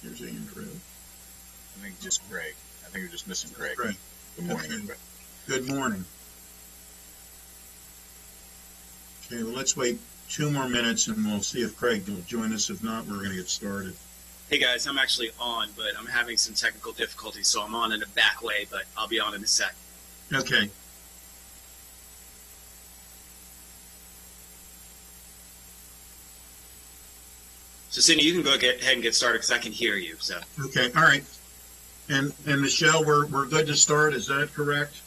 Here's Andrew. I think just Craig. I think we're just missing Craig. Craig. Good morning, Okay. everybody. Good morning. Okay, well, let's wait 2 more minutes and we'll see if Craig will join us. If not, we're going to get started. Hey guys, I'm actually on, but I'm having some technical difficulties, so I'm on in a back way, but I'll be on in a sec. Okay. So Cindy, you can go ahead and get started because I can hear you. So Okay, all right. And Michelle, we're good to start, is that correct?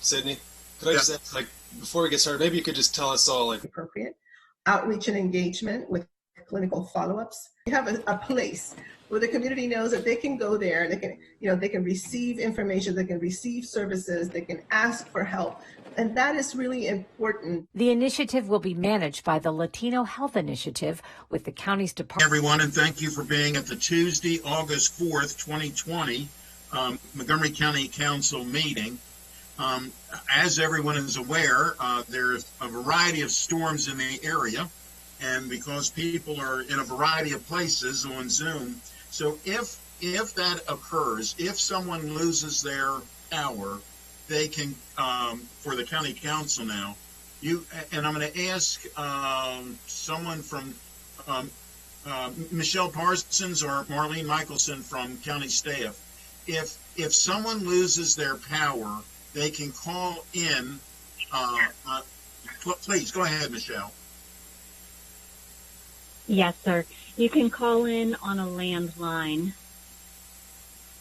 Sydney, could I just ask, before we get started, maybe you could just tell us all, appropriate outreach and engagement with clinical follow-ups. You have a place where the community knows that they can go there, they can receive information, they can receive services, they can ask for help. And that is really important. The initiative will be managed by the Latino Health Initiative with the county's department. Everyone, and thank you for being at the Tuesday, August 4th, 2020 Montgomery County Council meeting. As everyone is aware, there's a variety of storms in the area, and because people are in a variety of places on Zoom, so if that occurs, if someone loses their power, they can, for the county council now, and I'm going to ask someone from Michelle Parsons or Marlene Michelson from county staff. If someone loses their power, they can call in. Please go ahead, Michelle. Yes, sir. You can call in on a landline.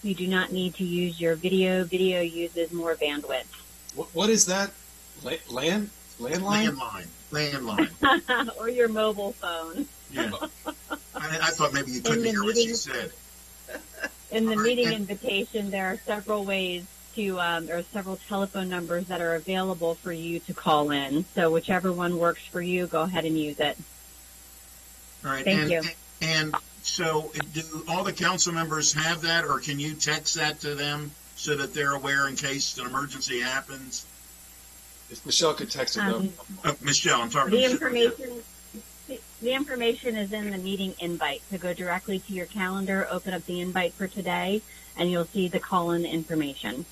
You do not need to use your video. Video uses more bandwidth. what is that? Landline? Landline. Or your mobile phone. Yeah. I thought maybe you couldn't hear what she said. In the meeting invitation, there are several ways to, there are several telephone numbers that are available for you to call in. So whichever one works for you, go ahead and use it. All right. Thank you. And so do all the council members have that, or can you text that to them so that they're aware in case an emergency happens? If Michelle could text it, though. Michelle, I'm talking The to information. The information is in the meeting invite. So go directly to your calendar, open up the invite for today, and you'll see the call-in information.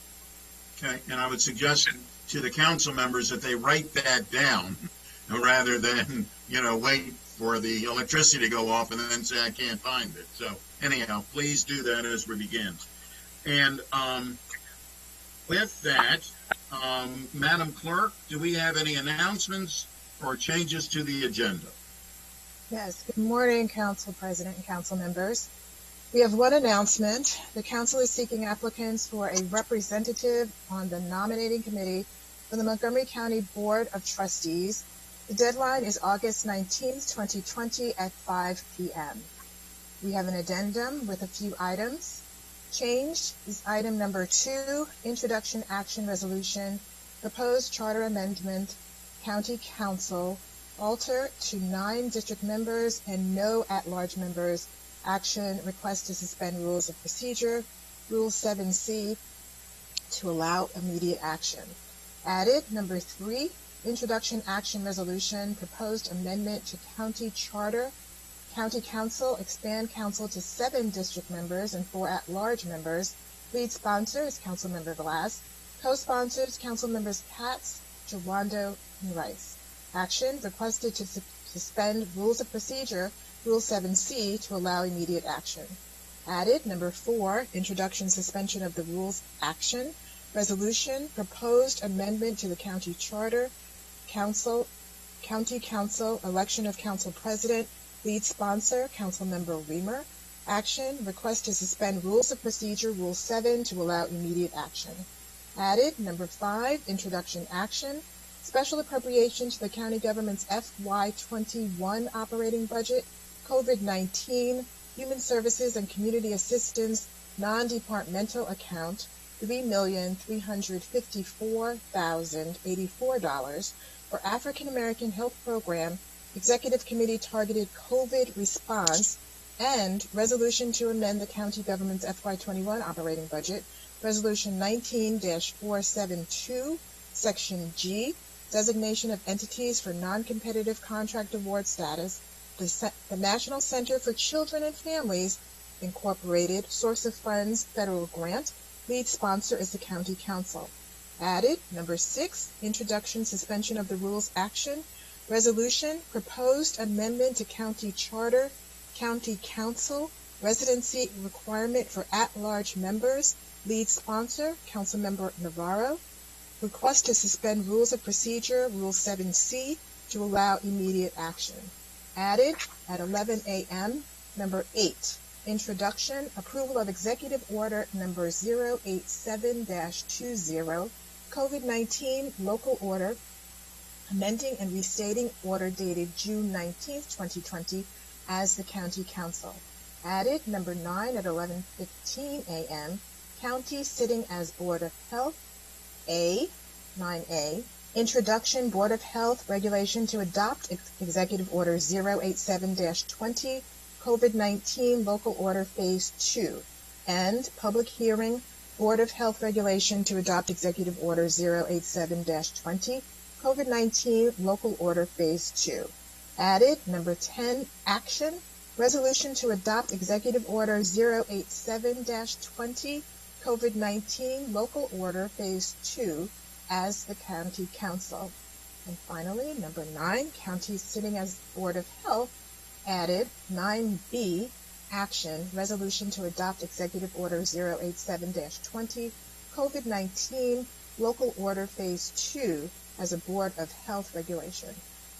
Okay, and I would suggest to the council members that they write that down rather than, wait for the electricity to go off and then say, I can't find it. So anyhow, please do that as we begin. And with that, Madam Clerk, do we have any announcements or changes to the agenda? Yes, good morning, Council President and Council members. We have one announcement. The Council is seeking applicants for a representative on the nominating committee for the Montgomery County Board of Trustees. The deadline is August 19th, 2020 at 5 p.m. We have an addendum with a few items. Changed is item number 2, Introduction Action Resolution, Proposed Charter Amendment, County Council, alter to 9 district members and no at-large members. Action, request to suspend rules of procedure, Rule 7C, to allow immediate action. Added, number 3, Introduction Action Resolution, Proposed Amendment to County Charter, County Council, expand council to 7 district members and 4 at-large members. Lead sponsor is Councilmember Glass. Co-sponsors, Councilmembers Katz, Jawando, and Rice. Action, requested to suspend rules of procedure, Rule 7C, to allow immediate action. Added, number 4, introduction suspension of the rules action. Resolution, proposed amendment to the county charter, county council, election of council president. Lead sponsor, Councilmember Reamer. Action, request to suspend rules of procedure, Rule 7, to allow immediate action. Added, number 5, introduction action. Special appropriation to the county government's FY21 operating budget, COVID-19, Human Services and Community Assistance, non-departmental account, $3,354,084 for African American Health Program, Executive Committee Targeted COVID Response, and resolution to amend the county government's FY21 operating budget, Resolution 19-472, Section G, designation of entities for non-competitive contract award status, the National Center for Children and Families Incorporated, source of funds, federal grant. Lead sponsor is the County Council. Added, number 6, introduction, suspension of the rules action. Resolution, proposed amendment to county charter, county council, residency requirement for at-large members. Lead sponsor, Councilmember Navarro. Request to suspend rules of procedure, Rule 7C, to allow immediate action. Added at 11 a.m. Number 8, introduction, approval of Executive Order number 087-20, COVID-19 local order, amending and restating order dated June 19, 2020, as the County Council. Added number 9 at 11:15 a.m., county sitting as Board of Health. 9A, introduction, Board of Health regulation to adopt Executive Order 087-20, COVID-19 local order phase 2, and public hearing, Board of Health regulation to adopt Executive Order 087-20, COVID-19 local order phase 2. Added number 10, action, resolution to adopt Executive Order 087-20, COVID-19 local order phase 2 as the County Council. And finally, number 9, county sitting as Board of Health. Added 9B, action, resolution to adopt Executive Order 087-20, COVID-19 local order phase 2 as a Board of Health regulation.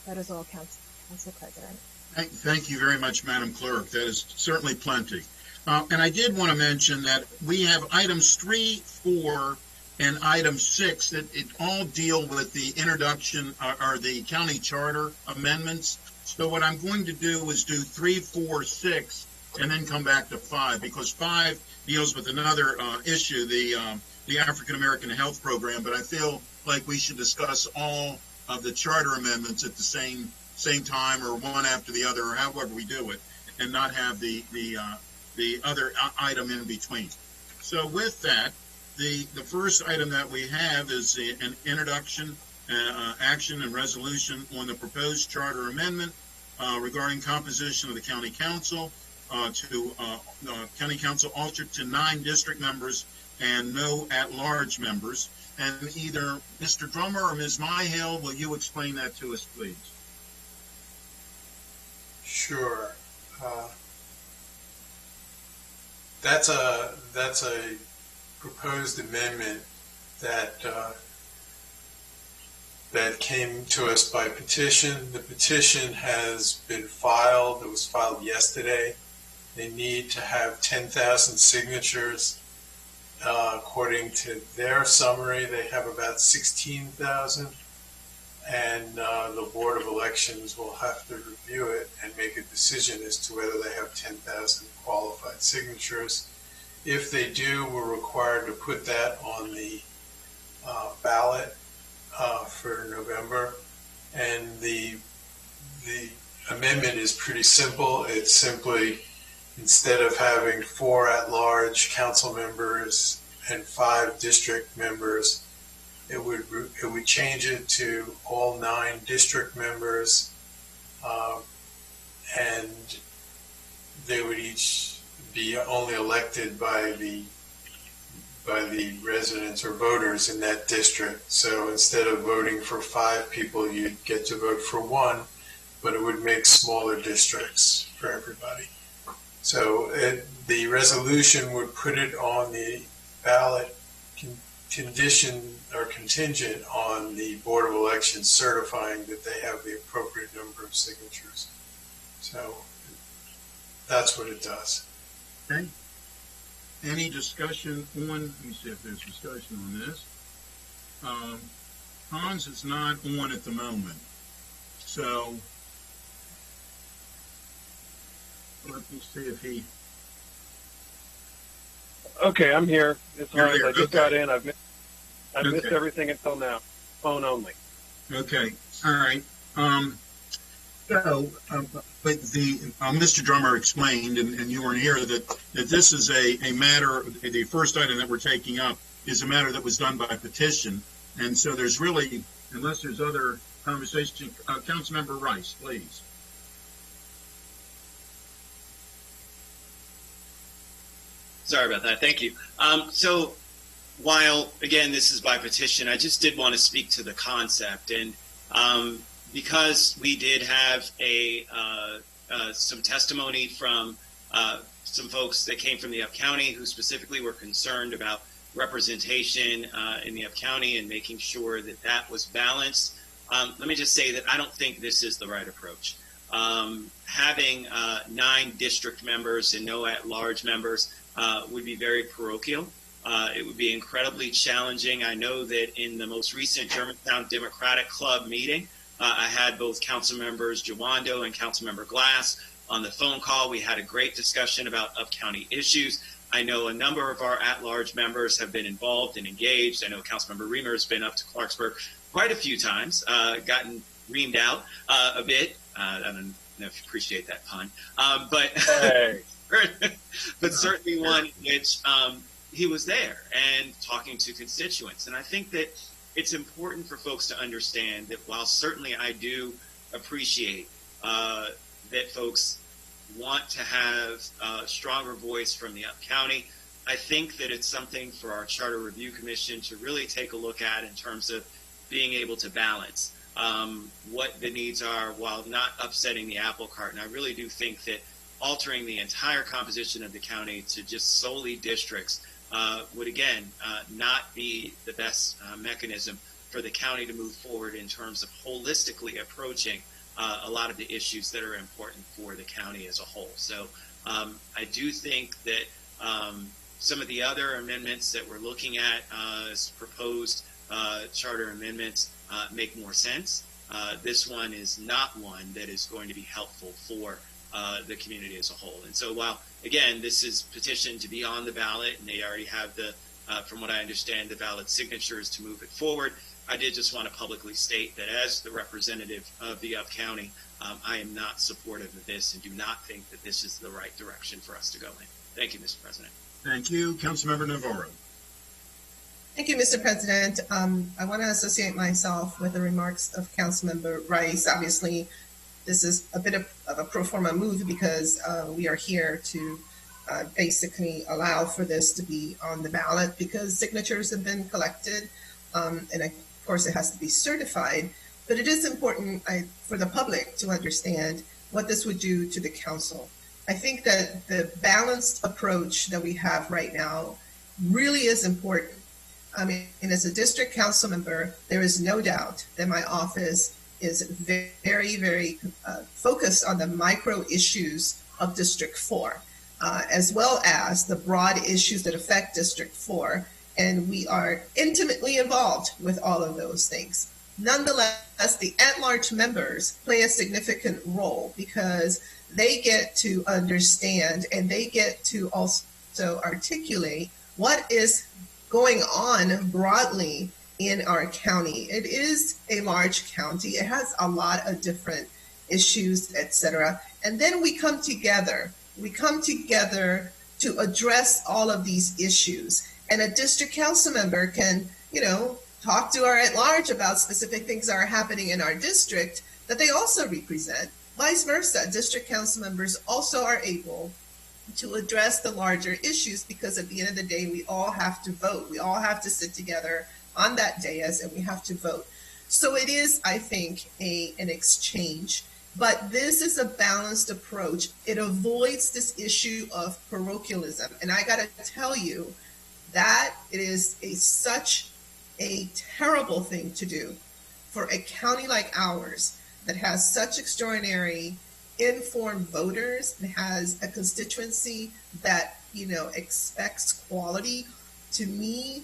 That is all, Council President. Thank you very much, Madam Clerk. That is certainly plenty. And I did want to mention that we have items 3, 4, and item 6 that it all deal with the introduction or the county charter amendments. So what I'm going to do is do 3, 4, 6, and then come back to 5, because 5 deals with another issue, the African American Health Program. But I feel like we should discuss all of the charter amendments at the same time, or one after the other, or however we do it, and not have the other item in between. So with that, the first item that we have is an introduction, action, and resolution on the proposed charter amendment regarding composition of the county council to county council altered to 9 district members and no at-large members. And either Mr. Drummer or Ms. Myhill, will you explain that to us, please? Sure. That's a proposed amendment that came to us by petition. The petition has been filed. It was filed yesterday. They need to have 10,000 signatures. According to their summary, they have about 16,000. And the Board of Elections will have to review it and make a decision as to whether they have 10,000 qualified signatures. If they do, we're required to put that on the ballot for November. And the amendment is pretty simple. It's simply, instead of having 4 at-large council members and 5 district members, it would change it to all 9 district members, and they would each be only elected by the residents or voters in that district. So instead of voting for 5 people, you'd get to vote for 1, but it would make smaller districts for everybody. So the resolution would put it on the ballot, condition or contingent on the Board of Elections certifying that they have the appropriate number of signatures. So that's what it does. Okay. Any discussion on, let me see if there's discussion on this. Hans is not on at the moment. So let me see if he... Okay, I'm here. It's You're Hans. here. I just Okay. got in. I've missed everything until now. Phone only. Okay, all right. But Mr. Drummer explained, and you weren't here, that this is a matter, the first item that we're taking up is a matter that was done by petition. And so there's really, unless there's other conversation, Councilmember Rice, please. Sorry about that. Thank you. So while, again, this is by petition, I just did want to speak to the concept. And because we did have some testimony from some folks that came from the Up County who specifically were concerned about representation in the Up County and making sure that that was balanced, let me just say that I don't think this is the right approach. Having 9 district members and no at-large members would be very parochial. It would be incredibly challenging. I know that in the most recent Germantown Democratic Club meeting, I had both council members Jawando and Councilmember Glass on the phone call. We had a great discussion about up-county issues. I know a number of our at-large members have been involved and engaged. I know Councilmember Reamer has been up to Clarksburg quite a few times, gotten reamed out a bit. I don't know if you appreciate that pun, but Hey. but certainly one in which he was there and talking to constituents. And I think that it's important for folks to understand that while certainly I do appreciate that folks want to have a stronger voice from the Up County, I think that it's something for our Charter Review Commission to really take a look at in terms of being able to balance what the needs are while not upsetting the apple cart. And I really do think that altering the entire composition of the county to just solely districts would, again, not be the best mechanism for the county to move forward in terms of holistically approaching a lot of the issues that are important for the county as a whole. So I do think that some of the other amendments that we're looking at as proposed charter amendments make more sense. This one is not one that is going to be helpful for the community as a whole. And so while, again, this is petitioned to be on the ballot and they already have the, from what I understand, the valid signatures to move it forward, I did just want to publicly state that as the representative of the Up County, I am not supportive of this and do not think that this is the right direction for us to go in. Thank you, Mr. President. Thank you. Councilmember Navarro. Thank you, Mr. President. I want to associate myself with the remarks of Councilmember Rice. Obviously, this is a bit of a pro forma move because we are here to basically allow for this to be on the ballot because signatures have been collected, and of course it has to be certified. But it is important for the public to understand what this would do to the council. I think that the balanced approach that we have right now really is important. I mean, as a district council member, there is no doubt that my office is very, very focused on the micro issues of District 4, as well as the broad issues that affect District 4. And we are intimately involved with all of those things. Nonetheless, the at-large members play a significant role because they get to understand and they get to also articulate what is going on broadly in our county. It is a large county. It has a lot of different issues, etc. And then we come together. We come together to address all of these issues. And a district council member can, talk to our at-large about specific things that are happening in our district that they also represent. Vice versa, district council members also are able to address the larger issues because at the end of the day, we all have to vote. We all have to sit together on that dais and we have to vote. So it is, I think, an exchange. But this is a balanced approach. It avoids this issue of parochialism. And I got to tell you that it is such a terrible thing to do for a county like ours that has such extraordinary informed voters and has a constituency that, expects quality. To me,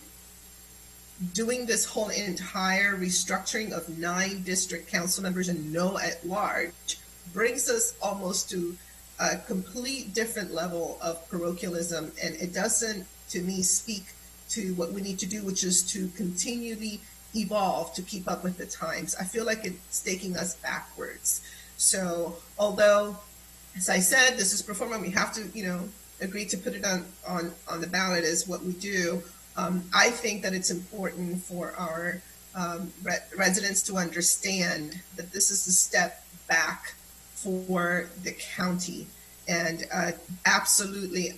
doing this whole entire restructuring of 9 district council members and no at large brings us almost to a complete different level of parochialism. And it doesn't, to me, speak to what we need to do, which is to continually evolve to keep up with the times. I feel like it's taking us backwards. So although, as I said, this is pro forma, we have to, agree to put it on the ballot is what we do. I think that it's important for our residents to understand that this is a step back for the county. And I absolutely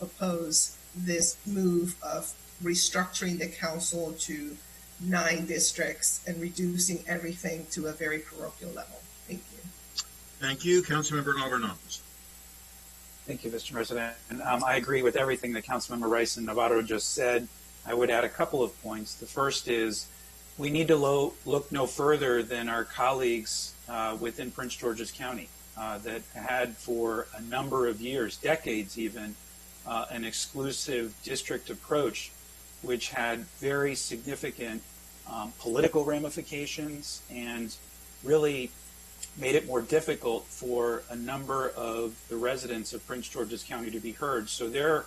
oppose this move of restructuring the council to 9 districts and reducing everything to a very parochial level. Thank you. Thank you. Councilmember Alvarez. Thank you, Mr. President. I agree with everything that Councilmember Rice and Navarro just said. I would add a couple of points. The first is we need to look no further than our colleagues within Prince George's County that had for a number of years, decades even, an exclusive district approach, which had very significant political ramifications and really made it more difficult for a number of the residents of Prince George's County to be heard. So their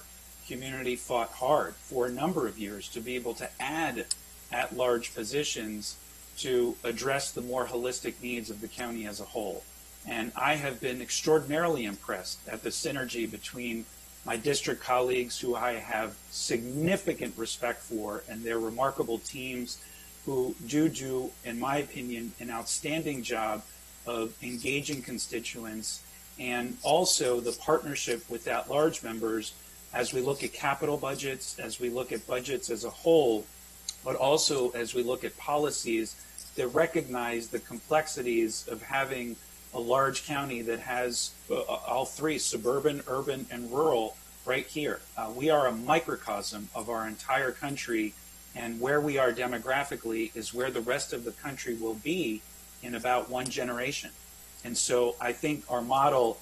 community fought hard for a number of years to be able to add at-large positions to address the more holistic needs of the county as a whole. And I have been extraordinarily impressed at the synergy between my district colleagues, who I have significant respect for, and their remarkable teams who do, in my opinion, an outstanding job of engaging constituents, and also the partnership with at-large members as we look at capital budgets, as we look at budgets as a whole, but also as we look at policies that recognize the complexities of having a large county that has all three, suburban, urban, and rural, right here. We are a microcosm of our entire country, and where we are demographically is where the rest of the country will be in about one generation. And so I think our model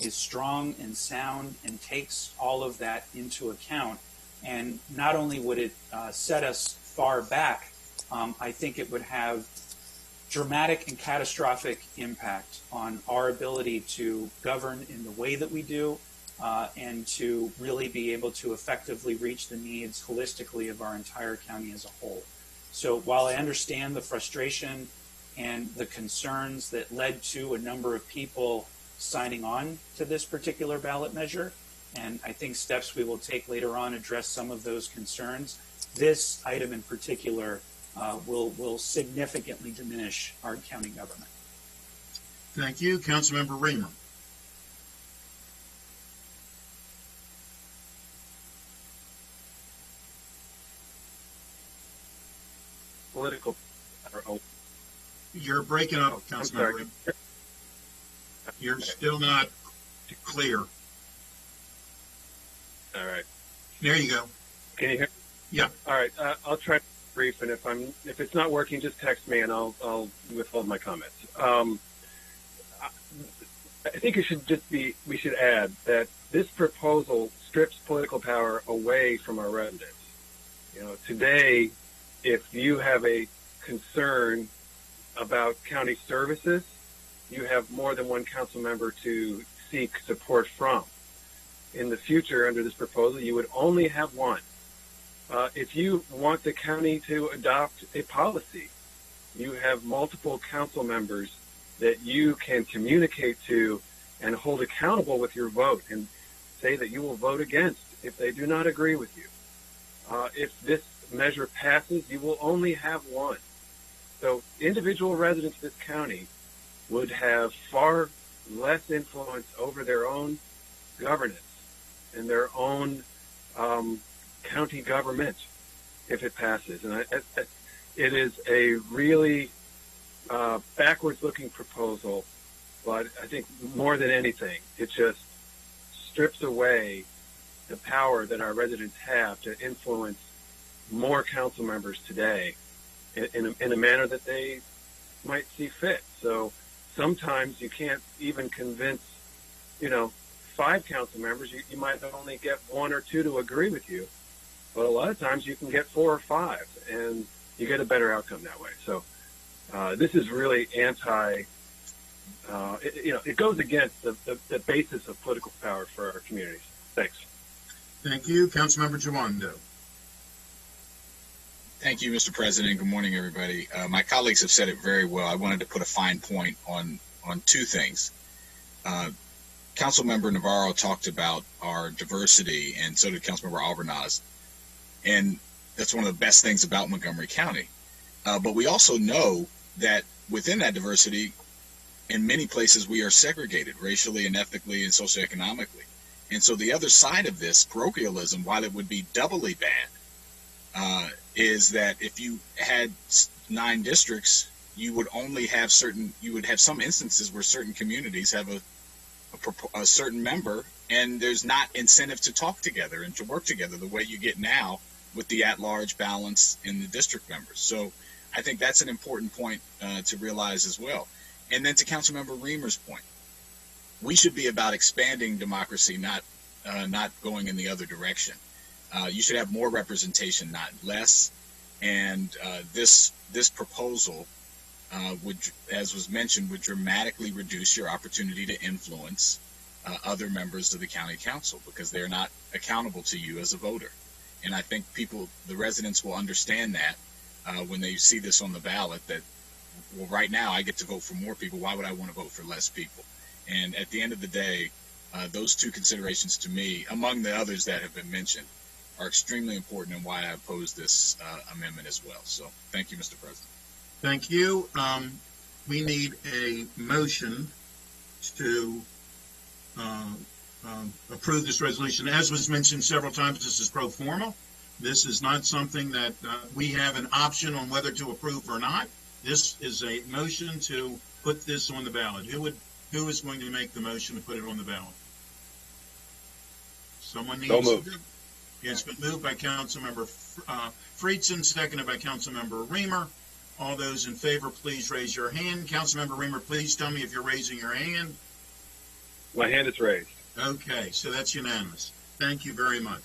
is strong and sound and takes all of that into account. And not only would it set us far back, I think it would have dramatic and catastrophic impact on our ability to govern in the way that we do, and to really be able to effectively reach the needs holistically of our entire county as a whole. So while I understand the frustration and the concerns that led to a number of people signing on to this particular ballot measure, and I think steps we will take later on address some of those concerns, this item in particular will significantly diminish our county government. Thank you. Councilmember Raymer. Political. You're breaking up, Councilmember Raymer. You're still not clear. All right. There you go. Can you hear? Yeah. All right. I'll try to be brief, and if it's not working, just text me, and I'll withhold my comments. I think we should add that this proposal strips political power away from our residents. You know, today, if you have a concern about county services, you have more than one council member to seek support from. In the future, under this proposal, you would only have one. If you want the county to adopt a policy, you have multiple council members that you can communicate to and hold accountable with your vote, and say that you will vote against if they do not agree with you. If this measure passes, you will only have one. So individual residents of this county would have far less influence over their own governance and their own county government if it passes. And it is a really backwards-looking proposal, but I think more than anything, it just strips away the power that our residents have to influence more council members today in a manner that they might see fit. So sometimes you can't even convince, 5 council members. You might only get 1 or 2 to agree with you, but a lot of times you can get 4 or 5, and you get a better outcome that way. So this is really anti. It goes against the basis of political power for our communities. Thanks. Thank you, Councilmember Jawando. Thank you, Mr. President. Good morning, everybody. My colleagues have said it very well. I wanted to put a fine point on 2 things. Councilmember Navarro talked about our diversity, and so did Councilmember Alvarez. And that's one of the best things about Montgomery County. But we also know that within that diversity, in many places we are segregated racially and ethnically and socioeconomically. And so the other side of this, parochialism, while it would be doubly bad, is that if you had 9 districts, you would have some instances where certain communities have a certain member, and there's not incentive to talk together and to work together the way you get now with the at-large balance in the district members. So I think that's an important point to realize as well. And then to Councilmember Reamer's point, we should be about expanding democracy, not going in the other direction. You should have more representation, not less. And this proposal would, as was mentioned, would dramatically reduce your opportunity to influence other members of the county council because they're not accountable to you as a voter. And I think the residents will understand that when they see this on the ballot, that, well, right now I get to vote for more people. Why would I want to vote for less people? And at the end of the day, those two considerations to me, among the others that have been mentioned, are extremely important and why I oppose this amendment as well. So thank you, Mr. President. Thank you. We need a motion to approve this resolution. As was mentioned several times, this is pro forma. This is not something that we have an option on whether to approve or not. This is a motion to put this on the ballot. Who is going to make the motion to put it on the ballot? Someone needs to. It's been moved by Councilmember Friedson, seconded by Councilmember Reamer. All those in favor, please raise your hand. Councilmember Reamer, please tell me if you're raising your hand. My hand is raised. Okay, so that's unanimous. Thank you very much.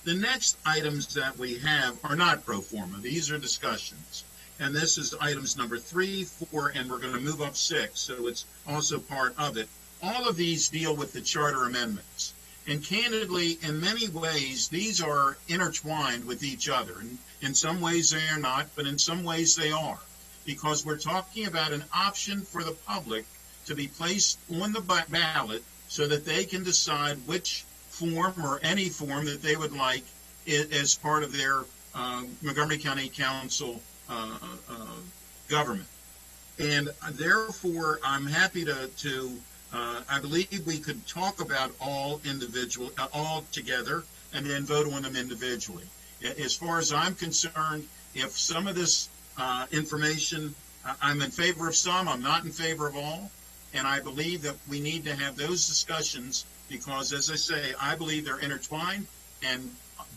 The next items that we have are not pro forma. These are discussions. And this is items number 3, 4, and we're going to move up 6, so it's also part of it. All of these deal with the charter amendments. And candidly, in many ways, these are intertwined with each other. And in some ways they are not, but in some ways they are. Because we're talking about an option for the public to be placed on the ballot so that they can decide which form or any form that they would like as part of their Montgomery County Council government. And therefore, I'm happy to I believe we could talk about all together and then vote on them individually. As far as I'm concerned, if some of this information, I'm in favor of some, I'm not in favor of all, and I believe that we need to have those discussions because, as I say, I believe they're intertwined, and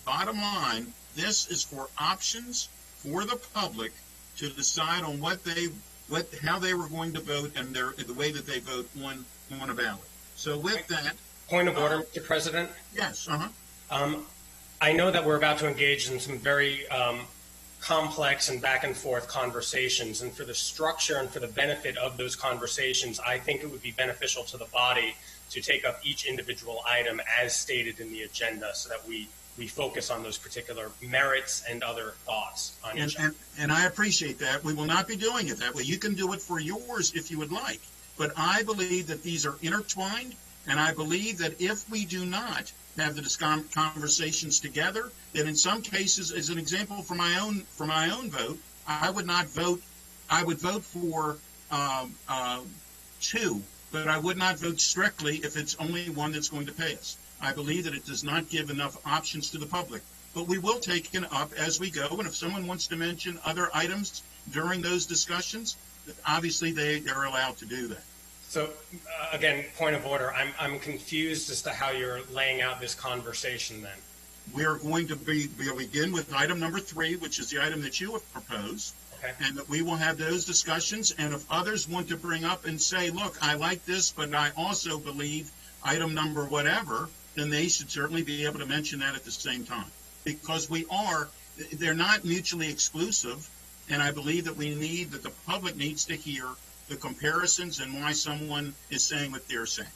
bottom line, this is for options for the public to decide on how they were going to vote and the way that they vote on a ballot. So with that... Point of order, Mr. President? Yes, I know that we're about to engage in some very complex and back and forth conversations, and for the structure and for the benefit of those conversations, I think it would be beneficial to the body to take up each individual item as stated in the agenda so that we focus on those particular merits and other thoughts on each item. And I appreciate that. We will not be doing it that way. You can do it for yours if you would like. But I believe that these are intertwined, and I believe that if we do not have the conversations together, that in some cases, as an example for my own vote, I would not vote. I would vote for 2, but I would not vote strictly if it's only one that's going to pass. I believe that it does not give enough options to the public. But we will take it up as we go, and if someone wants to mention other items during those discussions, obviously they're allowed to do that. So, again, point of order, I'm confused as to how you're laying out this conversation then. We are going to begin with item number 3, which is the item that you have proposed. Okay. And that we will have those discussions, and if others want to bring up and say, look, I like this, but I also believe item number whatever, then they should certainly be able to mention that at the same time. Because they're not mutually exclusive, and I believe that the public needs to hear the comparisons and why someone is saying what they're saying.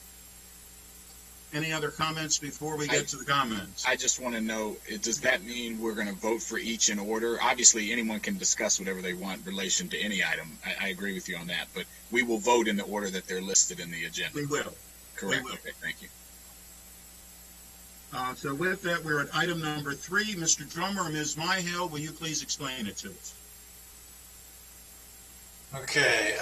Any other comments before we get to the comments? I just want to know, does that mean we're going to vote for each in order? Obviously, anyone can discuss whatever they want in relation to any item. I agree with you on that, but we will vote in the order that they're listed in the agenda. We will. Correct. We will. Okay, thank you. So with that, we're at item number 3. Mr. Drummer, Ms. Myhill, will you please explain it to us? Okay.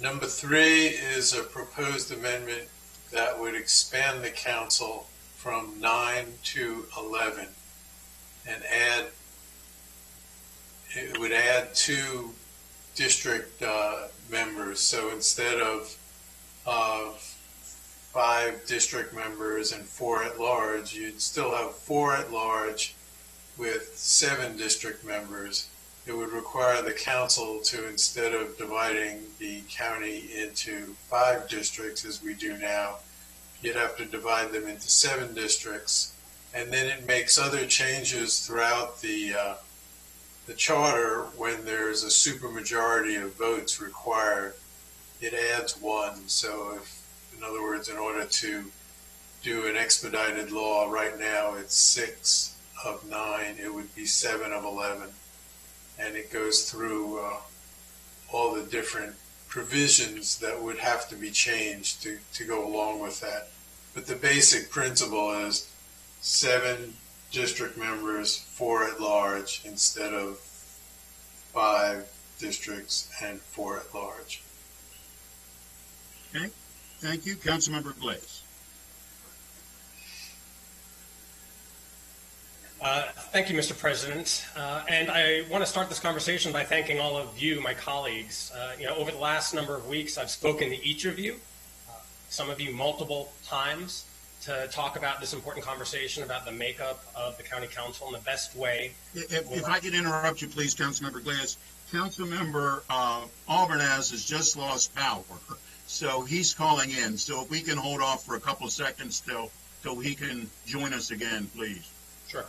Number 3 is a proposed amendment that would expand the council from 9 to 11 and it would add 2 district members. So instead of 5 district members and 4 at large, you'd still have 4 at large with 7 district members. It would require the council to, instead of dividing the county into 5 districts as we do now, you'd have to divide them into 7 districts. And then it makes other changes throughout the charter when there's a supermajority of votes required. It adds 1. So if, in other words, in order to do an expedited law right now, it's 6 of 9, it would be 7 of 11. And it goes through all the different provisions that would have to be changed to go along with that. But the basic principle is 7 district members, 4 at large, instead of 5 districts and 4 at large. Okay, thank you. Councilmember Glaze. Thank you, Mr. President. And I want to start this conversation by thanking all of you, my colleagues. Over the last number of weeks, I've spoken to each of you, some of you multiple times, to talk about this important conversation about the makeup of the county council and the best way. If I could interrupt you, please, Councilmember Glaze. Councilmember Albanaz has just lost power, so he's calling in. So if we can hold off for a couple of seconds till he can join us again, please. Sure.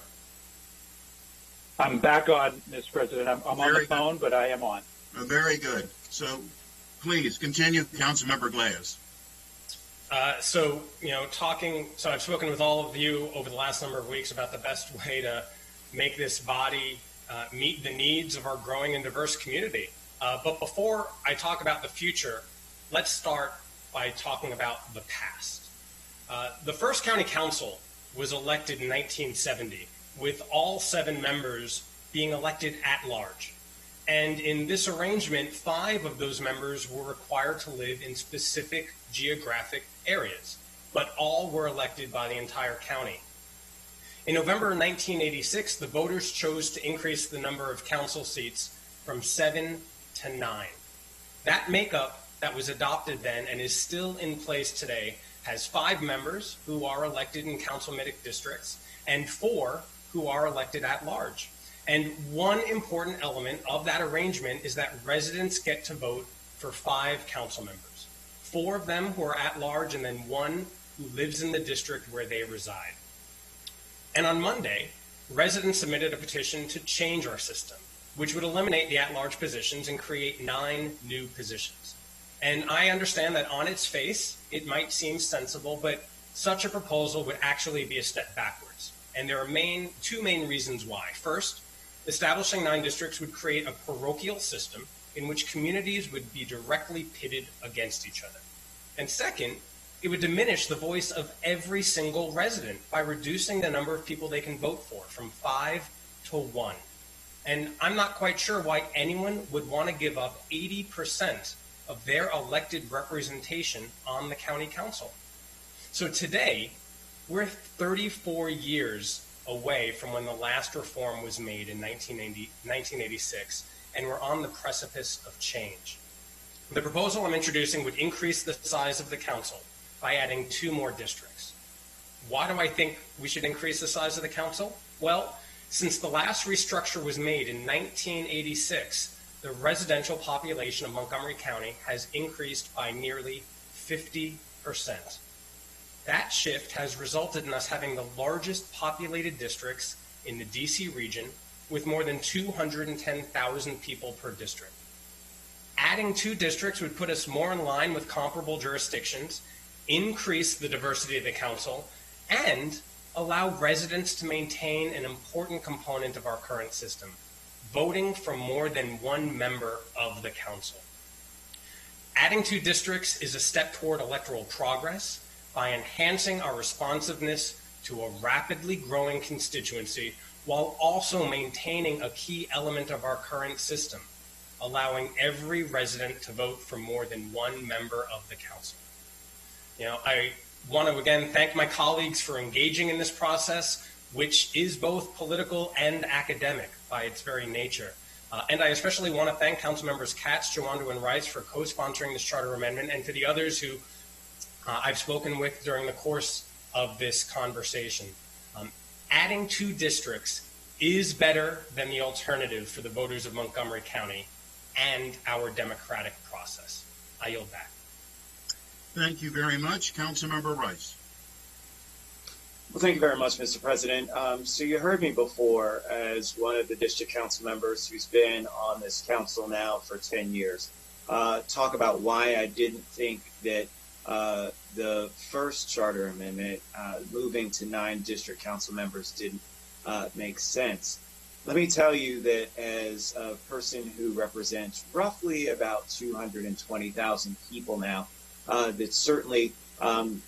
I'm back on, Mr. President. I'm on the phone, but I am on. Very good. So please continue, Councilmember Glaze. So I've spoken with all of you over the last number of weeks about the best way to make this body meet the needs of our growing and diverse community. But before I talk about the future, let's start by talking about the past. The first county council was elected in 1970, with all 7 members being elected at large. And in this arrangement, 5 of those members were required to live in specific geographic areas, but all were elected by the entire county. In November 1986, the voters chose to increase the number of council seats from 7 to 9. That makeup that was adopted then and is still in place today has 5 members who are elected in councilmanic districts and 4 who are elected at large. And one important element of that arrangement is that residents get to vote for 5 council members, 4 of them who are at large and then 1 who lives in the district where they reside. And on Monday, residents submitted a petition to change our system, which would eliminate the at-large positions and create 9 new positions. And I understand that on its face, it might seem sensible, but such a proposal would actually be a step backwards. And there are 2 main reasons why. First, establishing 9 districts would create a parochial system in which communities would be directly pitted against each other. And second, it would diminish the voice of every single resident by reducing the number of people they can vote for from 5 to 1. And I'm not quite sure why anyone would want to give up 80% of their elected representation on the county council. So today, we're 34 years away from when the last reform was made in 1986, and we're on the precipice of change. The proposal I'm introducing would increase the size of the council by adding 2 more districts. Why do I think we should increase the size of the council? Well, since the last restructure was made in 1986, the residential population of Montgomery County has increased by nearly 50%. That shift has resulted in us having the largest populated districts in the DC region with more than 210,000 people per district. Adding 2 districts would put us more in line with comparable jurisdictions, increase the diversity of the council, and allow residents to maintain an important component of our current system, voting for more than 1 member of the council. Adding 2 districts is a step toward electoral progress by enhancing our responsiveness to a rapidly growing constituency while also maintaining a key element of our current system, allowing every resident to vote for more than one member of the council. I want to again thank my colleagues for engaging in this process, which is both political and academic by its very nature. And I especially want to thank Council Members Katz, Jawando, and Rice for co-sponsoring this charter amendment, and for the others who I've spoken with during the course of this conversation. Adding 2 districts is better than the alternative for the voters of Montgomery County and our democratic process. I yield back. Thank you very much. Councilmember Rice. Well, thank you very much, Mr. President. So you heard me before as one of the district council members who's been on this council now for 10 years, talk about why I didn't think that the first charter amendment, moving to 9 district council members, didn't make sense. Let me tell you that as a person who represents roughly about 220,000 people now, that certainly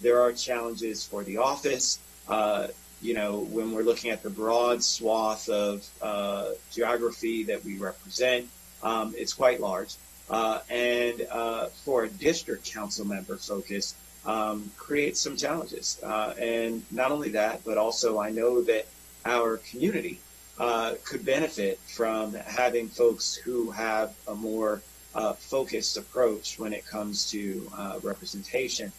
there are challenges for the office. When we're looking at the broad swath of geography that we represent, it's quite large. And for a district council member focus, creates some challenges. And not only that, but also I know that our community could benefit from having folks who have a more focused approach when it comes to representation.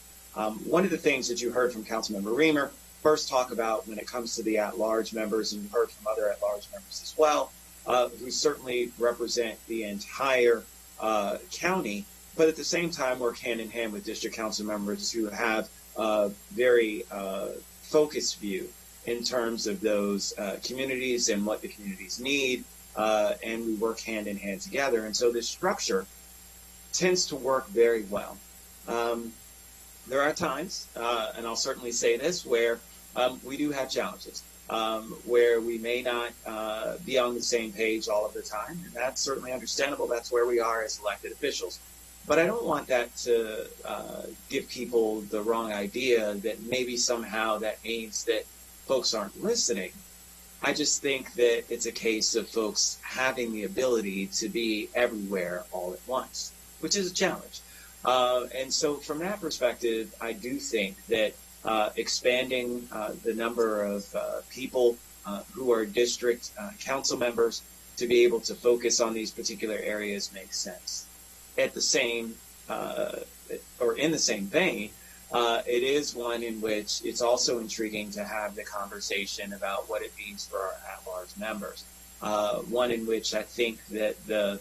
One of the things that you heard from Councilmember Reamer first talk about when it comes to the at-large members, and you heard from other at-large members as well, who certainly represent the entire county, but at the same time work hand in hand with district council members who have a very focused view in terms of those communities and what the communities need, and we work hand in hand together. And so this structure tends to work very well. There are times, and I'll certainly say this, where we do have challenges, where we may not be on the same page all of the time, and that's certainly understandable. That's where we are as elected officials. But I don't want that to give people the wrong idea that maybe somehow that means that folks aren't listening. I just think that it's a case of folks having the ability to be everywhere all at once, which is a challenge. And so from that perspective, I do think that expanding the number of people who are district council members to be able to focus on these particular areas makes sense. At the same, or in the same vein, it is one in which it's also intriguing to have the conversation about what it means for our at-large members. One in which I think that the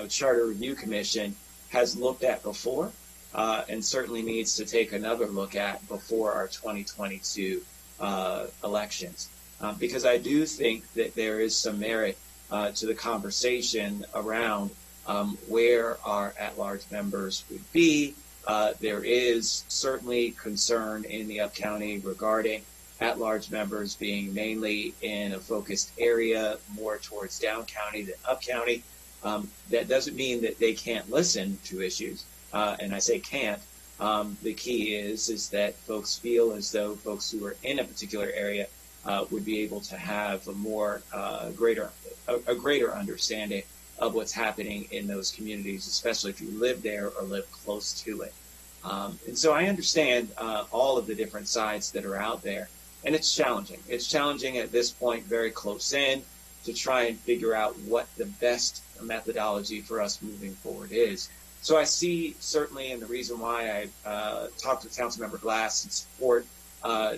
Charter Review Commission has looked at before, and certainly needs to take another look at before our 2022 elections. Because I do think that there is some merit to the conversation around where our at-large members would be. There is certainly concern in the up-county regarding at-large members being mainly in a focused area more towards down-county than up-county. That doesn't mean that they can't listen to issues, and I say can't. The key is that folks feel as though folks who are in a particular area would be able to have a more greater understanding of what's happening in those communities, especially if you live there or live close to it. And so I understand all of the different sides that are out there, and it's challenging. It's challenging at this point, very close in, to try and figure out what the best methodology for us moving forward is. So I see certainly, and the reason why I talked with Councilmember Glass and support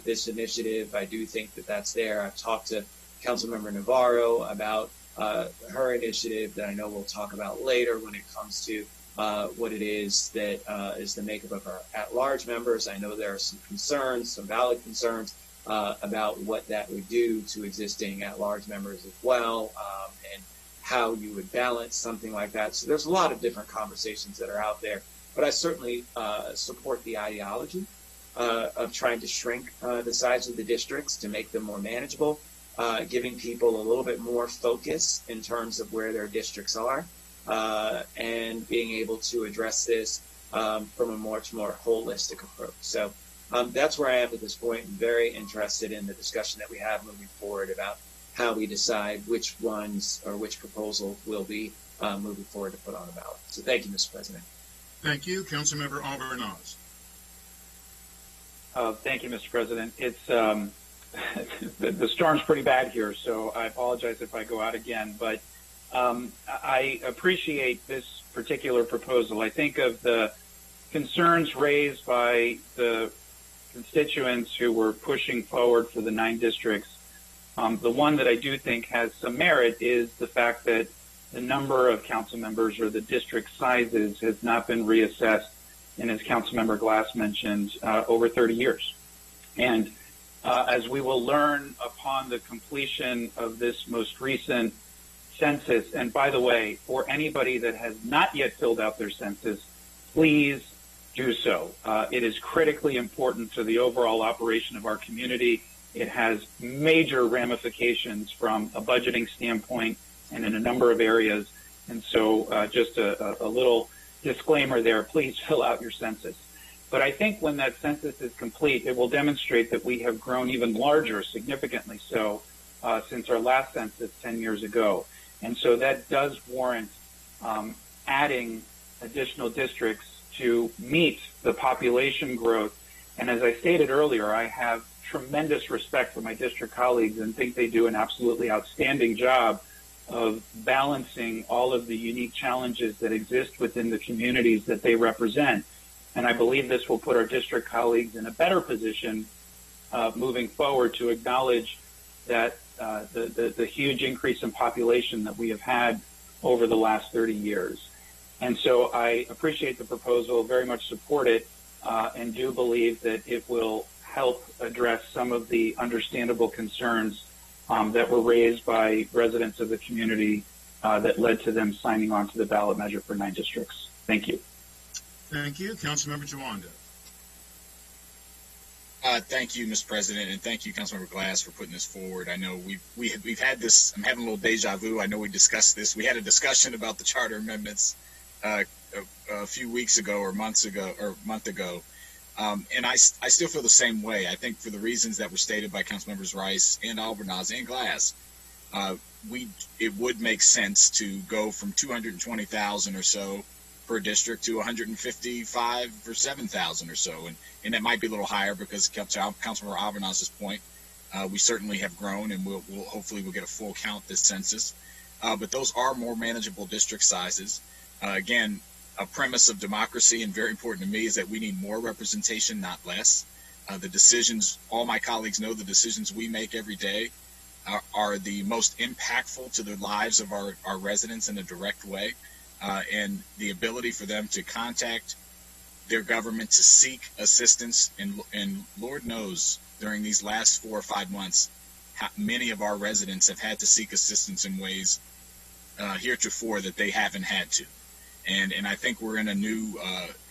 this initiative, I do think that that's there. I've talked to Councilmember Navarro about her initiative that I know we'll talk about later when it comes to what it is that is the makeup of our at-large members. I know there are some concerns, some valid concerns about what that would do to existing at-large members as well, and how you would balance something like that. So there's a lot of different conversations that are out there, but I certainly support the ideology of trying to shrink the size of the districts to make them more manageable, giving people a little bit more focus in terms of where their districts are, and being able to address this from a much more holistic approach. So that's where I am at this point. I'm very interested in the discussion that we have moving forward about how we decide which ones or which proposal will be moving forward to put on the ballot. So thank you, Mr. President. Thank you. Councilmember Alvarez. Thank you, Mr. President. It's the storm's pretty bad here, so I apologize if I go out again. But I appreciate this particular proposal. I think of the concerns raised by the constituents who were pushing forward for the 9 districts. The one that I do think has some merit is the fact that the number of council members or the district sizes has not been reassessed, and as Councilmember Glass mentioned, over 30 years. And as we will learn upon the completion of this most recent census, and by the way, for anybody that has not yet filled out their census, please do so. It is critically important to the overall operation of our community. It has major ramifications from a budgeting standpoint and in a number of areas. And so just a little disclaimer there, please fill out your census. But I think when that census is complete, it will demonstrate that we have grown even larger, significantly so, since our last census 10 years ago. And so that does warrant adding additional districts to meet the population growth. And as I stated earlier, I have tremendous respect for my district colleagues and think they do an absolutely outstanding job of balancing all of the unique challenges that exist within the communities that they represent. And I believe this will put our district colleagues in a better position moving forward to acknowledge that the huge increase in population that we have had over the last 30 years. And so I appreciate the proposal, very much support it, and do believe that it will help address some of the understandable concerns that were raised by residents of the community that led to them signing on to the ballot measure for 9 districts. Thank you. Thank you. Councilmember Tawanda. Thank you, Mr. President, and thank you, Councilmember Glass, for putting this forward. I know we've had this. I'm having a little deja vu. I know we discussed this. We had a discussion about the charter amendments a few weeks ago or month ago. And I still feel the same way. I think for the reasons that were stated by Councilmembers Rice and Albanaz and Glass, it would make sense to go from 220,000 or so per district to 155 or 7,000 or so. And that might be a little higher because Councilmember Albanaz's point, we certainly have grown, and we'll hopefully get a full count this census. But those are more manageable district sizes. Again, a premise of democracy, and very important to me, is that we need more representation, not less. The decisions, all my colleagues know, the decisions we make every day are the most impactful to the lives of our residents in a direct way. And the ability for them to contact their government, to seek assistance, and Lord knows during these last 4 or 5 months, how many of our residents have had to seek assistance in ways heretofore that they haven't had to. And I think we're in a new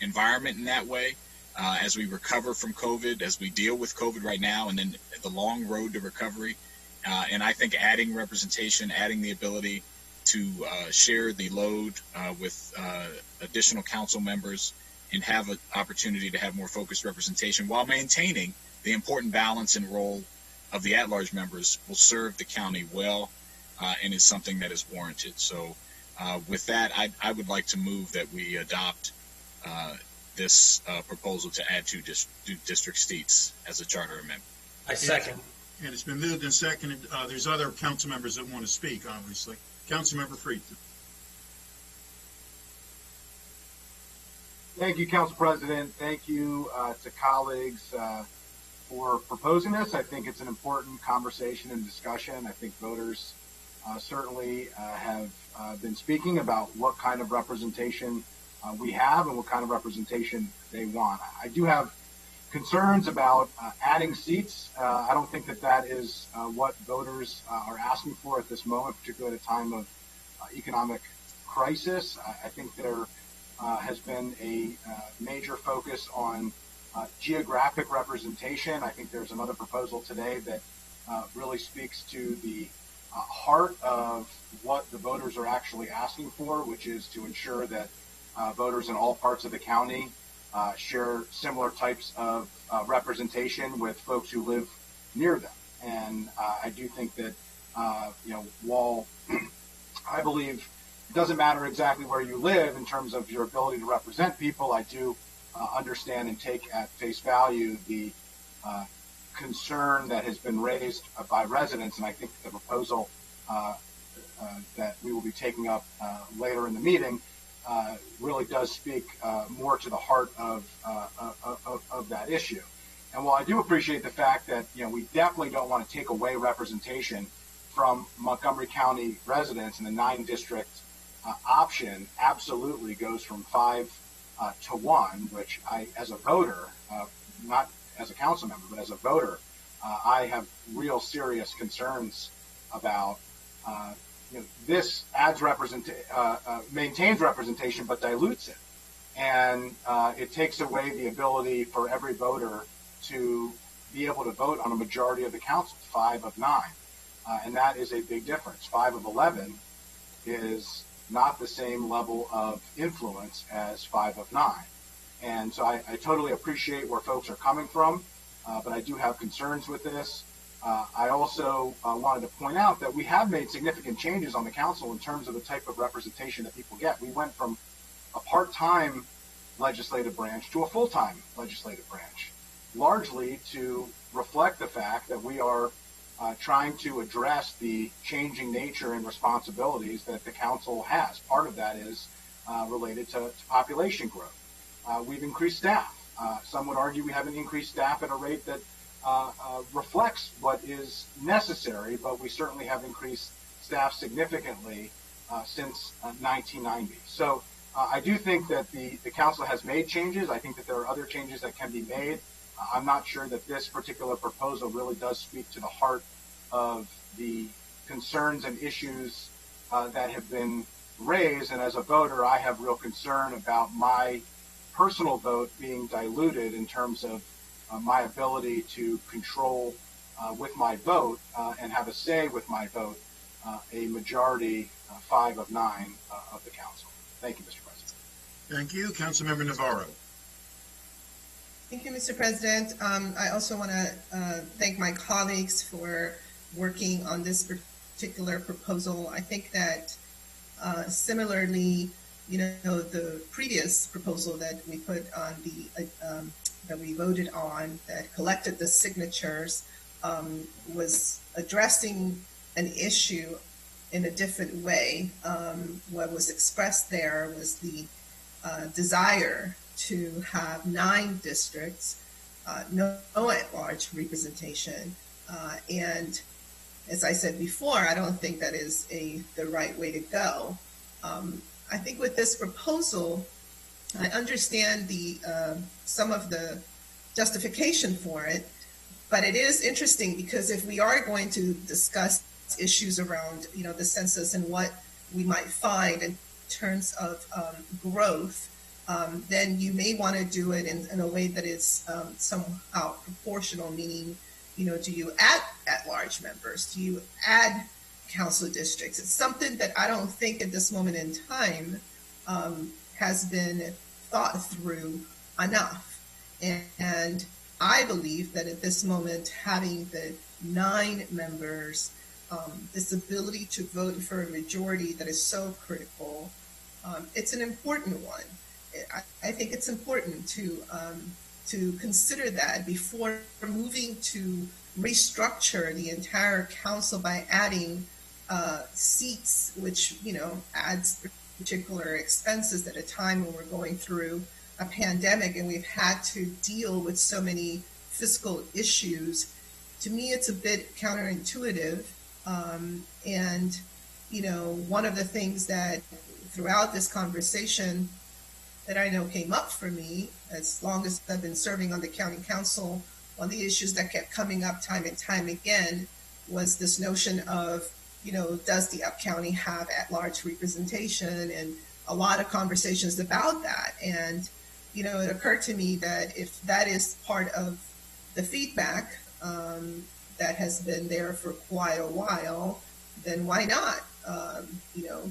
environment in that way as we recover from COVID, as we deal with COVID right now, and then the long road to recovery. And I think adding representation, adding the ability to share the load with additional council members and have an opportunity to have more focused representation while maintaining the important balance and role of the at-large members will serve the county well and is something that is warranted. So with that, I would like to move that we adopt this proposal to add 2 district seats as a charter amendment. I second. And it's been moved and seconded. There's other council members that want to speak, obviously. Councilmember Friedman. Thank you, Council President. Thank you to colleagues for proposing this. I think it's an important conversation and discussion. I think voters certainly have been speaking about what kind of representation we have and what kind of representation they want. I do have concerns about adding seats. I don't think that is what voters are asking for at this moment, particularly at a time of economic crisis. I think there has been a major focus on geographic representation. I think there's another proposal today that really speaks to the heart of what the voters are actually asking for, which is to ensure that voters in all parts of the county share similar types of representation with folks who live near them. And I do think that, while I believe doesn't matter exactly where you live in terms of your ability to represent people. I do understand and take at face value the concern that has been raised by residents, and I think the proposal that we will be taking up later in the meeting really does speak more to the heart of that issue. And while I do appreciate the fact that we definitely don't want to take away representation from Montgomery County residents, and the 9-district option absolutely goes from 5 to 1, which I, as a voter, not as a council member, but as a voter, I have real serious concerns about. This maintains representation but dilutes it, and it takes away the ability for every voter to be able to vote on a majority of the council, 5 of 9. And that is a big difference. 5 of 11 is not the same level of influence as 5 of 9. And so I totally appreciate where folks are coming from, but I do have concerns with this. I also wanted to point out that we have made significant changes on the council in terms of the type of representation that people get. We went from a part-time legislative branch to a full-time legislative branch, largely to reflect the fact that we are trying to address the changing nature and responsibilities that the council has. Part of that is related to population growth. We've increased staff. Some would argue we haven't increased staff at a rate that reflects what is necessary, but we certainly have increased staff significantly since 1990. So I do think that the council has made changes. I think that there are other changes that can be made. I'm not sure that this particular proposal really does speak to the heart of the concerns and issues that have been raised. And as a voter, I have real concern about my personal vote being diluted in terms of my ability to control with my vote and have a say with my vote a majority 5 of 9 of the council. Thank you, Mr. President. Thank you. Councilmember Navarro. Thank you, Mr. President. I also want to thank my colleagues for working on this particular proposal. I think that similarly, the previous proposal that we put on that we voted on that collected the signatures was addressing an issue in a different way. What was expressed there was the desire to have 9 districts, no at-large representation. And as I said before, I don't think that is the right way to go. I think with this proposal, I understand some of the justification for it, but it is interesting because if we are going to discuss issues around, the census and what we might find in terms of growth, then you may want to do it in a way that is somehow proportional, meaning, do you add at-large members? Do you add council districts? It's something that I don't think at this moment in time has been thought through enough. And I believe that at this moment, having the 9 members, this ability to vote for a majority that is so critical, it's an important one. I think it's important to consider that before moving to restructure the entire council by adding seats, which adds particular expenses at a time when we're going through a pandemic and we've had to deal with so many fiscal issues. To me, it's a bit counterintuitive. And one of the things that throughout this conversation that I know came up for me, as long as I've been serving on the county council, one of the issues that kept coming up time and time again was this notion of, does the Up County have at-large representation? And a lot of conversations about that. And, it occurred to me that if that is part of the feedback that has been there for quite a while, then why not,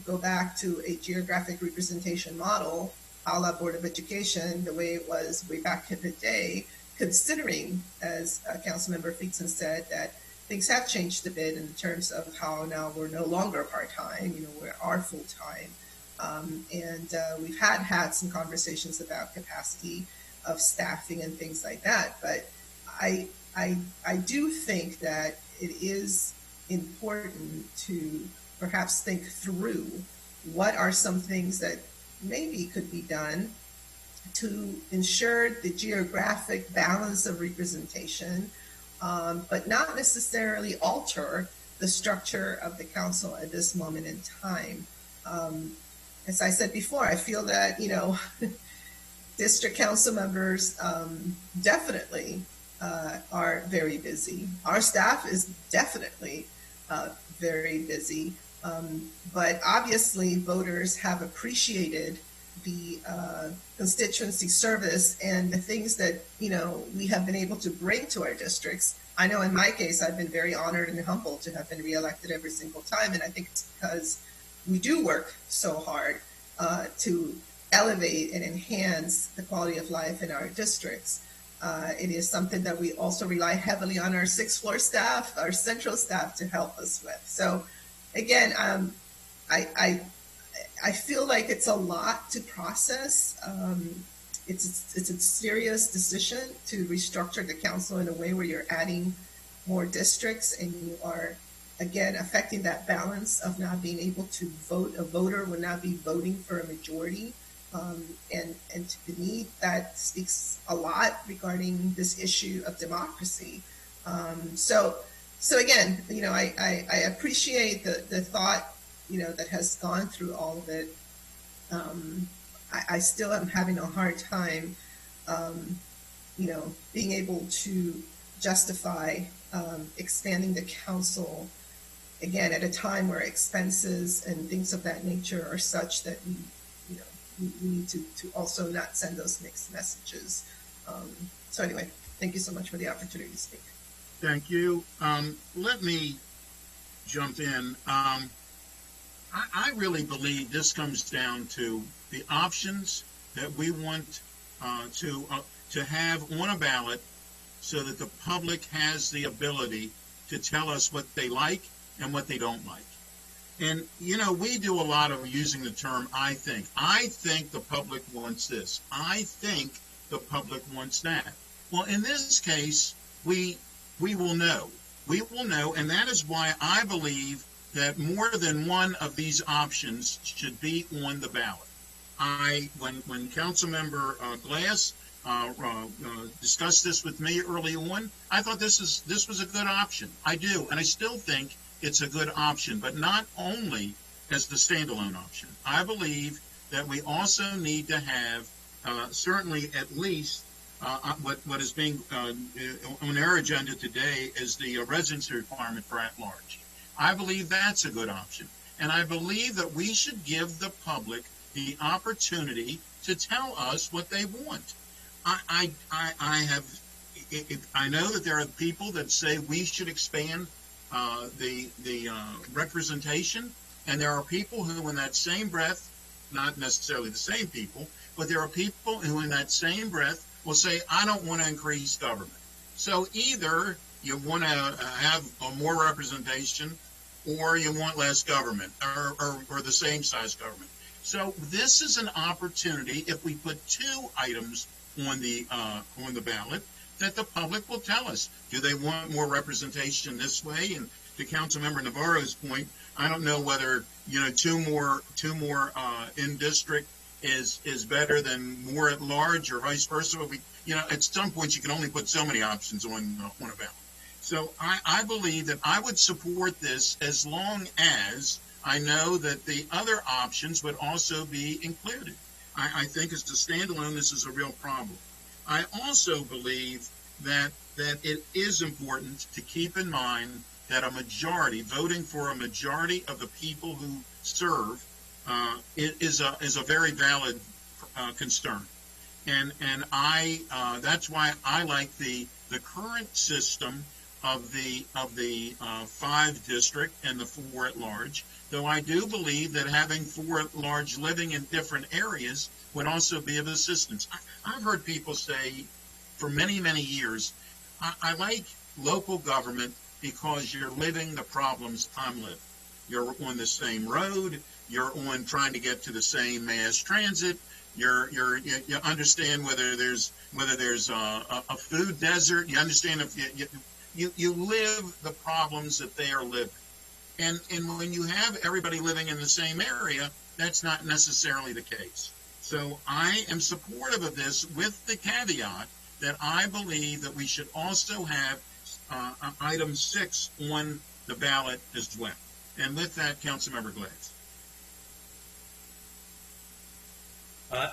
go back to a geographic representation model a la Board of Education, the way it was way back in the day, considering, as Councilmember Feetson said, that things have changed a bit in terms of how now we're no longer part-time, we are full-time. And we've had some conversations about capacity of staffing and things like that. But I do think that it is important to perhaps think through what are some things that maybe could be done to ensure the geographic balance of representation, but not necessarily alter the structure of the council at this moment in time. As I said before, I feel that, district council members definitely are very busy. Our staff is definitely very busy. But obviously, voters have appreciated the constituency service and the things that we have been able to bring to our districts. I know in my case, I've been very honored and humbled to have been reelected every single time, and I think it's because we do work so hard to elevate and enhance the quality of life in our districts. It is something that we also rely heavily on our sixth floor staff, our central staff, to help us with. So, again, I feel like it's a lot to process. It's a serious decision to restructure the council in a way where you're adding more districts and you are, again, affecting that balance of not being able to vote. A voter would not be voting for a majority. And to me, that speaks a lot regarding this issue of democracy. So again, I appreciate the thought, that has gone through all of it. I still am having a hard time, being able to justify expanding the council again at a time where expenses and things of that nature are such that we need to also not send those mixed messages. So anyway, thank you so much for the opportunity to speak. Thank you. Let me jump in. I really believe this comes down to the options that we want to have on a ballot so that the public has the ability to tell us what they like and what they don't like. And, we do a lot of using the term I think. I think the public wants this. I think the public wants that. Well, in this case, we will know. We will know, and that is why I believe that more than one of these options should be on the ballot. When Councilmember Glass discussed this with me early on, I thought this was a good option. I do, and I still think it's a good option, but not only as the standalone option. I believe that we also need to have certainly at least what is being on our agenda today is the residency requirement for at-large. I believe that's a good option. And I believe that we should give the public the opportunity to tell us what they want. I know that there are people that say we should expand the representation, and there are people who in that same breath, not necessarily the same people, but there are people who in that same breath will say, I don't want to increase government. So either you want to have more representation or you want less government or the same size government. So this is an opportunity, if we put two items on the ballot, that the public will tell us, do they want more representation this way? And to Councilmember Navarro's point, I don't know whether two more in district is better than more at large or vice versa. At some point you can only put so many options on a ballot. So I believe that I would support this as long as I know that the other options would also be included. I think as a standalone, this is a real problem. I also believe that it is important to keep in mind that voting for a majority of the people who serve is a very valid concern. And that's why I like the current system of the 5 district and the 4 at large, though I do believe that having 4 at large living in different areas would also be of assistance. I've heard people say for many, many years, I like local government because you're living the problems I'm living. You're on the same road, you're on trying to get to the same mass transit. You understand whether there's a food desert. You understand if you live the problems that they are living. And when you have everybody living in the same area, that's not necessarily the case. So I am supportive of this with the caveat that I believe that we should also have item 6 on the ballot as well. And with that, Councilmember Glass.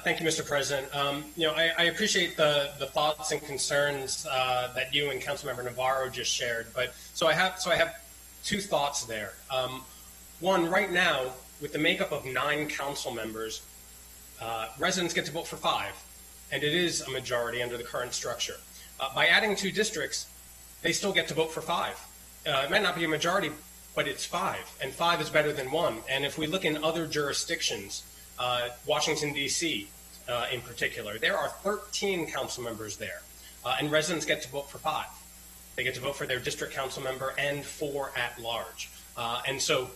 Thank you, Mr. President. I appreciate the thoughts and concerns that you and Councilmember Navarro just shared. But so I have two thoughts there. One, right now, with the makeup of 9 council members, residents get to vote for 5, and it is a majority under the current structure. By adding 2 districts, they still get to vote for 5. It might not be a majority, but it's 5, and 5 is better than 1. And if we look in other jurisdictions, Washington, D.C. In particular, there are 13 council members there, and residents get to vote for 5. They get to vote for their district council member and 4 at large. And so,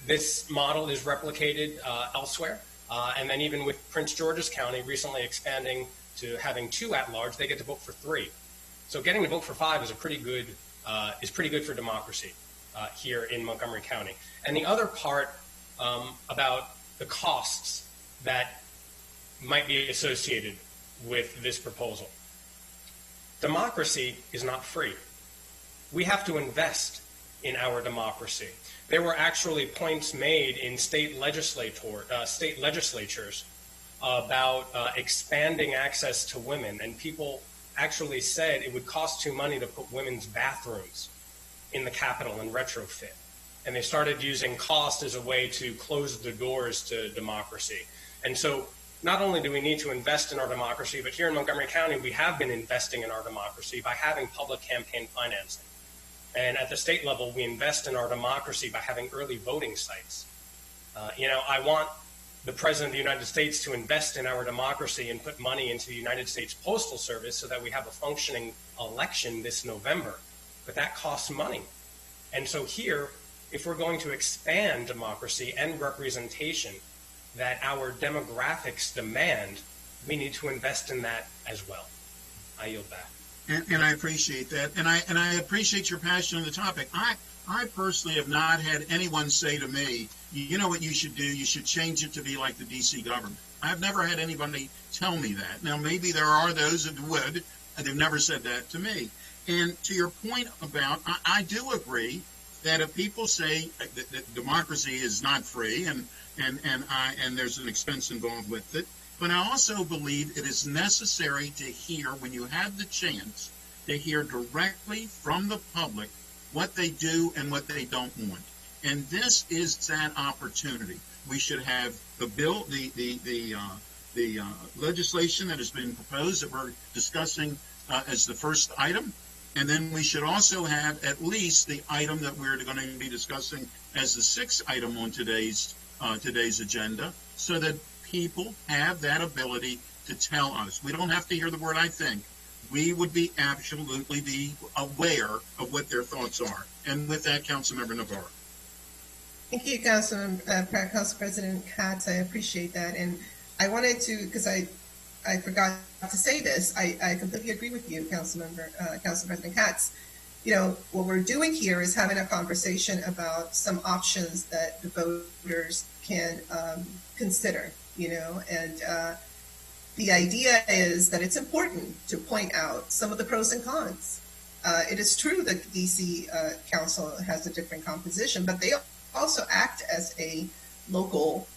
this model is replicated elsewhere. And then even with Prince George's County recently expanding to having 2 at large, they get to vote for 3. So getting to vote for 5 is pretty good for democracy here in Montgomery County. And the other part about the costs that might be associated with this proposal. Democracy is not free. We have to invest in our democracy. There were actually points made in state legislatures about expanding access to women, and people actually said it would cost too money to put women's bathrooms in the Capitol and retrofit. And they started using cost as a way to close the doors to democracy. And so not only do we need to invest in our democracy, but here in Montgomery County, we have been investing in our democracy by having public campaign financing. And at the state level, we invest in our democracy by having early voting sites. I want the President of the United States to invest in our democracy and put money into the United States Postal Service so that we have a functioning election this November. But that costs money. And so here, if we're going to expand democracy and representation that our demographics demand, we need to invest in that as well. I yield back. And I appreciate that. And I appreciate your passion on the topic. I personally have not had anyone say to me, you know what you should do? You should change it to be like the D.C. government. I've never had anybody tell me that. Now, maybe there are those that would. They've never said that to me. And to your point about, I do agree that if people say that democracy is not free and there's an expense involved with it, but I also believe it is necessary to hear, when you have the chance, to hear directly from the public what they do and what they don't want. And this is that opportunity. We should have the bill, the legislation that has been proposed that we're discussing as the first item. And then we should also have at least the item that we're going to be discussing as the 6th item on today's agenda, so that people have that ability to tell us. We don't have to hear the word "I think." We would be absolutely be aware of what their thoughts are. And with that, Councilmember Navarro. Thank you, Council President Katz. I appreciate that. And I wanted to, because I forgot to say this, I completely agree with you, Council President Katz. What we're doing here is having a conversation about some options that the voters can consider, and the idea is that it's important to point out some of the pros and cons. It is true that the DC Council has a different composition, but they also act as a local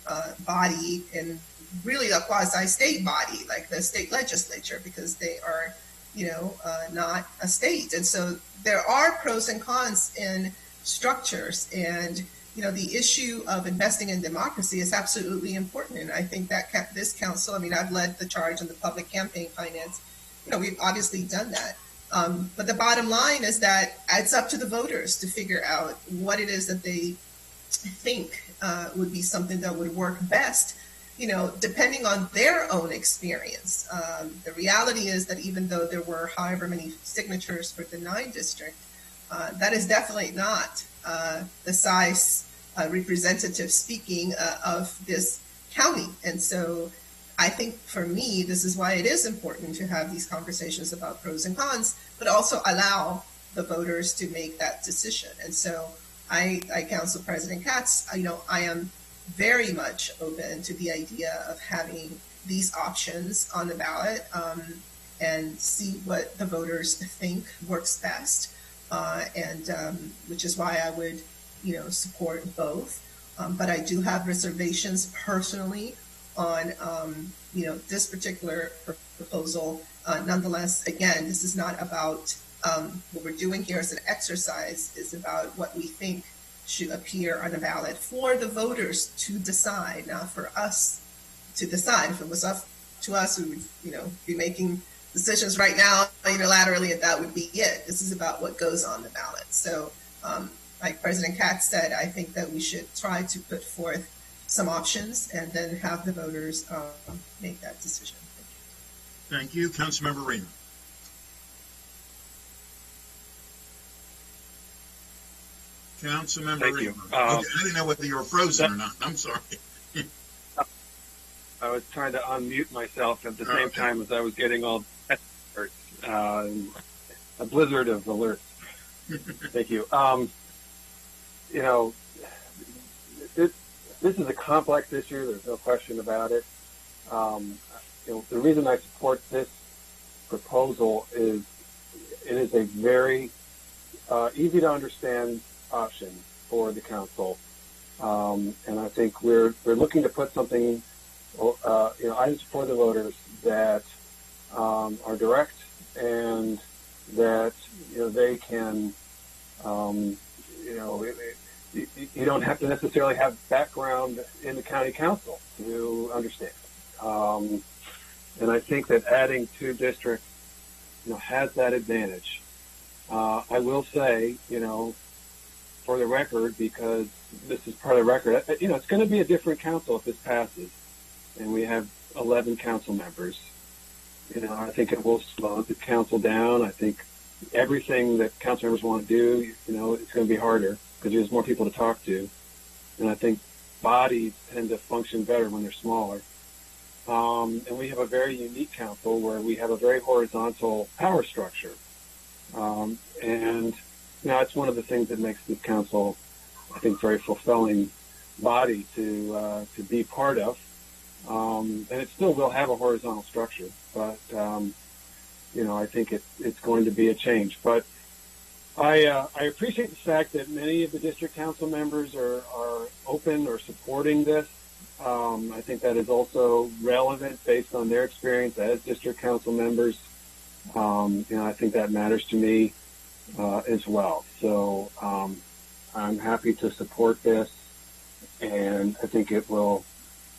body and really a quasi-state body, like the state legislature, because they are, not a state. And so there are pros and cons in structures, and the issue of investing in democracy is absolutely important. And I think that this council, I've led the charge on the public campaign finance. We've obviously done that. But the bottom line is that it's up to the voters to figure out what it is that they think would be something that would work best, depending on their own experience. The reality is that even though there were however many signatures for the 9 district, that is definitely not the size representative speaking of this county. And so I think for me, this is why it is important to have these conversations about pros and cons, but also allow the voters to make that decision. And so I Council President Katz, I am very much open to the idea of having these options on the ballot and see what the voters think works best. Which is why I would, support both. But I do have reservations personally on, this particular proposal. Nonetheless, again, this is not about what we're doing here as an exercise, is about what we think should appear on the ballot for the voters to decide, not for us to decide. If it was up to us, we would, be making decisions right now unilaterally, and that would be it. This is about what goes on the ballot. So, like President Katz said, I think that we should try to put forth some options and then have the voters make that decision. Thank you. Councilmember Reamer. Councilmember Thank you. Reamer. Okay, I didn't know whether you were frozen or not. I'm sorry. I was trying to unmute myself at the same time as I was getting all alerts, a blizzard of alerts. Thank you. This is a complex issue. There's no question about it. The reason I support this proposal is it is a very easy to understand option for the council, and I think we're looking to put something, items for the voters that are direct and that they can, you don't have to necessarily have background in the county council to understand. And I think that adding 2 districts, has that advantage. I will say, for the record, because this is part of the record, it's going to be a different council if this passes, and we have 11 council members. I think it will slow the council down. I think everything that council members want to do, it's going to be harder because there's more people to talk to. And I think bodies tend to function better when they're smaller. And we have a very unique council where we have a very horizontal power structure. And it's one of the things that makes this council, I think, very fulfilling body to be part of. And it still will have a horizontal structure, but I think it's going to be a change. But I appreciate the fact that many of the district council members are open or supporting this. I think that is also relevant based on their experience as district council members. I think that matters to me as well. So I'm happy to support this, and I think it will,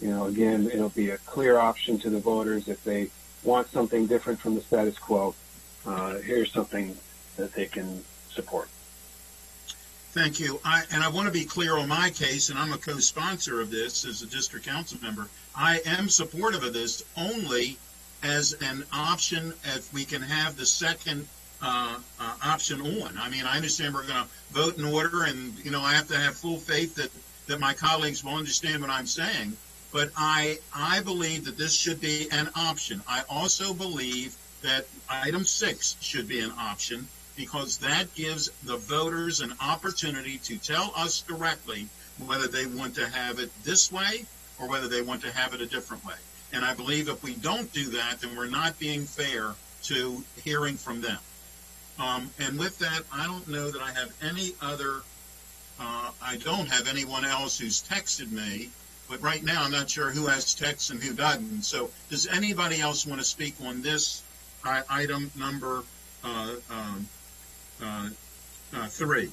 again, it'll be a clear option to the voters if they want something different from the status quo. Here's something that they can support. Thank you. I want to be clear on my case, and I'm a co-sponsor of this as a district council member. I am supportive of this only as an option if we can have the second option on. I mean, I understand we're going to vote in order, and, I have to have full faith that my colleagues will understand what I'm saying. But I believe that this should be an option. I also believe that item 6 should be an option, because that gives the voters an opportunity to tell us directly whether they want to have it this way or whether they want to have it a different way. And I believe if we don't do that, then we're not being fair to hearing from them. And with that, I don't know that I have any other, I don't have anyone else who's texted me, but right now I'm not sure who has texts and who doesn't. So does anybody else want to speak on this item number 3?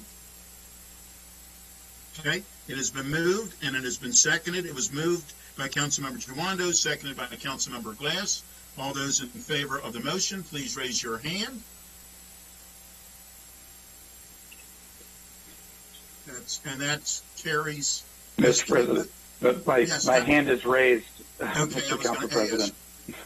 Okay, it has been moved and it has been seconded. It was moved by Councilmember Giwando, seconded by Councilmember Glass. All those in favor of the motion, please raise your hand. That carries. Mr. President, but my hand is raised, okay, Mr. Council President.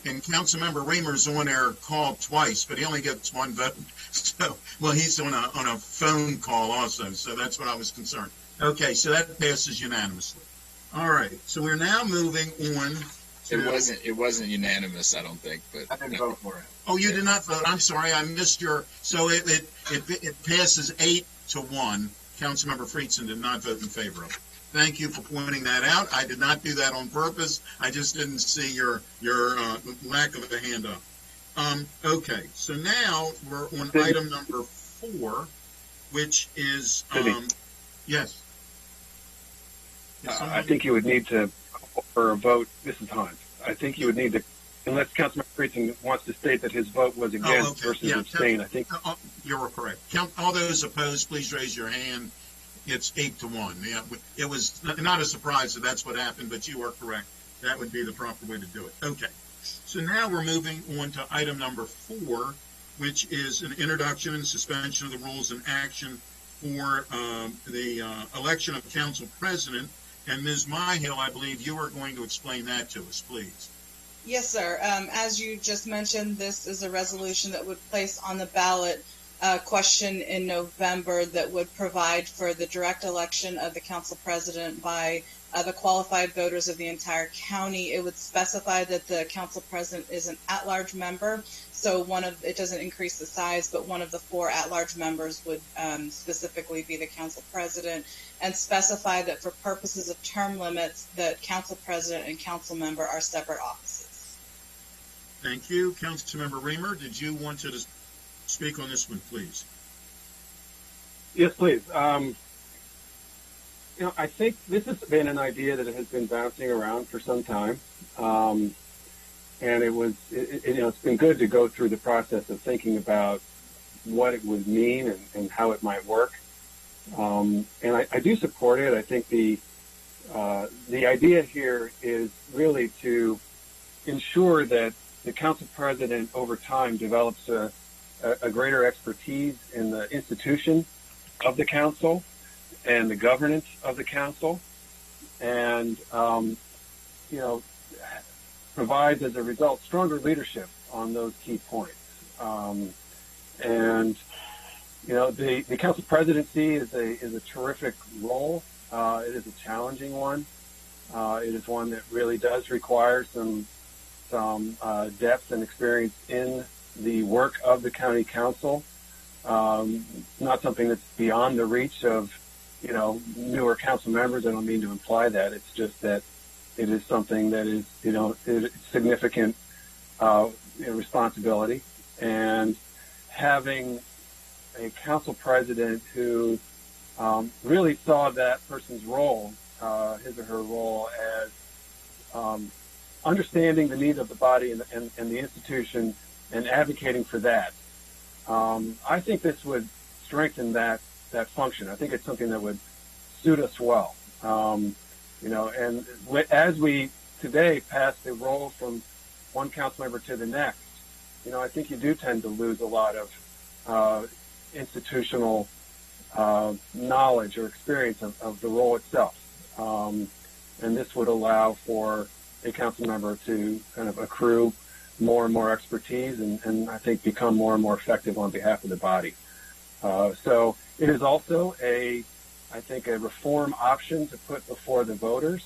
And Councilmember Reamer's on there called twice, but he only gets 1 vote. So, well, he's on a phone call also, so that's what I was concerned. Okay, so that passes unanimously. All right, so we're now moving on to... It wasn't unanimous, I don't think, but... I didn't vote for it. Oh, you did not vote. I'm sorry, I missed your... So it passes 8-1. Councilmember Friedson did not vote in favor of it. Thank you for pointing that out. I did not do that on purpose. I just didn't see your lack of a hand up. Okay, so now we're on item number 4, which is... yes. I think you would need to, for a vote, this is Hans. I think you would need to, unless Councilman Friedson wants to state that his vote was against versus abstain, I think. You're correct. Count all those opposed, please raise your hand. It's 8-1. Yeah, it was not a surprise that that's what happened, but you are correct. That would be the proper way to do it. Okay. So now we're moving on to item number 4, which is an introduction and suspension of the rules and action for the election of council president. And Ms. Myhill, I believe you are going to explain that to us, please. Yes, sir. As you just mentioned, this is a resolution that would place on the ballot a question in November that would provide for the direct election of the council president by the qualified voters of the entire county. It would specify that the council president is an at-large member, so it doesn't increase the size, but one of the 4 at-large members would specifically be the council president, and specify that for purposes of term limits, that council president and council member are separate offices. Thank you. Councilmember Reamer, did you want to speak on this one, please? Yes, please. I think this has been an idea that has been bouncing around for some time, and it's been good to go through the process of thinking about what it would mean and how it might work. And I do support it. I think the idea here is really to ensure that the council president over time develops a greater expertise in the institution of the council and the governance of the council, and provides as a result stronger leadership on those key points. The council presidency is a terrific role. It is a challenging one. It is one that really does require some depth and experience in the work of the county council. Not something that's beyond the reach of newer council members. I don't mean to imply that. It's just that it is something that is significant responsibility, and having a council president who really saw that person's role, his or her role, as understanding the needs of the body and the institution and advocating for that. I think this would strengthen that function. I think it's something that would suit us well. And as we today pass the role from one council member to the next, I think you do tend to lose a lot of institutional knowledge or experience of the role itself. And this would allow for a council member to kind of accrue more and more expertise and I think become more and more effective on behalf of the body. So it is also I think a reform option to put before the voters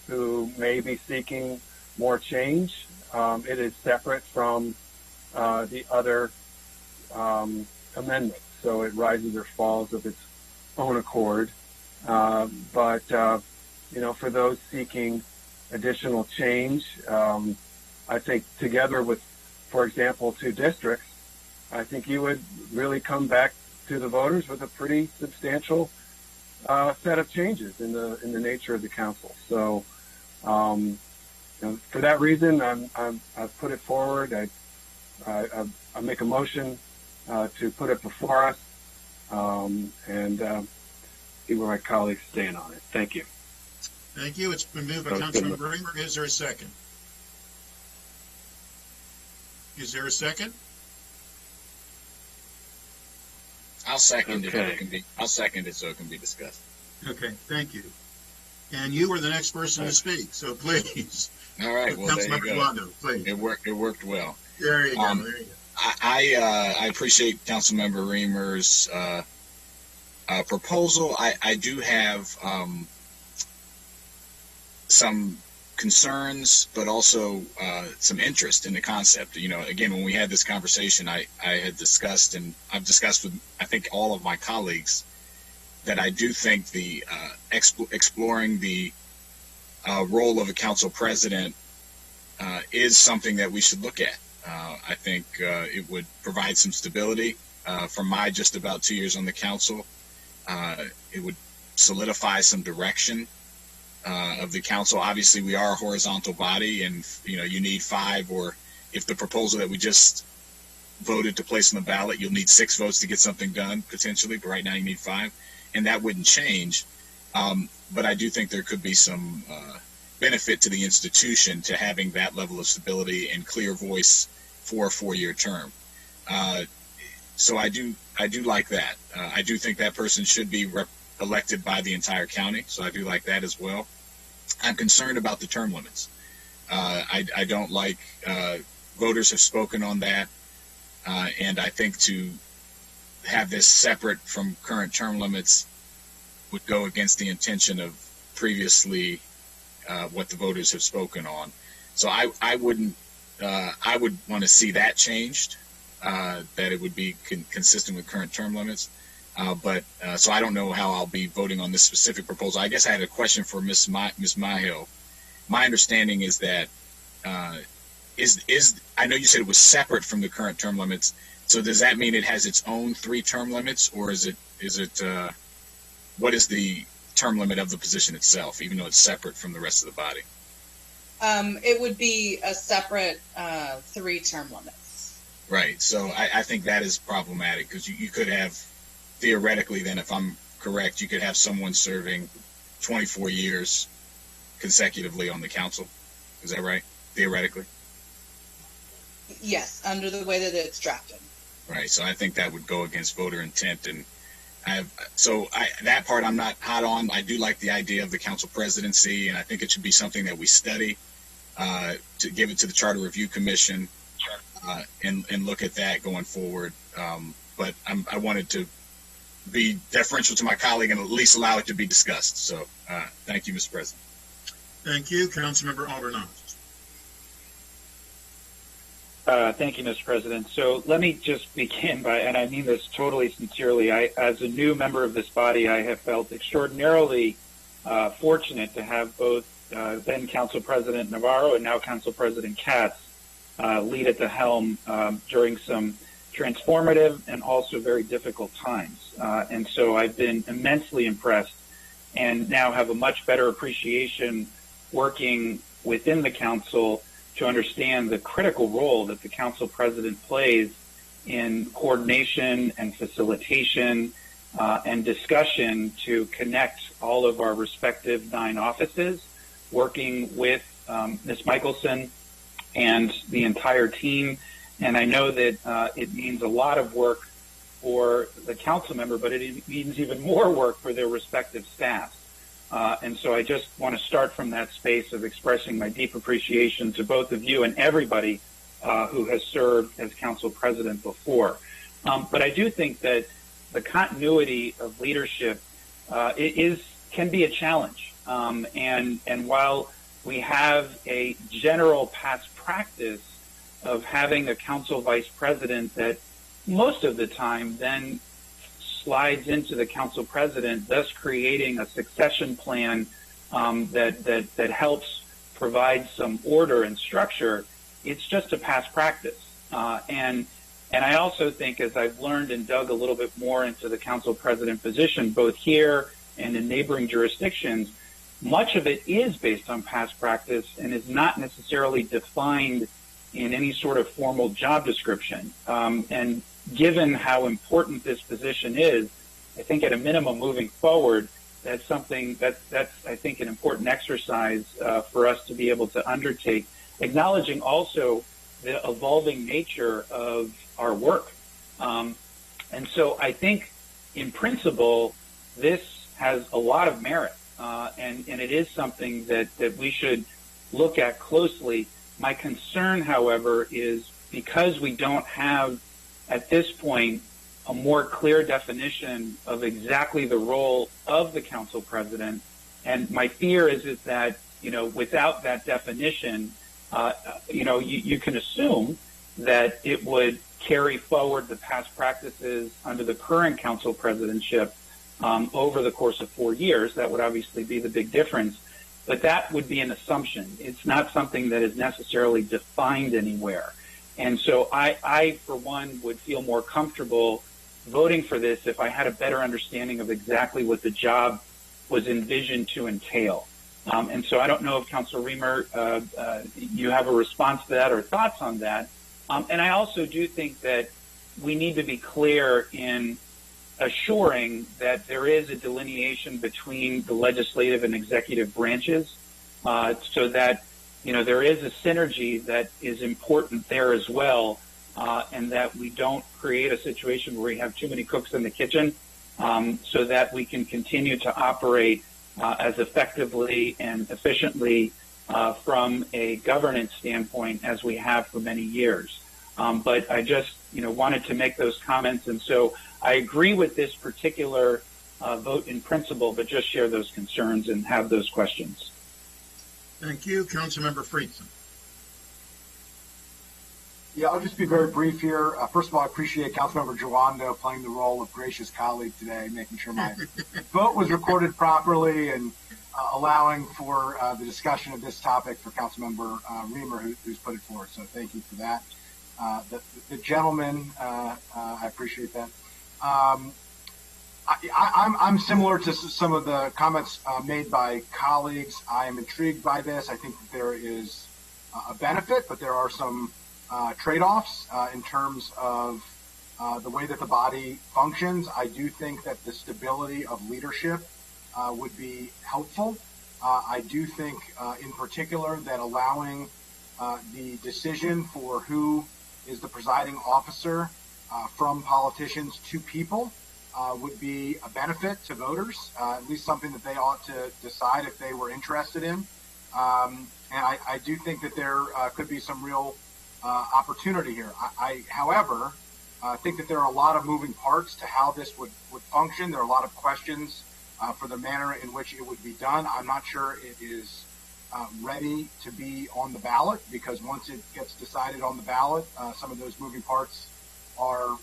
who may be seeking more change. It is separate from the other amendments, so it rises or falls of its own accord. But for those seeking additional change, I think together with, for example, 2 districts, I think you would really come back to the voters with a pretty substantial set of changes in the nature of the council. So, for that reason, I've put it forward. I make a motion to put it before us, and see where my colleagues stand on it. Thank you. Thank you. It's been moved by Councilman Greenberg. Is there a second? Is there a second? I'll second it. I'll second it so it can be discussed. Okay, thank you. And you are the next person to speak, so please. All right. Well, there you go. Rondo, please. It worked well. There you go. There you go. I appreciate Councilmember Reamer's proposal, I do have some concerns, but also some interest in the concept. You know, again, when we had this conversation, I had discussed, and I've discussed with, I think, all of my colleagues, that I do think the exploring the role of a council president is something that we should look at. I think it would provide some stability from my just about 2 years on the council. It would solidify some direction of the council. Obviously, we are a horizontal body, and you need 5, or if the proposal that we just voted to place on the ballot, you'll need 6 votes to get something done potentially, but right now you need 5, and that wouldn't change. But I do think there could be some benefit to the institution to having that level of stability and clear voice for a 4-year term. So I do like that. I do think that person should be elected by the entire county, so I do like that as well. I'm concerned about the term limits. I don't like, voters have spoken on that, and I think to have this separate from current term limits would go against the intention of previously what the voters have spoken on. So I would want to see that changed, that it would be consistent with current term limits. So I don't know how I'll be voting on this specific proposal. I guess I had a question for Ms. Myhill. My understanding is that I know you said it was separate from the current term limits. So does that mean it has its own 3 term limits, or is it what is the term limit of the position itself, even though it's separate from the rest of the body? It would be a separate 3 term limits. Right. So I think that is problematic, because you could have, theoretically then, if I'm correct, you could have someone serving 24 years consecutively on the council. Is that right? Theoretically? Yes, under the way that it's drafted. Right. So I think that would go against voter intent, and that part I'm not hot on. I do like the idea of the council presidency, and I think it should be something that we study, to give it to the Charter Review Commission, and look at that going forward. But I wanted to be deferential to my colleague and at least allow it to be discussed. So thank you, Mr. President. Thank you. Councilmember Aldernon. Thank you, Mr. President. So let me just begin by, and I mean this totally sincerely, as a new member of this body, I have felt extraordinarily fortunate to have both then Council President Navarro and now Council President Katz lead at the helm during some transformative and also very difficult times. And so I've been immensely impressed, and now have a much better appreciation working within the council to understand the critical role that the council president plays in coordination and facilitation and discussion to connect all of our respective 9 offices, working with Ms. Michelson and the entire team. And I know that it means a lot of work for the council member, but it means even more work for their respective staffs. And so I just want to start from that space of expressing my deep appreciation to both of you and everybody who has served as council president before. But I do think that the continuity of leadership can be a challenge. And while we have a general past practice of having a council vice president that most of the time then slides into the council president, thus creating a succession plan that helps provide some order and structure, it's just a past practice. And I also think, as I've learned and dug a little bit more into the council president position, both here and in neighboring jurisdictions, much of it is based on past practice and is not necessarily defined in any sort of formal job description. And given how important this position is, I think at a minimum moving forward, that's something that's I think an important exercise for us to be able to undertake, acknowledging also the evolving nature of our work. And so I think in principle, this has a lot of merit, and it is something that we should look at closely. My concern, however, is because we don't have at this point a more clear definition of exactly the role of the council president. And my fear is that, without that definition, you can assume that it would carry forward the past practices under the current council presidentship over the course of 4 years. That would obviously be the big difference. But that would be an assumption. It's not something that is necessarily defined anywhere. And so I, for one, would feel more comfortable voting for this if I had a better understanding of exactly what the job was envisioned to entail. And so I don't know if Councilor Reamer, you have a response to that or thoughts on that. And I also do think that we need to be clear in assuring that there is a delineation between the legislative and executive branches, so that there is a synergy that is important there as well, and that we don't create a situation where we have too many cooks in the kitchen, so that we can continue to operate as effectively and efficiently from a governance standpoint as we have for many years. But I just wanted to make those comments, and so I agree with this particular vote in principle, but just share those concerns and have those questions. Thank you. Councilmember Friedson. Yeah, I'll just be very brief here. First of all, I appreciate Councilmember Giwando playing the role of gracious colleague today, making sure my vote was recorded properly and allowing for the discussion of this topic for Councilmember Reamer, who's put it forward. So thank you for that. The gentleman, I appreciate that. I'm similar to some of the comments made by colleagues. I am intrigued by this. I think that there is a benefit, but there are some trade-offs in terms of the way that the body functions. I do think that the stability of leadership would be helpful. I do think in particular that allowing the decision for who is the presiding officer from politicians to people would be a benefit to voters, at least something that they ought to decide if they were interested in. And I do think that there could be some real opportunity here. However, think that there are a lot of moving parts to how this would function. There are a lot of questions for the manner in which it would be done. I'm not sure it is ready to be on the ballot, because once it gets decided on the ballot, some of those moving parts are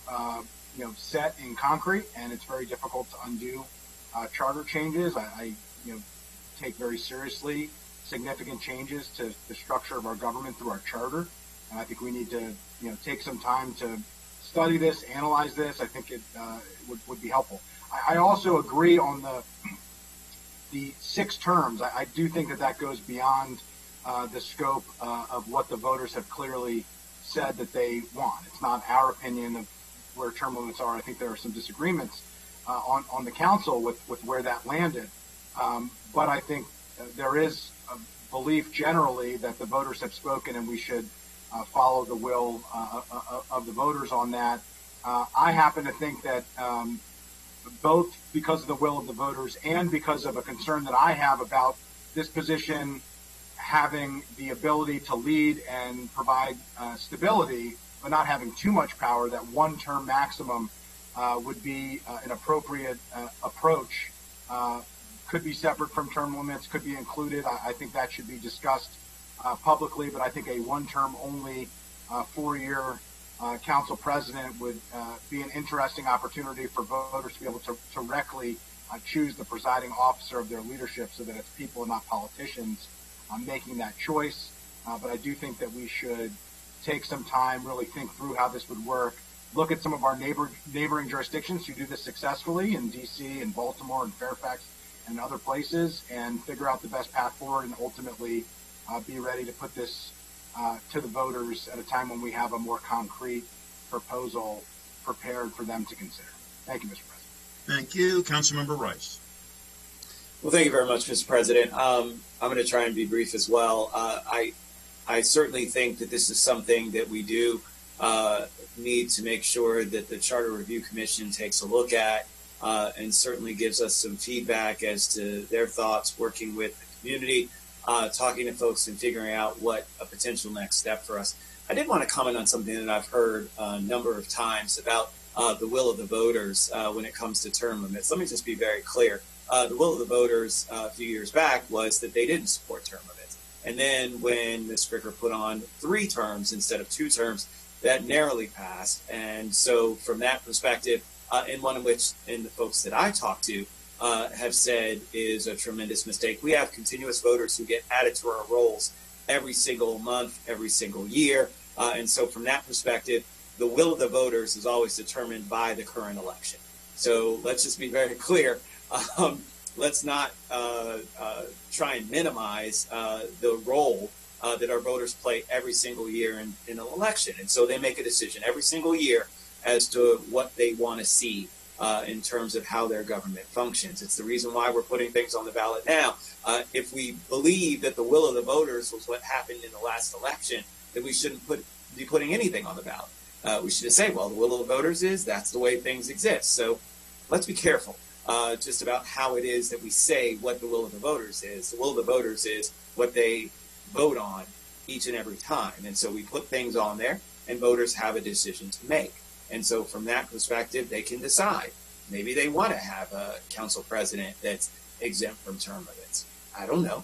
set in concrete, and it's very difficult to undo charter changes. I take very seriously significant changes to the structure of our government through our charter, and I think we need to take some time to study this, analyze this. I think it would be helpful. I also agree on the 6 terms. I do think that goes beyond the scope of what the voters have clearly said that they want. It's not our opinion of where term limits are. I think there are some disagreements on the council with where that landed. But I think there is a belief generally that the voters have spoken, and we should follow the will of the voters on that. I happen to think that both because of the will of the voters and because of a concern that I have about this position having the ability to lead and provide stability, but not having too much power, that 1-term maximum would be an appropriate approach. Could be separate from term limits, could be included. I think that should be discussed publicly, but I think a 1-term only 4-year council president would be an interesting opportunity for voters to be able to directly choose the presiding officer of their leadership, so that it's people and not politicians making that choice. But I do think that we should take some time, really think through how this would work, look at some of our neighboring jurisdictions who do this successfully in D.C. and Baltimore and Fairfax and other places, and figure out the best path forward, and ultimately be ready to put this to the voters at a time when we have a more concrete proposal prepared for them to consider. Thank you, Mr. President. Thank you. Councilmember Rice. Well, thank you very much, Mr. President. I'm going to try and be brief as well. I certainly think that this is something that we do need to make sure that the Charter Review Commission takes a look at, and certainly gives us some feedback as to their thoughts, working with the community, talking to folks and figuring out what a potential next step for us. I did want to comment on something that I've heard a number of times about the will of the voters when it comes to term limits. Let me just be very clear. The will of the voters a few years back was that they didn't support term limits. And then when Ms. Fricker put on 3 terms instead of 2 terms, that narrowly passed. And so from that perspective, and one in which, and the folks that I talked to have said is a tremendous mistake. We have continuous voters who get added to our rolls every single month, every single year. And so from that perspective, the will of the voters is always determined by the current election. So let's just be very clear. Let's not try and minimize the role that our voters play every single year in an election. And so they make a decision every single year as to what they want to see in terms of how their government functions. It's the reason why we're putting things on the ballot now. If we believe that the will of the voters was what happened in the last election, then we shouldn't be putting anything on the ballot. We should just say, well, the will of the voters is that's the way things exist. So let's be careful just about how it is that we say what the will of the voters is. The will of the voters is what they vote on each and every time. And so we put things on there and voters have a decision to make. And so from that perspective, they can decide. Maybe they want to have a council president that's exempt from term limits. I don't know.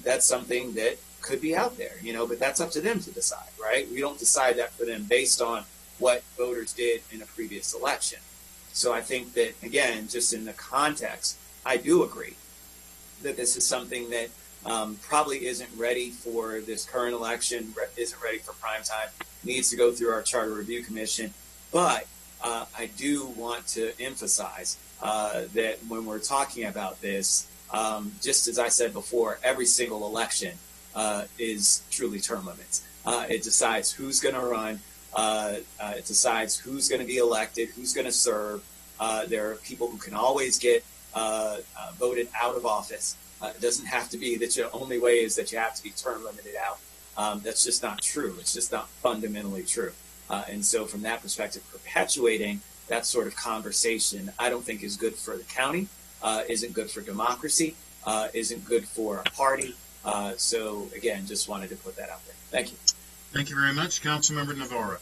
That's something that could be out there, but that's up to them to decide, right? We don't decide that for them based on what voters did in a previous election. So I think that, again, just in the context, I do agree that this is something that probably isn't ready for this current election, isn't ready for prime time, needs to go through our Charter Review Commission. But I do want to emphasize that when we're talking about this, just as I said before, every single election is truly term limits. It decides who's going to run. It decides who's going to be elected, who's going to serve. There are people who can always get voted out of office. It doesn't have to be that the only way is that you have to be term limited out. That's just not true. It's just not fundamentally true. And so from that perspective, perpetuating that sort of conversation, I don't think is good for the county, isn't good for democracy, isn't good for a party. So again, just wanted to put that out there. Thank you. Thank you very much. Councilmember Navarro.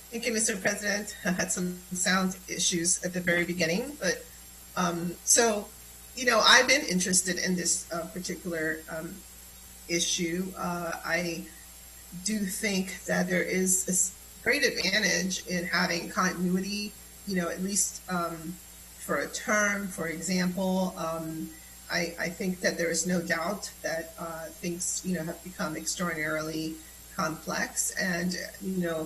Thank you, Mr. President. I had some sound issues at the very beginning, but I've been interested in this particular issue. I do think that there is a great advantage in having continuity, at least for a term, for example. I think that there is no doubt that things, have become extraordinarily complex. And,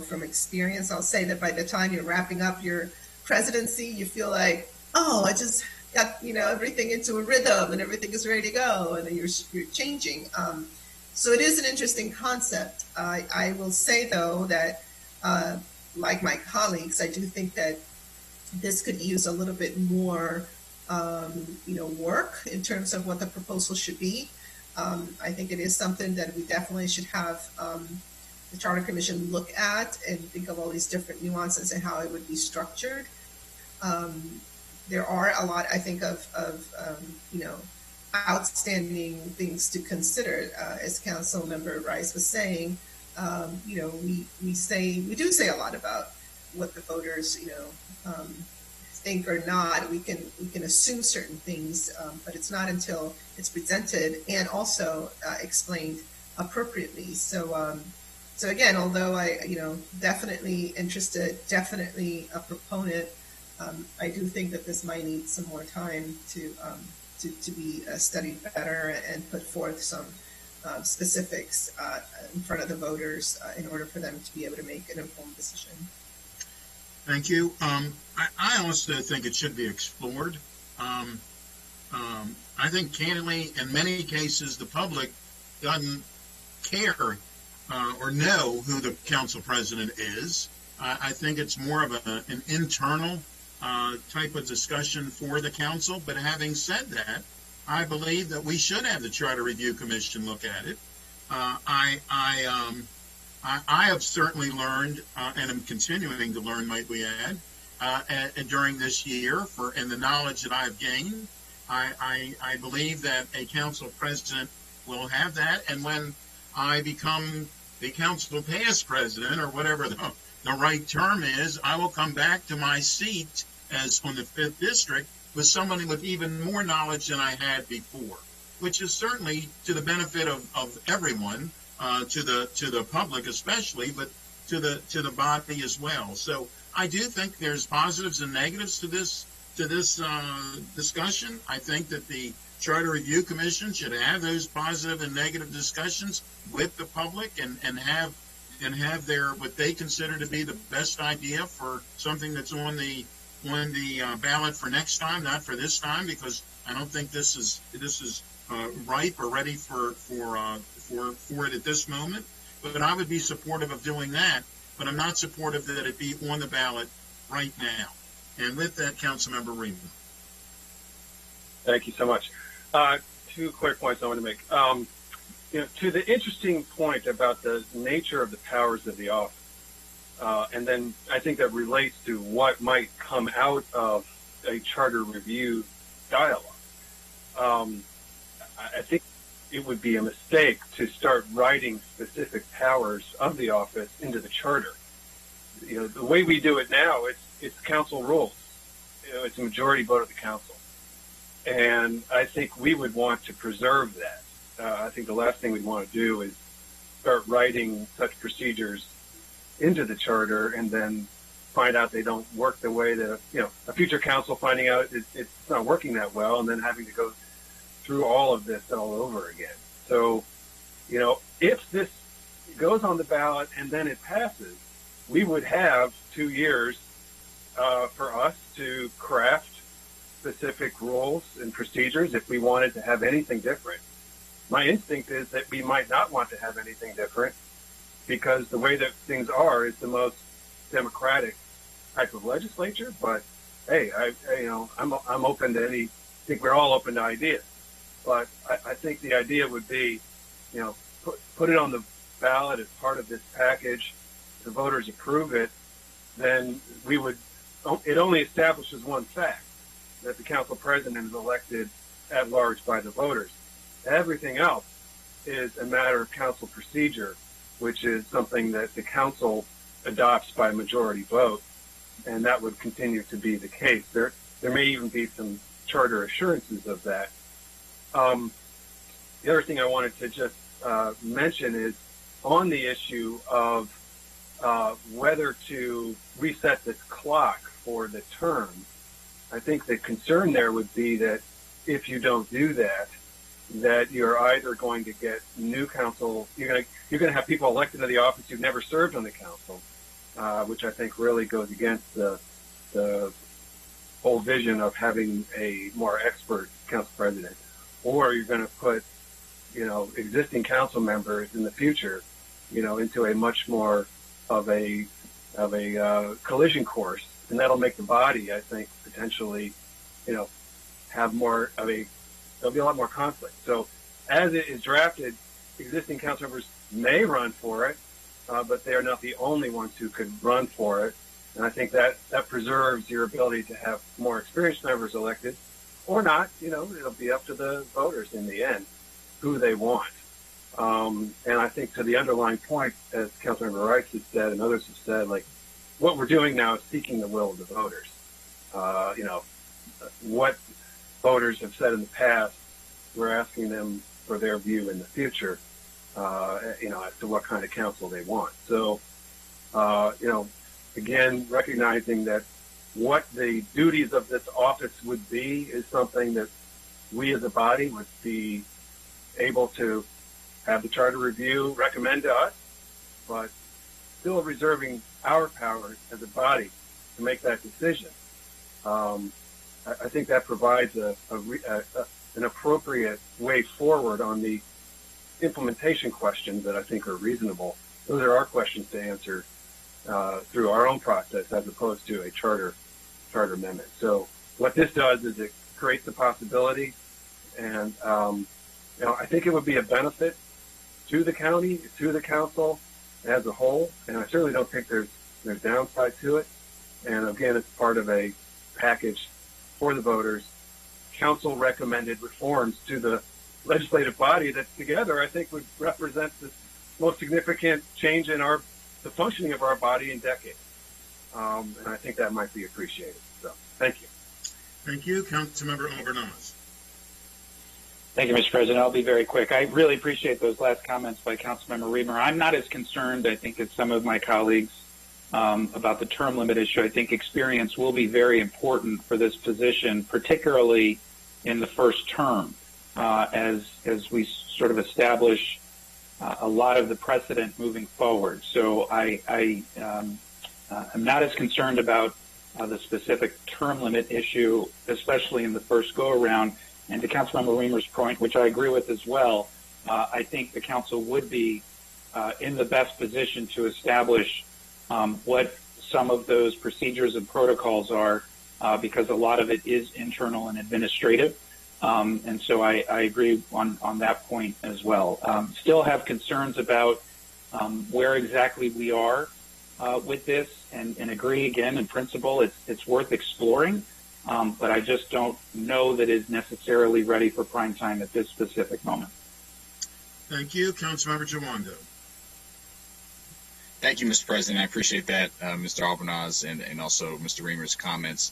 from experience, I'll say that by the time you're wrapping up your presidency, you feel like, oh, I just got, everything into a rhythm and everything is ready to go. And then you're changing. So it is an interesting concept. I will say, though, that like my colleagues, I do think that this could use a little bit more, work in terms of what the proposal should be. I think it is something that we definitely should have the Charter Commission look at and think of all these different nuances and how it would be structured. There are a lot, I think, of outstanding things to consider. As Councilmember Rice was saying, we do say a lot about what the voters, think or not. We can assume certain things, but it's not until it's presented and also explained appropriately. So again, although I, definitely interested, definitely a proponent, I do think that this might need some more time to be studied better and put forth some specifics in front of the voters in order for them to be able to make an informed decision. Thank you. I also think it should be explored. I think, candidly, in many cases, the public doesn't care or know who the council president is. I think it's more of an internal type of discussion for the council. But having said that, I believe that we should have the Charter Review Commission look at it. I have certainly learned, and am continuing to learn, might we add, during this year, and the knowledge that I have gained. I believe that a council president will have that, and when I become the council past president, or whatever the the right term is, I will come back to my seat as on the 5th district with somebody with even more knowledge than I had before, which is certainly to the benefit of everyone, to the public especially, but to the body as well. So I do think there's positives and negatives to this discussion. I think that the Charter Review Commission should have those positive and negative discussions with the public and have their what they consider to be the best idea for something that's on the ballot for next time, not for this time, because I don't think this is ripe or ready for it at this moment. But I would be supportive of doing that, but I'm not supportive that it be on the ballot right now. And with that, Councilmember Reed. Thank you so much. 2 quick points I want to make. To the interesting point about the nature of the powers of the office, and then I think that relates to what might come out of a charter review dialogue. I think it would be a mistake to start writing specific powers of the office into the charter. The way we do it now, it's council rules. It's a majority vote of the council. And I think we would want to preserve that. I think the last thing we'd want to do is start writing such procedures into the charter and then find out they don't work the way that, a future council finding out it's not working that well and then having to go through all of this all over again. So, if this goes on the ballot and then it passes, we would have 2 years for us to craft specific rules and procedures if we wanted to have anything different. My instinct is that we might not want to have anything different because the way that things are is the most democratic type of legislature. But hey, I'm open to any. I think we're all open to ideas. But I think the idea would be, put it on the ballot as part of this package. The voters approve it, then it only establishes one fact, that the council president is elected at large by the voters. Everything else is a matter of council procedure, which is something that the council adopts by majority vote, and that would continue to be the case. There may even be some charter assurances of that. The other thing I wanted to just mention is on the issue of whether to reset this clock for the term. I think the concern there would be that if you don't do that, that you're either going to get new council, you're going to have people elected to the office who've never served on the council, which I think really goes against the whole vision of having a more expert council president. Or you're going to put, existing council members in the future, into a much more of a collision course, and that'll make the body, I think, potentially, have more of there'll be a lot more conflict. So as it is drafted, existing council members may run for it, but they are not the only ones who could run for it. And I think that preserves your ability to have more experienced members elected or not. It'll be up to the voters in the end who they want. And I think to the underlying point, as Councilmember Rice has said and others have said, like, what we're doing now is seeking the will of the voters. What voters have said in the past, we're asking them for their view in the future, as to what kind of council they want. So, again, recognizing that what the duties of this office would be is something that we as a body would be able to have the charter review recommend to us, but still reserving our power as a body to make that decision. I think that provides an appropriate way forward on the implementation questions that I think are reasonable. Those are our questions to answer through our own process as opposed to a charter amendment. So what this does is it creates the possibility, and I think it would be a benefit to the county, to the council as a whole, and I certainly don't think there's downside to it. And again, it's part of a package for the voters. Council recommended reforms to the legislative body that together I think would represent the most significant change in our the functioning of our body in decades. And I think that might be appreciated. So, thank you. Thank you. Councilmember Albornoz. Thank you, Mr. President. I'll be very quick. I really appreciate those last comments by Councilmember Reamer. I'm not as concerned, I think, as some of my colleagues about the term limit issue. I think experience will be very important for this position, particularly in the first term, as we sort of establish a lot of the precedent moving forward. So I'm not as concerned about the specific term limit issue, especially in the first go-around. And to Councilmember Reamer's point, which I agree with as well, I think the council would be in the best position to establish what some of those procedures and protocols are, because a lot of it is internal and administrative. And so I agree on that point as well. Still have concerns about where exactly we are with this, and agree again in principle it's worth exploring. But I just don't know that it's necessarily ready for prime time at this specific moment. Thank you. Councilmember Jawando. Thank you, Mr. President. I appreciate that, Mr. Albornoz, and also Mr. Reamer's comments.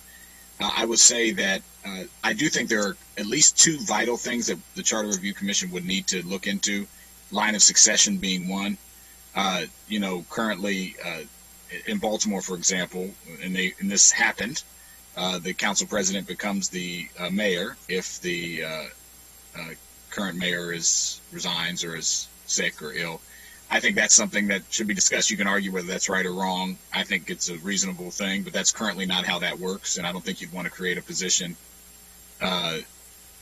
I would say that I do think there are at least two vital things that the Charter Review Commission would need to look into, line of succession being one. Currently in Baltimore, for example, and this happened, the council president becomes the mayor if the current mayor resigns or is sick or ill. I think that's something that should be discussed. You can argue whether that's right or wrong. I think it's a reasonable thing, but that's currently not how that works, and I don't think you'd want to create a position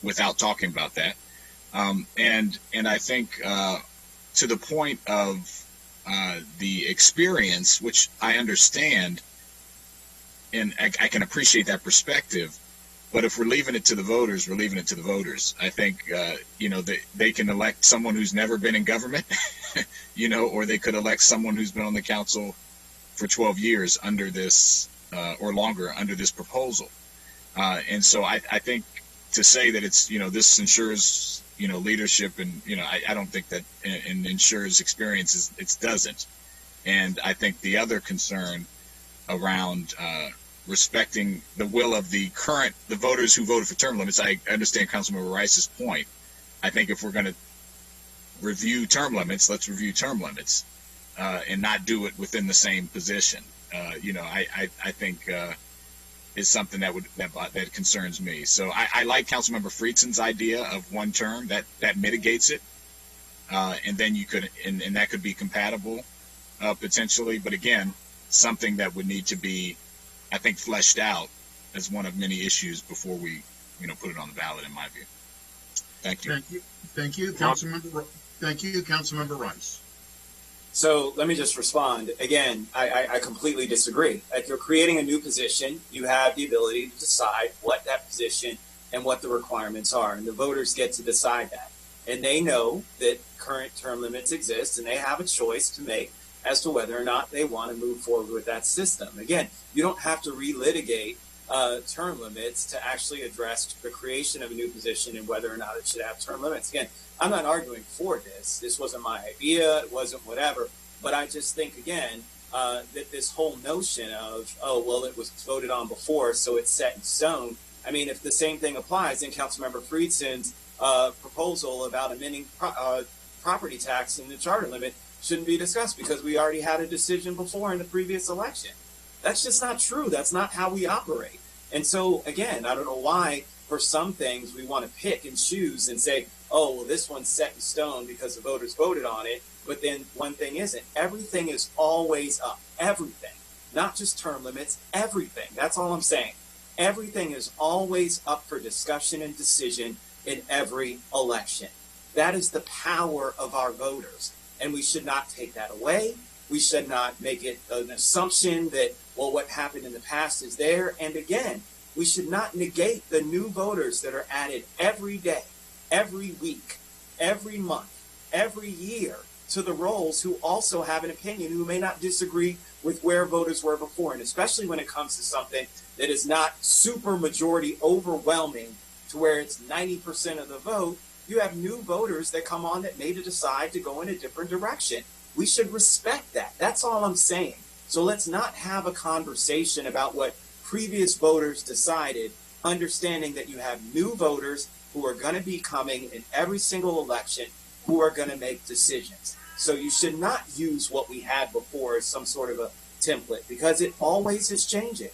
without talking about that. And I think to the point of the experience, which I understand, and I can appreciate that perspective, but if we're leaving it to the voters, we're leaving it to the voters. I think, they can elect someone who's never been in government, or they could elect someone who's been on the council for 12 years under this, or longer under this proposal. And so I think to say that it's, this ensures, leadership, and, I don't think that in ensures experience it doesn't. And I think the other concern around respecting the will of the voters who voted for term limits. I understand Councilmember Rice's point. I think if we're going to review term limits, let's review term limits and not do it within the same position. I think is something that concerns me. So I like Councilmember Friedson's idea of one term that mitigates it, and then you could and that could be compatible potentially. But again, something that would need to be, I think, fleshed out as one of many issues before we, put it on the ballot, in my view. Thank you. Thank you, Councilmember. Thank you, Councilmember Rice. So let me just respond. Again, I completely disagree. If you're creating a new position, you have the ability to decide what that position and what the requirements are, and the voters get to decide that. And they know that current term limits exist, and they have a choice to make as to whether or not they want to move forward with that system. Again, you don't have to relitigate term limits to actually address the creation of a new position and whether or not it should have term limits. Again, I'm not arguing for this. This wasn't my idea. It wasn't whatever. But I just think, again, that this whole notion of, it was voted on before, so it's set in stone. I mean, if the same thing applies, then Councilmember Friedson's proposal about amending property tax and the charter limit shouldn't be discussed because we already had a decision before in the previous election. That's just not true. That's not how we operate. And so, again, I don't know why for some things we want to pick and choose and say, this one's set in stone because the voters voted on it, but then one thing isn't. Everything is always up. Everything. Not just term limits, everything. That's all I'm saying. Everything is always up for discussion and decision in every election. That is the power of our voters. And we should not take that away. We should not make it an assumption that, what happened in the past is there. And again, we should not negate the new voters that are added every day, every week, every month, every year to the rolls who also have an opinion, who may not disagree with where voters were before. And especially when it comes to something that is not super majority overwhelming to where it's 90% of the vote, you have new voters that come on that may decide to go in a different direction. We should respect that. That's all I'm saying. So let's not have a conversation about what previous voters decided, understanding that you have new voters who are going to be coming in every single election who are going to make decisions. So you should not use what we had before as some sort of a template, because it always is changing.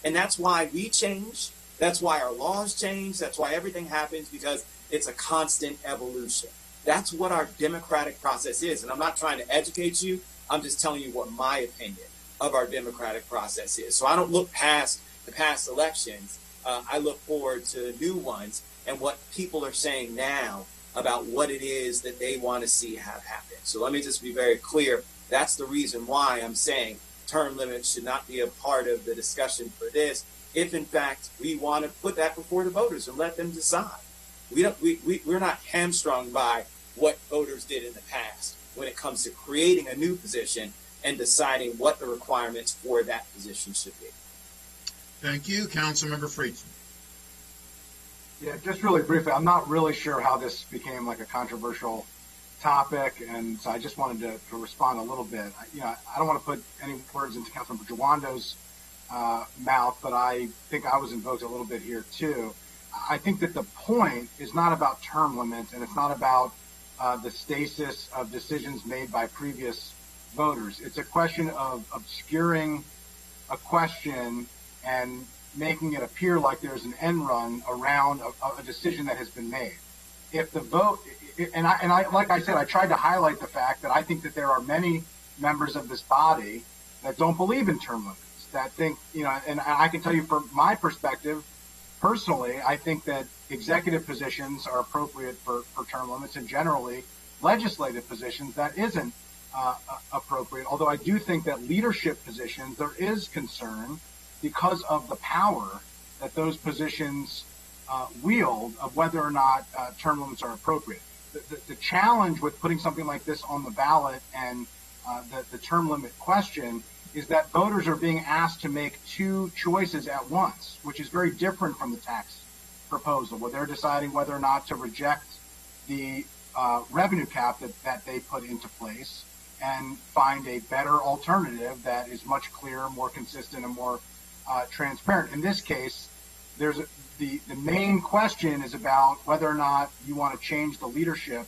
And that's why we change. That's why our laws change. That's why everything happens, because it's a constant evolution. That's what our democratic process is. And I'm not trying to educate you. I'm just telling you what my opinion of our democratic process is. So I don't look past the past elections. I look forward to new ones and what people are saying now about what it is that they want to see have happen. So let me just be very clear. That's the reason why I'm saying term limits should not be a part of the discussion for this, if in fact we want to put that before the voters and let them decide. We're not hamstrung by what voters did in the past when it comes to creating a new position and deciding what the requirements for that position should be. Thank you. Councilmember Friedman. Yeah, just really briefly, I'm not really sure how this became like a controversial topic, and so I just wanted to respond a little bit. I don't want to put any words into Councilmember Jawando's mouth, but I think I was invoked a little bit here too. I think that the point is not about term limits, and it's not about the stasis of decisions made by previous voters. It's a question of obscuring a question and making it appear like there's an end run around a decision that has been made. If the vote, and I, like I said, I tried to highlight the fact that I think that there are many members of this body that don't believe in term limits, that think, and I can tell you from my perspective, personally, I think that executive positions are appropriate for term limits, and generally legislative positions that isn't appropriate. Although I do think that leadership positions, there is concern because of the power that those positions wield of whether or not term limits are appropriate. The challenge with putting something like this on the ballot and the term limit question is that voters are being asked to make two choices at once, which is very different from the tax proposal, where they're deciding whether or not to reject the revenue cap that they put into place and find a better alternative that is much clearer, more consistent, and more transparent. In this case, the main question is about whether or not you want to change the leadership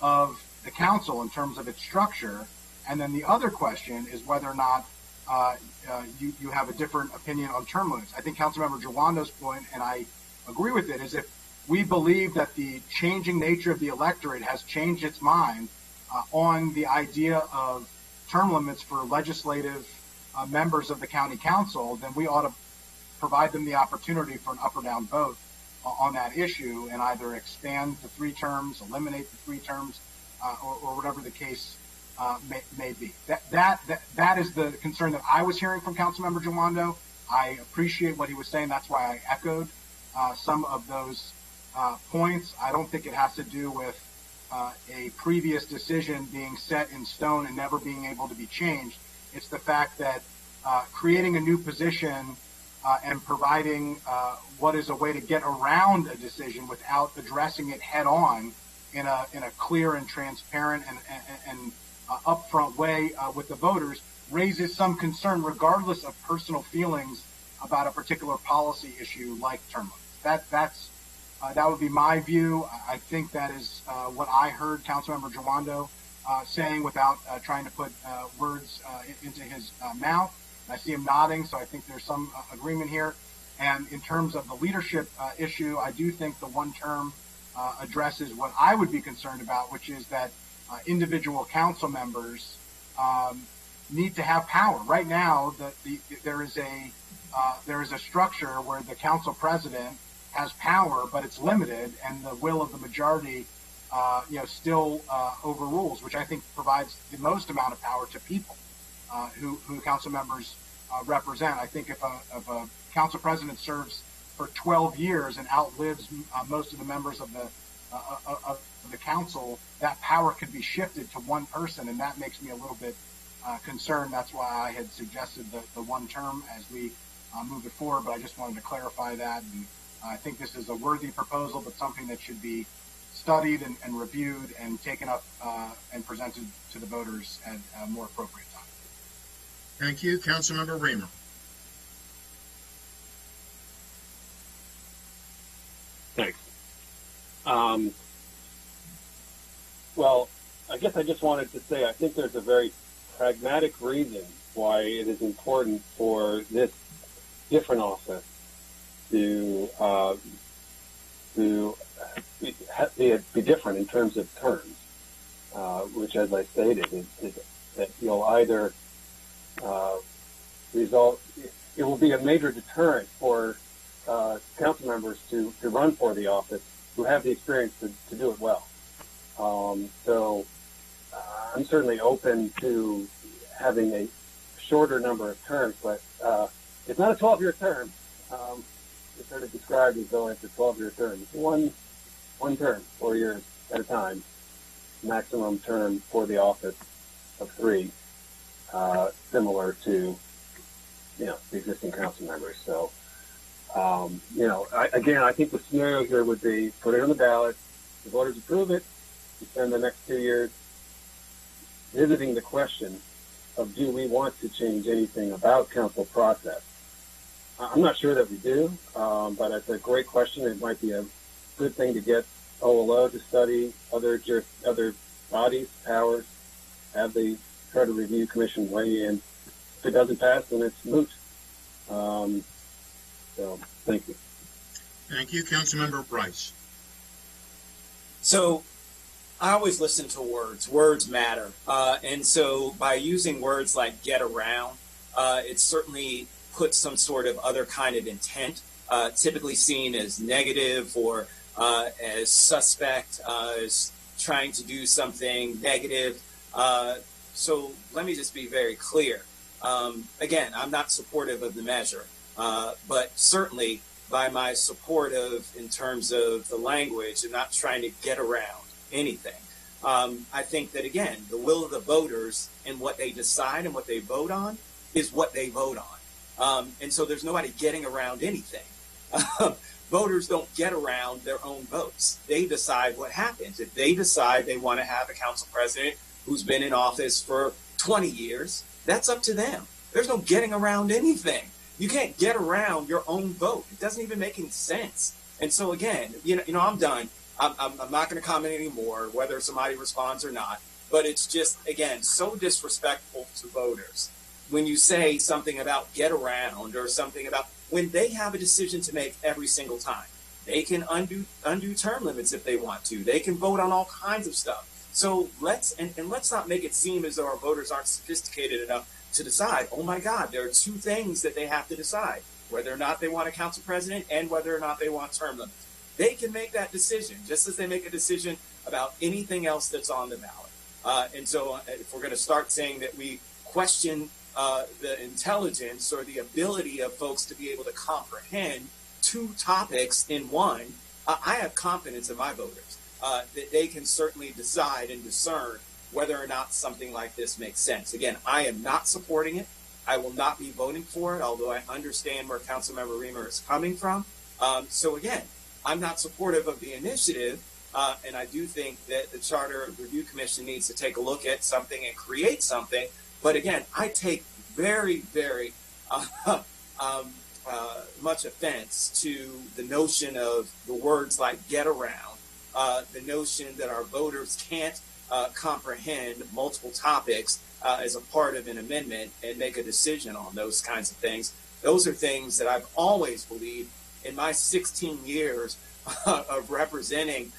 of the council in terms of its structure, and then the other question is whether or not you have a different opinion on term limits. I think Councilmember Jawando's point, and I agree with it, is if we believe that the changing nature of the electorate has changed its mind on the idea of term limits for legislative members of the county council, then we ought to provide them the opportunity for an up or down vote on that issue and either expand to 3 terms, eliminate the 3 terms, or whatever the case may be. That is the concern that I was hearing from Councilmember Jawando. I appreciate what he was saying. That's why I echoed some of those points. I don't think it has to do with a previous decision being set in stone and never being able to be changed. It's the fact that creating a new position and providing what is a way to get around a decision without addressing it head on in a clear and transparent and upfront way with the voters raises some concern regardless of personal feelings about a particular policy issue like term limits. That would be my view. I think that is what I heard Councilmember Jawando saying without trying to put words into his mouth. I see him nodding, so I think there's some agreement here. And in terms of the leadership issue, I do think the one term addresses what I would be concerned about, which is that individual council members need to have power. Right now, there is a structure where the council president has power, but it's limited, and the will of the majority, still overrules, which I think provides the most amount of power to people who council members represent. I think if a council president serves for 12 years and outlives most of the members of the council, that power could be shifted to one person, and that makes me a little bit concerned. That's why I had suggested the one term as we move it forward, but I just wanted to clarify that. And I think this is a worthy proposal, but something that should be studied and reviewed and taken up and presented to the voters at a more appropriate time. Thank you. Councilmember Reamer. Thanks. Well, I guess I just wanted to say I think there's a very pragmatic reason why it is important for this different office to be different in terms of terms, which, as I stated, is that you'll either result. It will be a major deterrent for council members to run for the office who have the experience to do it well. So I'm certainly open to having a shorter number of terms, but it's not a 12-year term. It's sort of described as though it's a 12-year term. It's one term, 4 years at a time, maximum term for the office of 3, similar to the existing council members. So I think the scenario here would be put it on the ballot, the voters approve it, we spend the next 2 years visiting the question of do we want to change anything about council process. I'm not sure that we do, but it's a great question. It might be a good thing to get OLO to study other bodies, powers, have the Charter Review Commission weigh in. If it doesn't pass, then it's moot. So, thank you. Thank you. Councilmember Rice. So, I always listen to words. Words matter. And so by using words like get around, it certainly puts some sort of other kind of intent, typically seen as negative or as suspect, as trying to do something negative. So let me just be very clear. Again, I'm not supportive of the measure, but certainly by my support of, in terms of the language, and not trying to get around anything. I think that, again, the will of the voters and what they decide and what they vote on is what they vote on. And so there's nobody getting around anything. Voters don't get around their own votes. They decide what happens. If they decide they want to have a council president who's been in office for 20 years, that's up to them. There's no getting around anything. You can't get around your own vote. It doesn't even make any sense. And so, again, I'm done. I'm not going to comment anymore, whether somebody responds or not. But it's just, again, so disrespectful to voters when you say something about get around or something about when they have a decision to make every single time. They can undo term limits if they want to. They can vote on all kinds of stuff. So let's not make it seem as though our voters aren't sophisticated enough to decide, oh my God, there are 2 things that they have to decide, whether or not they want a council president and whether or not they want term limits. They can make that decision just as they make a decision about anything else that's on the ballot. And so if we're going to start saying that we question the intelligence or the ability of folks to be able to comprehend 2 topics in one, I have confidence in my voters that they can certainly decide and discern whether or not something like this makes sense. Again, I am not supporting it. I will not be voting for it, although I understand where Councilmember Reamer is coming from. So again, I'm not supportive of the initiative, and I do think that the Charter Review Commission needs to take a look at something and create something. But again, I take very, very much offense to the notion of the words like get around, the notion that our voters can't comprehend multiple topics as a part of an amendment and make a decision on those kinds of things. Those are things that I've always believed in my 16 years of representing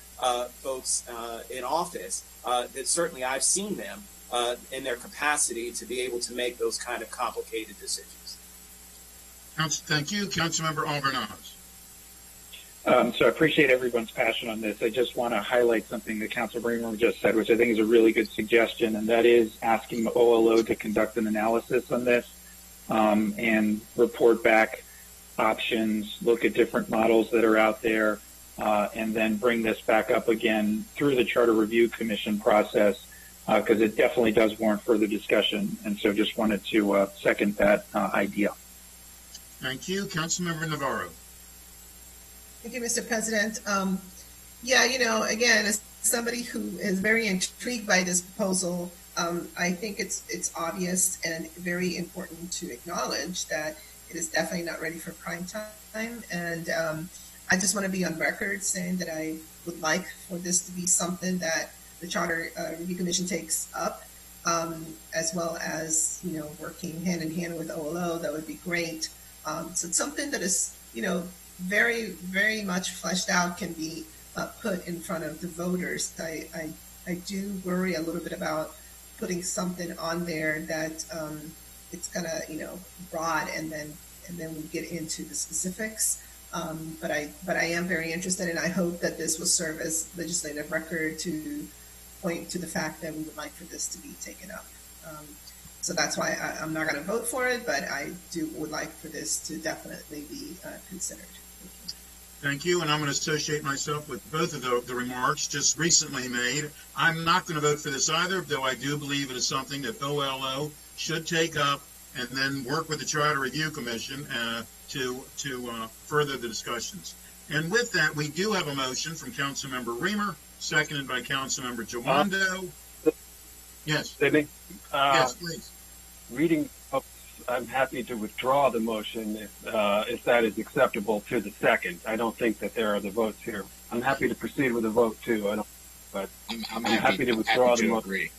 folks in office, that certainly I've seen them in their capacity to be able to make those kind of complicated decisions. Thank you. Councilmember Alvarez. So I appreciate everyone's passion on this. I just want to highlight something that Council Bremer just said, which I think is a really good suggestion, and that is asking the OLO to conduct an analysis on this and report back options, look at different models that are out there, and then bring this back up again through the Charter Review Commission process, because it definitely does warrant further discussion. And so just wanted to second that idea. Thank you. Councilmember Navarro. Thank you, Mr. President. Yeah, again, as somebody who is very intrigued by this proposal, I think it's obvious and very important to acknowledge that it is definitely not ready for prime time. And I just want to be on record saying that I would like for this to be something that the Charter Review Commission takes up, as well as working hand in hand with OLO. That would be great. So it's something that is very, very much fleshed out, can be put in front of the voters. I do worry a little bit about putting something on there that it's gonna broad, and then we get into the specifics. But I am very interested, and I hope that this will serve as legislative record to point to the fact that we would like for this to be taken up. So that's why I'm not going to vote for it, but I would like for this to definitely be considered. Thank you, and I'm going to associate myself with both of the remarks just recently made. I'm not going to vote for this either, though I do believe it is something that OLO should take up and then work with the Charter Review Commission to further the discussions. And with that, we do have a motion from Councilmember Reamer, seconded by Councilmember Jawando. Yes. Sidney? Yes, please. Reading, I'm happy to withdraw the motion if that is acceptable to the second. I don't think that there are the votes here. I'm happy to proceed with a vote too. But I'm happy to withdraw the motion. Agree.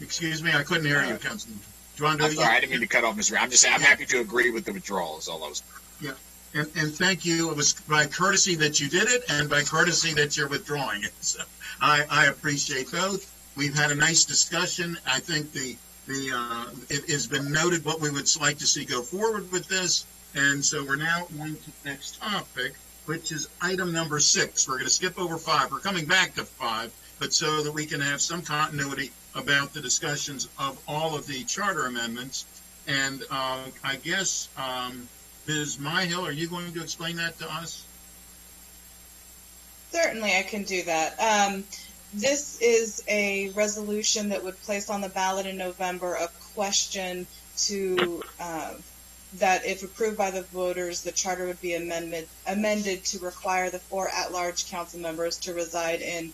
Excuse me, I couldn't hear you, Councilman. I'm sorry, I didn't mean to cut off Mr. I'm just saying I'm happy to agree with the withdrawal. Is all I was. Yeah, and thank you. It was by courtesy that you did it, and by courtesy that you're withdrawing it. So I appreciate both. We've had a nice discussion. I think it has been noted what we would like to see go forward with this, and so we're now on to the next topic, which is item number 6. We're going to skip over 5. We're coming back to 5, but so that we can have some continuity about the discussions of all of the charter amendments. And I guess, Ms. Myhill, are you going to explain that to us? Certainly, I can do that. This is a resolution that would place on the ballot in November a question to that, if approved by the voters, the charter would be amended to require the 4 at-large council members to reside in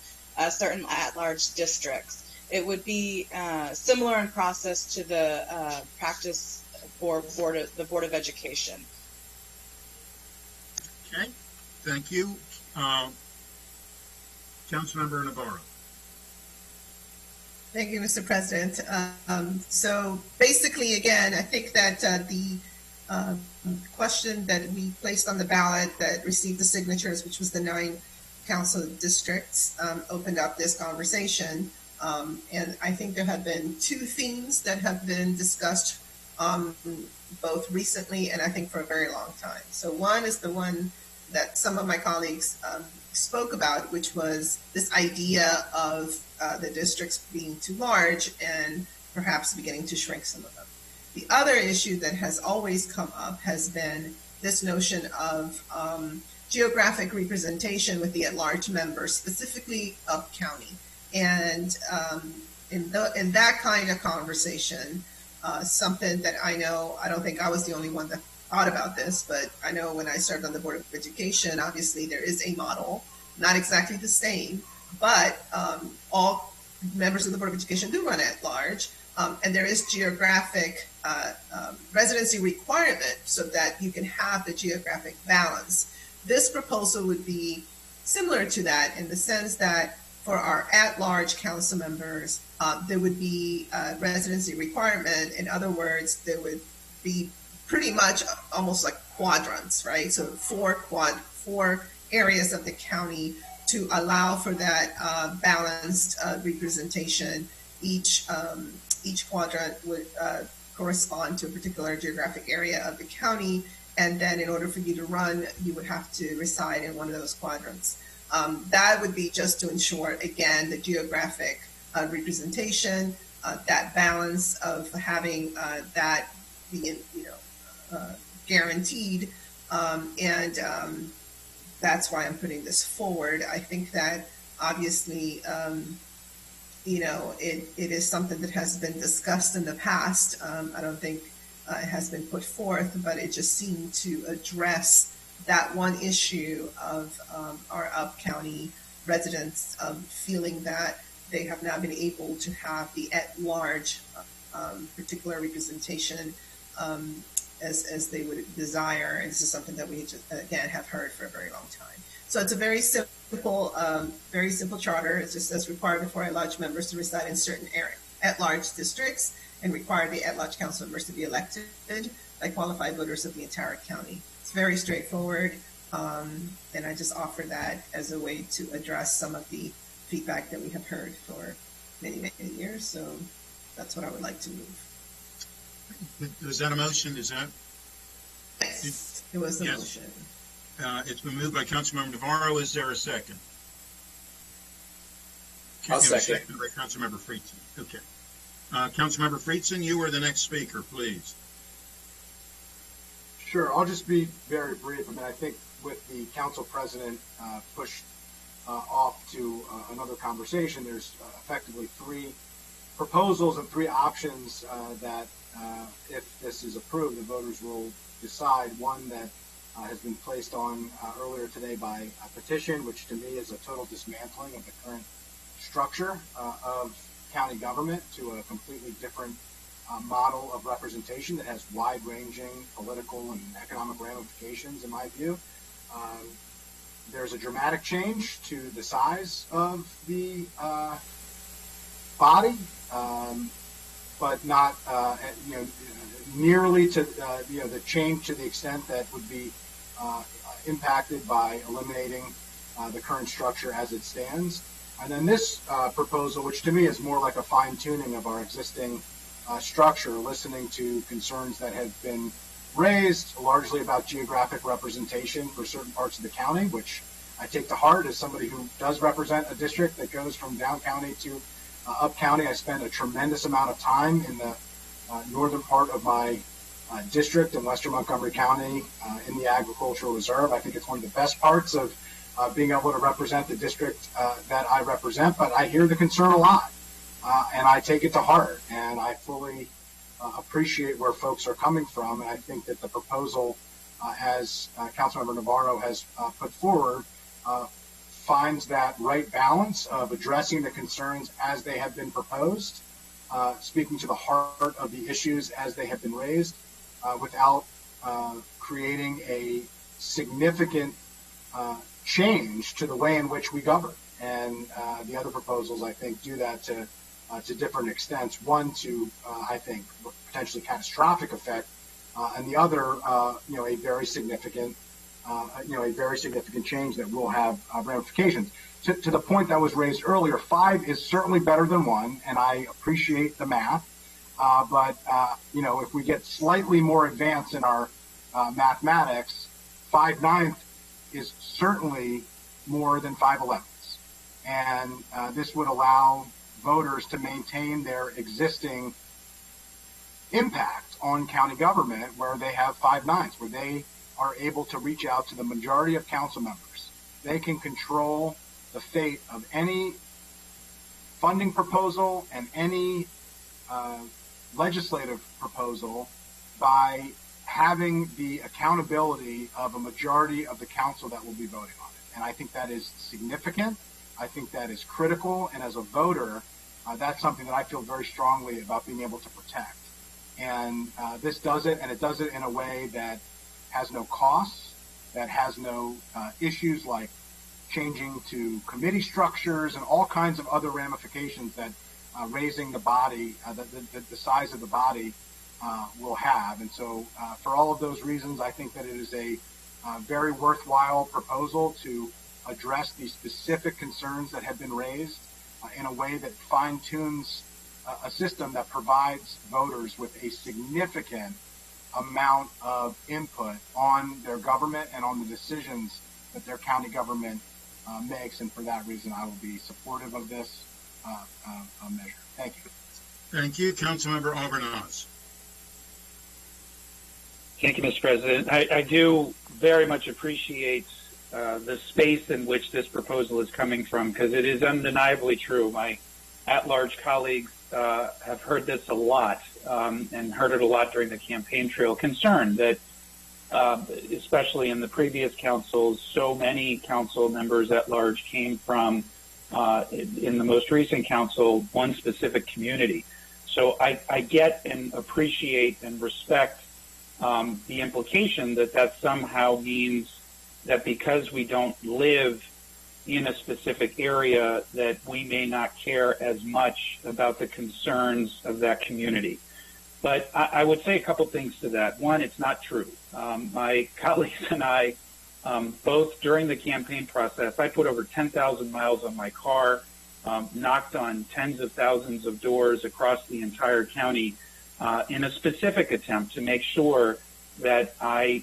certain at-large districts. It would be similar in process to the practice for the Board of Education. Okay, thank you. Councilmember Navarro. Thank you, Mr. President. So basically, again, I think that the question that we placed on the ballot that received the signatures, which was the 9 council districts, opened up this conversation. And I think there have been 2 themes that have been discussed both recently and I think for a very long time. So one is the one that some of my colleagues spoke about, which was this idea of the districts being too large and perhaps beginning to shrink some of them. The other issue that has always come up has been this notion of geographic representation with the at-large members, specifically of county. And in that kind of conversation, something that I don't think I was the only one that thought about this, but I know when I served on the Board of Education, obviously there is a model, not exactly the same, but all members of the Board of Education do run at large, and there is geographic residency requirement so that you can have the geographic balance. This proposal would be similar to that in the sense that for our at-large council members, there would be a residency requirement. In other words, there would be pretty much almost like quadrants, right? So 4 areas of the county to allow for that balanced representation. Each quadrant would correspond to a particular geographic area of the county, and then in order for you to run, you would have to reside in one of those quadrants. That would be just to ensure, again, the geographic representation, that balance of having that being, guaranteed, and that's why I'm putting this forward. I think that obviously, it is something that has been discussed in the past. I don't think it has been put forth, but it just seemed to address that one issue of our up-county residents feeling that they have not been able to have the at-large particular representation as they would desire. And this is something that we just, again, have heard for a very long time. So it's a very simple charter. It just says require before at-large members to reside in certain at-large districts and require the at-large council members to be elected by qualified voters of the entire county. It's very straightforward, and I just offer that as a way to address some of the feedback that we have heard for many, many years. So that's what I would like to move. Is that a motion? Is that? Yes, it was a motion. It's been moved by Councilmember Navarro. Is there a second? I'll second. Seconded by Councilmember Friedson. Okay. Councilmember Friedson, you are the next speaker, please. Sure, I'll just be very brief. I mean, I think with the council president pushed off to another conversation, there's effectively three proposals and three options that, if this is approved, the voters will decide. One that has been placed on earlier today by a petition, which to me is a total dismantling of the current structure of county government to a completely different model of representation that has wide-ranging political and economic ramifications, in my view. There's a dramatic change to the size of the body, but not nearly to the change to the extent that would be impacted by eliminating the current structure as it stands. And then this proposal, which to me is more like a fine-tuning of our existing structure, listening to concerns that have been raised largely about geographic representation for certain parts of the county, which I take to heart as somebody who does represent a district that goes from down county to up county. I spend a tremendous amount of time in the northern part of my district in western Montgomery County in the agricultural reserve. I think it's one of the best parts of being able to represent the district that I represent, but I hear the concern a lot, and I take it to heart, and I fully appreciate where folks are coming from, and I think that the proposal, as Councilmember Navarro has put forward, finds that right balance of addressing the concerns as they have been proposed, speaking to the heart of the issues as they have been raised, without creating a significant change to the way in which we govern. And the other proposals, I think, do that to different extents. One to, I think, potentially catastrophic effect, and the other, a very significant, change that will have ramifications. To the point that was raised earlier, 5 is certainly better than 1, and I appreciate the math. But if we get slightly more advanced in our mathematics, 5/9 is certainly more than 5/11. And this would allow voters to maintain their existing impact on county government where they have 5/9, where they are able to reach out to the majority of council members. They can control the fate of any funding proposal and any legislative proposal by having the accountability of a majority of the council that will be voting on it. And I think that is significant. I think that is critical. And as a voter, that's something that I feel very strongly about being able to protect. And this does it, and it does it in a way that has no costs, that has no issues like changing to committee structures and all kinds of other ramifications that raising the body, the size of the body will have. And so for all of those reasons, I think that it is a very worthwhile proposal to address the specific concerns that have been raised in a way that fine-tunes a system that provides voters with a significant amount of input on their government and on the decisions that their county government makes. And for that reason, I will be supportive of this measure. Thank you. Thank you. Councilmember Auburn-Oz. Thank you, Mr. President. I do very much appreciate the space in which this proposal is coming from, because it is undeniably true. My at-large colleagues have heard this a lot and heard it a lot during the campaign trail, concerned that especially in the previous councils, so many council members at large came from, in the most recent council, one specific community. So I get and appreciate and respect the implication that that somehow means that because we don't live in a specific area that we may not care as much about the concerns of that community. But I would say a couple things to that. One, it's not true. My colleagues and I, both during the campaign process, I put over 10,000 miles on my car, knocked on tens of thousands of doors across the entire county in a specific attempt to make sure that I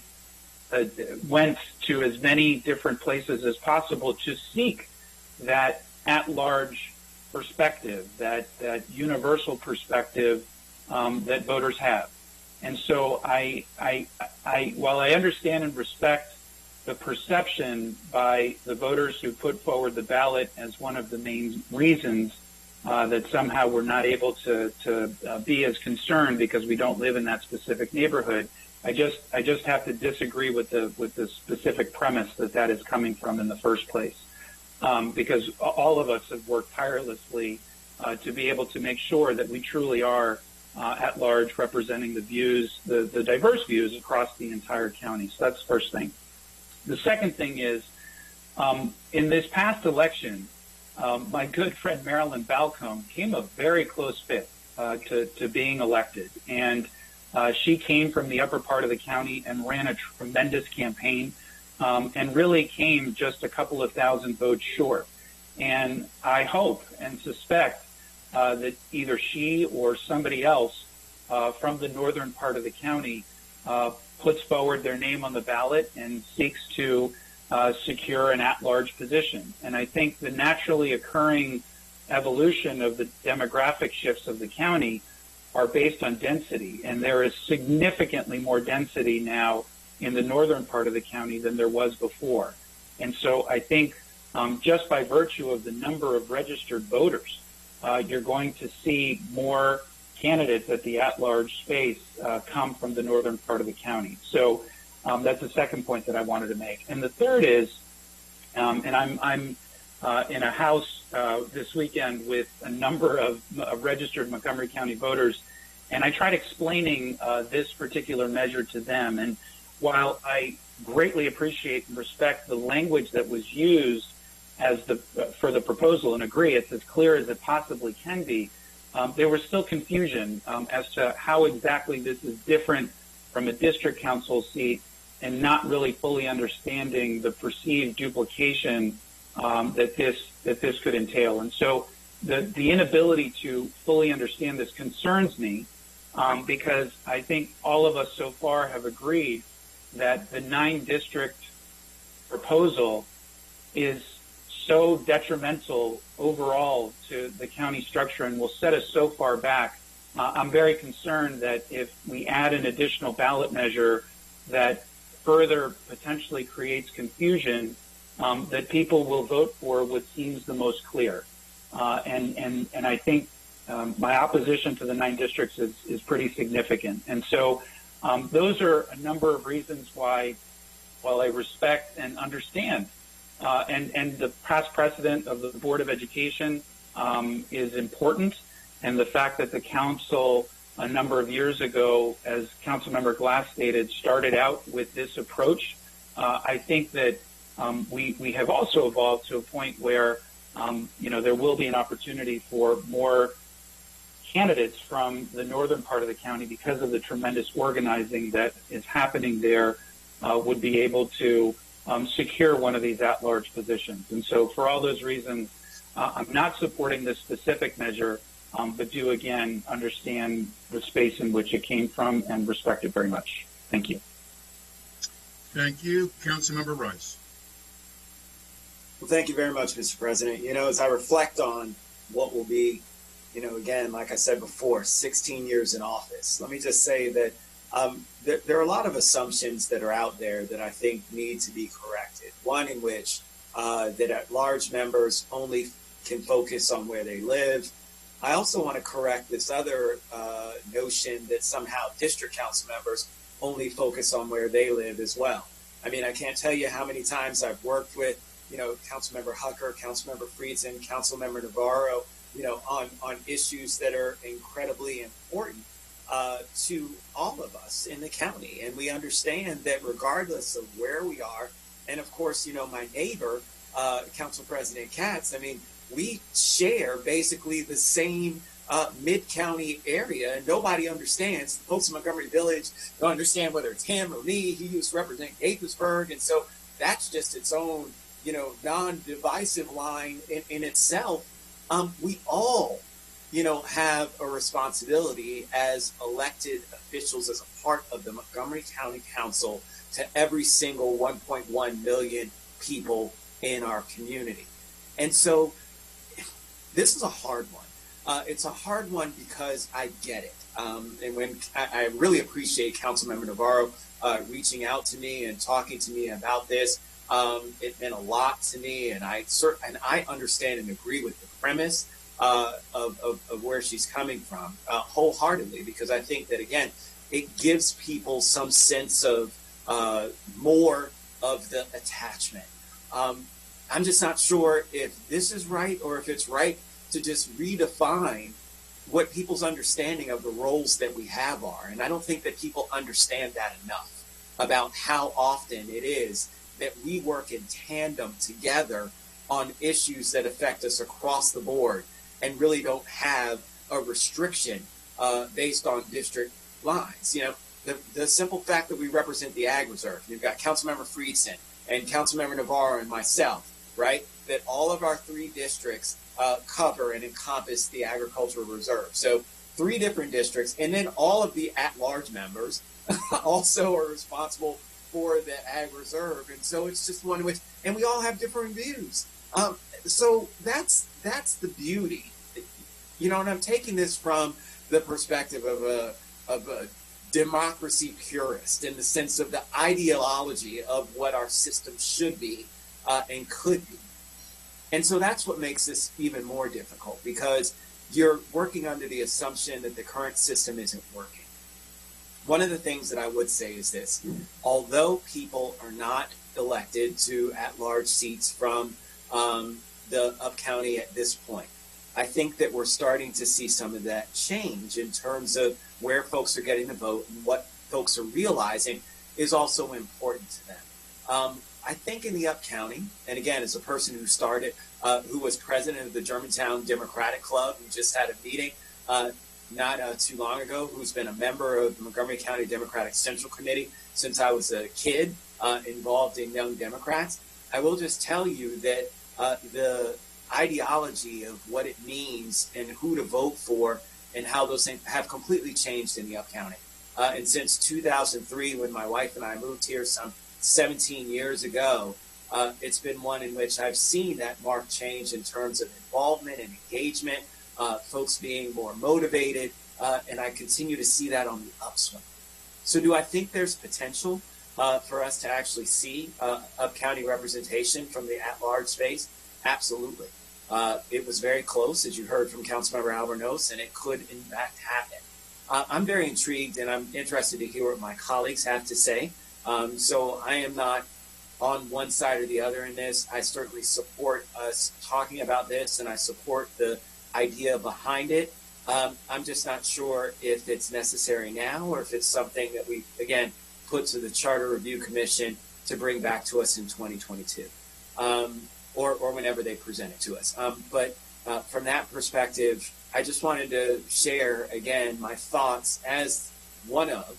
went to as many different places as possible to seek that at-large perspective, that universal perspective that voters have. And so while I understand and respect the perception by the voters who put forward the ballot as one of the main reasons that somehow we're not able to be as concerned because we don't live in that specific neighborhood, I just have to disagree with the specific premise that is coming from in the first place, because all of us have worked tirelessly to be able to make sure that we truly are at large representing the views, the diverse views across the entire county. So that's the first thing. The second thing is, in this past election, my good friend Marilyn Balcombe came a very close fifth to being elected, and she came from the upper part of the county and ran a tremendous campaign, and really came just a couple of thousand votes short. And I hope and suspect that either she or somebody else from the northern part of the county puts forward their name on the ballot and seeks to secure an at-large position. And I think the naturally occurring evolution of the demographic shifts of the county are based on density, and there is significantly more density now in the northern part of the county than there was before. And so I think just by virtue of the number of registered voters, you're going to see more candidates at the at-large space come from the northern part of the county. So that's the second point that I wanted to make. And the third is, and I'm in a house this weekend with a number of registered Montgomery County voters, and I tried explaining this particular measure to them. And while I greatly appreciate and respect the language that was used for the proposal and agree it's as clear as it possibly can be, there was still confusion as to how exactly this is different from a district council seat, and not really fully understanding the perceived duplication that this could entail. And so the inability to fully understand this concerns me, because I think all of us so far have agreed that the 9-district proposal is so detrimental overall to the county structure and will set us so far back. I'm very concerned that if we add an additional ballot measure that further potentially creates confusion, that people will vote for what seems the most clear. And I think my opposition to the 9 districts is pretty significant. And so those are a number of reasons why, while I respect and understand, and the past precedent of the Board of Education is important, and the fact that the council a number of years ago, as Councilmember Glass stated, started out with this approach, I think that we have also evolved to a point where there will be an opportunity for more candidates from the northern part of the county, because of the tremendous organizing that is happening there, would be able to secure one of these at-large positions. And so for all those reasons, I'm not supporting this specific measure, but do again understand the space in which it came from and respect it very much. Thank you. Thank you. Councilmember Rice. Well, thank you very much, Mr. President. As I reflect on what will be, again, like I said before, 16 years in office, let me just say that there are a lot of assumptions that are out there that I think need to be corrected. One in which that at-large members only can focus on where they live. I also want to correct this other notion that somehow district council members only focus on where they live as well. I mean, I can't tell you how many times I've worked with, Councilmember Hucker, Councilmember Friedson, Councilmember Navarro, on issues that are incredibly important to all of us in the county. And we understand that regardless of where we are, and of course, my neighbor, Council President Katz, I mean, we share basically the same mid-county area, and nobody understands. The folks in Montgomery Village don't understand whether it's him or me. He used to represent Gaithersburg, and so that's just its own, non-divisive line in itself. We all, have a responsibility as elected officials, as a part of the Montgomery County Council, to every single 1.1 million people in our community. And so this is a hard one. It's a hard one because I get it. And when I really appreciate Councilmember Navarro reaching out to me and talking to me about this. It meant a lot to me, and I understand and agree with the premise of where she's coming from wholeheartedly, because I think that, again, it gives people some sense of more of the attachment. I'm just not sure if this is right or if it's right to just redefine what people's understanding of the roles that we have are. And I don't think that people understand that enough about how often it is that we work in tandem together on issues that affect us across the board and really don't have a restriction based on district lines. The simple fact that we represent the Ag Reserve, you've got Councilmember Friedson and Councilmember Navarro and myself, right? That all of our three districts cover and encompass the agricultural reserve. So 3 different districts, and then all of the at-large members also are responsible for the Ag Reserve. And so it's just one which, and we all have different views. So that's the beauty, and I'm taking this from the perspective of a democracy purist, in the sense of the ideology of what our system should be and could be. And so that's what makes this even more difficult, because you're working under the assumption that the current system isn't working. One of the things that I would say is this: although people are not elected to at-large seats from the up-county at this point, I think that we're starting to see some of that change in terms of where folks are getting the vote, and what folks are realizing is also important to them. I think in the up-county, and again, as a person who started, who was president of the Germantown Democratic Club, who just had a meeting not too long ago, who's been a member of the Montgomery County Democratic Central Committee since I was a kid, involved in Young Democrats, I will just tell you that the ideology of what it means and who to vote for and how those things have completely changed in the up-county. And since 2003, when my wife and I moved here some 17 years ago, it's been one in which I've seen that marked change in terms of involvement and engagement, folks being more motivated, and I continue to see that on the upswing. So do I think there's potential for us to actually see up-county representation from the at-large space? Absolutely. It was very close, as you heard from Councilmember Albornoz, and it could in fact happen. I'm very intrigued, and I'm interested to hear what my colleagues have to say. So I am not on one side or the other in this. I certainly support us talking about this, and I support the idea behind it. I'm just not sure if it's necessary now, or if it's something that we, again, put to the Charter Review Commission to bring back to us in 2022, or whenever they present it to us. But from that perspective, I just wanted to share, again, my thoughts as one of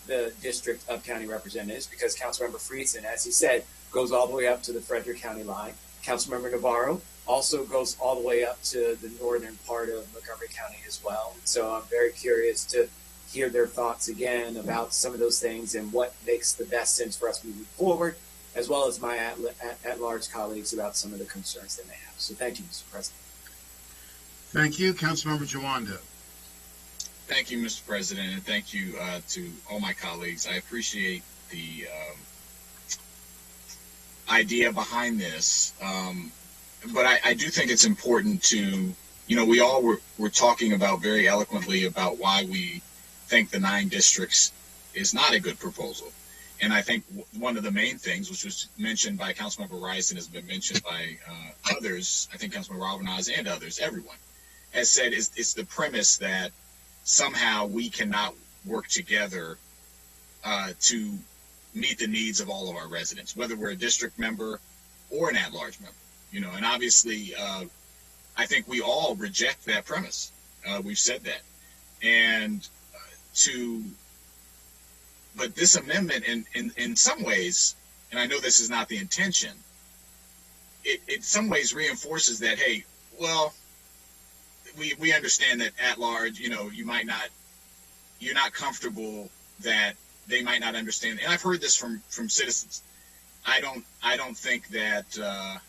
the district up-county representatives, because Councilmember Friedson, as he said, goes all the way up to the Frederick County line. Councilmember Navarro also goes all the way up to the northern part of Montgomery County as well. And so I'm very curious to hear their thoughts again about some of those things and what makes the best sense for us moving forward, as well as my at-large colleagues about some of the concerns they may have. So thank you, Mr. President. Thank you. Councilmember Jawanda. Thank you, Mr. President, and thank you to all my colleagues. I appreciate the idea behind this, but I do think it's important to, we all were talking about very eloquently about why we think the 9 districts is not a good proposal. And I think one of the main things, which was mentioned by Councilmember Rice and has been mentioned by others, I think Councilmember Robinaz and others, everyone, has said it's the premise that somehow we cannot work together to meet the needs of all of our residents, whether we're a district member or an at-large member. And obviously, I think we all reject that premise. We've said that. And but this amendment, in some ways, and I know this is not the intention, it in some ways reinforces that, hey, well, we understand that at large, you're not comfortable that they might not understand. And I've heard this from citizens. I don't think that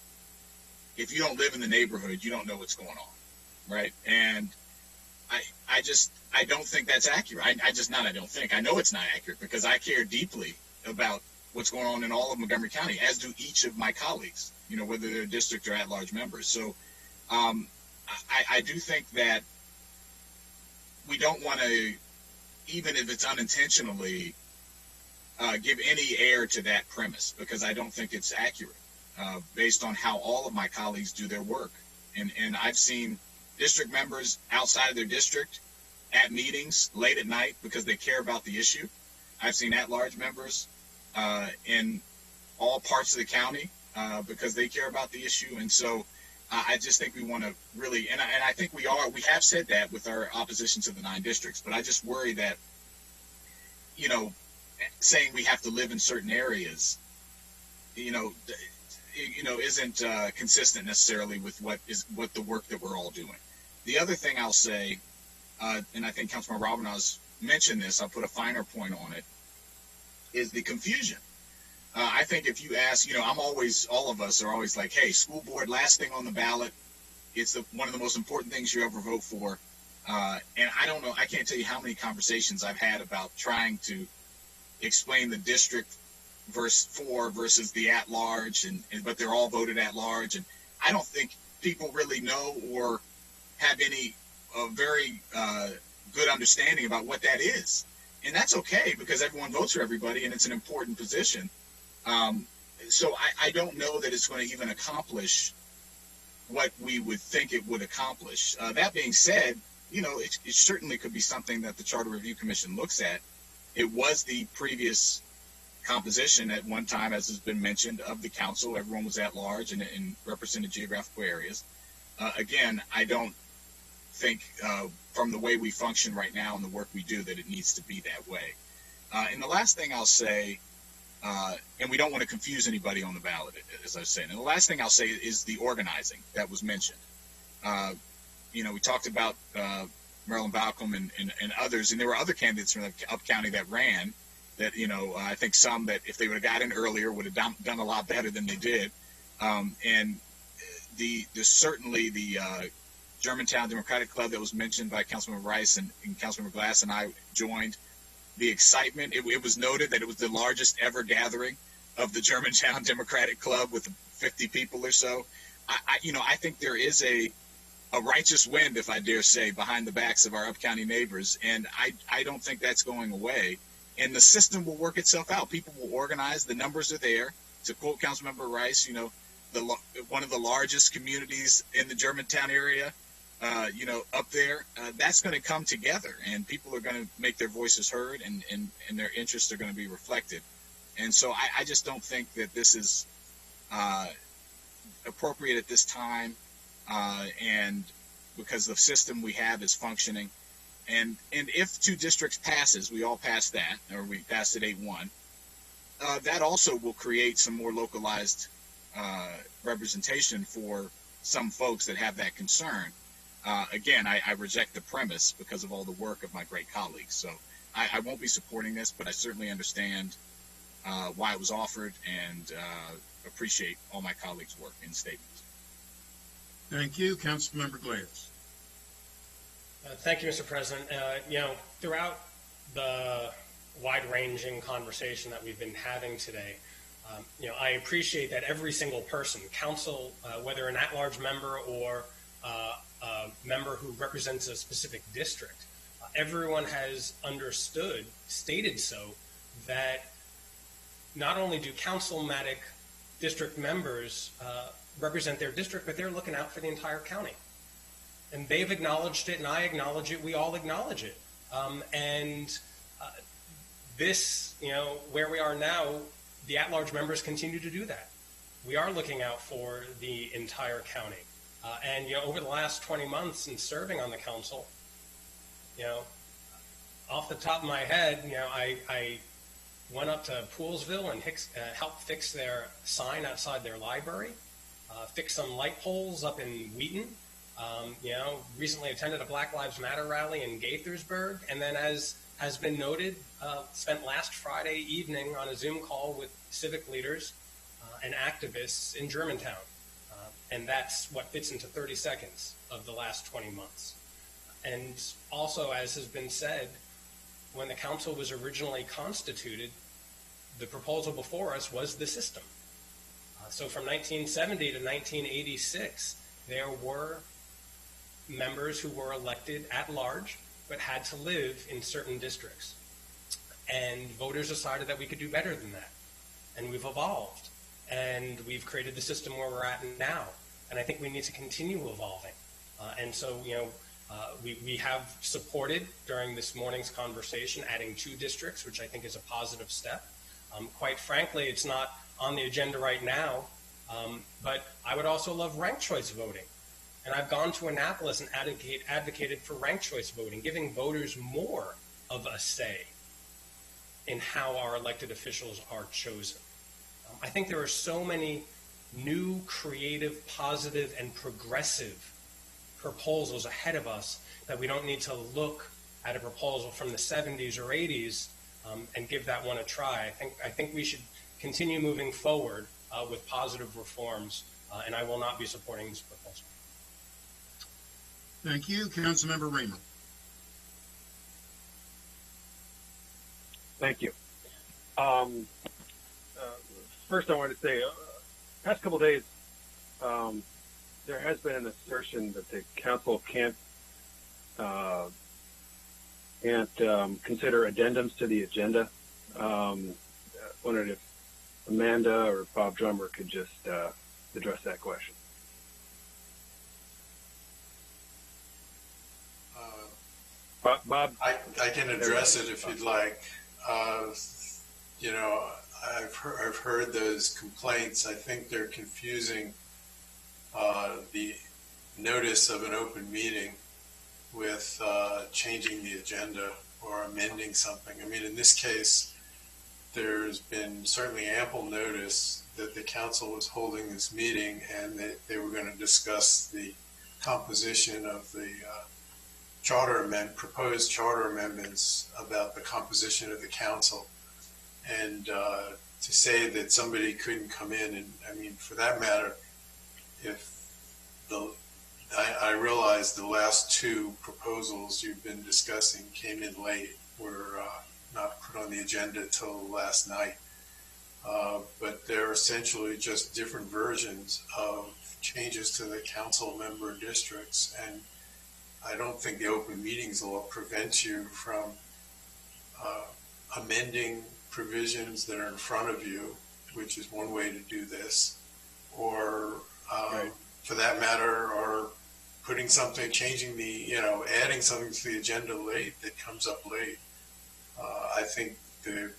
if you don't live in the neighborhood, you don't know what's going on, right? And I don't think that's accurate. I don't think. I know it's not accurate because I care deeply about what's going on in all of Montgomery County, as do each of my colleagues, whether they're district or at-large members. So I do think that we don't want to, even if it's unintentionally, give any air to that premise, because I don't think it's accurate based on how all of my colleagues do their work. And I've seen district members outside of their district at meetings late at night because they care about the issue. I've seen at-large members in all parts of the county because they care about the issue. And so I just think we want to really, and I think we have said that with our opposition to the 9 districts, but I just worry that, saying we have to live in certain areas, isn't consistent necessarily with what the work that we're all doing. The other thing I'll say, and I think Councilman Robinaz mentioned this, I'll put a finer point on it, is the confusion. I think if you ask, all of us are always like, hey, school board, last thing on the ballot, it's one of the most important things you ever vote for. And I don't know, I can't tell you how many conversations I've had about trying to explain the district versus the at-large, but they're all voted at-large. And I don't think people really know or have any very good understanding about what that is. And that's okay, because everyone votes for everybody, and it's an important position. So I don't know that it's going to even accomplish what we would think it would accomplish. That being said, it certainly could be something that the Charter Review Commission looks at. It was the previous composition at one time, as has been mentioned, of the council. Everyone was at large and represented geographical areas. Again, I don't think from the way we function right now and the work we do that it needs to be that way. And the last thing I'll say, and we don't want to confuse anybody on the ballot, as I was saying, and the last thing I'll say is the organizing that was mentioned. We talked about Marilyn Balcom and others, and there were other candidates from the Up County that ran that, I think some that if they would have got in earlier would have done a lot better than they did. And certainly the Germantown Democratic Club that was mentioned by Councilmember Rice and Councilmember Glass and I joined. The excitement, it was noted that it was the largest ever gathering of the Germantown Democratic Club with 50 people or so. I think there is a righteous wind, if I dare say, behind the backs of our Up County neighbors, and I don't think that's going away. And the system will work itself out. People will organize. The numbers are there. To quote Councilmember Rice, one of the largest communities in the Germantown area, up there, that's going to come together, and people are going to make their voices heard, and their interests are going to be reflected. And so I just don't think that this is appropriate at this time, and because the system we have is functioning. And if 2 districts passes, we all passed that, or we passed it 8-1, that also will create some more localized representation for some folks that have that concern. Again, I reject the premise because of all the work of my great colleagues. So I won't be supporting this, but I certainly understand why it was offered and appreciate all my colleagues' work and statements. Thank you. Councilmember Glass. Thank you, Mr. President. Throughout the wide-ranging conversation that we've been having today, I appreciate that every single person, council, whether an at-large member or a member who represents a specific district, everyone has understood, stated so, that not only do councilmatic district members represent their district, but they're looking out for the entire county. And they've acknowledged it, and I acknowledge it, we all acknowledge it. This, where we are now, the at-large members continue to do that. We are looking out for the entire county. Over the last 20 months in serving on the council, off the top of my head, I went up to Poolsville and helped fix their sign outside their library, fixed some light poles up in Wheaton, recently attended a Black Lives Matter rally in Gaithersburg, and then, as has been noted, spent last Friday evening on a Zoom call with civic leaders and activists in Germantown. And that's what fits into 30 seconds of the last 20 months. And also, as has been said, when the council was originally constituted, the proposal before us was the system. So from 1970 to 1986, there were members who were elected at large, but had to live in certain districts. And voters decided that we could do better than that. And we've evolved. And we've created the system where we're at now. And I think we need to continue evolving. We have supported during this morning's conversation adding 2 districts, which I think is a positive step. Quite frankly, it's not on the agenda right now, but I would also love ranked choice voting. And I've gone to Annapolis and advocated for ranked choice voting, giving voters more of a say in how our elected officials are chosen. I think there are so many new, creative, positive, and progressive proposals ahead of us that we don't need to look at a proposal from the 70s or 80s and give that one a try. I think we should continue moving forward with positive reforms, and I will not be supporting this proposal. Thank you. Councilmember Raymer. Thank you. First, I wanted to say, past couple of days, there has been an assertion that the council can't consider addendums to the agenda. Wondered if Amanda or Bob Drummer could just address that question. Bob? I can address it if you'd like. I've heard those complaints. I think they're confusing the notice of an open meeting with changing the agenda or amending something. I mean, in this case, there's been certainly ample notice that the council was holding this meeting and that they were going to discuss the composition of the proposed charter amendments about the composition of the council. And to say that somebody couldn't come in, and I mean, for that matter, I realize the last 2 proposals you've been discussing came in late, were not put on the agenda till last night. But they're essentially just different versions of changes to the council member districts. And I don't think the open meetings law prevents you from amending provisions that are in front of you, which is one way to do this, or for that matter, or putting something, changing the, adding something to the agenda late that comes up late. I think the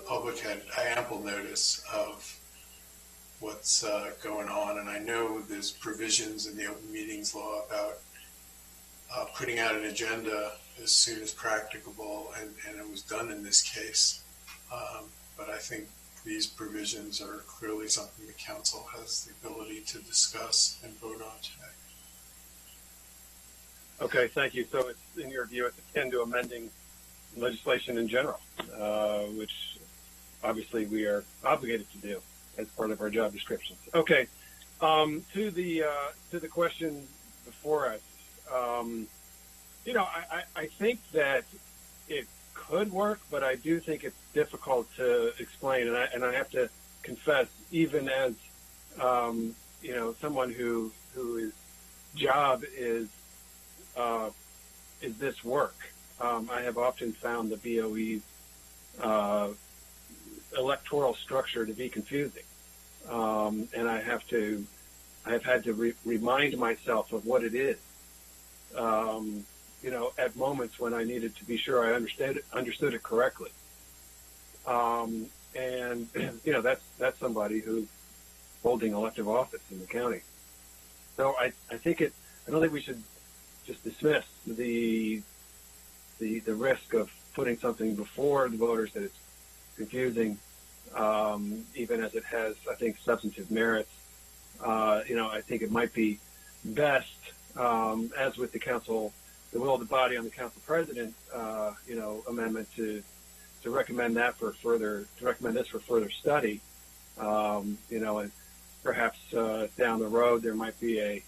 public had ample notice of what's going on, and I know there's provisions in the open meetings law about putting out an agenda as soon as practicable, and it was done in this case. But I think these provisions are clearly something the council has the ability to discuss and vote on today. Okay, thank you. So it's, in your view, it's akin to amending legislation in general, which obviously we are obligated to do as part of our job descriptions. Okay, to the question before us, I think that it could work, but I do think it's difficult to explain, and I have to confess, even as someone whose job is is this work? I have often found the BOE's electoral structure to be confusing, and I have had to remind myself of what it is. At moments when I needed to be sure I understood it correctly. And that's somebody who's holding elective office in the county. So I don't think we should just dismiss the risk of putting something before the voters that it's confusing, even as it has, I think, substantive merits. I think it might be best, as with the council, the will of the body on the council president, amendment to recommend this for further study, and perhaps down the road there might be a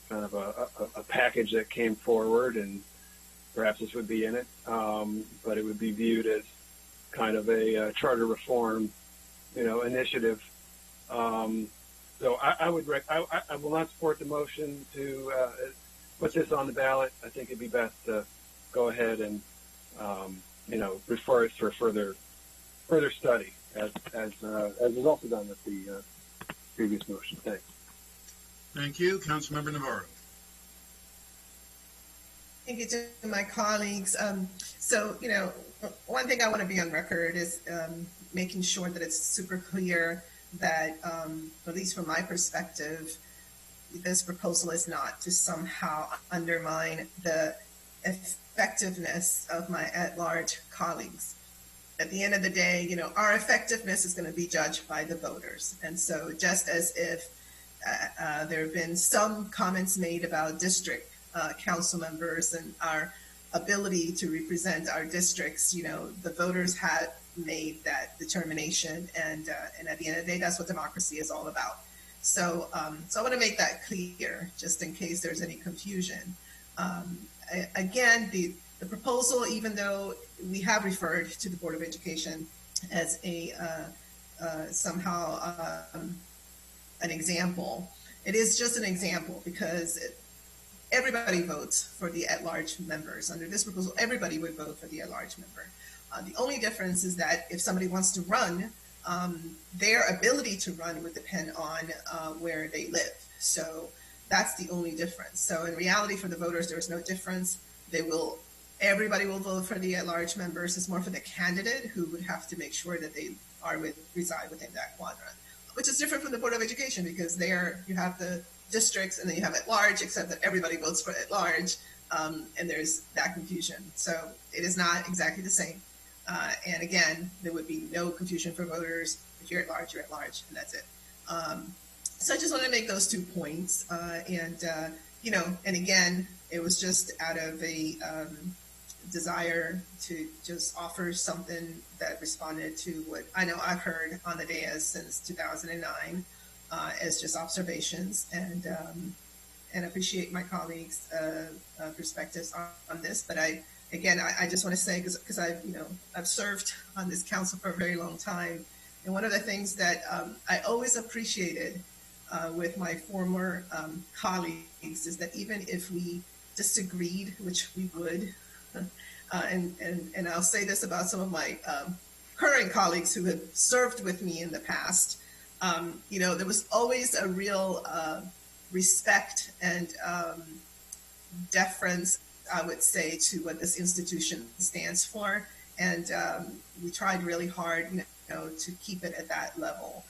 kind of a package that came forward, and perhaps this would be in it, but it would be viewed as kind of a charter reform, initiative. So I will not support the motion to put this on the ballot. I think it'd be best to go ahead and refer it for further study, as was also done with the previous motion. Thanks. Thank you, Councilmember Navarro. Thank you to my colleagues. So, one thing I want to be on record is making sure that it's super clear that, at least from my perspective, this proposal is not to somehow undermine the effectiveness of my at-large colleagues. At the end of the day, our effectiveness is going to be judged by the voters. And so just as if there have been some comments made about district council members and our ability to represent our districts, the voters had made that determination, and at the end of the day, that's what democracy is all about. So, so I want to make that clear, just in case there's any confusion. Again, the proposal, even though we have referred to the Board of Education as a somehow an example, it is just an example because everybody votes for the at-large members. Under this proposal, everybody would vote for the at-large member. The only difference is that if somebody wants to run, their ability to run would depend on where they live. So that's the only difference. So in reality, for the voters, there is no difference. Everybody will vote for the at-large members. It's more for the candidate who would have to make sure that they reside within that quadrant, which is different from the Board of Education, because there you have the districts and then you have at-large, except that everybody votes for at-large, and there's that confusion. So it is not exactly the same. And again, there would be no confusion for voters. If you're at large, you're at large, and that's it. So I just want to make those 2 points. And again, it was just out of a desire to just offer something that responded to what I know I've heard on the dais since 2009 as just observations, and appreciate my colleagues' perspectives on this. But I just want to say, because I've served on this council for a very long time, and one of the things that I always appreciated with my former colleagues is that even if we disagreed, which we would, and I'll say this about some of my current colleagues who have served with me in the past, there was always a real respect and deference, I would say, to what this institution stands for. And we tried really hard, to keep it at that level.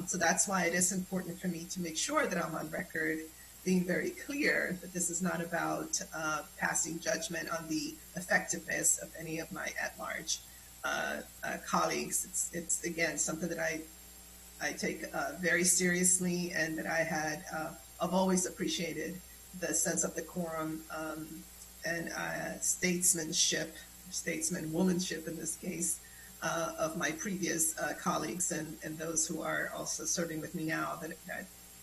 So that's why it is important for me to make sure that I'm on record being very clear that this is not about passing judgment on the effectiveness of any of my at-large colleagues. It's again, something that I take very seriously, and that I've always appreciated the sense of decorum and statesmanwomanship in this case, of my previous colleagues and those who are also serving with me now, that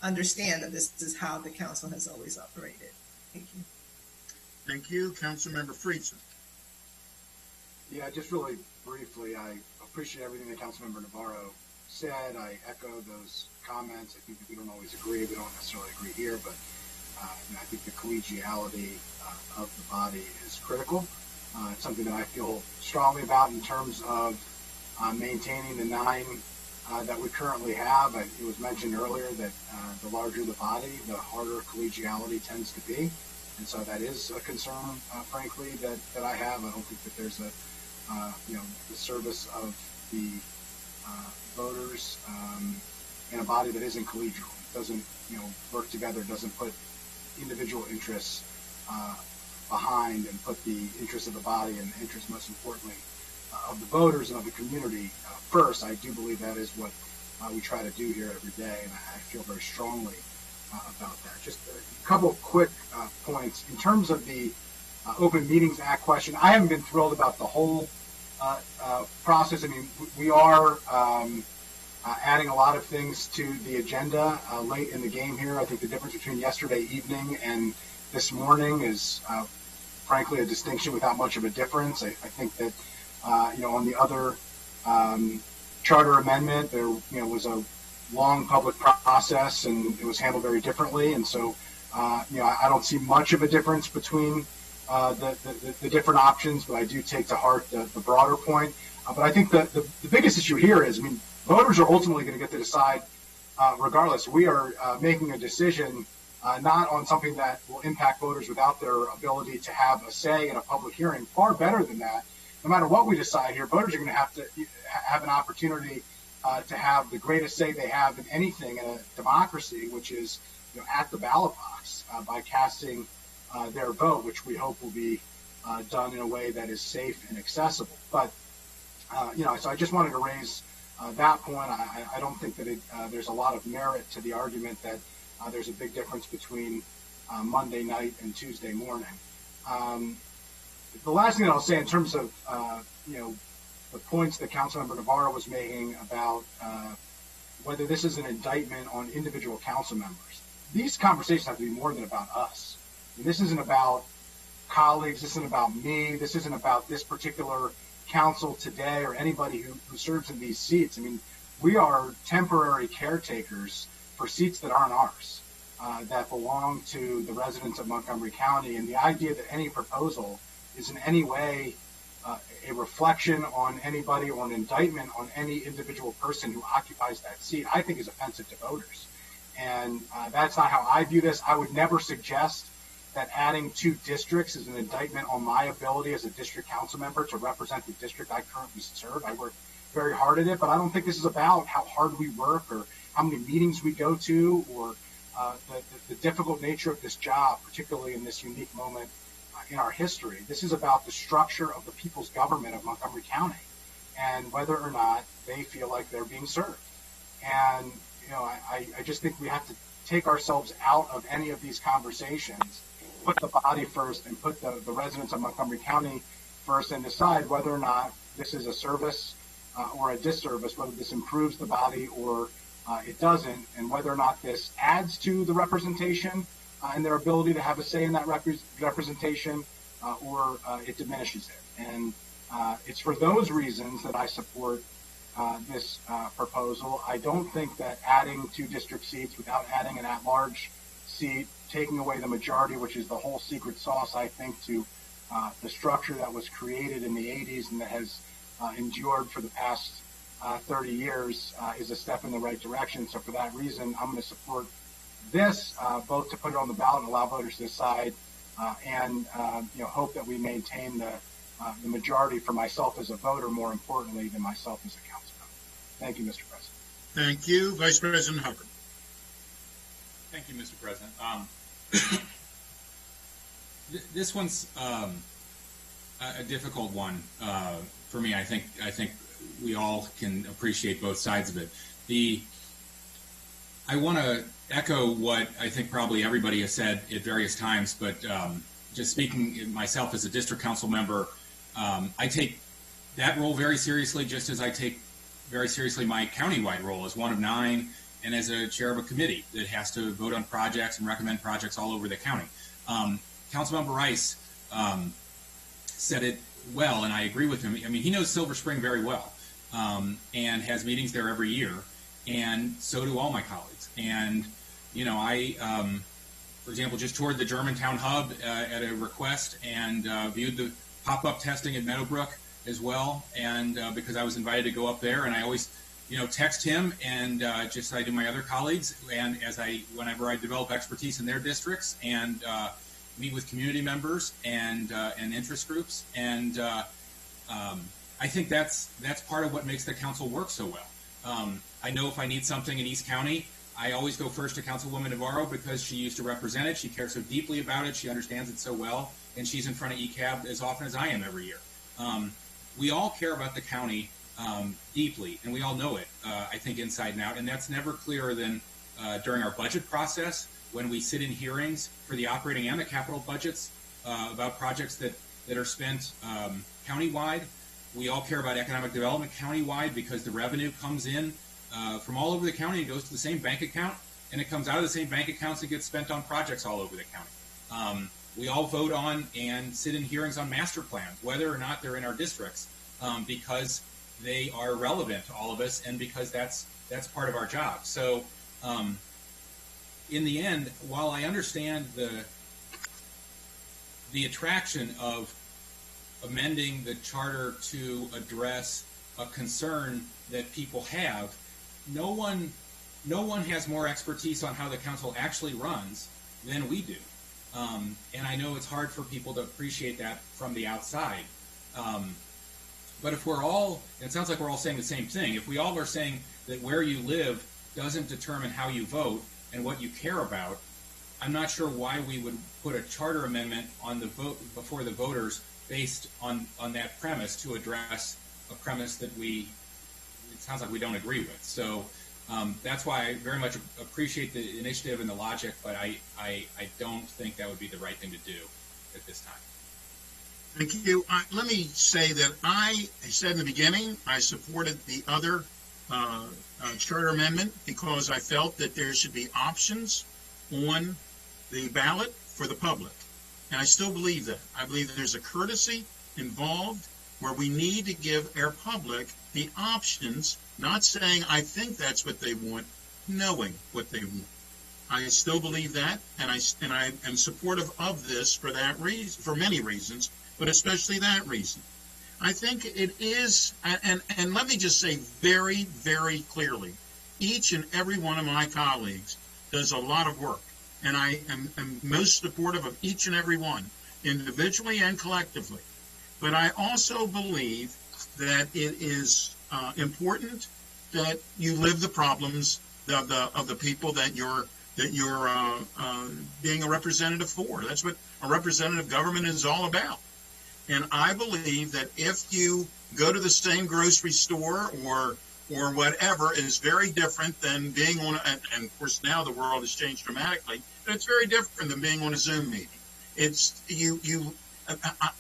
understand that this is how the council has always operated. Thank you. Thank you. Councilmember Friedson. Yeah, just really briefly, I appreciate everything that Councilmember Navarro said. I echo those comments. I think that we don't always agree. We don't necessarily agree here, but And I think the collegiality of the body is critical. It's something that I feel strongly about in terms of maintaining the 9 that we currently have. It was mentioned earlier that the larger the body, the harder collegiality tends to be. And so that is a concern, frankly, that I have. I don't think that there's the service of the voters in a body that isn't collegial. It doesn't, work together, doesn't put individual interests behind and put the interests of the body and the interests, most importantly, of the voters and of the community first. I do believe that is what we try to do here every day, and I feel very strongly about that. Just a couple of quick points. In terms of the Open Meetings Act question, I haven't been thrilled about the whole process. I mean, we are adding a lot of things to the agenda late in the game here. I think the difference between yesterday evening and this morning is, frankly, a distinction without much of a difference. I think that, on the other charter amendment, there, was a long public process and it was handled very differently. And so, I don't see much of a difference between the different options, but I do take to heart the broader point. But I think the biggest issue here is, voters are ultimately going to get to decide regardless. We are making a decision not on something that will impact voters without their ability to have a say in a public hearing. Far better than that. No matter what we decide here, voters are going to have an opportunity to have the greatest say they have in anything in a democracy, which is at the ballot box by casting their vote, which we hope will be done in a way that is safe and accessible. But so I just wanted to raise that point. I don't think that there's a lot of merit to the argument that there's a big difference between Monday night and Tuesday morning. The last thing that I'll say in terms of the points that Councilmember Navarro was making about whether this is an indictment on individual council members. These conversations have to be more than about us. And this isn't about colleagues. This isn't about me. This isn't about this particular council today or anybody who serves in these seats. We are temporary caretakers for seats that aren't ours, that belong to the residents of Montgomery County. And the idea that any proposal is in any way a reflection on anybody or an indictment on any individual person who occupies that seat, I think is offensive to voters. And that's not how I view this. I would never suggest that adding 2 districts is an indictment on my ability as a district council member to represent the district I currently serve. I work very hard at it, but I don't think this is about how hard we work or how many meetings we go to or the difficult nature of this job, particularly in this unique moment in our history. This is about the structure of the people's government of Montgomery County and whether or not they feel like they're being served. And, I just think we have to take ourselves out of any of these conversations, put the body first and put the residents of Montgomery County first and decide whether or not this is a service or a disservice, whether this improves the body or it doesn't, and whether or not this adds to the representation and their ability to have a say in that representation or it diminishes it. And it's for those reasons that I support this proposal. I don't think that adding 2 district seats without adding an at-large seat, taking away the majority, which is the whole secret sauce, I think, to the structure that was created in the 80s and that has endured for the past 30 years is a step in the right direction. So for that reason, I'm going to support this, both to put it on the ballot and allow voters to decide, and hope that we maintain the majority for myself as a voter, more importantly, than myself as a council member. Thank you, Mr. President. Thank you. Vice President Hubbard. Thank you, Mr. President. This one's a difficult one for me. I think we all can appreciate both sides of it. I want to echo what I think probably everybody has said at various times, but just speaking myself as a district council member, I take that role very seriously, just as I take very seriously my countywide role as one of 9 and as a chair of a committee that has to vote on projects and recommend projects all over the county. Councilmember Rice said it well, and I agree with him. He knows Silver Spring very well and has meetings there every year, and so do all my colleagues. And, for example, just toured the Germantown hub at a request and viewed the pop-up testing at Meadowbrook as well. And because I was invited to go up there, and I always, text him and just I do my other colleagues, and whenever I develop expertise in their districts, and meet with community members and interest groups, and I think that's part of what makes the council work so well. I know if I need something in East County, I always go first to Councilwoman Navarro because she used to represent it. She cares so deeply about it. She understands it so well, and she's in front of ECAB as often as I am every year. We all care about the county deeply, and we all know it, I think, inside and out, and that's never clearer than during our budget process when we sit in hearings for the operating and the capital budgets about projects that are spent countywide. We all care about economic development countywide because the revenue comes in from all over the county and goes to the same bank account, and it comes out of the same bank accounts and gets spent on projects all over the county. We all vote on and sit in hearings on master plans, whether or not they're in our districts, because they are relevant to all of us and because that's part of our job. So in the end, while I understand the attraction of amending the charter to address a concern that people have, no one has more expertise on how the council actually runs than we do. And I know it's hard for people to appreciate that from the outside. But if we're all, it sounds like we're all saying the same thing. If we all are saying that where you live doesn't determine how you vote and what you care about, I'm not sure why we would put a charter amendment on the vote before the voters based on that premise to address a premise that it sounds like we don't agree with. So that's why I very much appreciate the initiative and the logic, but I don't think that would be the right thing to do at this time. Thank you. Let me say that I said in the beginning I supported the other charter amendment because I felt that there should be options on the ballot for the public. And I still believe that. I believe that there's a courtesy involved where we need to give our public the options, not saying I think that's what they want, knowing what they want. I still believe that, and I am supportive of this for that reason, for many reasons, but especially that reason. I think it is, and let me just say very, very clearly, each and every one of my colleagues does a lot of work, and I am most supportive of each and every one, individually and collectively. But I also believe that it is important that you live the problems of the people that you're being a representative for. That's what a representative government is all about. And I believe that if you go to the same grocery store or whatever, it is very different than being on, and of course now the world has changed dramatically, but it's very different than being on a Zoom meeting. It's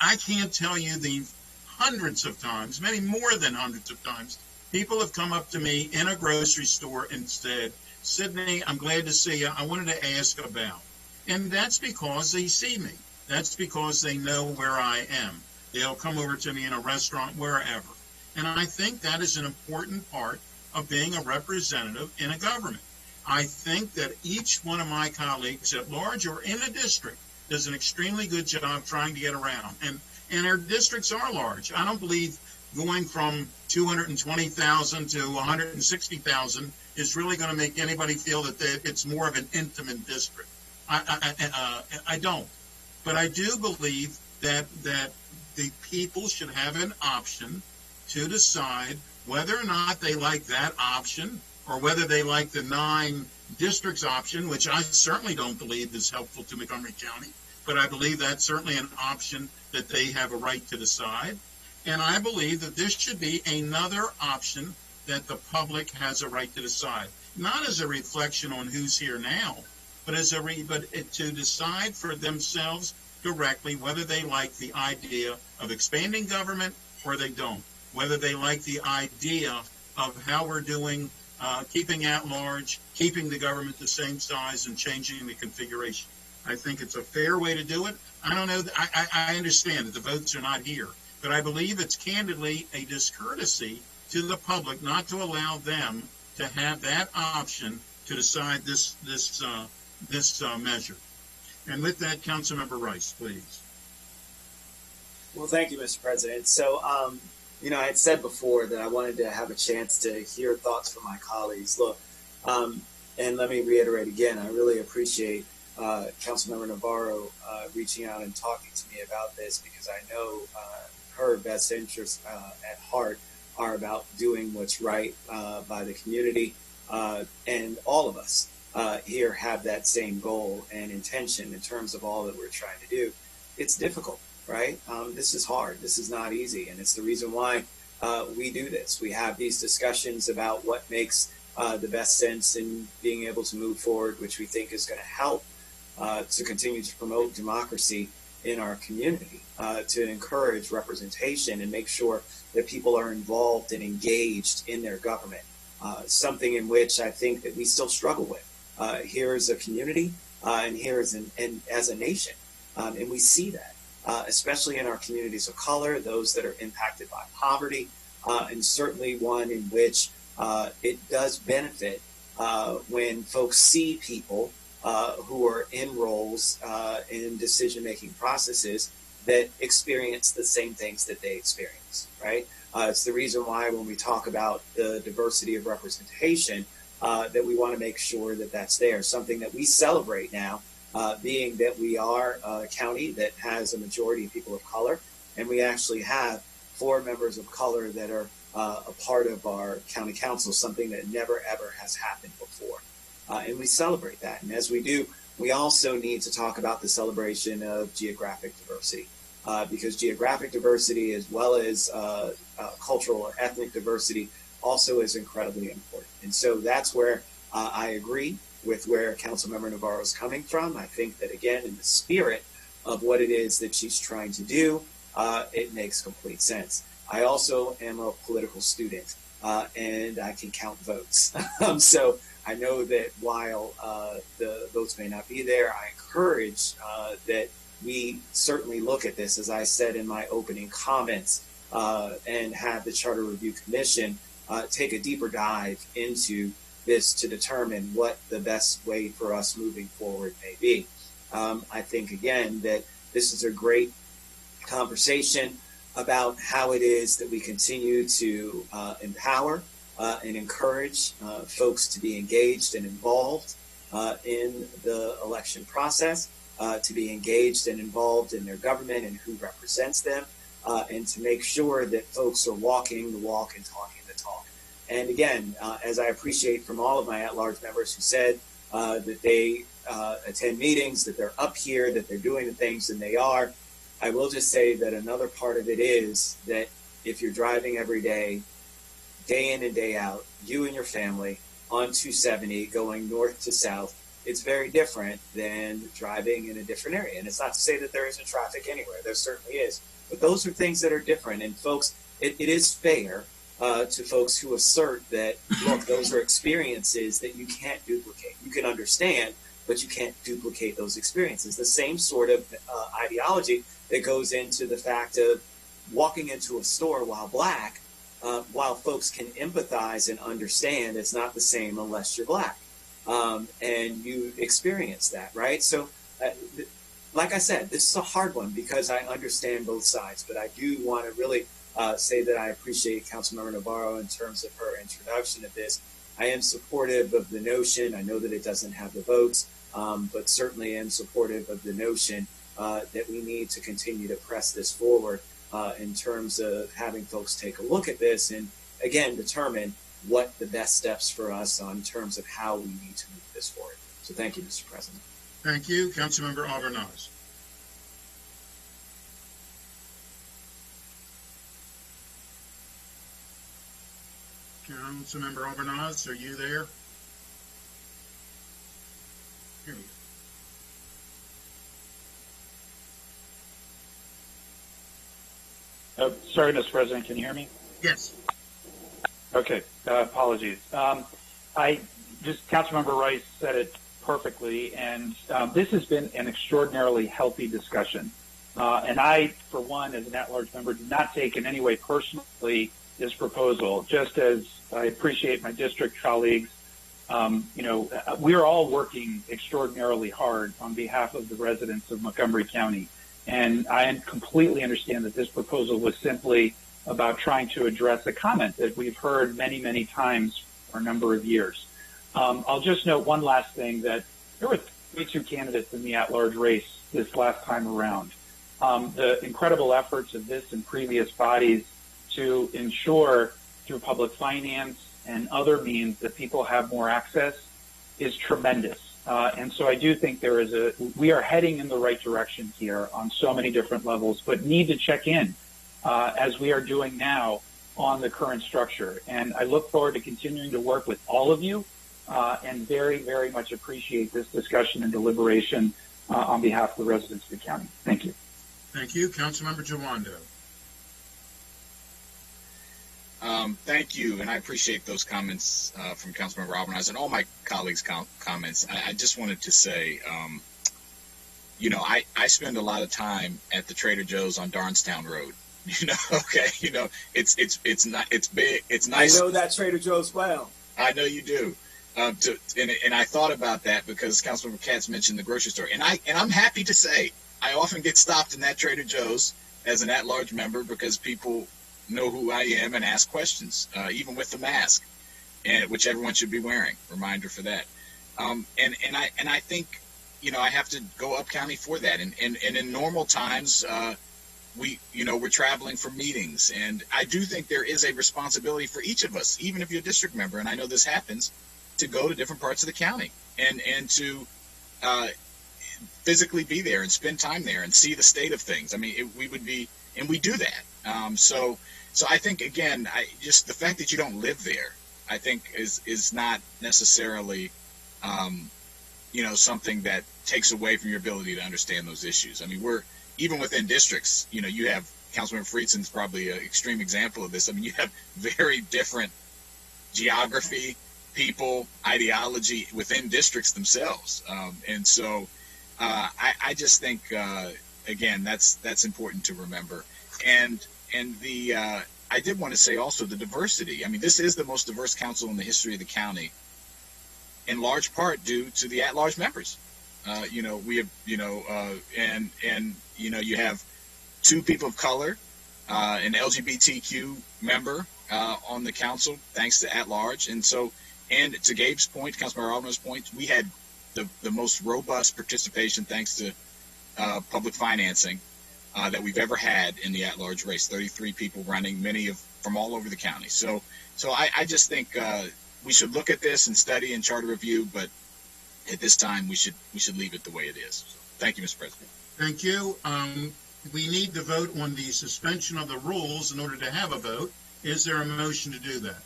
I can't tell you the hundreds of times, many more than hundreds of times, people have come up to me in a grocery store and said, Sydney, I'm glad to see you. I wanted to ask about. And that's because they see me. That's because they know where I am. They'll come over to me in a restaurant, wherever. And I think that is an important part of being a representative in a government. I think that each one of my colleagues at large or in a district does an extremely good job trying to get around. And our districts are large. I don't believe going from 220,000 to 160,000 is really going to make anybody feel that it's more of an intimate district. I don't. But I do believe that the people should have an option to decide whether or not they like that option or whether they like the 9 districts option, which I certainly don't believe is helpful to Montgomery County, but I believe that's certainly an option that they have a right to decide. And I believe that this should be another option that the public has a right to decide, not as a reflection on who's here now, but to decide for themselves directly whether they like the idea of expanding government or they don't, whether they like the idea of how we're doing, keeping at large, keeping the government the same size and changing the configuration. I think it's a fair way to do it. I don't know. I understand that the votes are not here, but I believe it's candidly a discourtesy to the public not to allow them to have that option to decide this measure. And with that, Councilmember Rice, please. Well, thank you, Mr. President. So, I had said before that I wanted to have a chance to hear thoughts from my colleagues. Look, and let me reiterate again, I really appreciate Councilmember Navarro reaching out and talking to me about this, because I know her best interests at heart are about doing what's right by the community, and all of us here have that same goal and intention in terms of all that we're trying to do. It's difficult, right? This is hard. This is not easy, and it's the reason why we do this. We have these discussions about what makes the best sense in being able to move forward, which we think is going to help to continue to promote democracy in our community, to encourage representation and make sure that people are involved and engaged in their government, something in which I think that we still struggle with here as a community and here as a nation. And we see that, especially in our communities of color, those that are impacted by poverty, and certainly one in which it does benefit when folks see people who are in roles in decision-making processes that experience the same things that they experience, right? It's the reason why when we talk about the diversity of representation, that we want to make sure that that's there, something that we celebrate now, being that we are a county that has a majority of people of color, and we actually have 4 members of color that are a part of our county council, something that never ever has happened before. And we celebrate that. And as we do, we also need to talk about the celebration of geographic diversity, because geographic diversity, as well as cultural or ethnic diversity, also is incredibly important. And so that's where I agree with where Councilmember Navarro is coming from. I think that, again, in the spirit of what it is that she's trying to do, it makes complete sense. I also am a political student, and I can count votes. So I know that while the votes may not be there, I encourage that we certainly look at this, as I said in my opening comments, and have the Charter Review Commission take a deeper dive into this to determine what the best way for us moving forward may be. I think, again, that this is a great conversation about how it is that we continue to empower and encourage folks to be engaged and involved in the election process, to be engaged and involved in their government and who represents them, and to make sure that folks are walking the walk and talking the talk. And again, as I appreciate from all of my at-large members who said that they attend meetings, that they're up here, that they're doing the things, and they are, I will just say that another part of it is that if you're driving every day in and day out, you and your family on 270 going north to south, it's very different than driving in a different area. And it's not to say that there isn't traffic anywhere. There certainly is. But those are things that are different. And folks, it is fair to folks who assert that, look, those are experiences that you can't duplicate. You can understand, but you can't duplicate those experiences. The same sort of ideology that goes into the fact of walking into a store while black, while folks can empathize and understand, it's not the same unless you're black. And you experience that, right? So, like I said, this is a hard one because I understand both sides, but I do want to really say that I appreciate Councilmember Navarro in terms of her introduction of this. I am supportive of the notion. I know that it doesn't have the votes, but certainly am supportive of the notion that we need to continue to press this forward in terms of having folks take a look at this and, again, determine what the best steps for us on terms of how we need to move this forward. So thank you, Mr. President. Thank you. Councilmember Alvarez. Councilmember Alvarez, are you there? Here we go. Sorry, Mr. President, can you hear me? Yes. Okay, apologies. Councilmember Rice said it perfectly, and this has been an extraordinarily healthy discussion. And I, for one, as an at-large member, do not take in any way personally this proposal, just as I appreciate my district colleagues We are all working extraordinarily hard on behalf of the residents of Montgomery County. And I completely understand that this proposal was simply about trying to address a comment that we've heard many, many times for a number of years. I'll just note one last thing, that there were 32 candidates in the at-large race this last time around. The incredible efforts of this and previous bodies to ensure through public finance and other means that people have more access is tremendous. And so I do think we are heading in the right direction here on so many different levels, but need to check in as we are doing now on the current structure. And I look forward to continuing to work with all of you and very, very much appreciate this discussion and deliberation on behalf of the residents of the county. Thank you. Thank you. Councilmember Jawando. Thank you, and I appreciate those comments from Councilmember Albanese and all my colleagues' comments. I just wanted to say, I spend a lot of time at the Trader Joe's on Darnestown Road. It's big, it's nice. I know that Trader Joe's well. I know you do. And I thought about that because Councilmember Katz mentioned the grocery store, and I'm happy to say I often get stopped in that Trader Joe's as an at-large member because people know who I am and ask questions, even with the mask, which everyone should be wearing. Reminder for that. And I think I have to go up county for that. And in normal times, we're traveling for meetings, and I do think there is a responsibility for each of us, even if you're a district member, and I know this happens, to go to different parts of the county and to physically be there and spend time there and see the state of things. I mean, we do that. So I think, again, just the fact that you don't live there, I think is not necessarily, something that takes away from your ability to understand those issues. I mean, even within districts, you have Councilmember Friedsen's probably an extreme example of this. I mean, you have very different geography, people, ideology within districts themselves. And so I just think, again, that's important to remember. And I did want to say also the diversity. I mean, this is the most diverse council in the history of the county, in large part due to the at-large members. We have, you have 2 people of color, an LGBTQ member on the council, thanks to at-large. And to Gabe's point, Councilmember Albanese's point, we had the most robust participation thanks to public financing that we've ever had in the at-large race. 33 people running, many from all over the county. So I just think we should look at this and study and charter review, but at this time we should leave it the way it is. So, thank you, Mr. President. Thank you. We need to vote on the suspension of the rules in order to have a vote. Is there a motion to do that?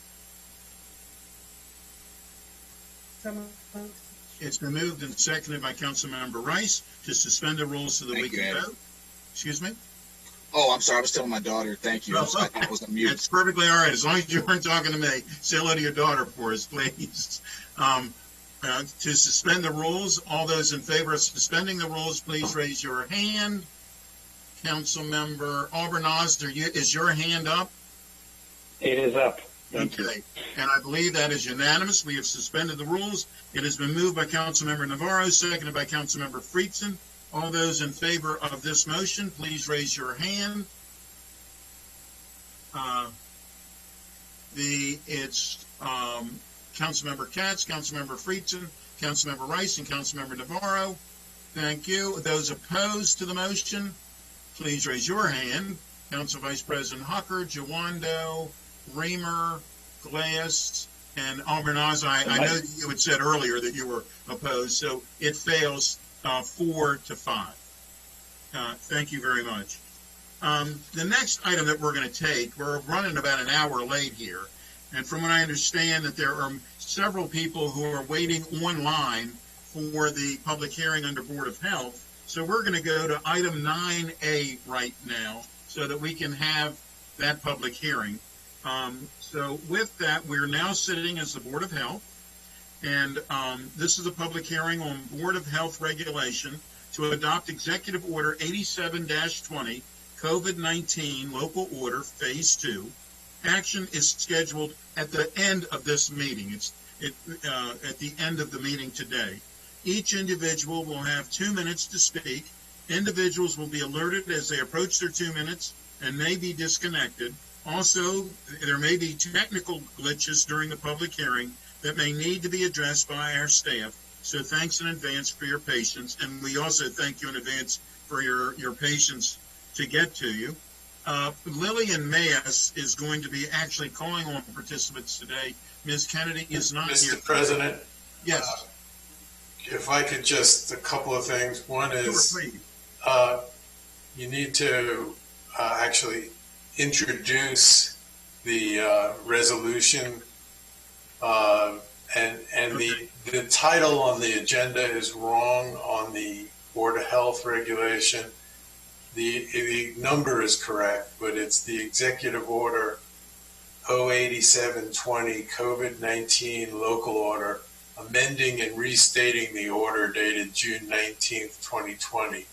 It's been moved and seconded by Councilmember Rice to suspend the rules so that we can vote. Excuse me? Oh, I'm sorry. I was telling my daughter. Thank you. I was on mute. It's perfectly all right. As long as you weren't talking to me, say hello to your daughter for us, please. To suspend the rules, all those in favor of suspending the rules, please raise your hand. Councilmember Albanese, is your hand up? It is up. Thank you. And I believe that is unanimous. We have suspended the rules. It has been moved by Councilmember Navarro, seconded by Councilmember Friedsen. All those in favor of this motion, please raise your hand. It's Councilmember Katz, Councilmember Friedsen, Councilmember Rice, and Councilmember Navarro. Thank you. Those opposed to the motion, please raise your hand. Council Vice President Hucker, Jawando, Reamer, Glass, and Albanese. I know you had said earlier that you were opposed, so it fails 4-5. Thank you very much. The next item that we're going to take, we're running about an hour late here, and from what I understand that there are several people who are waiting online for the public hearing under Board of Health, so we're going to go to item 9A right now so that we can have that public hearing. So with that, we're now sitting as the Board of Health, and this is a public hearing on Board of Health regulation to adopt Executive Order 87-20, COVID-19 Local Order Phase 2. Action is scheduled at the end of this meeting. at the end of the meeting today. Each individual will have 2 minutes to speak. Individuals will be alerted as they approach their 2 minutes and may be disconnected. Also, there may be technical glitches during the public hearing that may need to be addressed by our staff. So thanks in advance for your patience, and we also thank you in advance for your patience to get to you. Lillian Mayes is going to be actually calling on participants today. Ms. Kennedy is not here. Mr. President? Yes. If I could just, a couple of things. One is, you need to actually introduce the resolution, and the title on the agenda is wrong on the Board of Health regulation. The number is correct, but it's the Executive Order 08720 COVID-19 local order, amending and restating the order dated June 19th, 2020.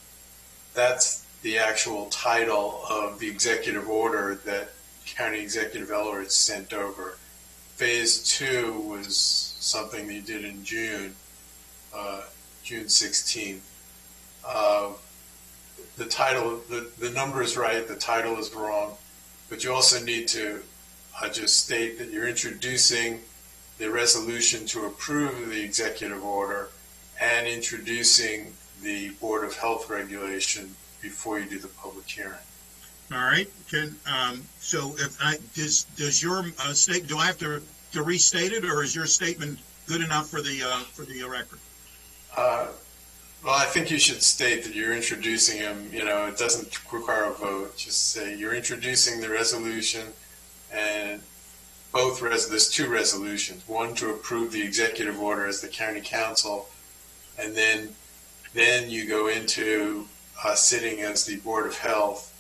That's the actual title of the executive order that County Executive Elleridge sent over. Phase 2 was something they did in June 16th. The title, the number is right, the title is wrong, but you also need to just state that you're introducing the resolution to approve the executive order and introducing the Board of Health regulation before you do the public hearing. All right. So if does your state, do I have to restate it, or is your statement good enough for the record? Well, I think you should state that you're introducing them. You know, it doesn't require a vote. Just say you're introducing the resolution, and there's two resolutions. One to approve the executive order as the county council, and then you go into sitting as the Board of Health,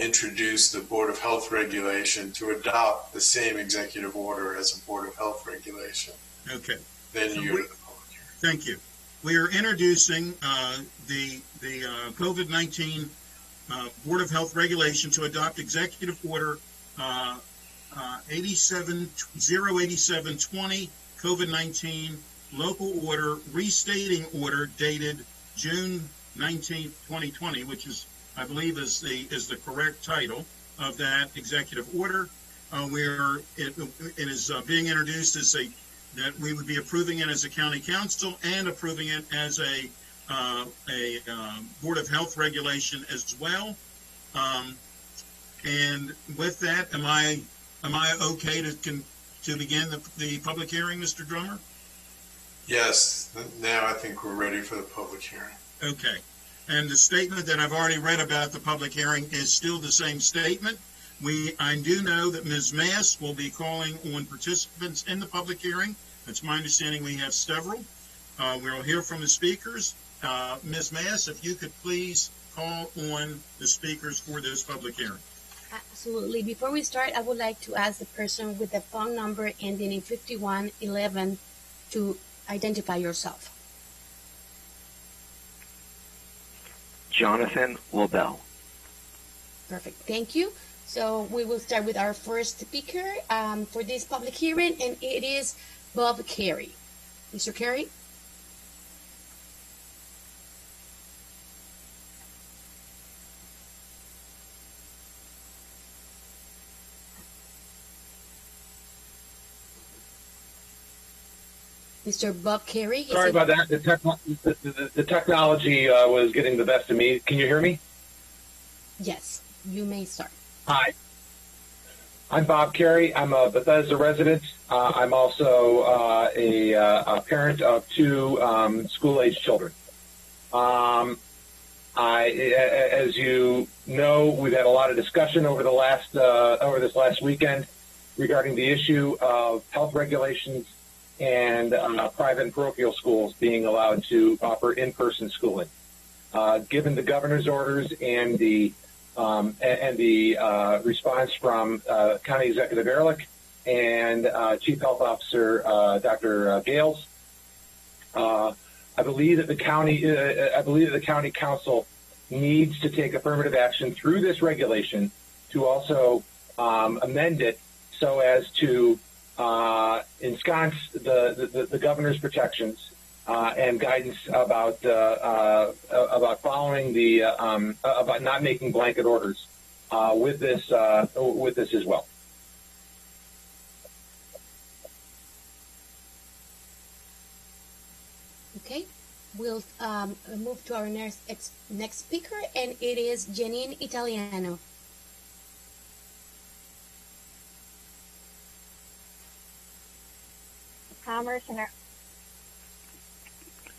introduce the Board of Health regulation to adopt the same executive order as a Board of Health regulation. Okay. Then Thank you. We are introducing the COVID-19 Board of Health regulation to adopt Executive Order 08720 COVID-19 local order restating order dated June 19th, 2020, which is, I believe, is the correct title of that executive order. Where it is being introduced as that we would be approving it as a county council and approving it as a Board of Health regulation as well. And with that, am I okay to begin the public hearing, Mr. Drummer? Yes. Now I think we're ready for the public hearing. Okay. And the statement that I've already read about the public hearing is still the same statement. I do know that Ms. Mass will be calling on participants in the public hearing. That's my understanding. We have several. We'll hear from the speakers. Ms. Mass, if you could please call on the speakers for this public hearing. Absolutely. Before we start, I would like to ask the person with the phone number ending in 5111 to identify yourself. Jonathan Lobel. Perfect. Thank you. So we will start with our first speaker for this public hearing, and it is Bob Carey. Mr. Carey? Mr. Bob Carey? Sorry about that. The technology was getting the best of me. Can you hear me? Yes, you may start. Hi. I'm Bob Carey. I'm a Bethesda resident. I'm also a parent of two school-age children. As you know, we've had a lot of discussion over this last weekend regarding the issue of health regulations and private and parochial schools being allowed to offer in-person schooling. Given the governor's orders and the response from County Executive Ehrlich and Chief Health Officer Dr. Gales, I believe that the county council needs to take affirmative action through this regulation to also amend it so as to ensconce the governor's protections and guidance about following about not making blanket orders with this as well. Okay, we'll move to our next speaker, and it is Janine Italiano. Commerce and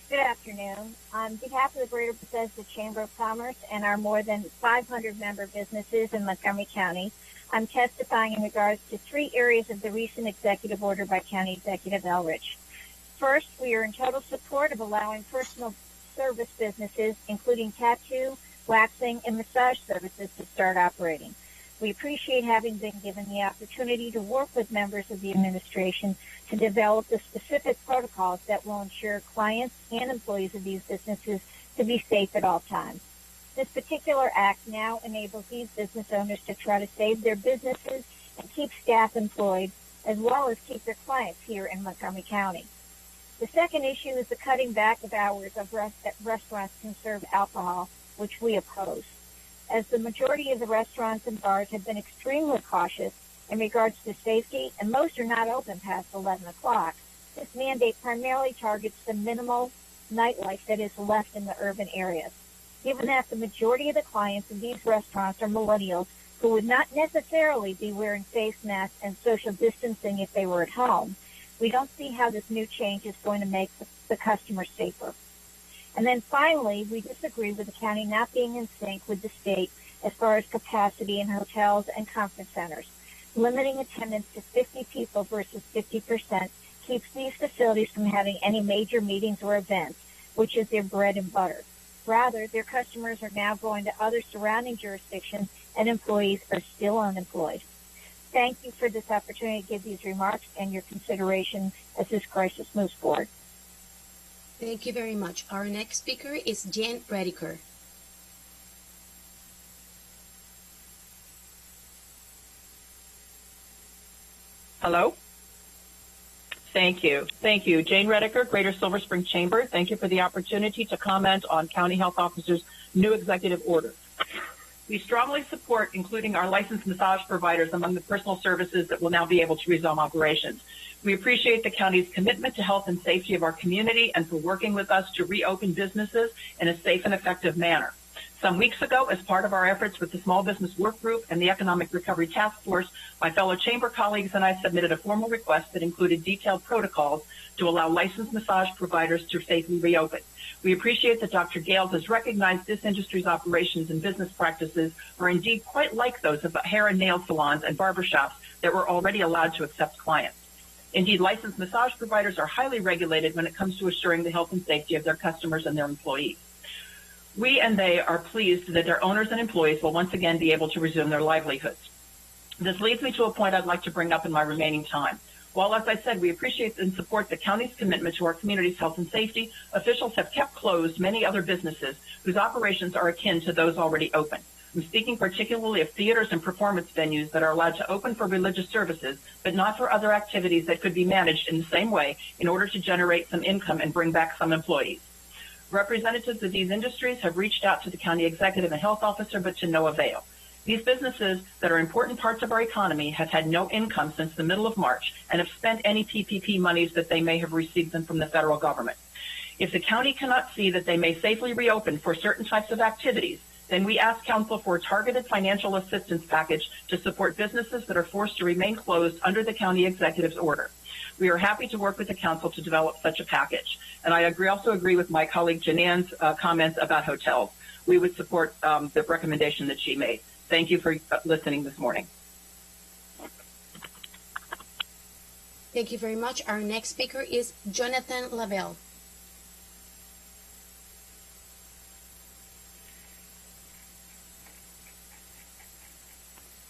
Good afternoon. On behalf of the Greater Bethesda Chamber of Commerce and our more than 500 member businesses in Montgomery County, I'm testifying in regards to 3 areas of the recent executive order by County Executive Elrich. First, we are in total support of allowing personal service businesses, including tattoo, waxing, and massage services, to start operating. We appreciate having been given the opportunity to work with members of the administration to develop the specific protocols that will ensure clients and employees of these businesses to be safe at all times. This particular act now enables these business owners to try to save their businesses and keep staff employed, as well as keep their clients here in Montgomery County. The second issue is the cutting back of hours that restaurants can serve alcohol, which we oppose. As the majority of the restaurants and bars have been extremely cautious in regards to safety, and most are not open past 11 o'clock, this mandate primarily targets the minimal nightlife that is left in the urban areas. Given that the majority of the clients in these restaurants are millennials who would not necessarily be wearing face masks and social distancing if they were at home, we don't see how this new change is going to make the customer safer. And then finally, we disagree with the county not being in sync with the state as far as capacity in hotels and conference centers. Limiting attendance to 50 people versus 50% keeps these facilities from having any major meetings or events, which is their bread and butter. Rather, their customers are now going to other surrounding jurisdictions, and employees are still unemployed. Thank you for this opportunity to give these remarks and your consideration as this crisis moves forward. Thank you very much. Our next speaker is Jan Rediker. Hello. Thank you. Thank you. Jane Rediker, Greater Silver Spring Chamber. Thank you for the opportunity to comment on County Health Officer's new executive order. We strongly support including our licensed massage providers among the personal services that will now be able to resume operations. We appreciate the county's commitment to health and safety of our community and for working with us to reopen businesses in a safe and effective manner. Some weeks ago, as part of our efforts with the Small Business Work Group and the Economic Recovery Task Force, my fellow chamber colleagues and I submitted a formal request that included detailed protocols to allow licensed massage providers to safely reopen. We appreciate that Dr. Gales has recognized this industry's operations and business practices are indeed quite like those of hair and nail salons and barbershops that were already allowed to accept clients. Indeed, licensed massage providers are highly regulated when it comes to assuring the health and safety of their customers and their employees. We and they are pleased that their owners and employees will once again be able to resume their livelihoods. This leads me to a point I'd like to bring up in my remaining time. While, as I said, we appreciate and support the county's commitment to our community's health and safety, officials have kept closed many other businesses whose operations are akin to those already open. I'm speaking particularly of theaters and performance venues that are allowed to open for religious services, but not for other activities that could be managed in the same way in order to generate some income and bring back some employees. Representatives of these industries have reached out to the county executive and health officer, but to no avail. These businesses that are important parts of our economy have had no income since the middle of March and have spent any PPP monies that they may have received them from the federal government. If the county cannot see that they may safely reopen for certain types of activities, then we ask council for a targeted financial assistance package to support businesses that are forced to remain closed under the county executive's order. We are happy to work with the council to develop such a package. And I also agree with my colleague Janan's comments about hotels. We would support the recommendation that she made. Thank you for listening this morning. Thank you very much. Our next speaker is Jonathan Lavelle.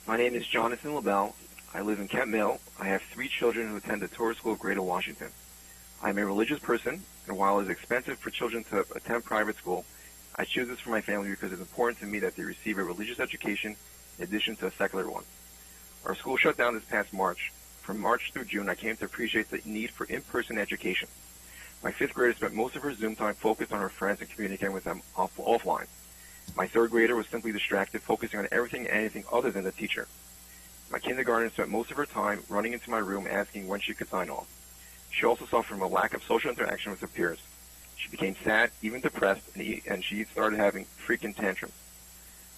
My name is Jonathan LaBelle. I live in Kent Mill. I have 3 children who attend the Torah School of Greater Washington. I am a religious person, and while it is expensive for children to attend private school, I choose this for my family because it's important to me that they receive a religious education in addition to a secular one. Our school shut down this past March From March through June, I came to appreciate the need for in-person education. My 5th grader spent most of her Zoom time focused on her friends and communicating with them offline. My 3rd grader was simply distracted, focusing on everything and anything other than the teacher. My kindergartner spent most of her time running into my room asking when she could sign off. She also suffered from a lack of social interaction with her peers. She became sad, even depressed, and she started having freaking tantrums.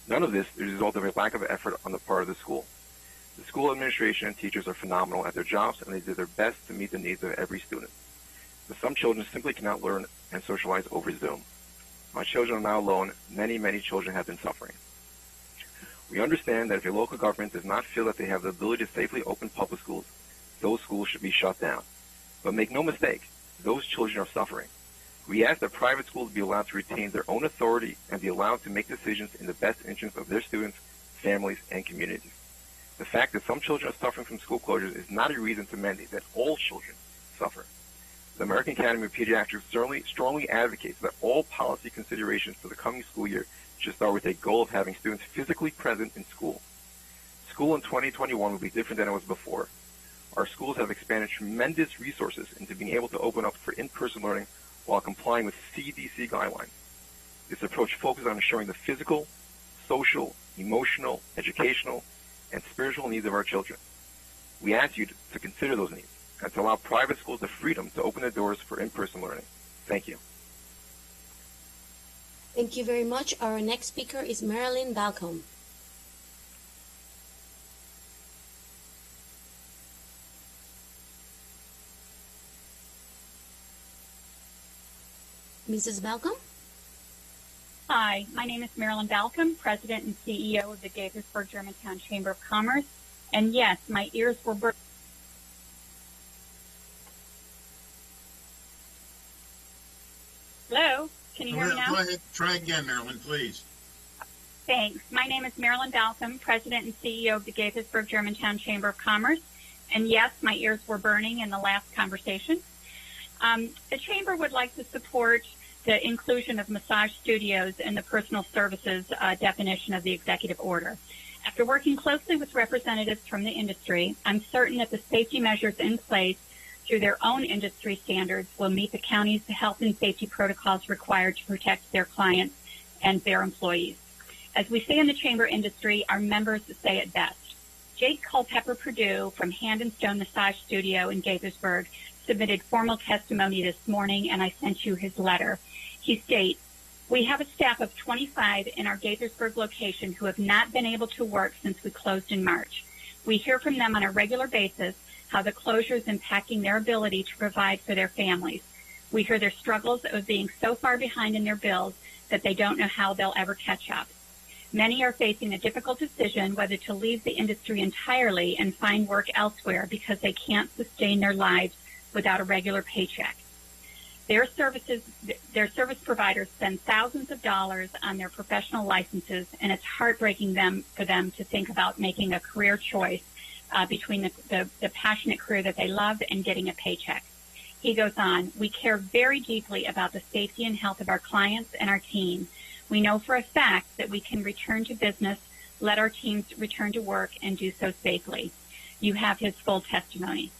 None of this is a result of a lack of effort on the part of the school. The school administration and teachers are phenomenal at their jobs, and they did their best to meet the needs of every student. But some children simply cannot learn and socialize over Zoom. My children are now alone. Many, many children have been suffering. We understand that if a local government does not feel that they have the ability to safely open public schools, those schools should be shut down. But make no mistake, those children are suffering. We ask that private schools be allowed to retain their own authority and be allowed to make decisions in the best interest of their students, families, and communities. The fact that some children are suffering from school closures is not a reason to mandate that all children suffer. The American Academy of Pediatrics strongly advocates that all policy considerations for the coming school year should start with a goal of having students physically present in school. School in 2021 will be different than it was before. Our schools have expanded tremendous resources into being able to open up for in-person learning while complying with CDC guidelines. This approach focuses on ensuring the physical, social, emotional, educational, and spiritual needs of our children. We ask you to consider those needs and to allow private schools the freedom to open their doors for in-person learning. Thank you. Thank you very much. Our next speaker is Marilyn Balcom. Mrs. Balcom? Hi, my name is Marilyn Balcom, President and CEO of the Gaithersburg Germantown Chamber of Commerce. And yes, my ears were burning. Hello, can you hear me now? Go ahead, try again, Marilyn, please. Thanks. My name is Marilyn Balcom, President and CEO of the Gaithersburg Germantown Chamber of Commerce. And yes, my ears were burning in the last conversation. The Chamber would like to support the inclusion of massage studios in the personal services definition of the executive order. After working closely with representatives from the industry, I'm certain that the safety measures in place through their own industry standards will meet the county's health and safety protocols required to protect their clients and their employees. As we say in the chamber industry, our members say it best. Jake Culpepper Purdue from Hand and Stone Massage Studio in Gaithersburg submitted formal testimony this morning, and I sent you his letter. He states, "We have a staff of 25 in our Gaithersburg location who have not been able to work since we closed in March. We hear from them on a regular basis how the closure is impacting their ability to provide for their families. We hear their struggles of being so far behind in their bills that they don't know how they'll ever catch up. Many are facing a difficult decision whether to leave the industry entirely and find work elsewhere because they can't sustain their lives without a regular paycheck. Their service providers spend thousands of dollars on their professional licenses, and it's heartbreaking for them to think about making a career choice between the passionate career that they love and getting a paycheck." He goes on, "We care very deeply about the safety and health of our clients and our team. We know for a fact that we can return to business, let our teams return to work, and do so safely." You have his full testimony.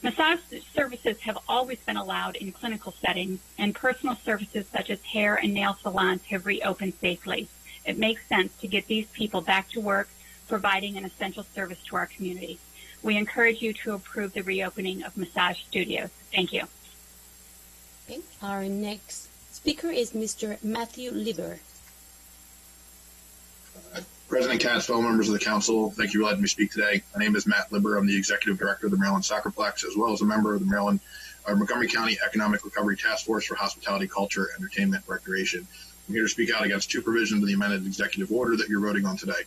Massage services have always been allowed in clinical settings, and personal services such as hair and nail salons have reopened safely. It makes sense to get these people back to work, providing an essential service to our community. We encourage you to approve the reopening of massage studios. Thank you. Okay. Our next speaker is Mr. Matthew Lieber. President Katz, fellow members of the council, thank you for letting me speak today. My name is Matt Lieber. I'm the executive director of the Maryland Soccerplex, as well as a member of the Montgomery County Economic Recovery Task Force for Hospitality, Culture, Entertainment, and Recreation. I'm here to speak out against two provisions of the amended executive order that you're voting on today.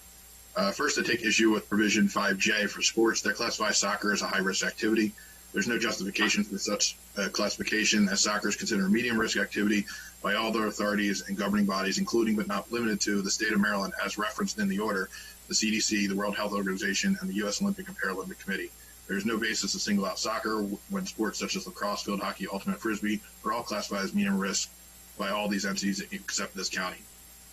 First, I take issue with provision 5J for sports that classify soccer as a high-risk activity. There's no justification for such classification, as soccer is considered a medium-risk activity by all the authorities and governing bodies, including but not limited to the state of Maryland, as referenced in the order, the CDC, the World Health Organization, and the U.S. Olympic and Paralympic Committee. There is no basis to single out soccer when sports such as lacrosse, field hockey, ultimate frisbee are all classified as medium risk by all these entities except this county.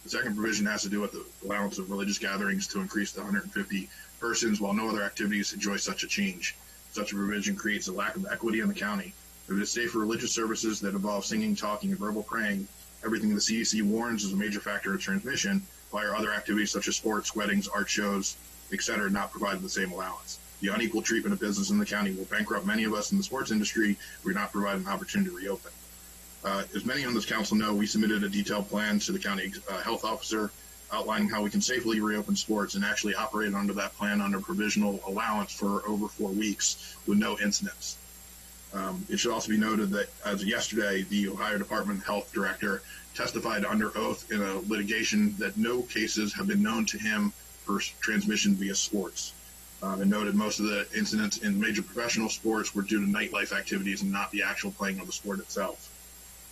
The second provision has to do with the allowance of religious gatherings to increase to 150 persons, while no other activities enjoy such a change. Such a provision creates a lack of equity in the county. If it is safe for religious services that involve singing, talking, and verbal praying, everything the CDC warns is a major factor of transmission, why are other activities such as sports, weddings, art shows, etc. not provided the same allowance? The unequal treatment of business in the county will bankrupt many of us in the sports industry if we're not provided an opportunity to reopen. As many on this council know, we submitted a detailed plan to the county health officer outlining how we can safely reopen sports and actually operate under that plan under provisional allowance for over 4 weeks with no incidents. It should also be noted that as of yesterday, the Ohio Department of Health Director testified under oath in a litigation that no cases have been known to him for transmission via sports. And noted most of the incidents in major professional sports were due to nightlife activities and not the actual playing of the sport itself.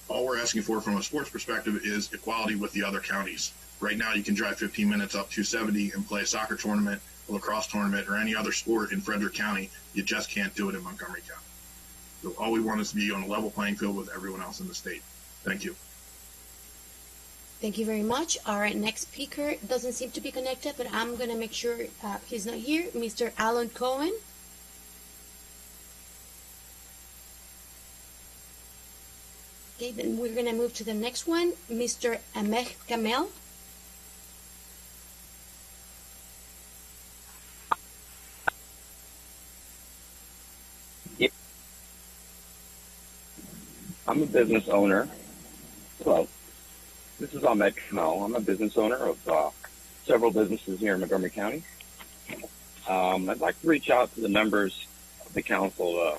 All we're asking for from a sports perspective is equality with the other counties. Right now, you can drive 15 minutes up 270 and play a soccer tournament, a lacrosse tournament, or any other sport in Frederick County. You just can't do it in Montgomery County. So all we want is to be on a level playing field with everyone else in the state. Thank you. Thank you very much. Our next speaker doesn't seem to be connected, but I'm going to make sure he's not here. Mr. Alan Cohen. Okay, then we're going to move to the next one. Mr. Ahmed Kamel. I'm a business owner. Hello. This is Ahmed Kamel. I'm a business owner of several businesses here in Montgomery County. I'd like to reach out to the members of the council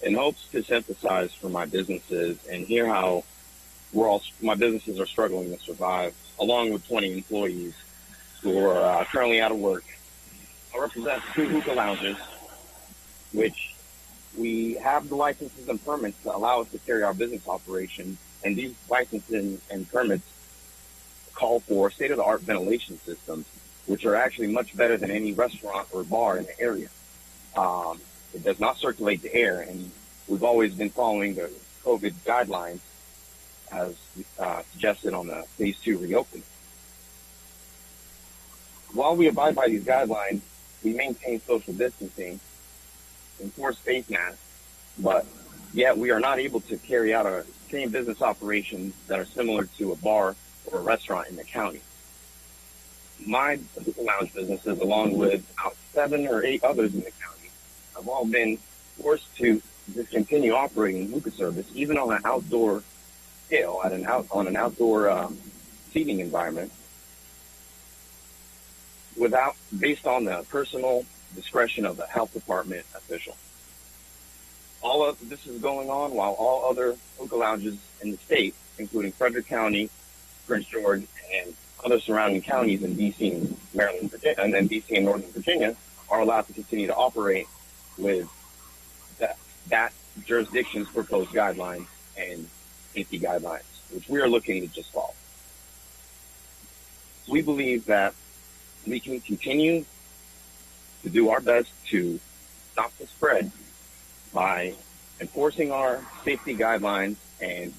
in hopes to synthesize for my businesses and hear how my businesses are struggling to survive, along with 20 employees who are currently out of work. I represent 2 hookah lounges, which we have the licenses and permits to allow us to carry our business operations, and these licenses and permits call for state-of-the-art ventilation systems, which are actually much better than any restaurant or bar in the area. It does not circulate the air, and we've always been following the COVID guidelines as suggested on the phase 2 reopening. While we abide by these guidelines, we maintain social distancing, enforce face masks, but yet we are not able to carry out our same business operations that are similar to a bar or a restaurant in the county. My lounge businesses, along with about 7 or 8 others in the county, have all been forced to discontinue operating hookah service, even on an outdoor scale, on an outdoor seating environment, based on the personal discretion of the health department official. All of this is going on while all other hookah lounges in the state, including Frederick County, Prince George, and other surrounding counties in D.C. and Maryland, Virginia, and then D.C. and Northern Virginia, are allowed to continue to operate with that jurisdiction's proposed guidelines and safety guidelines, which we are looking to just follow. We believe that we can continue to do our best to stop the spread by enforcing our safety guidelines and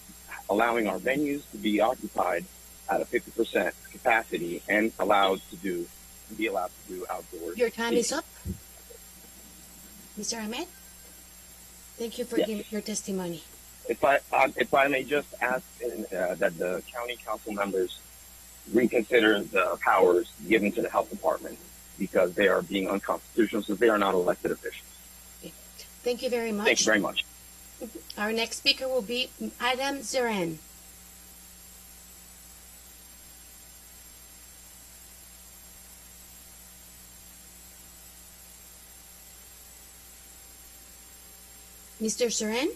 allowing our venues to be occupied at a 50% capacity and be allowed to do outdoor. Your time is up. Mr. Ahmed, thank you for giving your testimony. If I may just ask that the county council members reconsider the powers given to the health department, because they are being unconstitutional, so they are not elected officials. Okay. Thank you very much. Thank you very much. Our next speaker will be Adam Zoran. Mr. Zoran?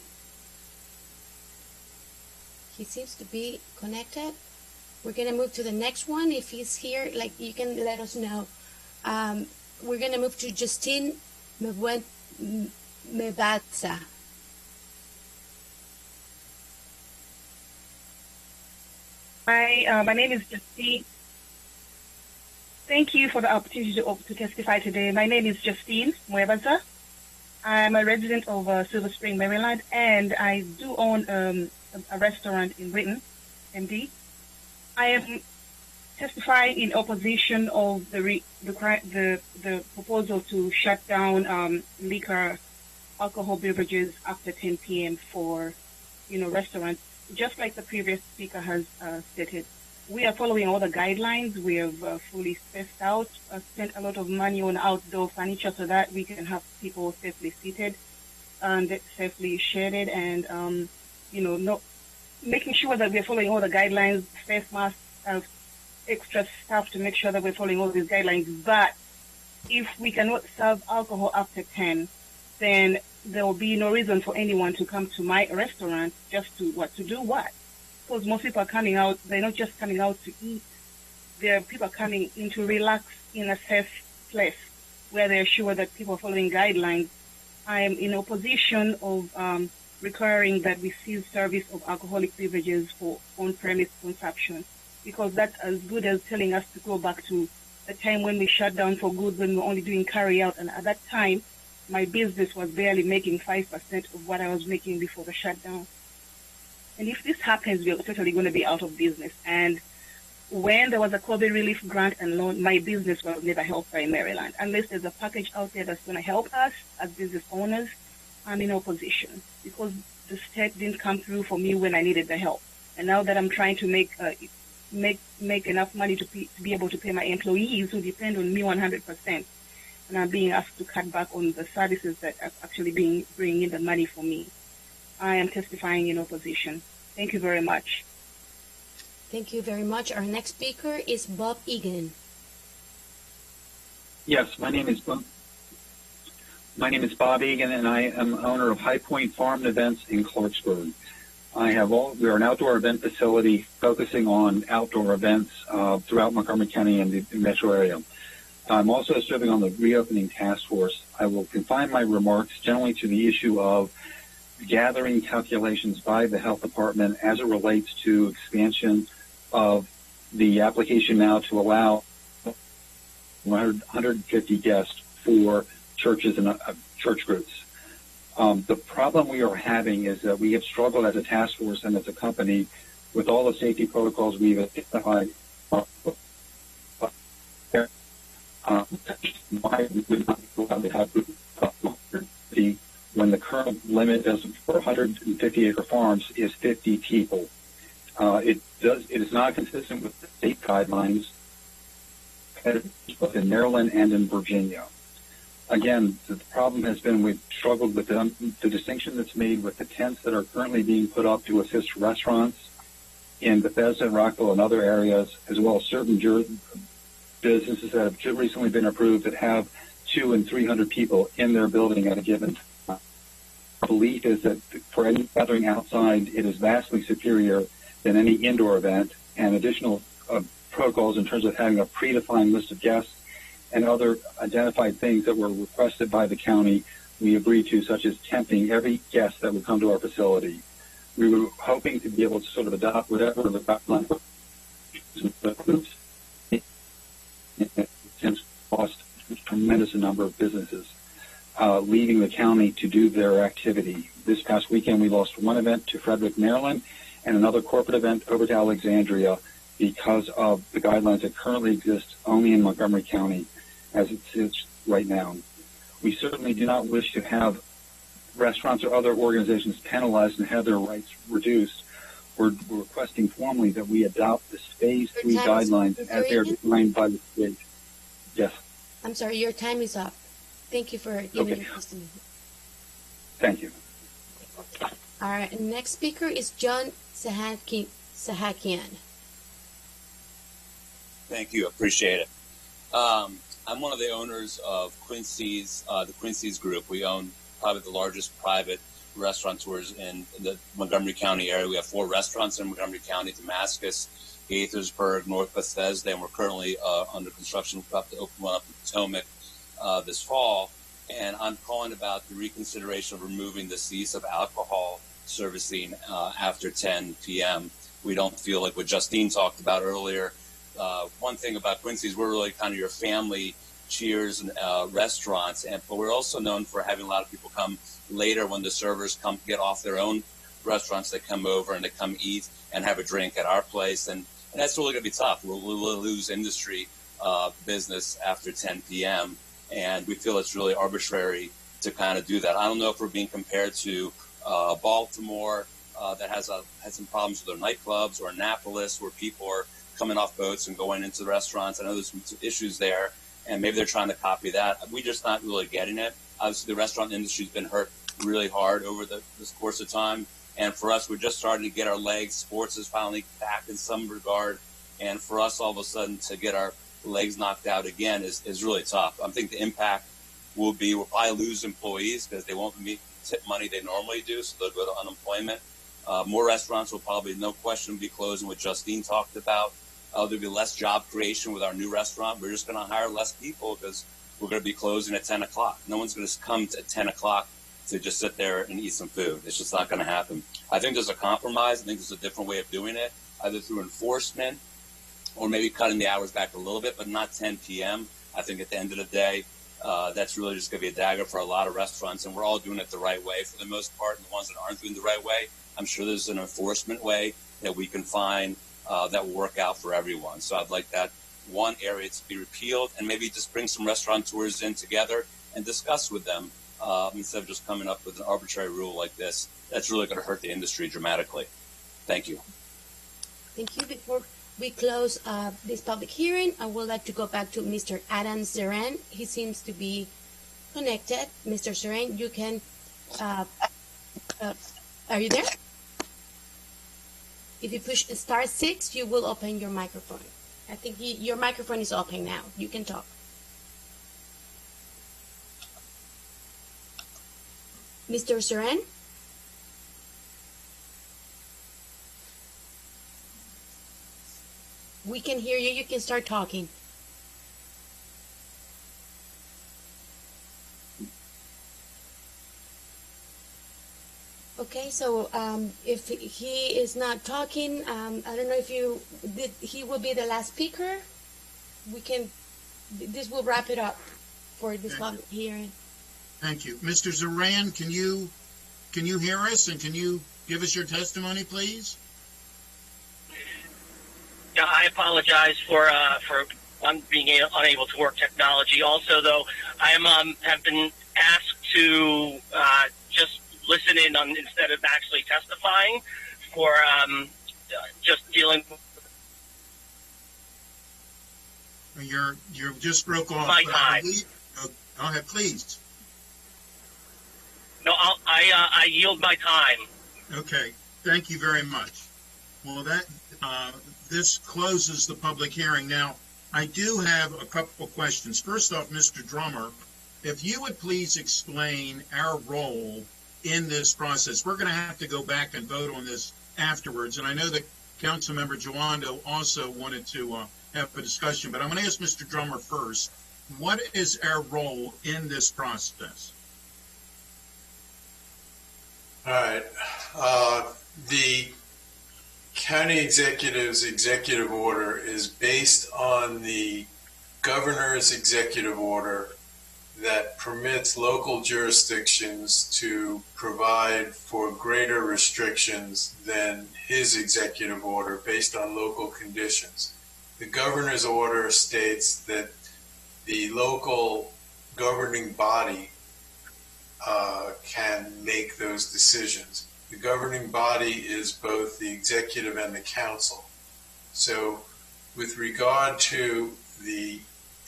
He seems to be connected. We're going to move to the next one. If he's here, you can let us know. We're going to move to Justine Mebatza. My name is Justine. Thank you for the opportunity to testify today. My name is Justine Mebatza. I'm a resident of Silver Spring, Maryland, and I do own a restaurant in Britain, MD. I am testifying in opposition of the proposal to shut down liquor alcohol beverages after 10 p.m. for, restaurants. Just like the previous speaker has stated, we are following all the guidelines. We have fully spaced out, spent a lot of money on outdoor furniture so that we can have people safely seated and safely shaded, and not making sure that we're following all the guidelines, face masks, extra staff to make sure that we're following all these guidelines. But if we cannot serve alcohol after 10, then there will be no reason for anyone to come to my restaurant just to do what? Because most people are coming out, they're not just coming out to eat. There are people coming in to relax in a safe place where they're sure that people are following guidelines. I am in opposition of requiring that we cease service of alcoholic beverages for on-premise consumption, because that's as good as telling us to go back to the time when we shut down for good, when we were only doing carry-out. And at that time, my business was barely making 5% of what I was making before the shutdown. And if this happens, we're totally going to be out of business. And when there was a COVID relief grant and loan, my business was never helped by Maryland. Unless there's a package out there that's going to help us as business owners, I'm in opposition, because the state didn't come through for me when I needed the help. And now that I'm trying to make enough money to be able to pay my employees who depend on me 100%, and I'm being asked to cut back on the services that are actually bringing in the money for me, I am testifying in opposition. Thank you very much. Thank you very much. Our next speaker is Bob Egan. Yes, my name is Bob Egan, and I am owner of High Point Farm and Events in Clarksburg. We are an outdoor event facility focusing on outdoor events throughout Montgomery County and the metro area. I'm also serving on the reopening task force. I will confine my remarks generally to the issue of gathering calculations by the health department as it relates to expansion of the application now to allow 150 guests for churches and church groups. The problem we are having is that we have struggled as a task force and as a company with all the safety protocols we've identified. Why we would not be allowed to have when the current limit for 150 acre farms is 50 people. It is not consistent with the state guidelines both in Maryland and in Virginia. Again, the problem has been we've struggled with the distinction that's made with the tents that are currently being put up to assist restaurants in Bethesda, Rockville, and other areas, as well as certain businesses that have recently been approved that have 200 and 300 people in their building at a given time. Our belief is that for any gathering outside, it is vastly superior than any indoor event, and additional protocols in terms of having a predefined list of guests and other identified things that were requested by the county we agreed to, such as tempting every guest that would come to our facility. We were hoping to be able to sort of adopt whatever the guidelines since lost a tremendous number of businesses leaving the county to do their activity. This past weekend, we lost one event to Frederick, Maryland, and another corporate event over to Alexandria because of the guidelines that currently exist only in Montgomery County as it sits right now. We certainly do not wish to have restaurants or other organizations penalized and have their rights reduced. We're requesting formally that we adopt the Phase 3 guidelines as they are defined by the state. Yes. I'm sorry, your time is up. Thank you for giving your testimony. Thank you. All right, next speaker is John Sahakian. Thank you, appreciate it. I'm one of the owners of Quincy's, the Quincy's Group. We own probably the largest private restaurateurs in the Montgomery County area. We have 4 restaurants in Montgomery County: Damascus, Gaithersburg, North Bethesda, and we're currently under construction. We're about to open one up in Potomac this fall. And I'm calling about the reconsideration of removing the cease of alcohol servicing after 10 p.m. We don't feel like what Justine talked about earlier. One thing about Quincy's, we're really kind of your family cheers and restaurants, but we're also known for having a lot of people come later when the servers come get off their own restaurants. They come over and they come eat and have a drink at our place, and that's really going to be tough. We'll lose industry business after 10 p.m., and we feel it's really arbitrary to kind of do that. I don't know if we're being compared to Baltimore that has some problems with their nightclubs, or Annapolis where people are coming off boats and going into the restaurants. I know there's some issues there, and maybe they're trying to copy that. We're just not really getting it. Obviously, the restaurant industry's been hurt really hard over this course of time, and for us, we're just starting to get our legs. Sports is finally back in some regard, and for us, all of a sudden, to get our legs knocked out again is really tough. I think the impact will be we'll probably lose employees because they won't meet tip money they normally do, so they'll go to unemployment. More restaurants will probably, no question, be closing, what Justine talked about. There'll be less job creation with our new restaurant. We're just going to hire less people because we're going to be closing at 10 o'clock. No one's going to come at 10 o'clock to just sit there and eat some food. It's just not going to happen. I think there's a compromise. I think there's a different way of doing it, either through enforcement or maybe cutting the hours back a little bit, but not 10 p.m. I think at the end of the day, that's really just going to be a dagger for a lot of restaurants, and we're all doing it the right way for the most part. And the ones that aren't doing the right way, I'm sure there's an enforcement way that we can find that will work out for everyone. So I'd like that one area to be repealed, and maybe just bring some restaurateurs in together and discuss with them instead of just coming up with an arbitrary rule like this. That's really going to hurt the industry dramatically. Thank you. Thank you. Before we close this public hearing, I would like to go back to Mr. Adam Zeren. He seems to be connected. Mr. Zeren, you can, are you there? If you push *6, you will open your microphone. I think your microphone is open now. You can talk. Mr. Zeren? We can hear you. You can start talking. Okay, so if he is not talking, I don't know if he will be the last speaker. This will wrap it up for this public hearing. Thank you. Mr. Zoran, can you hear us, and can you give us your testimony, please? Yeah, I apologize for being unable to work technology. Also, though, I have been asked to just listen in on instead of actually testifying for just dealing. You just broke off. My time. Go ahead, please. No, I yield my time. Okay, thank you very much. Well, this closes the public hearing. Now, I do have a couple of questions. First off, Mr. Drummer, if you would please explain our role in this process. We're going to have to go back and vote on this afterwards, and I know that Councilmember Joando also wanted to have a discussion, but I'm going to ask Mr. Drummer first. What is our role in this process? All right. The county executive's executive order is based on the governor's executive order that permits local jurisdictions to provide for greater restrictions than his executive order based on local conditions. The governor's order states that the local governing body can make those decisions. The governing body is both the executive and the council. So with regard to the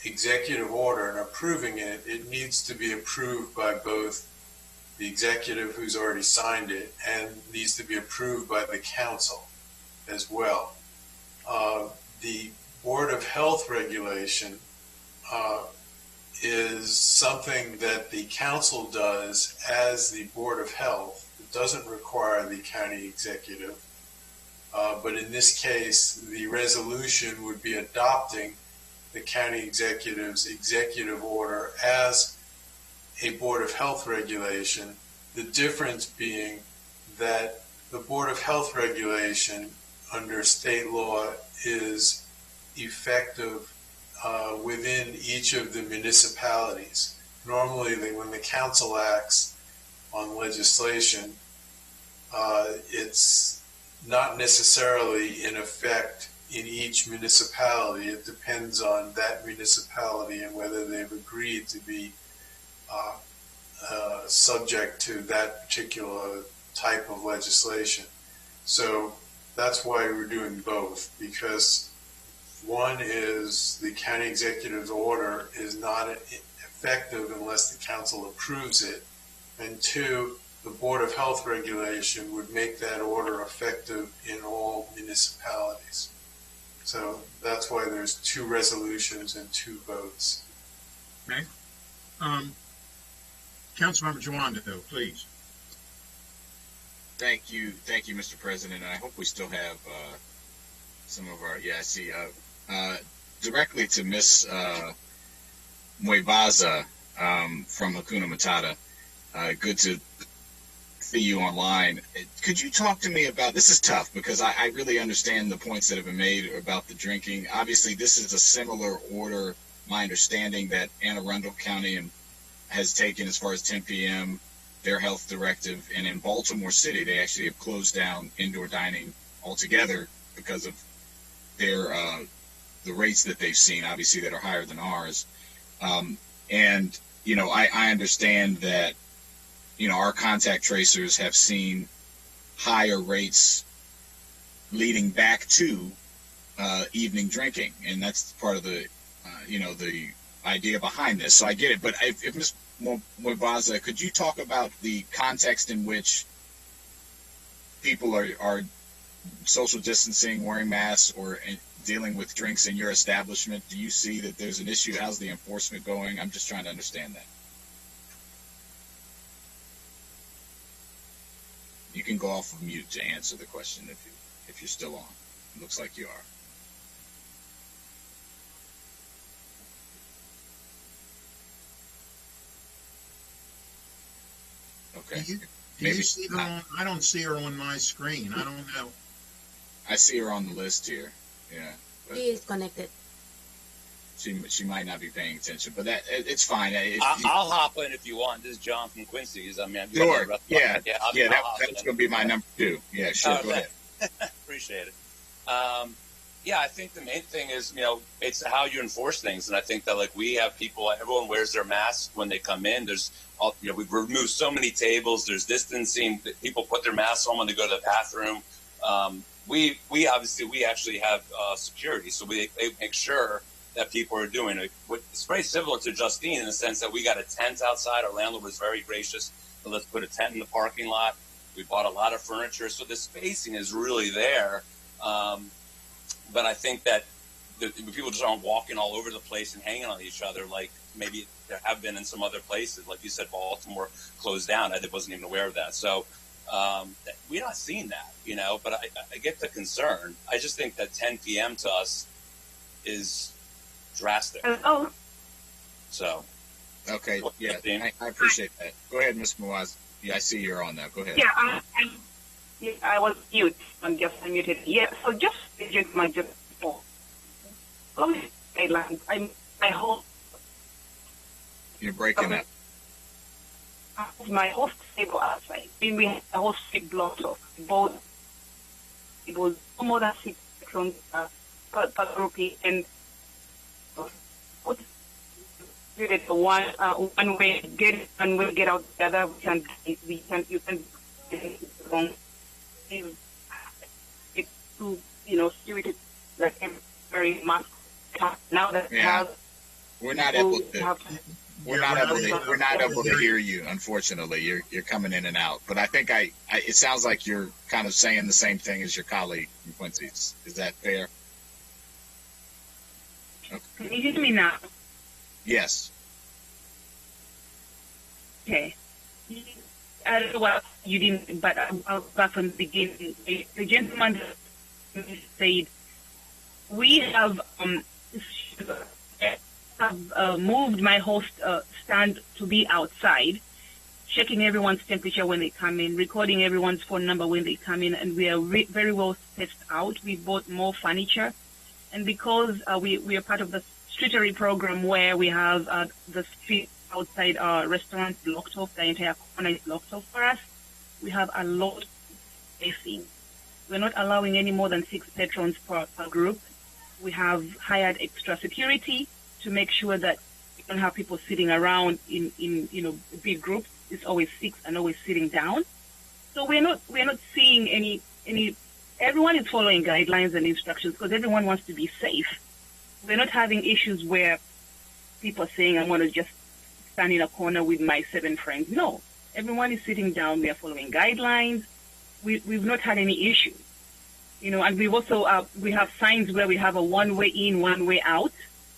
executive order and approving it, it needs to be approved by both the executive, who's already signed it, and needs to be approved by the council as well. The Board of Health regulation is something that the council does as the Board of Health. It doesn't require the county executive, but in this case, the resolution would be adopting the county executive's executive order as a Board of Health regulation, the difference being that the Board of Health regulation under state law is effective within each of the municipalities. Normally, when the council acts on legislation, it's not necessarily in effect in each municipality. It depends on that municipality and whether they've agreed to be subject to that particular type of legislation. So that's why we're doing both, because one is the county executive's order is not effective unless the council approves it, and two, the Board of Health regulation would make that order effective in all municipalities. So that's why there's 2 resolutions and 2 votes. Okay. Councilmember Jawando, please. Thank you, Mr. President. And I hope we still have some of our. Yeah, I see. Directly to Miss Mwebaza from Hakuna Matata. Good to see you online. Could you talk to me about, this is tough because I really understand the points that have been made about the drinking. Obviously, this is a similar order, my understanding, that Anne Arundel County has taken as far as 10 p.m., their health directive. And in Baltimore City, they actually have closed down indoor dining altogether because of their the rates that they've seen, obviously, that are higher than ours. And, you know, I understand that, you know, our contact tracers have seen higher rates leading back to evening drinking. And that's part of the, you know, the idea behind this. So I get it. But if Ms. Mwebaza, could you talk about the context in which people are social distancing, wearing masks, or dealing with drinks in your establishment? Do you see that there's an issue? How's the enforcement going? I'm just trying to understand that. You can go off of mute to answer the question if you're still on. It looks like you are. Okay. Do you see her on? I don't see her on my screen. I don't know. I see her on the list here. Yeah. He is connected. She might not be paying attention, but it's fine. I'll hop in if you want. This is John from Quincy's. I mean, sure. Yeah. That's going to be my number 2. Yeah, sure. Go ahead. Appreciate it. Yeah, I think the main thing is, you know, it's how you enforce things. And I think that, like, we have people, everyone wears their mask when they come in. There's, you know, we've removed so many tables. There's distancing. People put their masks on when they go to the bathroom. We actually have security, so they make sure that people are doing it. It's very similar to Justine in the sense that we got a tent outside. Our landlord was very gracious. So let's put a tent in the parking lot. We bought a lot of furniture, so the spacing is really there. But I think that people just aren't walking all over the place and hanging on each other like maybe there have been in some other places. Like you said, Baltimore closed down. I wasn't even aware of that. So we're not seeing that, you know, but I get the concern. I just think that 10 p.m. to us is drastic. Oh. So. Okay, yeah, I appreciate that. Go ahead, Ms. Mwebaza. Yeah, I see you're on now. Go ahead. Yeah, I was mute. I'm just unmuted. Yeah, so just my I hope you're breaking up. My host table outside. We had a host big blocks of both. It was no more than 6 patrons per group, and did it one way get it, and we'll get out the other. You can it to, you know, security like very much now that we're not able to hear you, unfortunately. You're coming in and out. But I think it sounds like you're kind of saying the same thing as your colleague from Quincy's. Is that fair? Okay. Can you hear me now? Yes. Okay. I don't know what you didn't, but I'll back from the beginning. The gentleman said, we have moved my host stand to be outside, checking everyone's temperature when they come in, recording everyone's phone number when they come in, and we are very well spaced out. We bought more furniture, and because we are part of the streetery program where we have the street outside our restaurant blocked off, the entire corner is blocked off for us, we have a lot of spacing. We're not allowing any more than 6 patrons per group. We have hired extra security to make sure that don't have people sitting around in big groups. It's always 6 and always sitting down. So we're not seeing any. Everyone is following guidelines and instructions because everyone wants to be safe. We're not having issues where people are saying, "I want to just stand in a corner with my 7 friends." No, everyone is sitting down. We are following guidelines. We've not had any issues. And we've also we have signs where we have a one-way in, one-way out.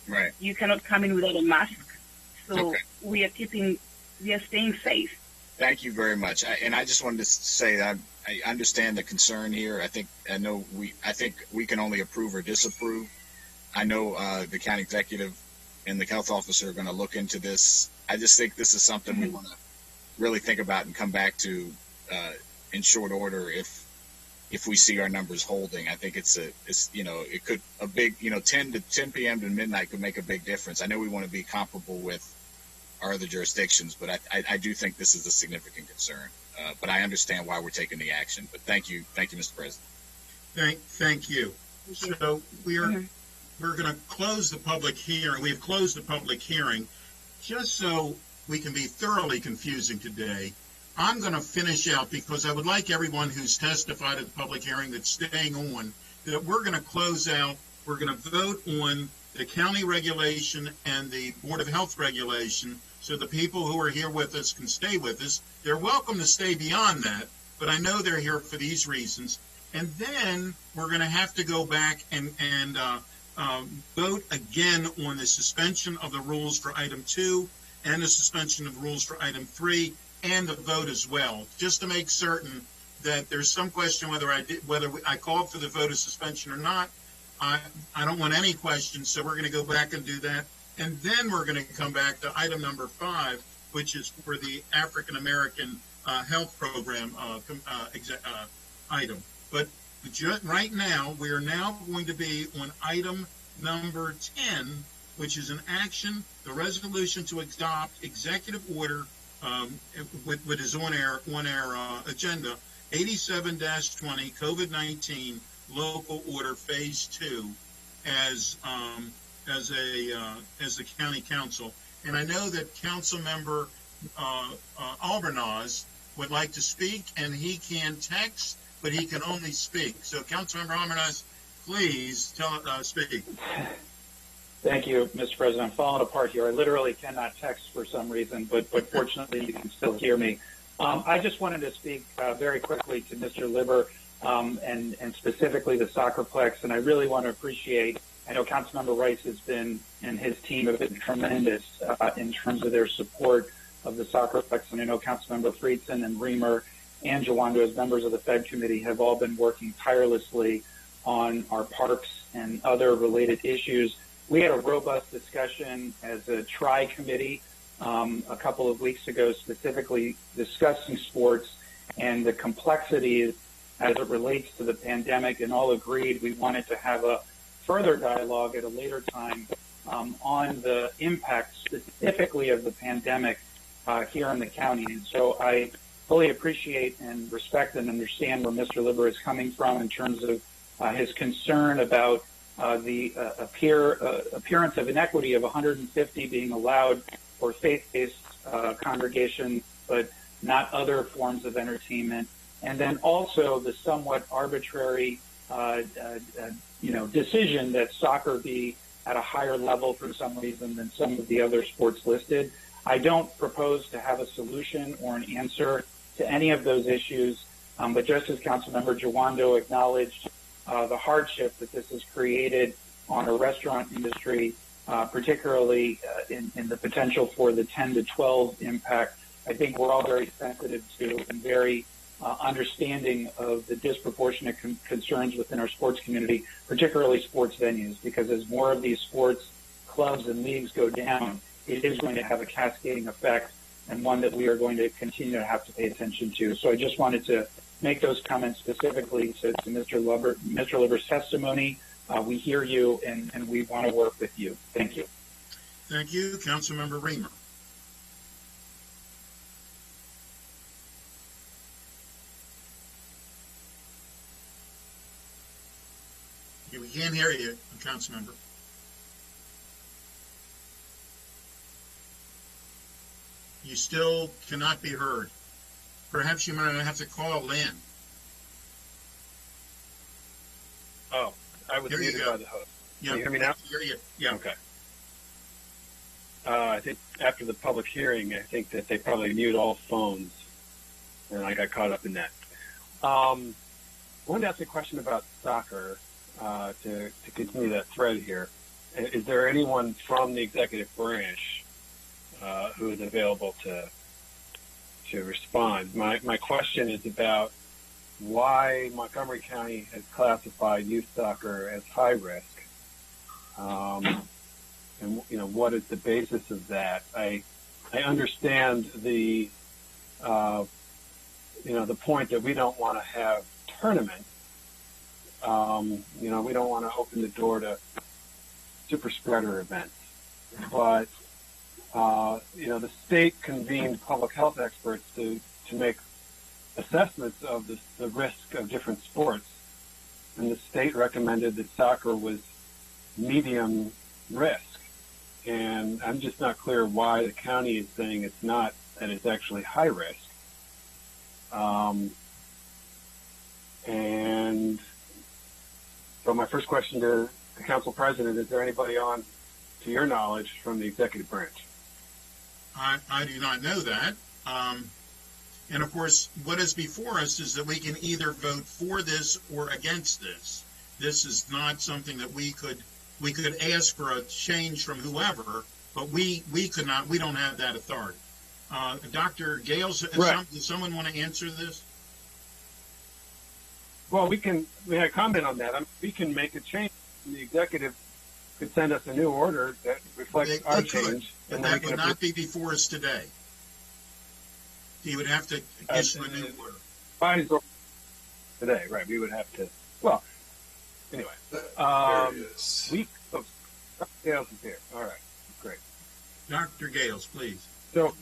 Right. You cannot come in without a mask. So Okay. we are staying safe. Thank you very much. And I just wanted to say that I understand the concern here. I think we can only approve or disapprove. I know the county executive and the health officer are going to look into this. I just think this is something we want to really think about and come back to in short order if we see our numbers holding. I think it could a big 10 p.m. to midnight could make a big difference. I know we want to be comparable with our other jurisdictions, but I do think this is a significant concern. But I understand why we're taking the action. But thank you, Mr. President. Thank you. So we're going to close the public hearing. We have closed the public hearing. Just so we can be thoroughly confusing today, I'm going to finish out because I would like everyone who's testified at the public hearing that's staying on, that we're going to close out. We're going to vote on the county regulation and the Board of Health regulation so the people who are here with us can stay with us. They're welcome to stay beyond that, but I know they're here for these reasons. And then we're going to have to go back and vote again on the suspension of the rules for item 2 and the suspension of the rules for item 3 and the vote as well, just to make certain that there's some question whether I called for the vote of suspension or not. I don't want any questions, so we're going to go back and do that. And then we're going to come back to item number 5, which is for the African American Health Program item. But right now, we are now going to be on item number 10, which is an action, the resolution to adopt executive order, what is on our agenda, 87-20 COVID-19 local order phase 2 as the county council. And I know that Council Member Albornoz would like to speak, and he can text, but he can only speak. So Council Member Albornoz, please speak. Thank you, Mr. President. I'm falling apart here. I literally cannot text for some reason, but fortunately you can still hear me. I just wanted to speak very quickly to Mr. Liber and specifically the Soccerplex, and I really want to appreciate, I know Councilmember Rice has been, and his team have been tremendous in terms of their support of the Soccerplex, and I know Councilmember Friedson and Reamer and Jawando as members of the Fed Committee have all been working tirelessly on our parks and other related issues. We had a robust discussion as a tri-committee a couple of weeks ago, specifically discussing sports and the complexities as it relates to the pandemic, and all agreed we wanted to have a further dialogue at a later time on the impact specifically of the pandemic here in the county. And so I fully appreciate and respect and understand where Mr. Liber is coming from in terms of his concern about the appearance of inequity of 150 being allowed for faith-based congregations, but not other forms of entertainment. And then also the somewhat arbitrary, decision that soccer be at a higher level for some reason than some of the other sports listed. I don't propose to have a solution or an answer to any of those issues, but just as Councilmember Jawando acknowledged the hardship that this has created on a restaurant industry, particularly in the potential for the 10 to 12 impact, I think we're all very sensitive to and very understanding of the disproportionate concerns within our sports community, particularly sports venues, because as more of these sports clubs and leagues go down, it is going to have a cascading effect and one that we are going to continue to have to pay attention to. So I just wanted to make those comments specifically to Mr. Liber's testimony. We hear you, and we want to work with you. Thank you. Thank you. Councilmember Reamer. We can't hear you, Councilmember. You still cannot be heard. Perhaps you might have to call in. Oh, I was muted by the host. Yeah. Can you hear me now? Hear you. Yeah. Okay. I think after the public hearing, I think that they probably mute all phones, and I got caught up in that. I wanted to ask a question about soccer to continue that thread here. Is there anyone from the executive branch who is available to respond? My question is about why Montgomery County has classified youth soccer as high risk, and what is the basis of that? I understand the the point that we don't want to have tournaments. We don't want to open the door to super spreader events, but the state convened public health experts to make assessments of the risk of different sports, and the state recommended that soccer was medium risk. And I'm just not clear why the county is saying it's not, that it's actually high risk. And so my first question to the council president, is there anybody on, to your knowledge, from the executive branch? I do not know that. And of course, what is before us is that we can either vote for this or against this. This is not something that we could ask for a change from whoever, but we could not. We don't have that authority. Dr. Gales, does someone want to answer this? Well, we had comment on that. We can make a change. The executive could send us a new order that reflects our change. But that would not be before us today. He would have to issue a new order. Today, right? We would have to. Well, anyway. There he is. Dr. Gales is here. All right, great. Dr. Gales, please. So,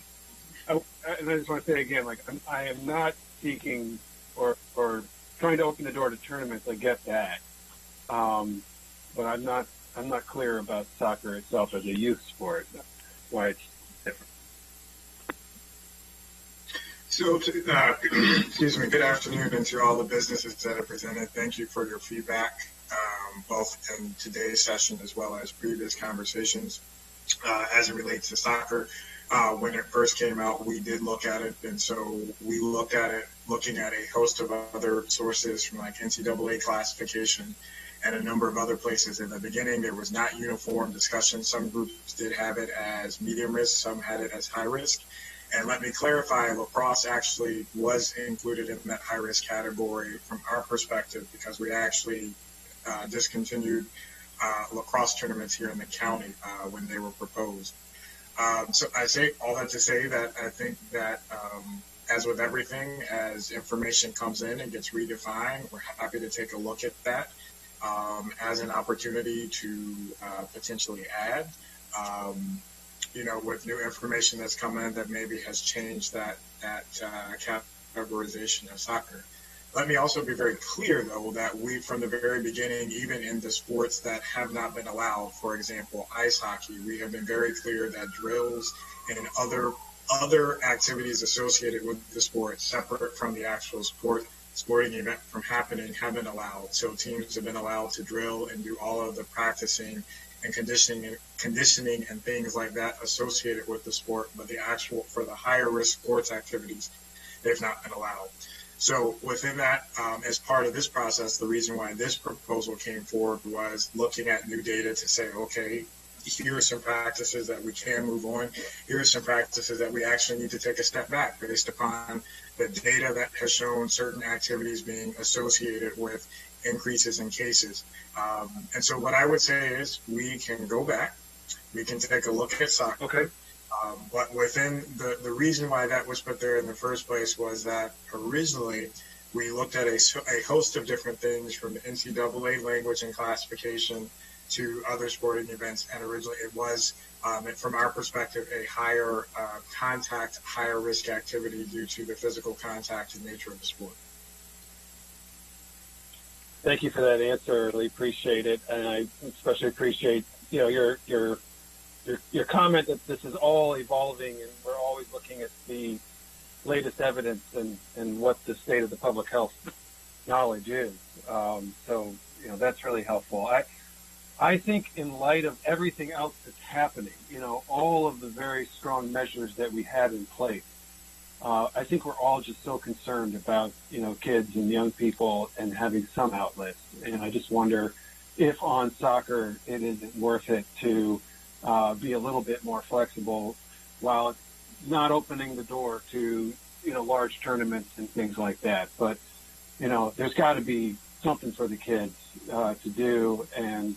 and I just want to say again, I am not seeking or trying to open the door to tournaments. I get that, but I'm not clear about soccer itself as a youth sport. Why it's different. So, excuse me, good afternoon, and to all the businesses that are presented, thank you for your feedback, both in today's session as well as previous conversations. As it relates to soccer, when it first came out, we did look at it, and so we looked at it looking at a host of other sources from like NCAA classification and a number of other places. In the beginning, there was not uniform discussion. Some groups did have it as medium risk, some had it as high risk. And let me clarify, lacrosse actually was included in that high-risk category from our perspective because we actually discontinued lacrosse tournaments here in the county when they were proposed. So I say all that to say that I think that as with everything, as information comes in and gets redefined, we're happy to take a look at that as an opportunity to potentially add. With new information that's come in that maybe has changed that categorization of soccer. Let me also be very clear, though, that we, from the very beginning, even in the sports that have not been allowed, for example, ice hockey, we have been very clear that drills and other activities associated with the sport, separate from the actual sporting event from happening, have been allowed. So teams have been allowed to drill and do all of the practicing and conditioning and things like that associated with the sport, but the actual, for the higher risk sports activities, they've not been allowed. So within that, as part of this process, the reason why this proposal came forward was looking at new data to say, okay, here are some practices that we can move on. Here are some practices that we actually need to take a step back based upon the data that has shown certain activities being associated with increases in cases. And so what I would say is we can go back, we can take a look at soccer. Okay. But within the reason why that was put there in the first place was that originally we looked at a host of different things from the NCAA language and classification to other sporting events. And originally it was, from our perspective, a higher contact, higher risk activity due to the physical contact and nature of the sport. Thank you for that answer. I really appreciate it, and I especially appreciate your comment that this is all evolving and we're always looking looking at the latest evidence and what the state of the public health knowledge is. So, that's really helpful. I think in light of everything else that's happening, all of the very strong measures that we had in place, I think we're all just so concerned about, kids and young people and having some outlets. And I just wonder if on soccer it isn't worth it to be a little bit more flexible while it's not opening the door to, large tournaments and things like that. But, there's got to be something for the kids to do. And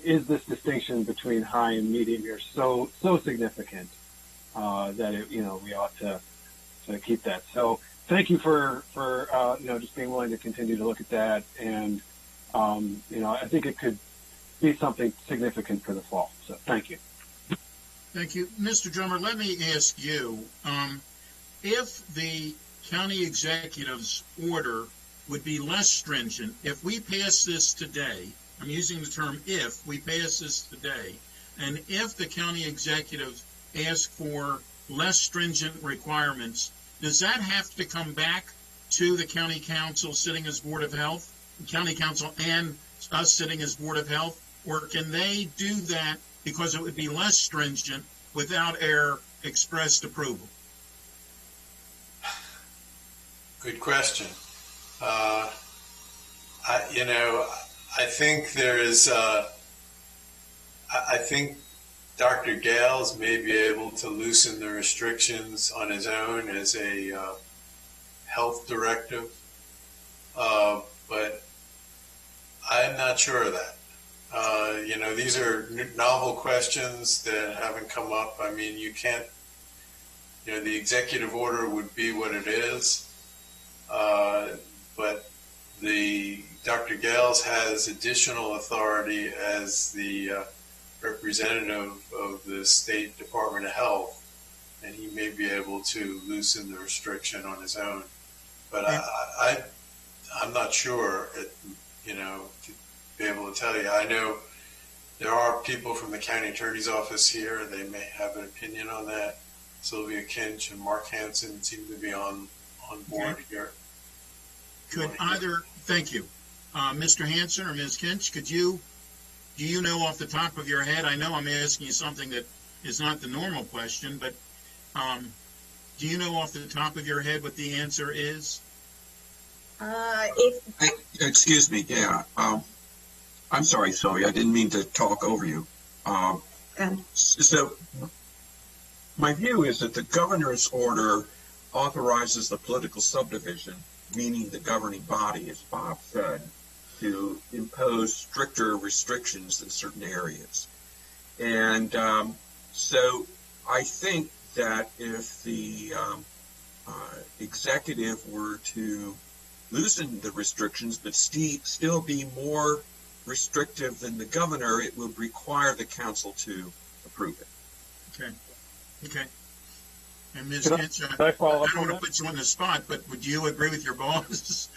is this distinction between high and medium here so significant that it, we ought to keep that. So thank you for just being willing to continue to look at that. And I think it could be something significant for the fall. So thank you. Thank you. Mr. Drummer, let me ask you, if the county executive's order would be less stringent, if we pass this today, I'm using the term if we pass this today, and if the county executive asks for less stringent requirements, does that have to come back to the county council sitting as Board of Health, county council and us sitting as Board of Health, or can they do that because it would be less stringent without our expressed approval? Good question. I think there is, I think Dr. Gales may be able to loosen the restrictions on his own as a health directive, but I'm not sure of that. These are novel questions that haven't come up. I mean, you can't, the executive order would be what it is, but Dr. Gales has additional authority as the representative of the State Department of Health, and he may be able to loosen the restriction on his own. But I'm not sure, to be able to tell you. I know there are people from the county attorney's office here. They may have an opinion on that. Sylvia Kinch and Mark Hansen seem to be on board here. Thank you. Mr. Hansen or Ms. Kinch, do you know off the top of your head, I know I'm asking you something that is not the normal question, but do you know off the top of your head what the answer is? Excuse me, yeah. I'm sorry, Sylvia, I didn't mean to talk over you. So my view is that the governor's order authorizes the political subdivision, meaning the governing body, as Bob said, to impose stricter restrictions in certain areas. And so I think that if the executive were to loosen the restrictions but still be more restrictive than the governor, it would require the council to approve it. Okay. And Ms. Kinch, I don't want to put you on the spot, but would you agree with your boss?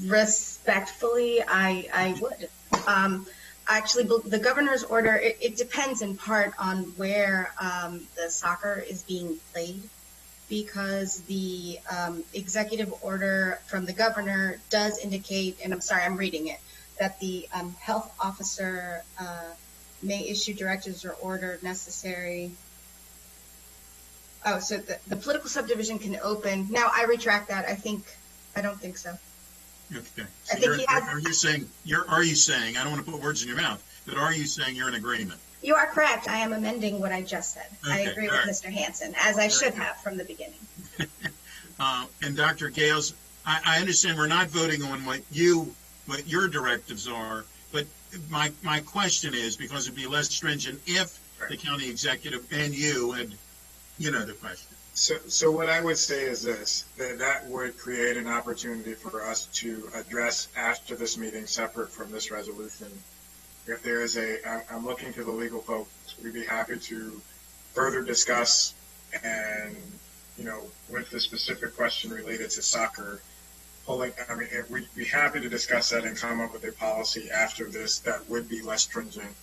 Respectfully, I would. Actually, the governor's order, it depends in part on where the soccer is being played, because the executive order from the governor does indicate, and I'm sorry, I'm reading it, that the health officer may issue directives or order necessary. Oh, so the political subdivision can open. Now, I retract that. I don't think so. Okay. So are you saying, I don't want to put words in your mouth, but are you saying you're in agreement? You are correct. I am amending what I just said. Okay, I agree with Mr. Hansen, as I should have from the beginning. And Dr. Gales, I understand we're not voting on what your directives are, but my question is, because it'd be less stringent if the county executive and you had, the question. So what I would say is this, that would create an opportunity for us to address after this meeting, separate from this resolution. If there is I'm looking to the legal folks, we'd be happy to further discuss and, with the specific question related to soccer, we'd be happy to discuss that and come up with a policy after this that would be less stringent,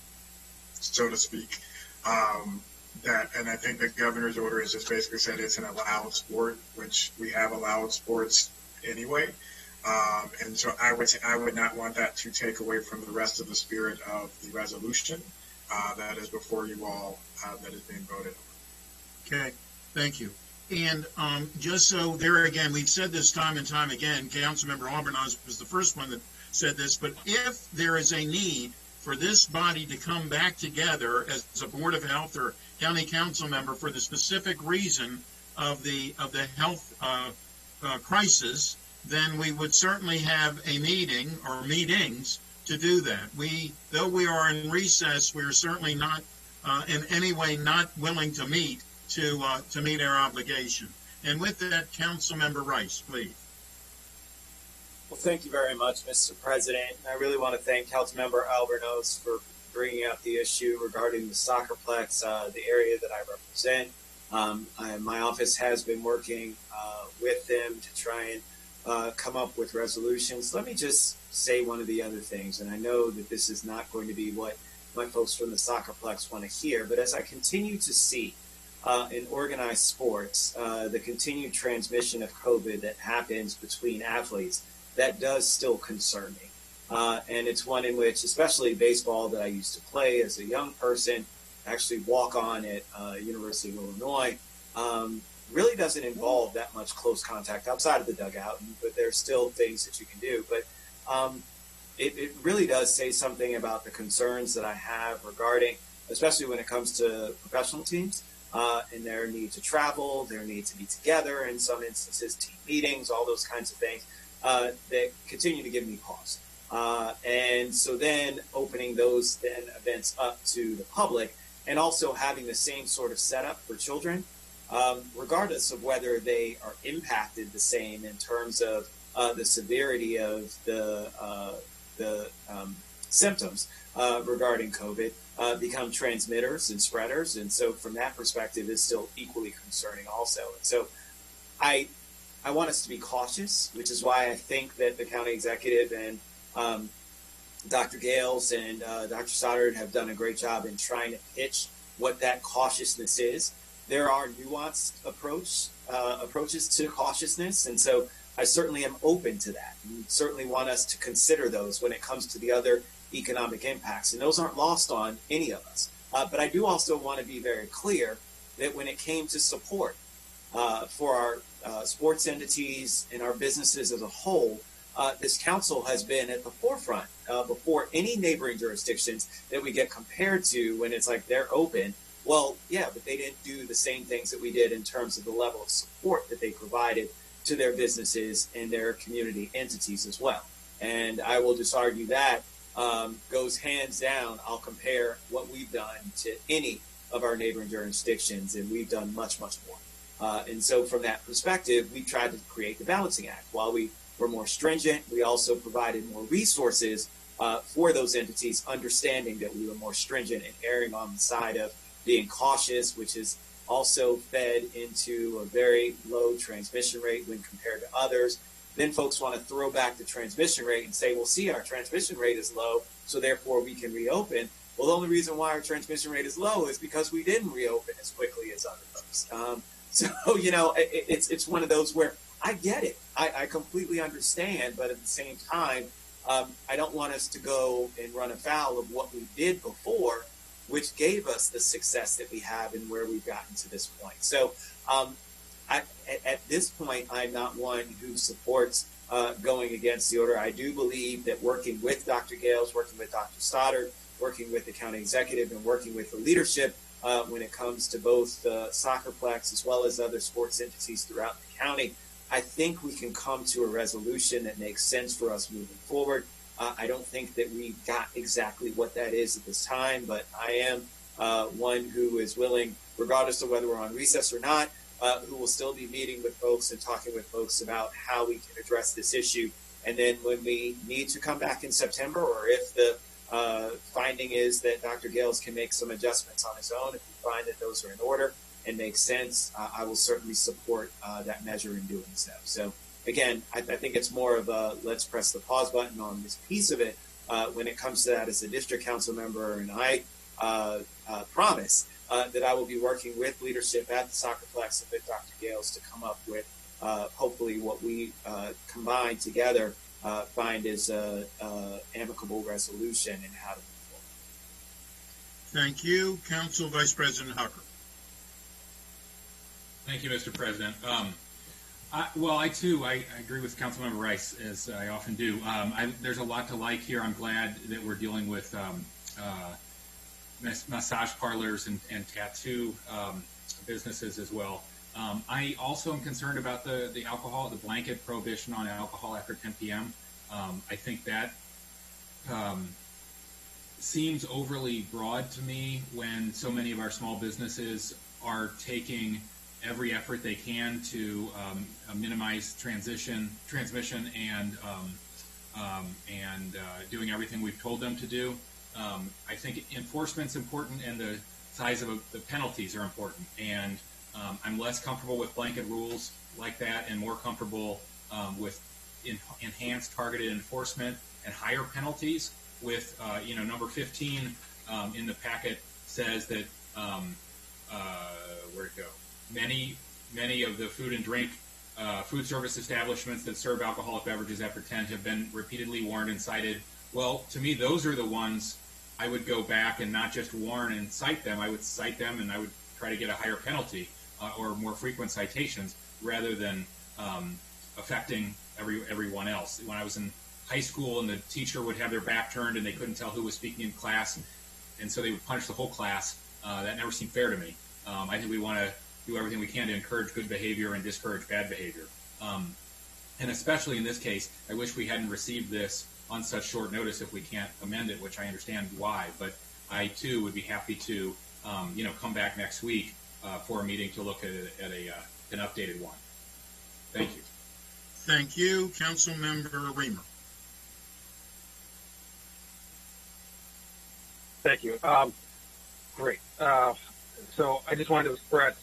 so to speak. and I think the governor's order has just basically said it's an allowed sport, which we have allowed sports anyway. And so I would not want that to take away from the rest of the spirit of the resolution that is before you all, that is being voted on. Okay, thank you. And just so there again, we've said this time and time again, Councilmember Albornoz was the first one that said this, but if there is a need for this body to come back together as a Board of Health or County Council member for the specific reason of the health crisis, then we would certainly have a meeting or meetings to do that. Though we are in recess, we are certainly not in any way not willing to meet to meet our obligation. And with that, Councilmember Rice, please. Well, thank you very much, Mr. President. I really want to thank Councilmember Albornoz for bringing up the issue regarding the soccerplex, the area that I represent. My office has been working with them to try and come up with resolutions. Let me just say one of the other things, and I know that this is not going to be what my folks from the soccerplex want to hear, but as I continue to see in organized sports, the continued transmission of COVID that happens between athletes, that does still concern me. And it's one in which, especially baseball that I used to play as a young person, actually walk on at University of Illinois, really doesn't involve that much close contact outside of the dugout, but there's still things that you can do. But it really does say something about the concerns that I have regarding, especially when it comes to professional teams, and their need to travel, their need to be together, in some instances, team meetings, all those kinds of things, that continue to give me pause. And so then opening those then events up to the public and also having the same sort of setup for children, regardless of whether they are impacted the same in terms of the severity of the symptoms regarding COVID, become transmitters and spreaders. And so from that perspective, it's still equally concerning also. And so I want us to be cautious, which is why I think that the county executive and Dr. Gales and Dr. Stoddard have done a great job in trying to pitch what that cautiousness is. There are nuanced approaches to cautiousness, and so I certainly am open to that. And certainly want us to consider those when it comes to the other economic impacts, and those aren't lost on any of us. But I do also want to be very clear that when it came to support for our sports entities and our businesses as a whole, this council has been at the forefront before any neighboring jurisdictions that we get compared to when it's like they're open. Well, yeah, but they didn't do the same things that we did in terms of the level of support that they provided to their businesses and their community entities as well. And I will just argue that goes hands down. I'll compare what we've done to any of our neighboring jurisdictions, and we've done much, much more. And so from that perspective, we tried to create the balancing act. While we were more stringent, we also provided more resources for those entities, understanding that we were more stringent and erring on the side of being cautious, which is also fed into a very low transmission rate when compared to others. Then folks want to throw back the transmission rate and say, well, see, our transmission rate is low, so therefore we can reopen. Well, the only reason why our transmission rate is low is because we didn't reopen as quickly as other folks. So, you know, it's one of those where I get it. I completely understand, but at the same time, I don't want us to go and run afoul of what we did before, which gave us the success that we have and where we've gotten to this point. So at this point, I'm not one who supports going against the order. I do believe that working with Dr. Gales, working with Dr. Stoddard, working with the county executive, and working with the leadership when it comes to both the soccerplex as well as other sports entities throughout the county, I think we can come to a resolution that makes sense for us moving forward. I don't think that we got exactly what that is at this time, but I am one who is willing, regardless of whether we're on recess or not, who will still be meeting with folks and talking with folks about how we can address this issue. And then when we need to come back in September, or if the finding is that Dr. Gales can make some adjustments on his own, if we find that those are in order and make sense, I will certainly support that measure in doing so. So again, I think it's more of a let's press the pause button on this piece of it when it comes to that as a district council member. And I promise that I will be working with leadership at the Soccerplex and with Dr. Gales to come up with hopefully what we combine together find is a amicable resolution and how to move forward. Thank you. Council Vice President Hucker. Thank you, Mr. President. I too agree with Councilmember Rice, as I often do. There's a lot to like here. I'm glad that we're dealing with massage parlors and tattoo businesses as well. I also am concerned about the alcohol, the blanket prohibition on alcohol after 10 p.m. I think that seems overly broad to me when so many of our small businesses are taking every effort they can to minimize transmission and doing everything we've told them to do. I think enforcement's important, and the size of the penalties are important. And I'm less comfortable with blanket rules like that, and more comfortable with enhanced targeted enforcement and higher penalties. With number 15 in the packet says that where'd it go? Many of the food and drink food service establishments that serve alcoholic beverages after 10 have been repeatedly warned and cited. Well, to me, those are the ones I would go back and not just warn and cite them. I would cite them, and I would try to get a higher penalty or more frequent citations rather than affecting everyone else. When I was in high school and the teacher would have their back turned and they couldn't tell who was speaking in class, and so they would punish the whole class, that never seemed fair to me. I think we want to do everything we can to encourage good behavior and discourage bad behavior. And especially in this case, I wish we hadn't received this on such short notice if we can't amend it, which I understand why. But I, too, would be happy to come back next week for a meeting to look at an updated one. Thank you. Thank you. Councilmember Reamer. Thank you. Great. So I just wanted to express,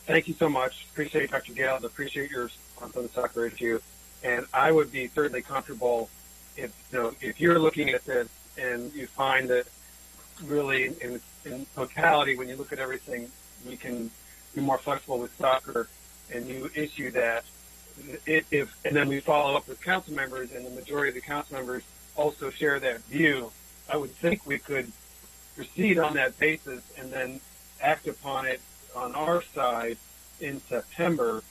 thank you so much. Appreciate Dr. Gales. Appreciate your response on the soccer issue. And I would be certainly comfortable if you're looking at this and you find that really in totality, when you look at everything, we can be more flexible with soccer, and you issue that. And then we follow up with council members, and the majority of the council members also share that view, I would think we could proceed on that basis and then act upon it on our side in September.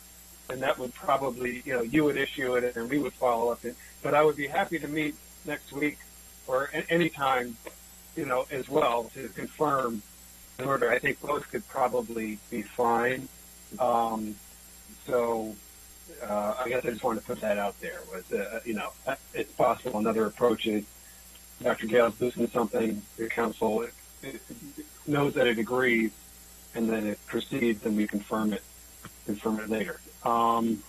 And that would probably, you would issue it and we would follow up. But I would be happy to meet next week or any time, as well to confirm an order. I think both could probably be fine. So I guess I just wanted to put that out there. It's possible another approach is Dr. Gales loosening something, the council knows that it agrees, and then it proceeds and we confirm it later. And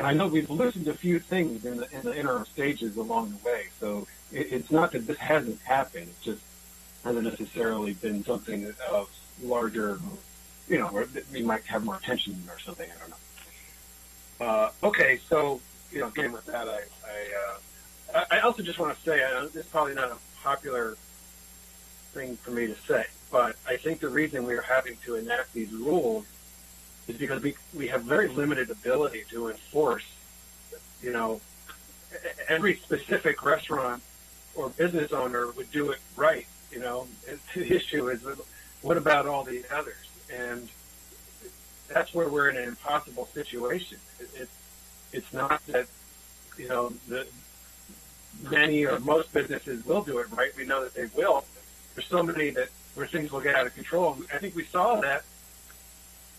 I know we've listened to a few things in the interim stages along the way. So it's not that this hasn't happened. It just hasn't necessarily been something of larger, where we might have more attention or something. I don't know. Okay, so again with that, I also just want to say this is probably not a popular thing for me to say, but I think the reason we are having to enact these rules is because we have very limited ability to enforce, every specific restaurant or business owner would do it right, The issue is, what about all the others? And that's where we're in an impossible situation. It's not that, many or most businesses will do it right. We know that they will. There's so many where things will get out of control. I think we saw that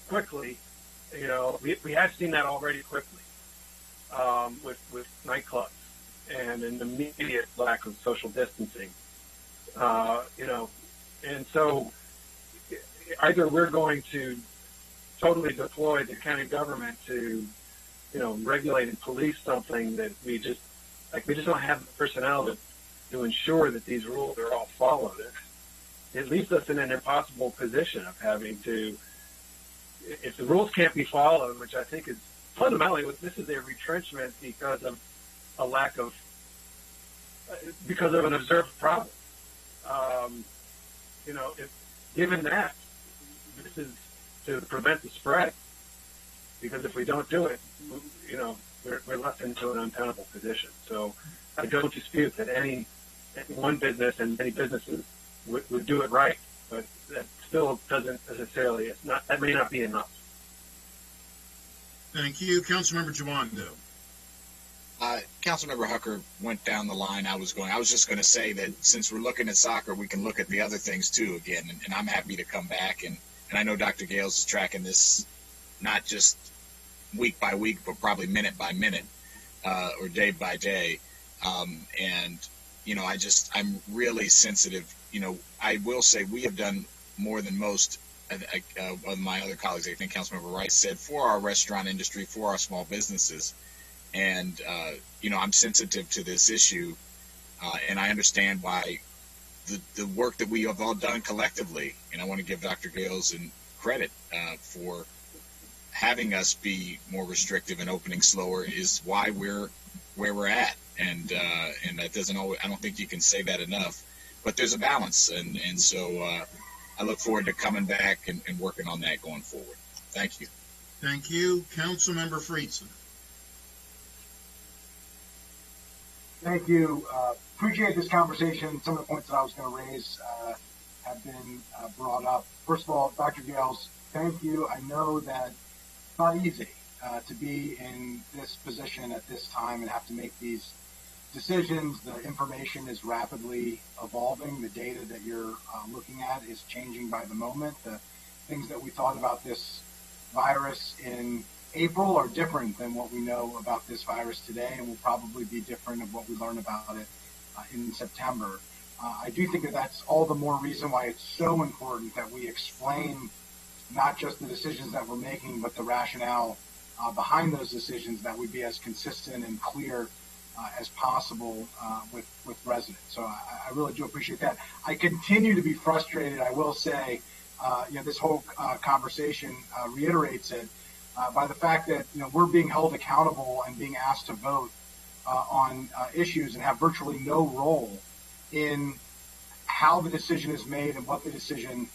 quickly. We have seen that already quickly with nightclubs and an immediate lack of social distancing. And so either we're going to totally deploy the county government to, regulate and police something that we just don't have the personnel to ensure that these rules are all followed. It leaves us in an impossible position of having to, if the rules can't be followed, which I think is fundamentally, this is a retrenchment because of an observed problem. Given that this is to prevent the spread, because if we don't do it, we're left into an untenable position. So I don't dispute that any one business and many businesses would do it right, but that still doesn't necessarily, that may not be enough. Thank you. Councilmember Jawando. Councilmember Hucker went down the line I was going. I was just going to say that since we're looking at soccer, we can look at the other things too again, and I'm happy to come back. And I know Dr. Gales is tracking this not just week by week, but probably minute by minute or day by day. And, I'm really sensitive. I will say we have done more than most of my other colleagues. I think Councilmember Rice said, for our restaurant industry, for our small businesses. And, I'm sensitive to this issue, and I understand why the work that we have all done collectively, and I want to give Dr. Gales credit for having us be more restrictive and opening slower, is why we're where we're at. And that doesn't always, I don't think you can say that enough, but there's a balance. And so I look forward to coming back and working on that going forward. Thank you. Thank you. Councilmember Friedson. Thank you. Appreciate this conversation. Some of the points that I was going to raise have been brought up. First of all, Dr. Gales, thank you. I know that it's not easy to be in this position at this time and have to make these decisions. The information is rapidly evolving. The data that you're looking at is changing by the moment. The things that we thought about this virus in April are different than what we know about this virus today, and will probably be different of what we learn about it in September. I do think that that's all the more reason why it's so important that we explain not just the decisions that we're making, but the rationale behind those decisions, that we be as consistent and clear as possible with residents. So I really do appreciate that. I continue to be frustrated, I will say, this whole conversation reiterates it, by the fact that we're being held accountable and being asked to vote on issues and have virtually no role in how the decision is made and what the decision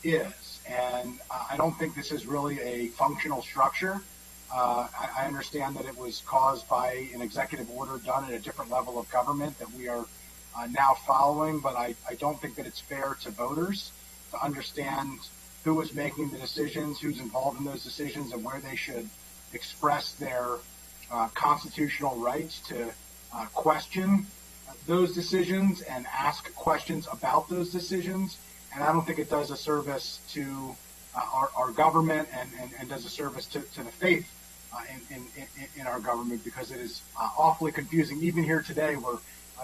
is. And I don't think this is really a functional structure. I understand that it was caused by an executive order done at a different level of government that we are now following, but I don't think that it's fair to voters to understand who was making the decisions, who's involved in those decisions, and where they should express their constitutional rights to question those decisions and ask questions about those decisions. And I don't think it does a service to our government and does a service to the faith in our government, because it is awfully confusing. Even here today, we're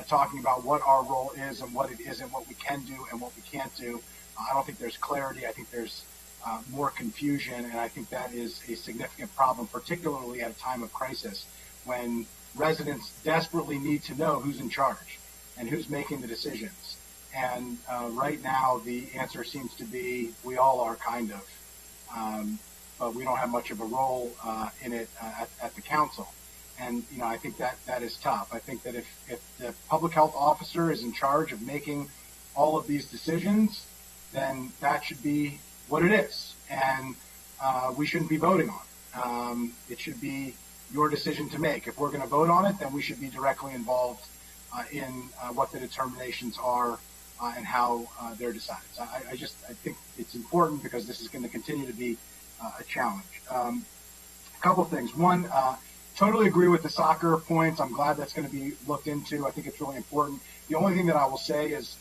talking about what our role is and what it isn't, what we can do and what we can't do. I don't think there's clarity. I think there's more confusion, and I think that is a significant problem, particularly at a time of crisis when residents desperately need to know who's in charge and who's making the decisions. And right now, the answer seems to be we all are, kind of, but we don't have much of a role in it at the council. And I think that is tough. I think that if the public health officer is in charge of making all of these decisions, then that should be what it is, and we shouldn't be voting on it. It should be your decision to make. If we're going to vote on it, then we should be directly involved in what the determinations are and how they're decided. So I think it's important because this is going to continue to be a challenge. A couple of things. One, totally agree with the soccer points. I'm glad that's going to be looked into. I think it's really important. The only thing that I will say is,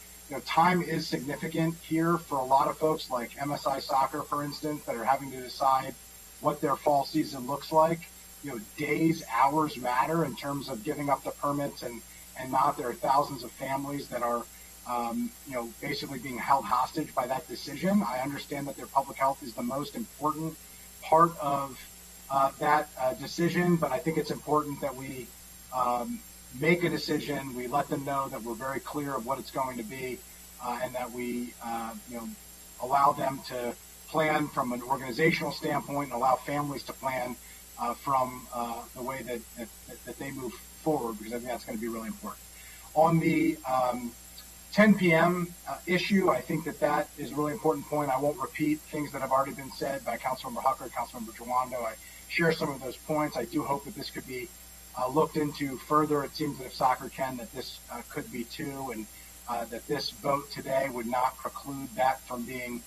time is significant here for a lot of folks, like MSI Soccer, for instance, that are having to decide what their fall season looks like. Days, hours matter in terms of giving up the permits and not. There are thousands of families that are, basically being held hostage by that decision. I understand that their public health is the most important part of that decision, but I think it's important that we make a decision, we let them know that we're very clear of what it's going to be, and that we, allow them to plan from an organizational standpoint and allow families to plan from the way that they move forward, because I think that's going to be really important. On the 10 p.m. Issue, I think that is a really important point. I won't repeat things that have already been said by Councilmember Hucker, Councilmember Jawando. I share some of those points. I do hope that this could be looked into further. It seems that if soccer can, that this could be too, and that this vote today would not preclude that from being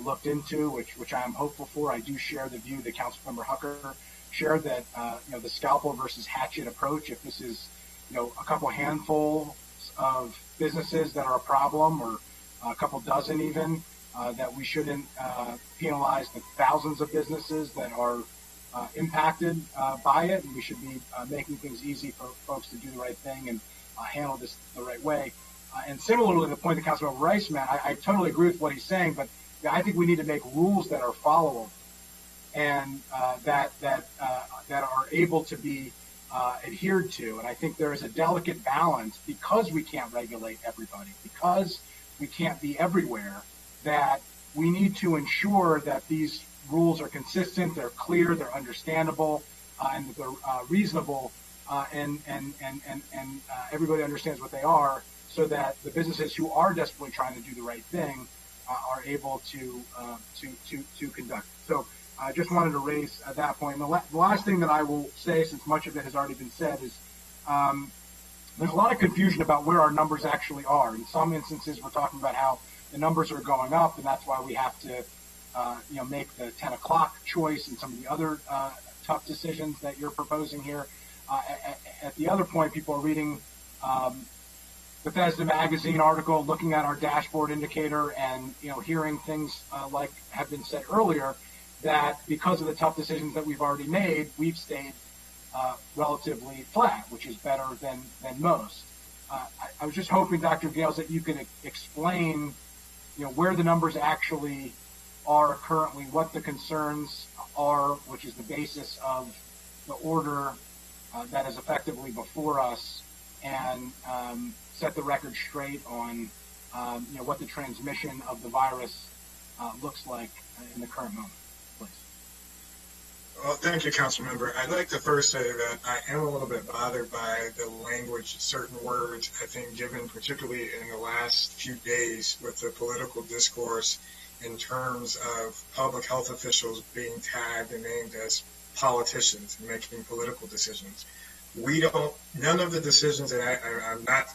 looked into, which I am hopeful for. I do share the view that Councilmember Hucker shared, that the scalpel versus hatchet approach, if this is a couple handful of businesses that are a problem, or a couple dozen even, that we shouldn't penalize the thousands of businesses that are impacted by it, and we should be making things easy for folks to do the right thing and handle this the right way. And similarly to the point that Councilmember Rice made, I totally agree with what he's saying, but I think we need to make rules that are followable and that are able to be adhered to. And I think there is a delicate balance, because we can't regulate everybody, because we can't be everywhere, that we need to ensure that these rules are consistent, they're clear, they're understandable, and that they're reasonable, and everybody understands what they are, so that the businesses who are desperately trying to do the right thing are able to conduct. So I just wanted to raise that point. And the last thing that I will say, since much of it has already been said, is there's a lot of confusion about where our numbers actually are. In some instances, we're talking about how the numbers are going up, and that's why we have to make the 10 o'clock choice and some of the other tough decisions that you're proposing here. At the other point, people are reading Bethesda Magazine article, looking at our dashboard indicator, and hearing things like have been said earlier, that because of the tough decisions that we've already made, we've stayed relatively flat, which is better than most. I was just hoping, Dr. Gales, that you could explain where the numbers actually are currently, what the concerns are, which is the basis of the order that is effectively before us, and set the record straight on what the transmission of the virus looks like in the current moment, please. Well, thank you, Councilmember. I'd like to first say that I am a little bit bothered by the language, certain words, I think, given particularly in the last few days with the political discourse in terms of public health officials being tagged and named as politicians and making political decisions. None of the decisions, and I'm not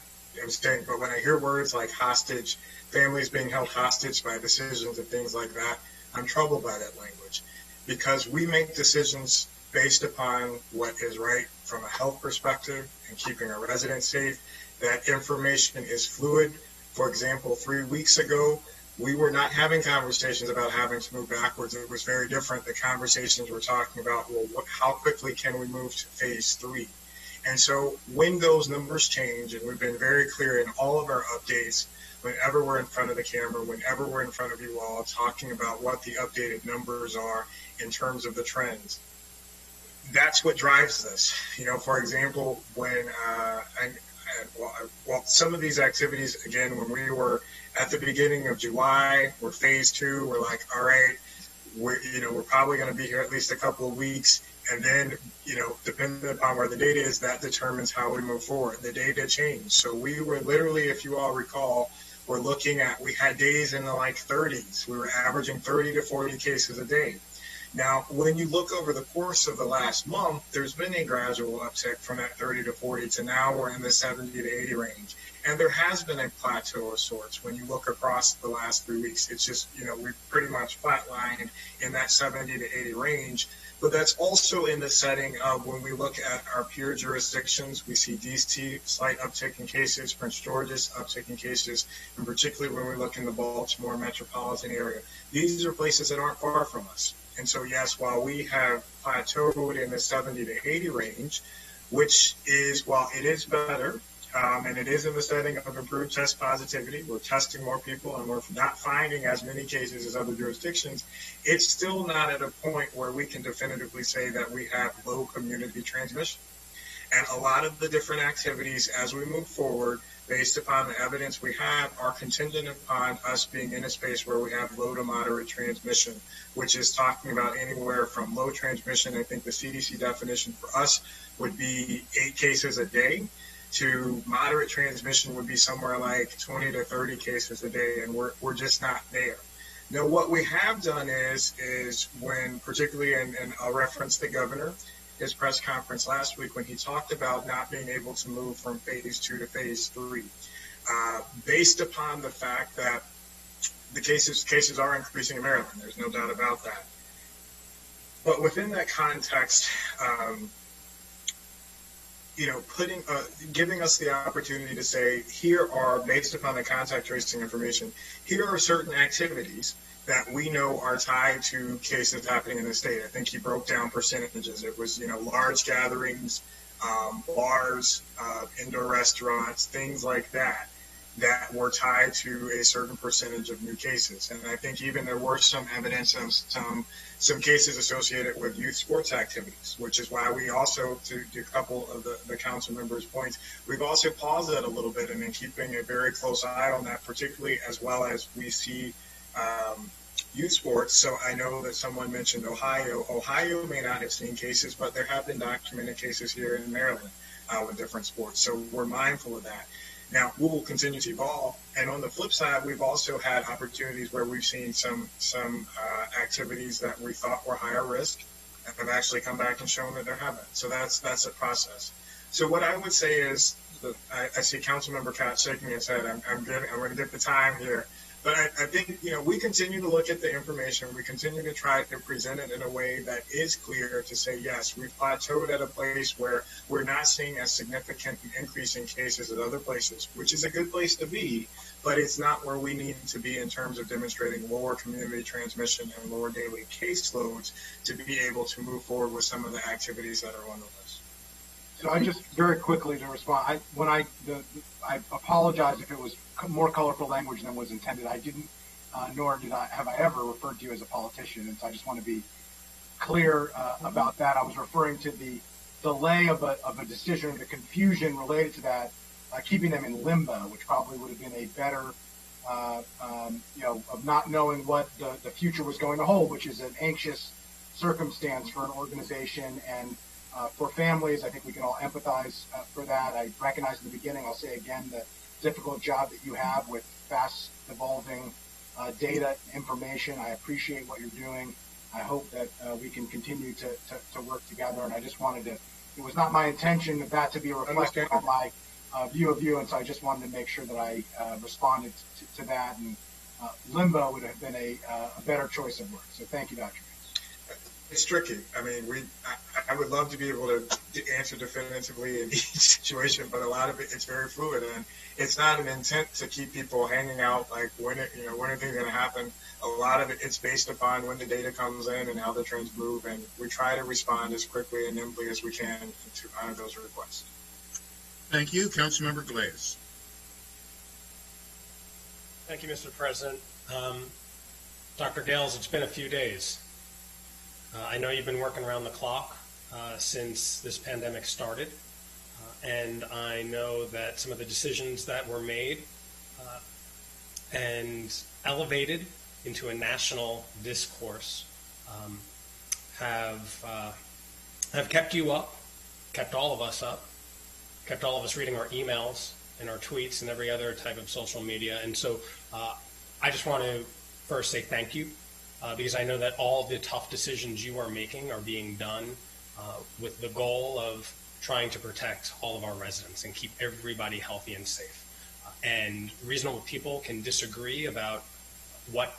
saying, but when I hear words like hostage, families being held hostage by decisions and things like that, I'm troubled by that language, because we make decisions based upon what is right from a health perspective and keeping our residents safe. That information is fluid. For example, 3 weeks ago, we were not having conversations about having to move backwards. It was very different. The conversations were talking about, well, how quickly can we move to phase 3? And so when those numbers change, and we've been very clear in all of our updates, whenever we're in front of the camera, whenever we're in front of you all, talking about what the updated numbers are in terms of the trends, that's what drives this. For example, when some of these activities, again, when we were at the beginning of July, we're phase 2, we're like, all right, we're probably going to be here at least a couple of weeks. And then, depending upon where the data is, that determines how we move forward. The data changed. So we were literally, if you all recall, we had days in the 30s. We were averaging 30 to 40 cases a day. Now, when you look over the course of the last month, there's been a gradual uptick from that 30 to 40 to now we're in the 70 to 80 range. And there has been a plateau of sorts. When you look across the last 3 weeks, it's just, we've pretty much flatlined in that 70 to 80 range. But that's also in the setting of when we look at our peer jurisdictions, we see DC slight uptick in cases, Prince George's uptick in cases, and particularly when we look in the Baltimore metropolitan area. These are places that aren't far from us. And so, yes, while we have plateaued in the 70 to 80 range, which is, while it is better, and it is in the setting of improved test positivity, we're testing more people and we're not finding as many cases as other jurisdictions, it's still not at a point where we can definitively say that we have low community transmission. And a lot of the different activities as we move forward, based upon the evidence we have, are contingent upon us being in a space where we have low to moderate transmission, which is talking about anywhere from low transmission. I think the CDC definition for us would be 8 cases a day. to moderate transmission would be somewhere like 20 to 30 cases a day, and we're just not there. Now, what we have done is when, particularly, and I'll reference the governor, his press conference last week when he talked about not being able to move from phase 2 to phase 3, based upon the fact that the cases are increasing in Maryland. There's no doubt about that. But within that context, giving us the opportunity to say, here are, based upon the contact tracing information, here are certain activities that we know are tied to cases happening in the state. I think he broke down percentages. It was, large gatherings, bars, indoor restaurants, things like that were tied to a certain percentage of new cases. And I think even there were some evidence of some cases associated with youth sports activities, which is why we also, to a couple of the council members' points, we've also paused that a little bit and been keeping a very close eye on that, particularly as well as we see youth sports. So I know that someone mentioned Ohio. Ohio may not have seen cases, but there have been documented cases here in Maryland with different sports. So we're mindful of that. Now, we will continue to evolve. And on the flip side, we've also had opportunities where we've seen some activities that we thought were higher risk and have actually come back and shown that there haven't. So that's a process. So what I would say is, I see Councilmember Katz shaking his head. I'm going to give the time here. But I think, we continue to look at the information. We continue to try to present it in a way that is clear to say, yes, we've plateaued at a place where we're not seeing a significant increase in cases at other places, which is a good place to be, but it's not where we need to be in terms of demonstrating lower community transmission and lower daily caseloads to be able to move forward with some of the activities that are on the list. So I just very quickly to respond. I apologize if it was more colorful language than was intended. I didn't, nor have I ever referred to you as a politician, and so I just want to be clear about that. I was referring to the delay of a decision, the confusion related to that, keeping them in limbo, which probably would have been a better, of not knowing what the future was going to hold, which is an anxious circumstance for an organization and for families. I think we can all empathize for that. I recognize in the beginning, I'll say again, the difficult job that you have with fast evolving data information. I appreciate what you're doing. I hope that we can continue to work together. And I just wanted to, it was not my intention that to be a reflection on my view of you. And so I just wanted to make sure that I responded to that. And limbo would have been a better choice of words. So thank you, Dr. It's tricky. I mean, I would love to be able to answer definitively in each situation, but a lot of it's very fluid, and it's not an intent to keep people hanging out like when are things going to happen. A lot of it's based upon when the data comes in and how the trends move, and we try to respond as quickly and nimbly as we can to honor those requests. Thank you, Councilmember Glaze. Thank you, Mr. President. Dr. Gales, it's been a few days. I know you've been working around the clock since this pandemic started, and I know that some of the decisions that were made and elevated into a national discourse have kept you up, kept all of us up, kept all of us reading our emails and our tweets and every other type of social media. And so I just want to first say thank you. Because I know that all the tough decisions you are making are being done with the goal of trying to protect all of our residents and keep everybody healthy and safe. And reasonable people can disagree about what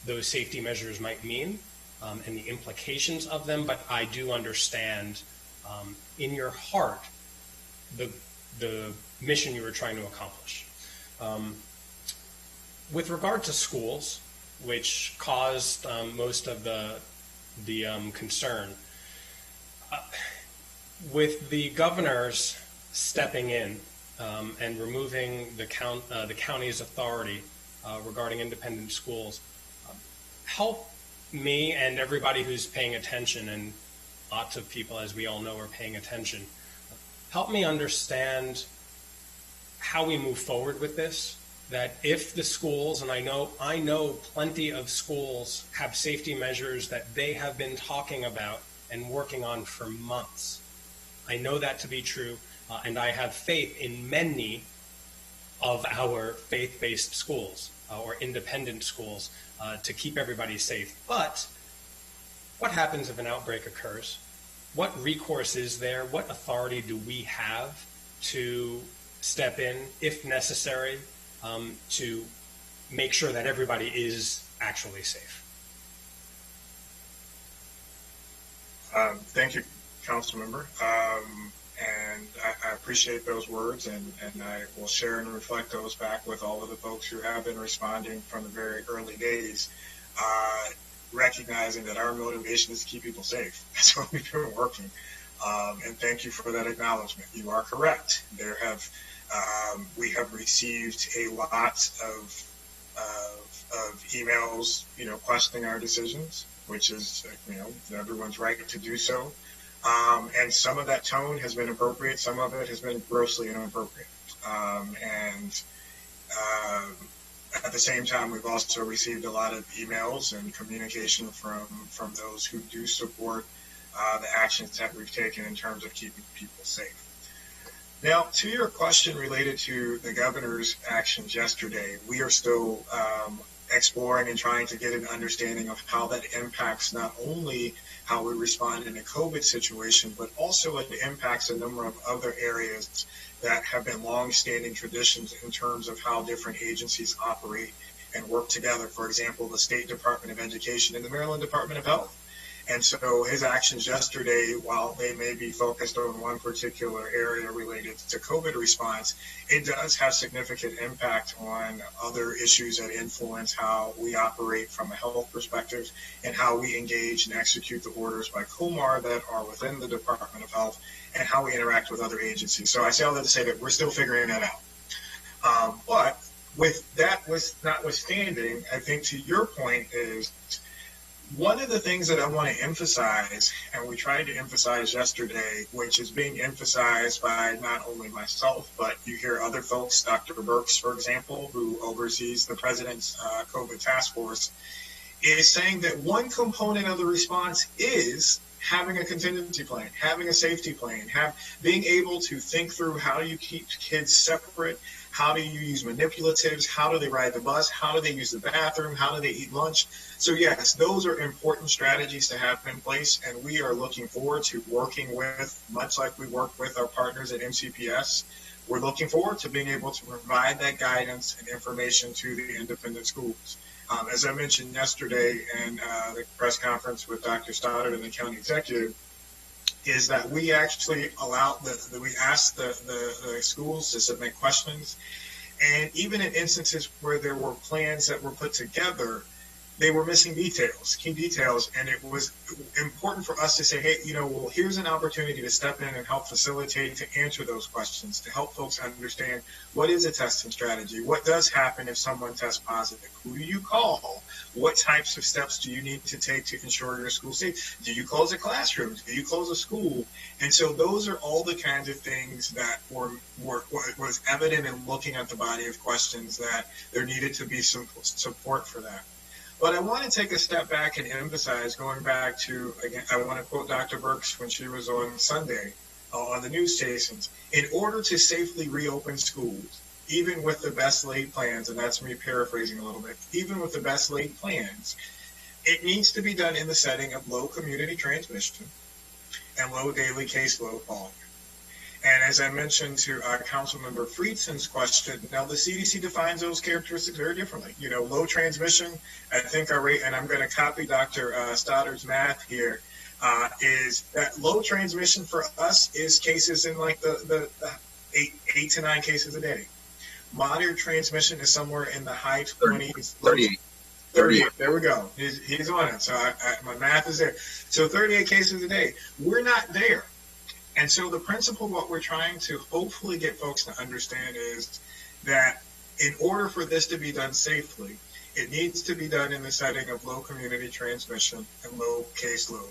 those safety measures might mean and the implications of them, but I do understand in your heart the mission you were trying to accomplish. With regard to schools, which caused most of the concern. With the governors stepping in and removing the county's authority regarding independent schools, help me and everybody who's paying attention, and lots of people, as we all know, are paying attention, help me understand how we move forward with this. That if the schools, and I know plenty of schools have safety measures that they have been talking about and working on for months. I know that to be true and I have faith in many of our faith-based schools or independent schools to keep everybody safe. But what happens if an outbreak occurs? What recourse is there? What authority do we have to step in, if necessary, to make sure that everybody is actually safe? Thank you, Council Member. And I appreciate those words, and I will share and reflect those back with all of the folks who have been responding from the very early days, recognizing that our motivation is to keep people safe. That's what we've been working. And thank you for that acknowledgement. You are correct. We have received a lot of emails, questioning our decisions, which is, everyone's right to do so. And some of that tone has been appropriate. Some of it has been grossly inappropriate. At the same time, we've also received a lot of emails and communication from those who do support the actions that we've taken in terms of keeping people safe. Now, to your question related to the governor's actions yesterday, we are still exploring and trying to get an understanding of how that impacts not only how we respond in a COVID situation, but also it impacts a number of other areas that have been long-standing traditions in terms of how different agencies operate and work together. For example, the State Department of Education and the Maryland Department of Health. And so his actions yesterday, while they may be focused on one particular area related to COVID response, it does have significant impact on other issues that influence how we operate from a health perspective and how we engage and execute the orders by COMAR that are within the Department of Health and how we interact with other agencies. So I say all that to say that we're still figuring that out. But with that notwithstanding, I think to your point is, one of the things that I want to emphasize, and we tried to emphasize yesterday, which is being emphasized by not only myself, but you hear other folks, Dr. Birx, for example, who oversees the President's COVID task force, is saying that one component of the response is having a contingency plan, having a safety plan, being able to think through how you keep kids separate, how do you use manipulatives, how do they ride the bus, how do they use the bathroom, how do they eat lunch. So yes, those are important strategies to have in place, and we are looking forward to working with, much like we work with our partners at MCPS, we're looking forward to being able to provide that guidance and information to the independent schools. As I mentioned yesterday in the press conference with Dr. Stoddard and the county executive, is that we actually we asked the schools to submit questions, and even in instances where there were plans that were put together, they were missing key details, and it was important for us to say, hey, well, here's an opportunity to step in and help facilitate, to answer those questions, to help folks understand what is a testing strategy, what does happen if someone tests positive, who do you call, what types of steps do you need to take to ensure your school safe, do you close a classroom, do you close a school? And so those are all the kinds of things that was evident in looking at the body of questions, that there needed to be some support for that. But I want to take a step back and emphasize, going back to, again, I want to quote Dr. Birx when she was on Sunday on the news stations. In order to safely reopen schools, even with the best laid plans, and that's me paraphrasing a little bit, even with the best laid plans, it needs to be done in the setting of low community transmission and low daily caseload volume. And as I mentioned to Councilmember Friedson's question, now the CDC defines those characteristics very differently. Low transmission, I think our rate, and I'm going to copy Dr. Stoddard's math here, is that low transmission for us is cases in like the 8 to 9 cases a day. Moderate transmission is somewhere in the high 20s. 38. There we go. He's on it. So my math is there. So 38 cases a day. We're not there. And so the principle, what we're trying to hopefully get folks to understand is that in order for this to be done safely, it needs to be done in the setting of low community transmission and low caseload.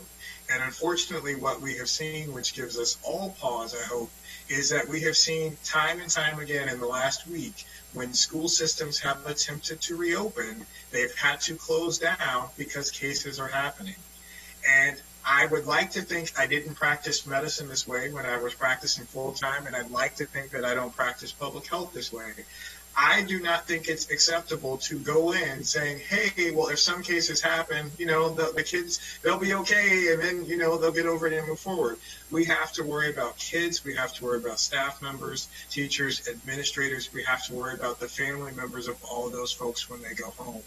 And unfortunately, what we have seen, which gives us all pause, I hope, is that we have seen time and time again in the last week, when school systems have attempted to reopen, they've had to close down because cases are happening. And I would like to think I didn't practice medicine this way when I was practicing full time, and I'd like to think that I don't practice public health this way. I do not think it's acceptable to go in saying, hey, well, if some cases happen, the kids, they'll be okay, and then, they'll get over it and move forward. We have to worry about kids. We have to worry about staff members, teachers, administrators. We have to worry about the family members of all of those folks when they go home.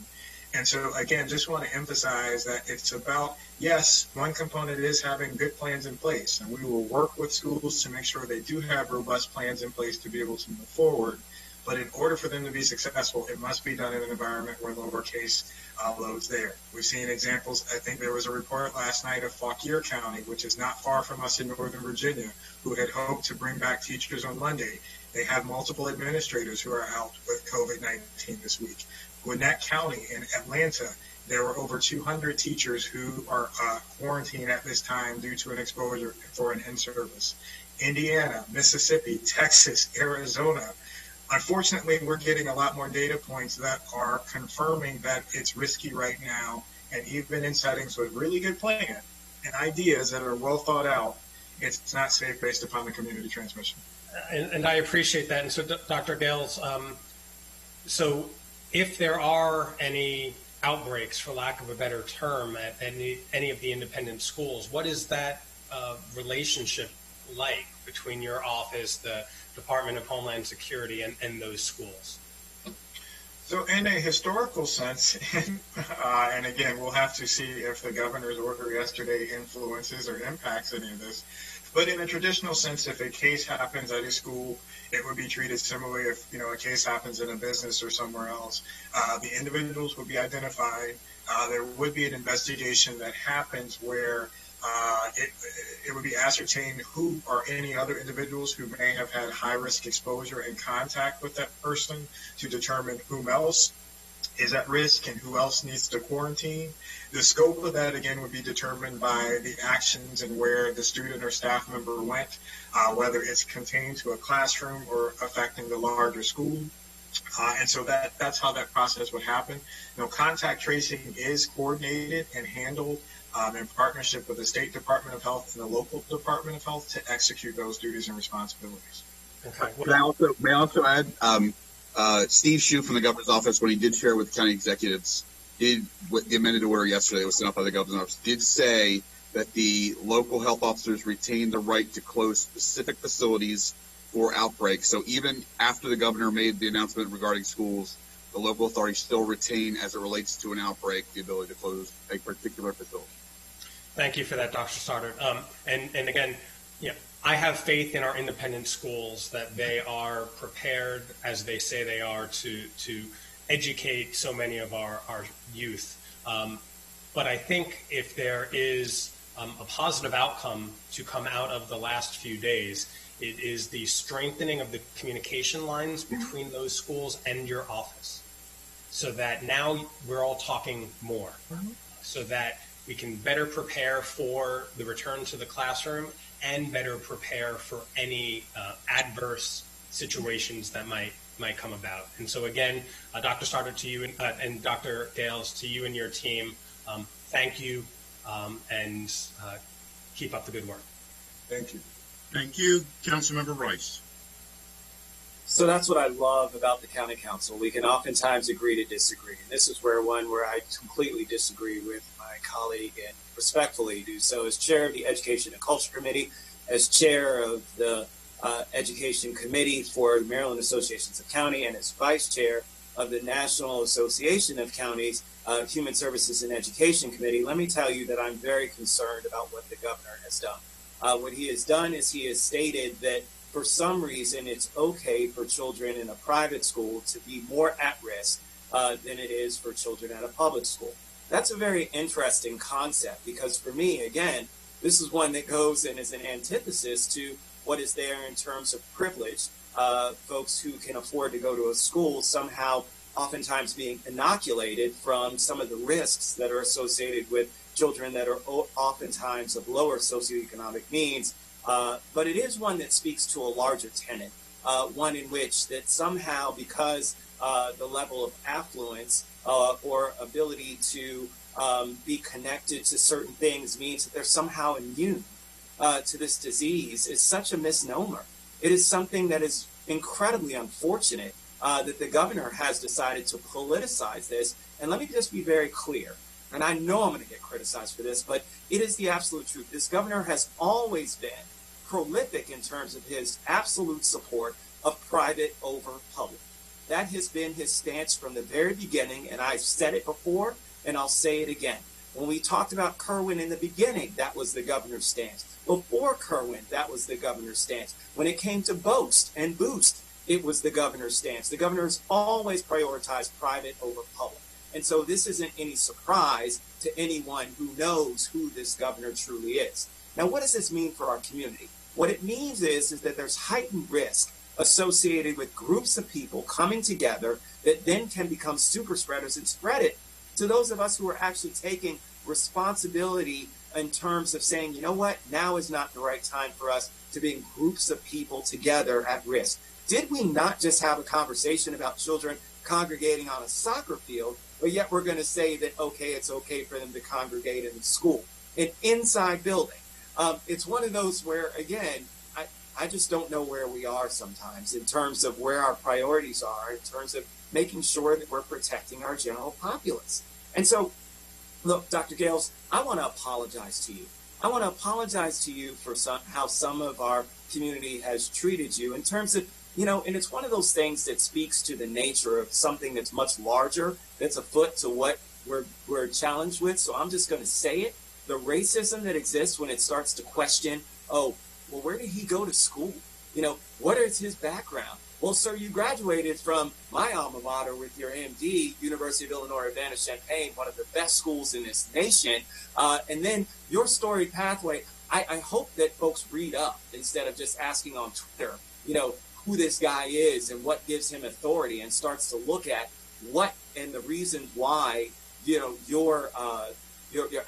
And so, again, just want to emphasize that it's about, yes, one component is having good plans in place, and we will work with schools to make sure they do have robust plans in place to be able to move forward. But in order for them to be successful, it must be done in an environment where lower case loads there. We've seen examples. I think there was a report last night of Fauquier County, which is not far from us in Northern Virginia, who had hoped to bring back teachers on Monday. They have multiple administrators who are out with COVID-19 this week. Gwinnett County in Atlanta, there were over 200 teachers who are quarantined at this time due to an exposure for an in-service. Indiana, Mississippi, Texas, Arizona. Unfortunately, we're getting a lot more data points that are confirming that it's risky right now, and even in settings with really good plan and ideas that are well thought out, it's not safe based upon the community transmission. And I appreciate that. And so, Dr. Gales, so if there are any outbreaks, for lack of a better term, at any of the independent schools, what is that relationship like between your office, the Department of Homeland Security, and those schools? So in a historical sense, and again, we'll have to see if the governor's order yesterday influences or impacts any of this, but in a traditional sense, if a case happens at a school, it would be treated similarly if, a case happens in a business or somewhere else. The individuals would be identified. There would be an investigation that happens where it would be ascertained who are any other individuals who may have had high-risk exposure and contact with that person to determine whom else is at risk and who else needs to quarantine. The scope of that, again, would be determined by the actions and where the student or staff member went, whether it's contained to a classroom or affecting the larger school. And so that's how that process would happen. Contact tracing is coordinated and handled in partnership with the State Department of Health and the local Department of Health to execute those duties and responsibilities. Okay. May I also add, Steve Shue from the governor's office, when he did share with county executives, with the amended order yesterday that was sent out by the governor's office, did say that the local health officers retain the right to close specific facilities for outbreaks. So even after the governor made the announcement regarding schools, the local authorities still retain, as it relates to an outbreak, the ability to close a particular facility. Thank you for that, Dr. Stoddard. And again, I have faith in our independent schools that they are prepared, as they say they are, to educate so many of our youth. But I think if there is a positive outcome to come out of the last few days, it is the strengthening of the communication lines between those schools and your office, so that now we're all talking more, so that we can better prepare for the return to the classroom and better prepare for any adverse situations that might come about. And so again, Dr. Stoddard, to you and Dr. Gales, to you and your team, thank you, and keep up the good work. Thank you. Thank you. Councilmember Rice. So that's what I love about the county council. We can oftentimes agree to disagree. And this is where I completely disagree with my colleague, and respectfully do so as chair of the Education and Culture Committee, as chair of the Education Committee for the Maryland Associations of County, and as vice chair of the National Association of Counties Human Services and Education Committee. Let me tell you that I'm very concerned about what the governor has done. What he has done is he has stated that for some reason it's okay for children in a private school to be more at risk than it is for children at a public school. That's a very interesting concept, because for me, again, this is one that goes and is an antithesis to what is there in terms of privilege. Folks who can afford to go to a school somehow oftentimes being inoculated from some of the risks that are associated with children that are oftentimes of lower socioeconomic means. But it is one that speaks to a larger tenet, one in which that somehow, because the level of affluence or ability to be connected to certain things means that they're somehow immune to this disease is such a misnomer. It is something that is incredibly unfortunate that the governor has decided to politicize this. And let me just be very clear, and I know I'm going to get criticized for this, but it is the absolute truth. This governor has always been prolific in terms of his absolute support of private over public. That has been his stance from the very beginning, and I've said it before, and I'll say it again. When we talked about Kerwin in the beginning, that was the governor's stance. Before Kerwin, that was the governor's stance. When it came to Boast and Boost, it was the governor's stance. The governor has always prioritized private over public. And so this isn't any surprise to anyone who knows who this governor truly is. Now, what does this mean for our community? What it means is that there's heightened risk associated with groups of people coming together that then can become super spreaders and spread it to those of us who are actually taking responsibility in terms of saying, you know what, now is not the right time for us to be in groups of people together at risk. Did we not just have a conversation about children congregating on a soccer field, but yet we're going to say that, okay, it's okay for them to congregate in the school, an inside building? It's one of those where, again, I just don't know where we are sometimes in terms of where our priorities are, in terms of making sure that we're protecting our general populace. And so, look, Dr. Gales, I want to apologize to you. I want to apologize to you for how some of our community has treated you in terms of, and it's one of those things that speaks to the nature of something that's much larger, that's afoot to what we're challenged with. So I'm just going to say it. The racism that exists when it starts to question, oh, well, where did he go to school? What is his background? Well, sir, you graduated from my alma mater with your MD, University of Illinois Urbana-Champaign, one of the best schools in this nation. And then your storied pathway, I hope that folks read up instead of just asking on Twitter, who this guy is and what gives him authority, and starts to look at what and the reasons why, your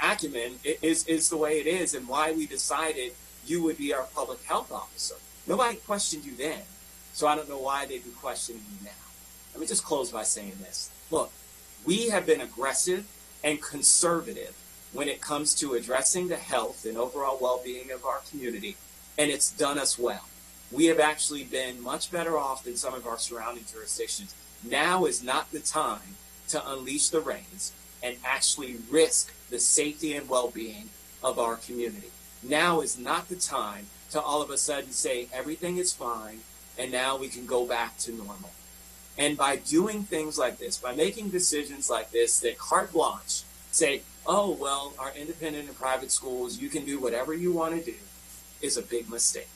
acumen is the way it is, and why we decided you would be our public health officer. Nobody questioned you then, so I don't know why they'd be questioning you now. Let me just close by saying this. Look, we have been aggressive and conservative when it comes to addressing the health and overall well-being of our community, and it's done us well. We have actually been much better off than some of our surrounding jurisdictions. Now is not the time to unleash the reins and actually risk the safety and well-being of our community. Now is not the time to all of a sudden say everything is fine and now we can go back to normal. And by doing things like this, by making decisions like this that carte blanche say, oh, well, our independent and private schools, you can do whatever you want to do, is a big mistake.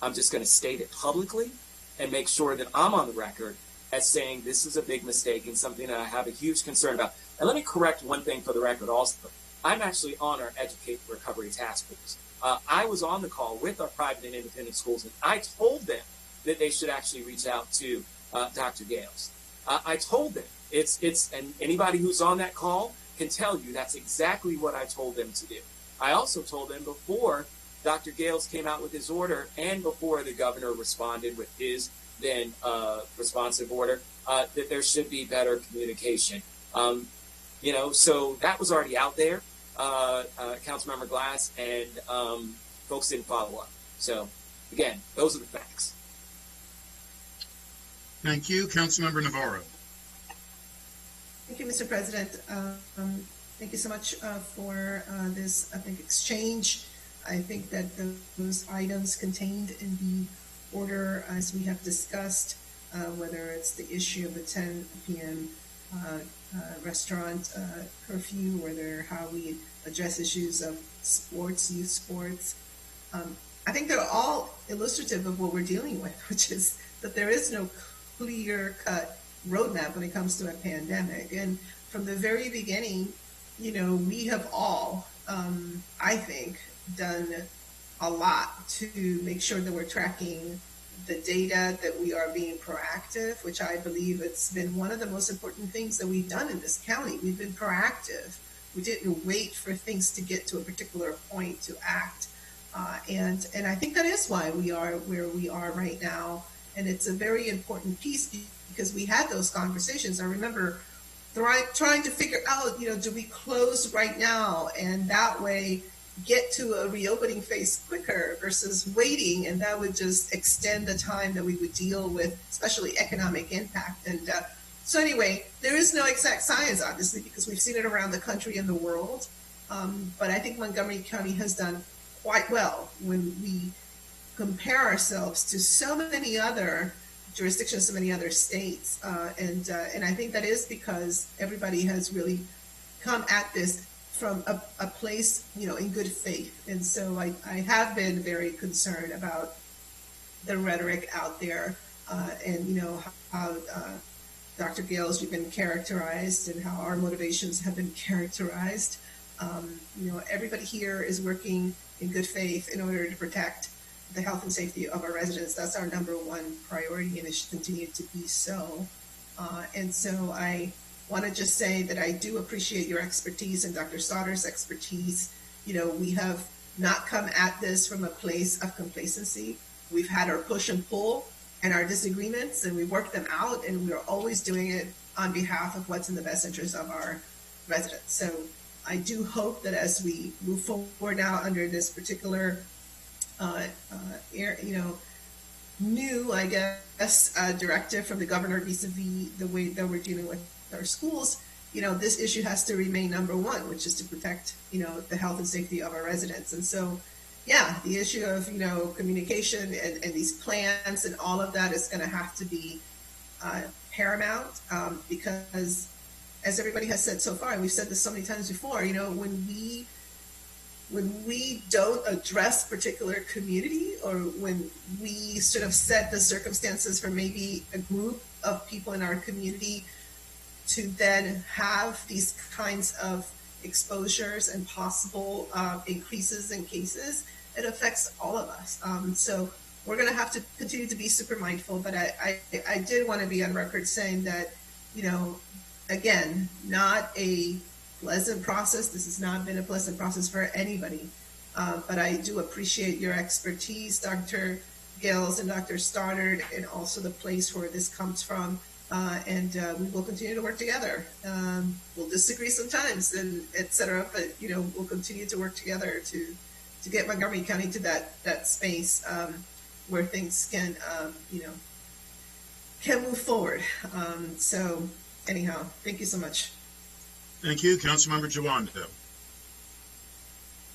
I'm just going to state it publicly and make sure that I'm on the record as saying this is a big mistake and something that I have a huge concern about. And let me correct one thing for the record also. I'm actually on our Educate Recovery Task Force. I was on the call with our private and independent schools, and I told them that they should actually reach out to Dr. Gales. I told them, and anybody who's on that call can tell you that's exactly what I told them to do. I also told them before Dr. Gales came out with his order and before the governor responded with his then responsive order, that there should be better communication. So that was already out there, Councilmember Glass, and folks didn't follow up. So, again, those are the facts. Thank you. Councilmember Navarro. Thank you, Mr. President. Thank you so much for this, exchange. I think that those items contained in the order, as we have discussed, whether it's the issue of the 10 p.m. Restaurant curfew, how we address issues of sports, youth sports. I think they're all illustrative of what we're dealing with, which is that there is no clear-cut roadmap when it comes to a pandemic. And from the very beginning, we have all, I think, done a lot to make sure that we're tracking the data, that we are being proactive, which I believe it's been one of the most important things that we've done in this county. We've been proactive. We didn't wait for things to get to a particular point to act. And I think that is why we are where we are right now. And it's a very important piece because we had those conversations. I remember trying to figure out, do we close right now and that way get to a reopening phase quicker versus waiting, and that would just extend the time that we would deal with, especially economic impact. And so anyway, there is no exact science, obviously, because we've seen it around the country and the world. But I think Montgomery County has done quite well when we compare ourselves to so many other jurisdictions, so many other states. And I think that is because everybody has really come at this from a place, in good faith. And so I have been very concerned about the rhetoric out there, and how Dr. Gales, you've been characterized, and how our motivations have been characterized. Everybody here is working in good faith in order to protect the health and safety of our residents. That's our number one priority, and it should continue to be so. And so I want to just say that I do appreciate your expertise and Dr. Stotter's expertise. We have not come at this from a place of complacency. We've had our push and pull and our disagreements, and we work them out, and we're always doing it on behalf of what's in the best interest of our residents. So I do hope that as we move forward now under this particular, new, I guess, directive from the governor vis-a-vis the way that we're dealing with our schools, this issue has to remain number one, which is to protect, the health and safety of our residents. And so, yeah, the issue of, communication and these plans and all of that is going to have to be paramount, because as everybody has said so far, and we've said this so many times before, when we don't address particular community, or when we sort of set the circumstances for maybe a group of people in our community to then have these kinds of exposures and possible increases in cases, it affects all of us. So we're going to have to continue to be super mindful. But I did want to be on record saying that, again, not a pleasant process. This has not been a pleasant process for anybody. But I do appreciate your expertise, Dr. Gales and Dr. Stoddard, and also the place where this comes from. And we will continue to work together. We'll disagree sometimes, and et cetera, but we'll continue to work together to get Montgomery County to that space where things can move forward. So anyhow, thank you so much. Thank you, Councilmember Jawando.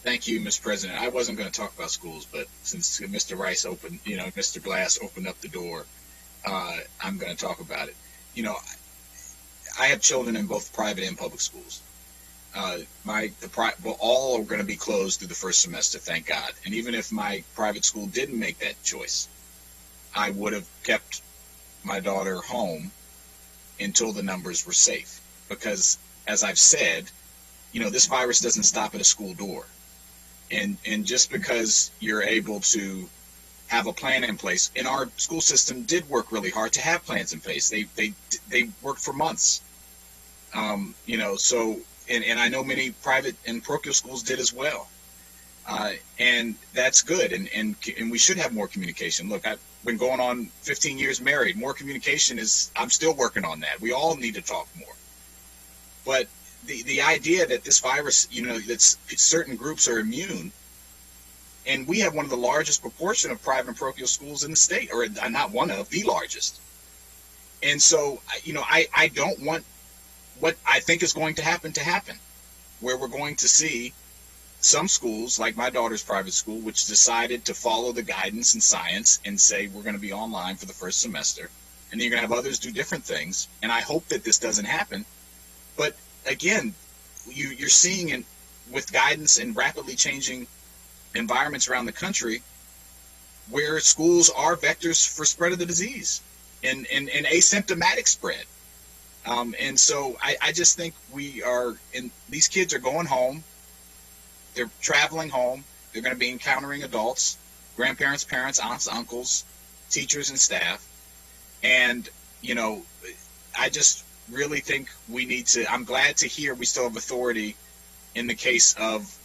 Thank you, Mr. President. I wasn't going to talk about schools, but since Mr. Rice Mr. Glass opened up the door, I'm going to talk about it. I have children in both private and public schools. All are going to be closed through the first semester, thank God. And even if my private school didn't make that choice, I would have kept my daughter home until the numbers were safe. Because, as I've said, this virus doesn't stop at a school door. And just because you're able to have a plan in place, and our school system did work really hard to have plans in place. They worked for months. So, and I know many private and parochial schools did as well. And that's good. And we should have more communication. Look, I've been going on 15 years married. More communication I'm still working on that. We all need to talk more. But the idea that this virus, that certain groups are immune, and we have one of the largest proportion of private and parochial schools in the state, or not one of, the largest. And so, I don't want what I think is going to happen, where we're going to see some schools, like my daughter's private school, which decided to follow the guidance and science and say we're going to be online for the first semester. And then you're going to have others do different things. And I hope that this doesn't happen. But again, you're seeing it with guidance and rapidly changing environments around the country where schools are vectors for spread of the disease and asymptomatic spread. And so I just think these kids are going home. They're traveling home. They're going to be encountering adults, grandparents, parents, aunts, uncles, teachers, and staff. And, I just really think we need to, I'm glad to hear we still have authority in the case of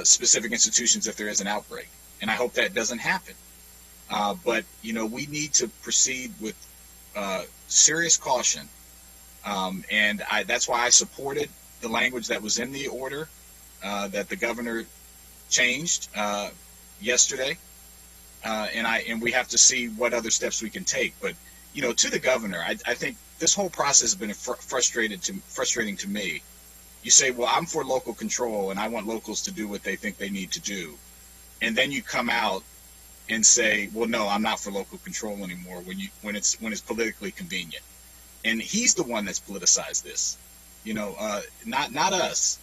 specific institutions if there is an outbreak. And I hope that doesn't happen. But, we need to proceed with serious caution That's why I supported the language that was in the order that the governor changed yesterday. And we have to see what other steps we can take. But, to the governor, I think this whole process has been frustrating to me. You say, well, I'm for local control and I want locals to do what they think they need to do. And then you come out and say, well, no, I'm not for local control anymore when it's politically convenient. And he's the one that's politicized this, not us.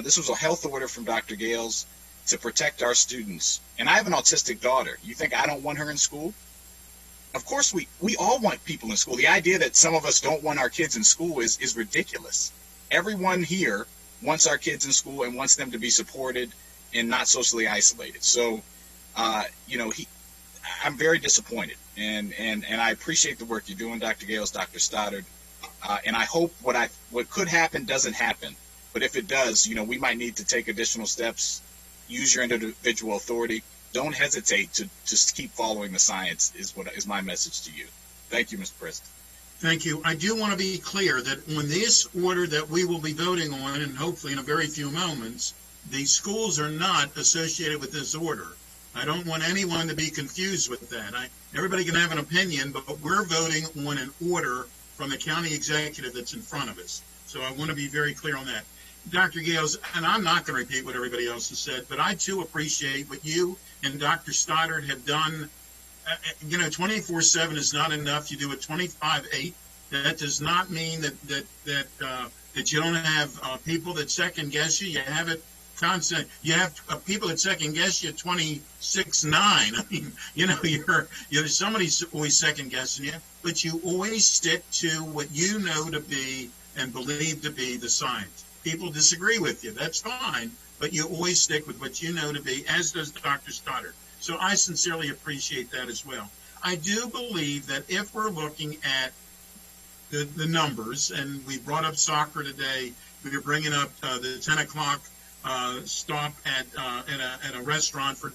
This was a health order from Dr. Gales to protect our students. And I have an autistic daughter. You think I don't want her in school? Of course we all want people in school. The idea that some of us don't want our kids in school is ridiculous. Everyone here wants our kids in school and wants them to be supported and not socially isolated. So, I'm very disappointed, and I appreciate the work you're doing, Dr. Gales, Dr. Stoddard, and I hope what could happen doesn't happen. But if it does, we might need to take additional steps. Use your individual authority. Don't hesitate to just keep following the science. Is my message to you. Thank you, Mr. President. Thank you. I do want to be clear that on this order that we will be voting on, and hopefully in a very few moments, the schools are not associated with this order. I don't want anyone to be confused with that. Everybody can have an opinion, but we're voting on an order from the county executive that's in front of us. So I want to be very clear on that. Dr. Gales, and I'm not going to repeat what everybody else has said, but I too appreciate what you and Dr. Stoddard have done. 24/7 is not enough. You do it 25/8. That does not mean that you don't have people that second guess you. You have it constant. You have people that second guess you 26/9. I mean, you're somebody's always second guessing you, but you always stick to what you know to be and believe to be the science. People disagree with you. That's fine, but you always stick with what you know to be, as does Dr. Stoddard. So I sincerely appreciate that as well. I do believe that if we're looking at the numbers, and we brought up soccer today, we were bringing up the 10 o'clock stop at a restaurant for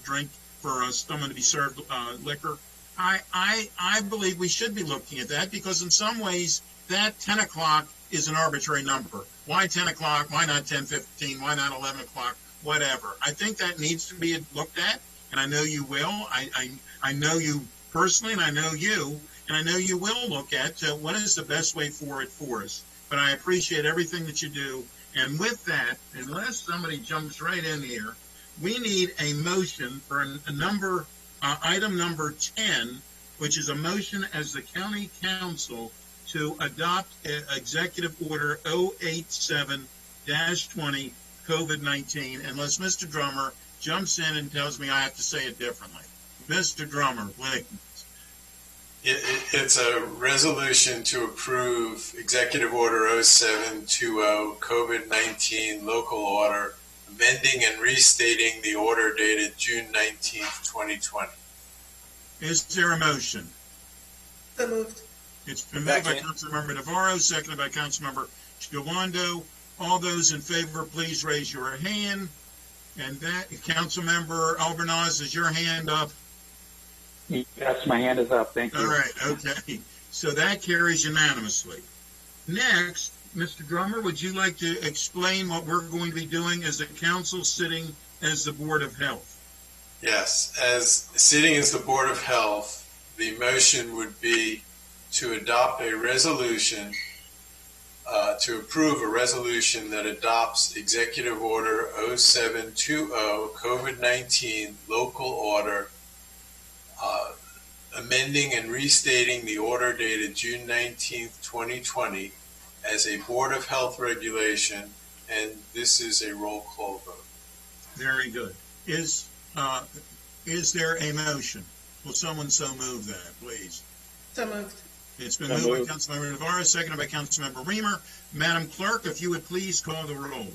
someone to be served liquor. I believe we should be looking at that, because in some ways that 10 o'clock is an arbitrary number. Why 10 o'clock? Why not 10:15? Why not 11 o'clock? Whatever. I think that needs to be looked at, and I know you will. I know you personally, and I know you, and I know you will look at what is the best way forward for us. But I appreciate everything that you do. And with that, unless somebody jumps right in here, we need a motion for item number 10, which is a motion as the county council to adopt Executive Order 087-20 COVID-19, unless Mr. Drummer jumps in and tells me I have to say it differently. Mr. Drummer, please. It's a resolution to approve Executive Order 0720 COVID-19 local order, amending and restating the order dated June 19th, 2020. Is there a motion? So moved. It's been moved by Councilmember Navarro, seconded by Councilmember Chawando. All those in favor, please raise your hand. And that, Councilmember Albornoz, is your hand up? Yes, my hand is up. Thank you. All right, okay. So that carries unanimously. Next, Mr. Drummer, would you like to explain what we're going to be doing as a council sitting as the Board of Health? Yes, as sitting as the Board of Health, the motion would be to adopt a resolution, to approve a resolution that adopts Executive Order 0720 COVID-19 local order, amending and restating the order dated June 19th, 2020 as a Board of Health regulation, and this is a roll call vote. Very good. Is there a motion? Will someone so move that, please? So moved. It's been moved by Councilmember Navarro, seconded by Councilmember Reamer. Madam Clerk, if you would please call the roll.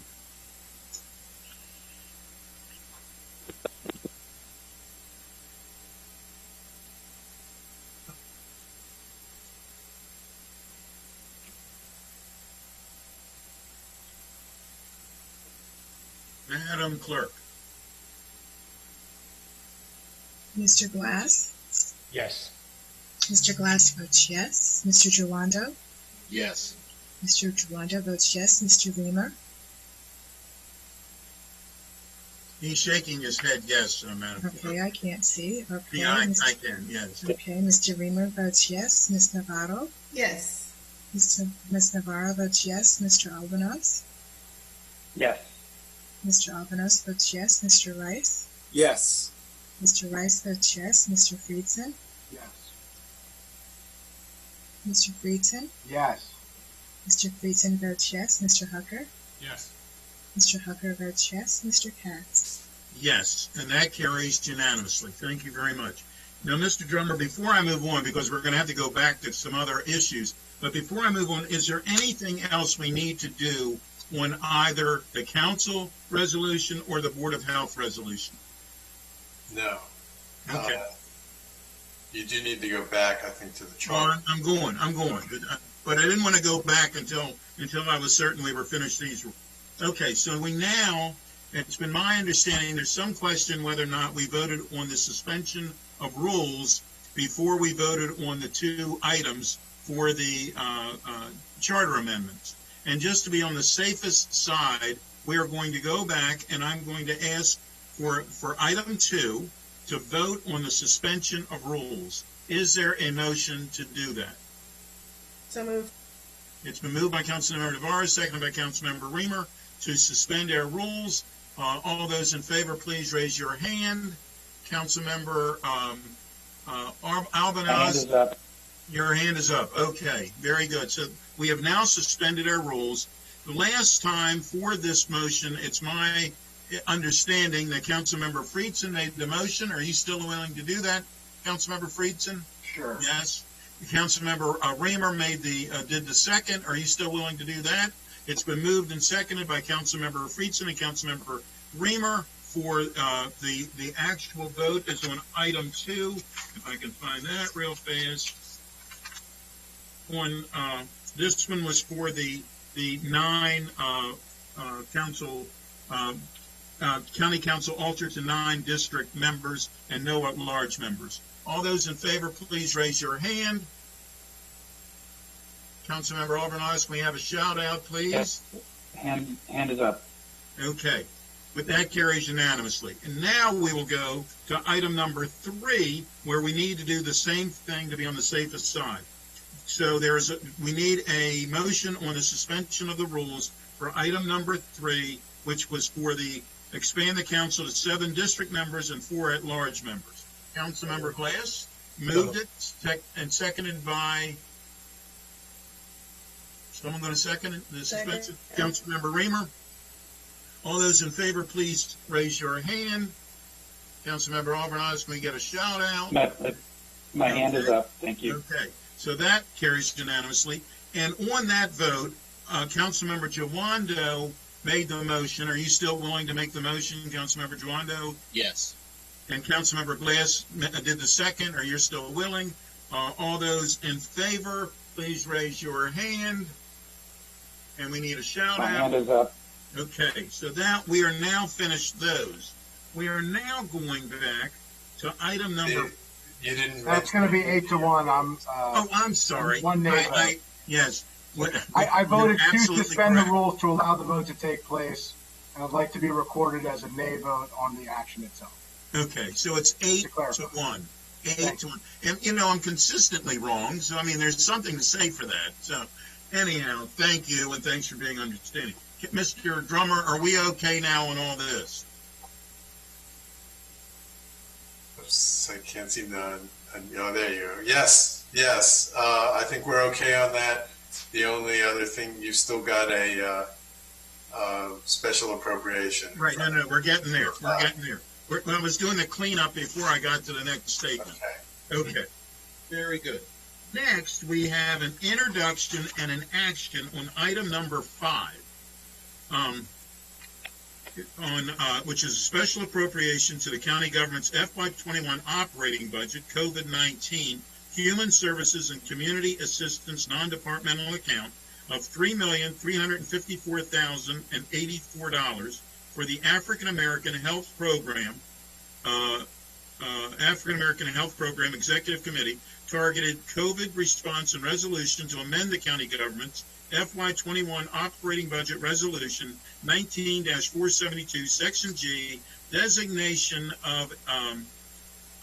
Madam Clerk. Mr. Glass? Yes. Mr. Glass votes yes. Mr. Girondo? Yes. Mr. Juanda votes yes. Mr. Reamer? He's shaking his head yes, Madam Clerk. Okay, I can't see. Okay. Yeah, I can, yes. Okay, Mr. Reamer votes yes. Ms. Navarro? Yes. Ms. Navarro votes yes. Mr. Albanos? Yes. Mr. Albanos votes yes. Mr. Rice? Yes. Mr. Rice votes yes. Mr. Friedson? Yes. Mr. Friedson? Yes. Mr. Friedson votes yes. Mr. Hucker? Yes. Mr. Hucker votes yes. Mr. Katz? Yes, and that carries unanimously. Thank you very much. Now, Mr. Drummer, before I move on, because we're going to have to go back to some other issues, but before I move on, is there anything else we need to do on either the council resolution or the Board of Health resolution? No. Okay. You do need to go back, I think, to the Well, chart. I'm going. But I didn't want to go back until I was certain we were finished these. Okay, so it's been my understanding there's some question whether or not we voted on the suspension of rules before we voted on the two items for the charter amendments. And just to be on the safest side, we are going to go back and I'm going to ask for item 2 to vote on the suspension of rules. Is there a motion to do that? So moved. It's been moved by Councilmember Navarro, seconded by Councilmember Reamer to suspend our rules. All those in favor, please raise your hand. Councilmember Albanos. Hand is up. Your hand is up. Okay, very good. So we have now suspended our rules. The last time for this motion, it's my understanding that Councilmember Friedson made the motion. Are you still willing to do that, Councilmember Friedson? Sure. Yes. Councilmember Reamer did the second. Are you still willing to do that? It's been moved and seconded by Councilmember Friedson and Councilmember Reamer for the actual vote is on item 2. If I can find that real fast. On this one was for the 9 county council altered to 9 district members and no at-large members. All those in favor, please raise your hand. Councilmember Albanos, can we have a shout out, please? Yes. Hand is up. Okay. But that carries unanimously. And now we will go to item number 3, where we need to do the same thing to be on the safest side. So we need a motion on the suspension of the rules for item number 3, which was for expand the council to 7 district members and 4 at-large members. Councilmember Glass moved it and seconded by, someone going to second it? The suspension? Councilmember Reamer. All those in favor, please raise your hand. Councilmember Albanos, can we get a shout out? My hand is up. Thank you. Okay. So that carries unanimously. And on that vote, Councilmember Juando made the motion. Are you still willing to make the motion, Councilmember Juando? Yes. And Councilmember Glass did the second. Are you still willing? All those in favor, please raise your hand. And we need a shout My out. hand is up. Okay, so that we are now finished those. We are now going back to item number. You didn't. That's going to be 8-1. I'm sorry. One nay. Yes. I voted to suspend correct. the rules to allow the vote to take place, and I'd like to be recorded as a nay vote on the action itself. Okay, so it's 8-1. 8-1. And I'm consistently wrong, so there's something to say for that. So anyhow, thank you, and thanks for being understanding. Mr. Drummer, are we okay now on all this? Oops, I can't seem to. There you go. Yes. I think we're okay on that. The only other thing, you've still got a special appropriation. Right. No, we're getting there. I was doing the cleanup before I got to the next statement. Okay. Very good. Next, we have an introduction and an action on item number 5. Which is a special appropriation to the county government's FY21 operating budget, COVID-19, Human Services and Community Assistance non-departmental account of $3,354,084 for the African American Health Program, Executive Committee targeted COVID response and resolution to amend the county government's FY21 Operating Budget Resolution 19-472, Section G, designation of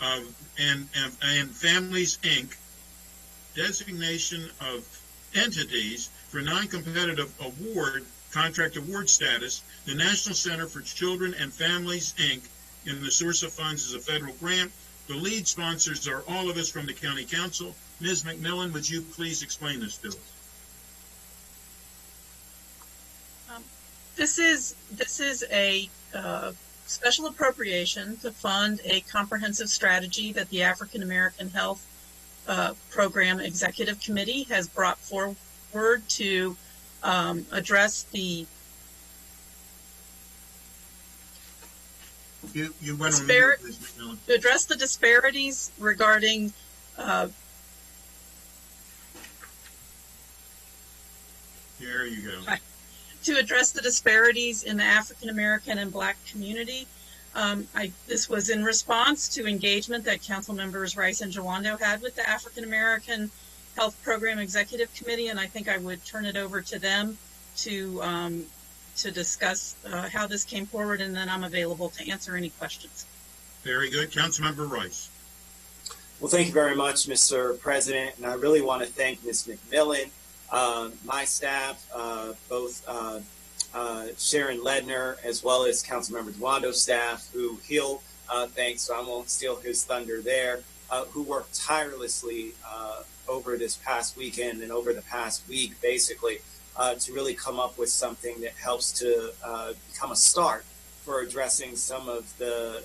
and Families, Inc., designation of entities for non-competitive award, contract award status, the National Center for Children and Families, Inc., and the source of funds is a federal grant. The lead sponsors are all of us from the County Council. Ms. McMillan, would you please explain this to us? This is a special appropriation to fund a comprehensive strategy that the African American Health Program Executive Committee has brought forward to address the disparities regarding There you go. To address the disparities in the African American and Black community. This was in response to engagement that Council Members Rice and Jawando had with the African American Health Program Executive Committee, and I think I would turn it over to them to discuss how this came forward, and then I'm available to answer any questions. Very good. Councilmember Rice. Well, thank you very much, Mr. President, and I really want to thank Ms. McMillan, my staff, both Sharon Ledner, as well as Councilmember Duando's staff, who he'll thank, so I won't steal his thunder there, who worked tirelessly over this past weekend and over the past week, basically, to really come up with something that helps to become a start for addressing some of the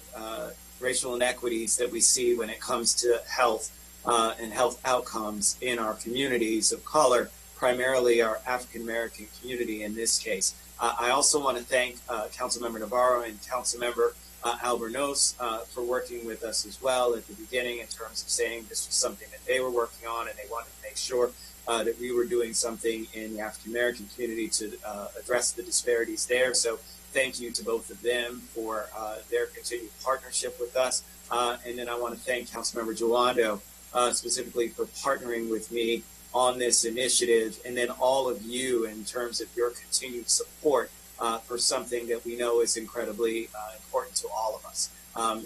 racial inequities that we see when it comes to health and health outcomes in our communities of color, primarily our African American community in this case. I also want to thank Councilmember Navarro and Councilmember Albornoz for working with us as well at the beginning in terms of saying this was something that they were working on and they wanted to make sure that we were doing something in the African American community to address the disparities there. So thank you to both of them for their continued partnership with us. And then I want to thank Councilmember Jawando specifically for partnering with me on this initiative, and then all of you in terms of your continued support for something that we know is incredibly important to all of us.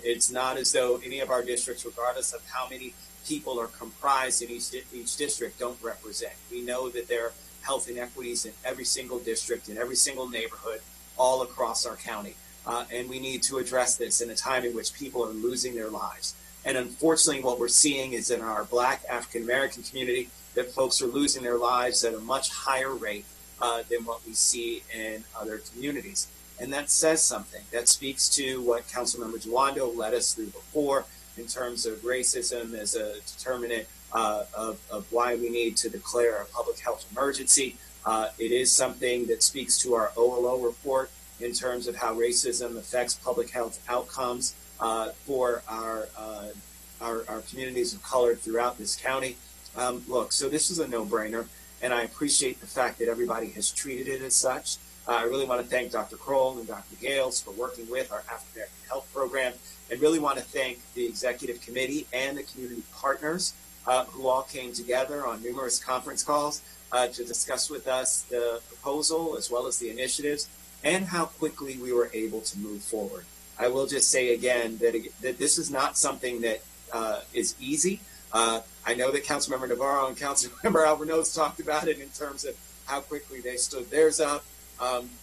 It's not as though any of our districts, regardless of how many people are comprised in each district, don't represent. We know that there are health inequities in every single district, in every single neighborhood, all across our county. And we need to address this in a time in which people are losing their lives. And unfortunately, what we're seeing is in our Black African American community, that folks are losing their lives at a much higher rate than what we see in other communities. And that says something. That speaks to what Councilmember Jawando led us through before in terms of racism as a determinant of why we need to declare a public health emergency. It is something that speaks to our OLO report in terms of how racism affects public health outcomes for our communities of color throughout this county. Look, so this is a no-brainer, and I appreciate the fact that everybody has treated it as such. I really want to thank Dr. Kroll and Dr. Gales for working with our African American Health Program, and really want to thank the Executive Committee and the community partners who all came together on numerous conference calls to discuss with us the proposal as well as the initiatives and how quickly we were able to move forward. I will just say again that this is not something that is easy. I know that Councilmember Navarro and Councilmember Albornoz talked about it in terms of how quickly they stood theirs up.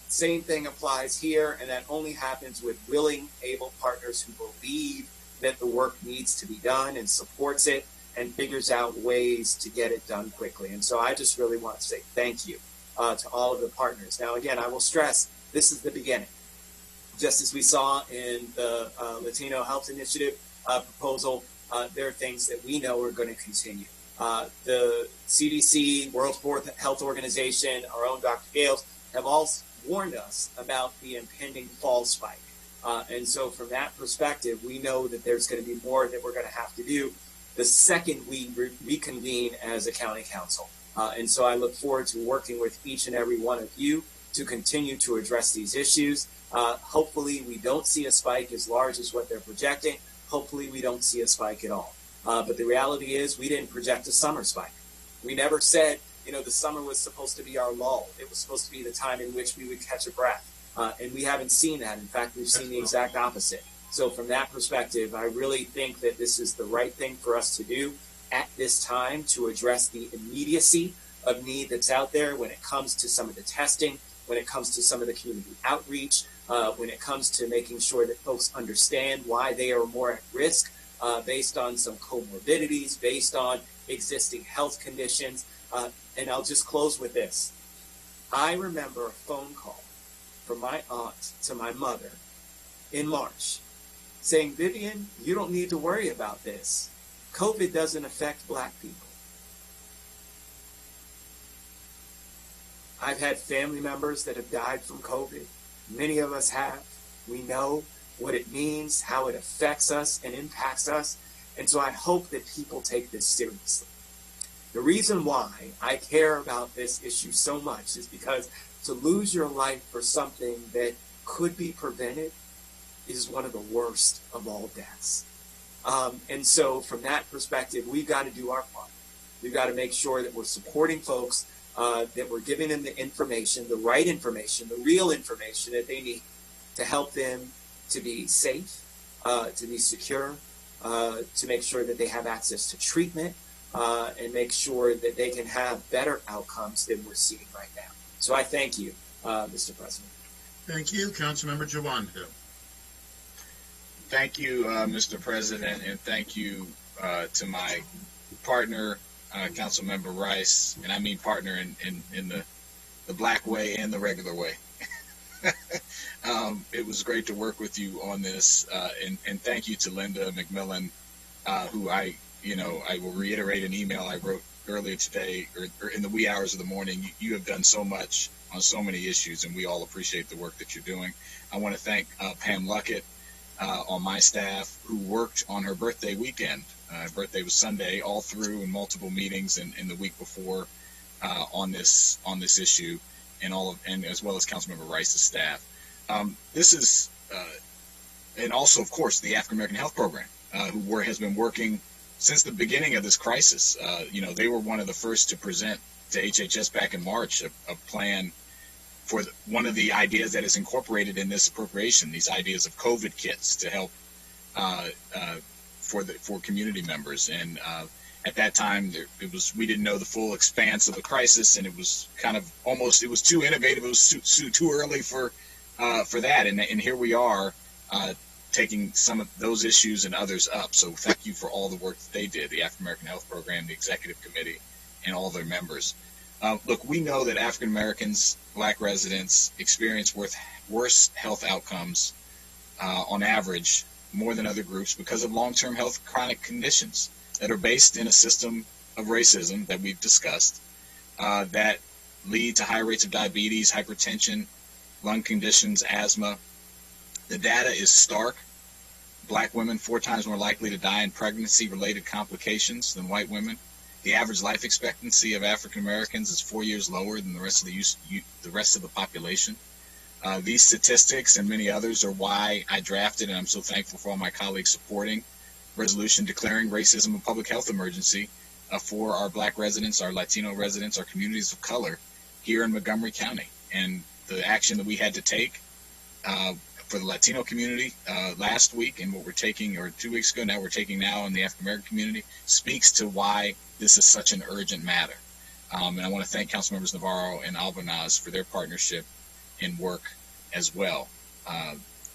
Same thing applies here, and that only happens with willing, able partners who believe that the work needs to be done and supports it and figures out ways to get it done quickly. And so I just really want to say thank you to all of the partners. Now, again, I will stress this is the beginning. Just as we saw in the Latino Health Initiative proposal, there are things that we know are going to continue. The CDC, World Health Organization, our own Dr. Gales have all warned us about the impending fall spike. And so from that perspective, we know that there's going to be more that we're going to have to do the second we reconvene as a county council. And so I look forward to working with each and every one of you to continue to address these issues. Hopefully we don't see a spike as large as what they're projecting. Hopefully we don't see a spike at all. But the reality is we didn't project a summer spike. We never said The summer was supposed to be our lull. It was supposed to be the time in which we would catch a breath. And we haven't seen that. In fact, we've seen the exact opposite. So from that perspective, I really think that this is the right thing for us to do at this time to address the immediacy of need that's out there when it comes to some of the testing, when it comes to some of the community outreach, when it comes to making sure that folks understand why they are more at risk based on some comorbidities, based on existing health conditions. And I'll just close with this. I remember a phone call from my aunt to my mother in March saying, Vivian, you don't need to worry about this. COVID doesn't affect Black people. I've had family members that have died from COVID. Many of us have. We know what it means, how it affects us and impacts us. And so I hope that people take this seriously. The reason why I care about this issue so much is because to lose your life for something that could be prevented is one of the worst of all deaths. And so from that perspective, we've got to do our part. We've got to make sure that we're supporting folks, that we're giving them the information, the right information, the real information that they need to help them to be safe, to be secure, to make sure that they have access to treatment, and make sure that they can have better outcomes than we're seeing right now. So I thank you, Mr. President. Thank you. Councilmember Jawando. Thank you, Mr. President, and thank you to my partner, Councilmember Rice, and I mean partner in the Black way and the regular way. It was great to work with you on this, and thank you to Linda McMillan, who I will reiterate an email I wrote earlier today, or in the wee hours of the morning. You have done so much on so many issues, and we all appreciate the work that you're doing. I want to thank Pam Luckett on my staff, who worked on her birthday weekend. Her birthday was Sunday, all through in multiple meetings in the week before on this issue, and as well as Councilmember Rice's staff. This is, and also, of course, the African American Health Program, who has been working since the beginning of this crisis. They were one of the first to present to HHS back in March a plan for one of the ideas that is incorporated in this appropriation, these ideas of COVID kits to help for community members. And at that time, we didn't know the full expanse of the crisis, and it was kind of it was too innovative. It was too early for that. And here we are taking some of those issues and others up. So thank you for all the work that they did, the African American Health Program, the Executive Committee, and all their members. Look, we know that African Americans, Black residents, experience worse health outcomes on average more than other groups because of long-term health chronic conditions that are based in a system of racism that we've discussed that lead to high rates of diabetes, hypertension, lung conditions, asthma. The data is stark. Black women 4 times more likely to die in pregnancy-related complications than white women. The average life expectancy of African Americans is 4 years lower than the rest of the population. These statistics and many others are why I drafted, and I'm so thankful for all my colleagues supporting, resolution declaring racism a public health emergency for our Black residents, our Latino residents, our communities of color here in Montgomery County. And the action that we had to take for the Latino community last week, and what we're taking, or 2 weeks ago now, we're taking now in the African American community, speaks to why this is such an urgent matter. And I want to thank Councilmembers Navarro and Albanaz for their partnership in work as well.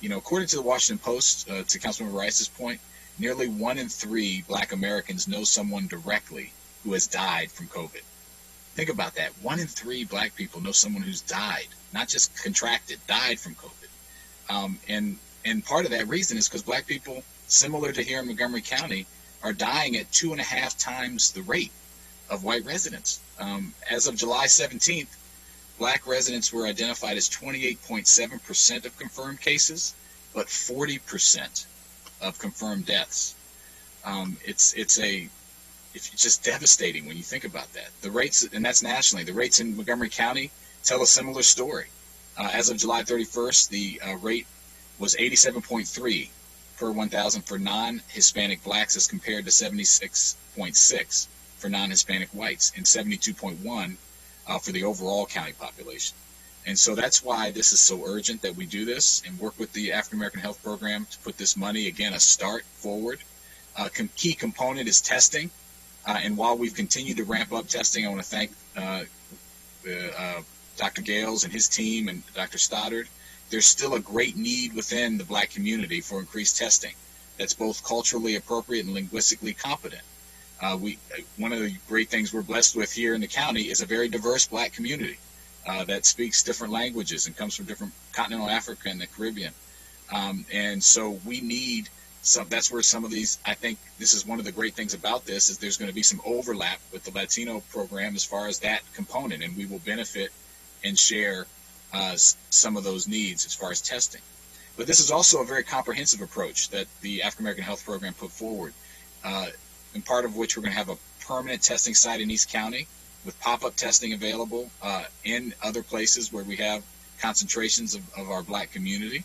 According to the Washington Post, to Councilmember Rice's point, nearly 1 in 3 Black Americans know someone directly who has died from COVID. Think about that. 1 in 3 Black people know someone who's died, not just contracted, died from COVID. And part of that reason is because Black people, similar to here in Montgomery County, are dying at 2.5 times the rate of white residents. As of July 17th, Black residents were identified as 28.7% of confirmed cases, but 40% of confirmed deaths. It's just devastating when you think about that. The rates, and that's nationally, the rates in Montgomery County tell a similar story. As of July 31st, the rate was 87.3 per 1,000 for non-Hispanic Blacks as compared to 76.6 for non-Hispanic whites and 72.1 for the overall county population. And so that's why this is so urgent that we do this and work with the African American Health Program to put this money, again, a start forward. Key component is testing. And while we've continued to ramp up testing, I want to thank Dr. Gales and his team and Dr. Stoddard. There's still a great need within the Black community for increased testing that's both culturally appropriate and linguistically competent. One of the great things we're blessed with here in the county is a very diverse Black community that speaks different languages and comes from different continental Africa and the Caribbean. And so we need some, that's where some of these, I think this is one of the great things about this, is there's going to be some overlap with the Latino program as far as that component, and we will benefit and share some of those needs as far as testing. But this is also a very comprehensive approach that the African American Health Program put forward, and part of which we're going to have a permanent testing site in East County with pop-up testing available in other places where we have concentrations of our Black community,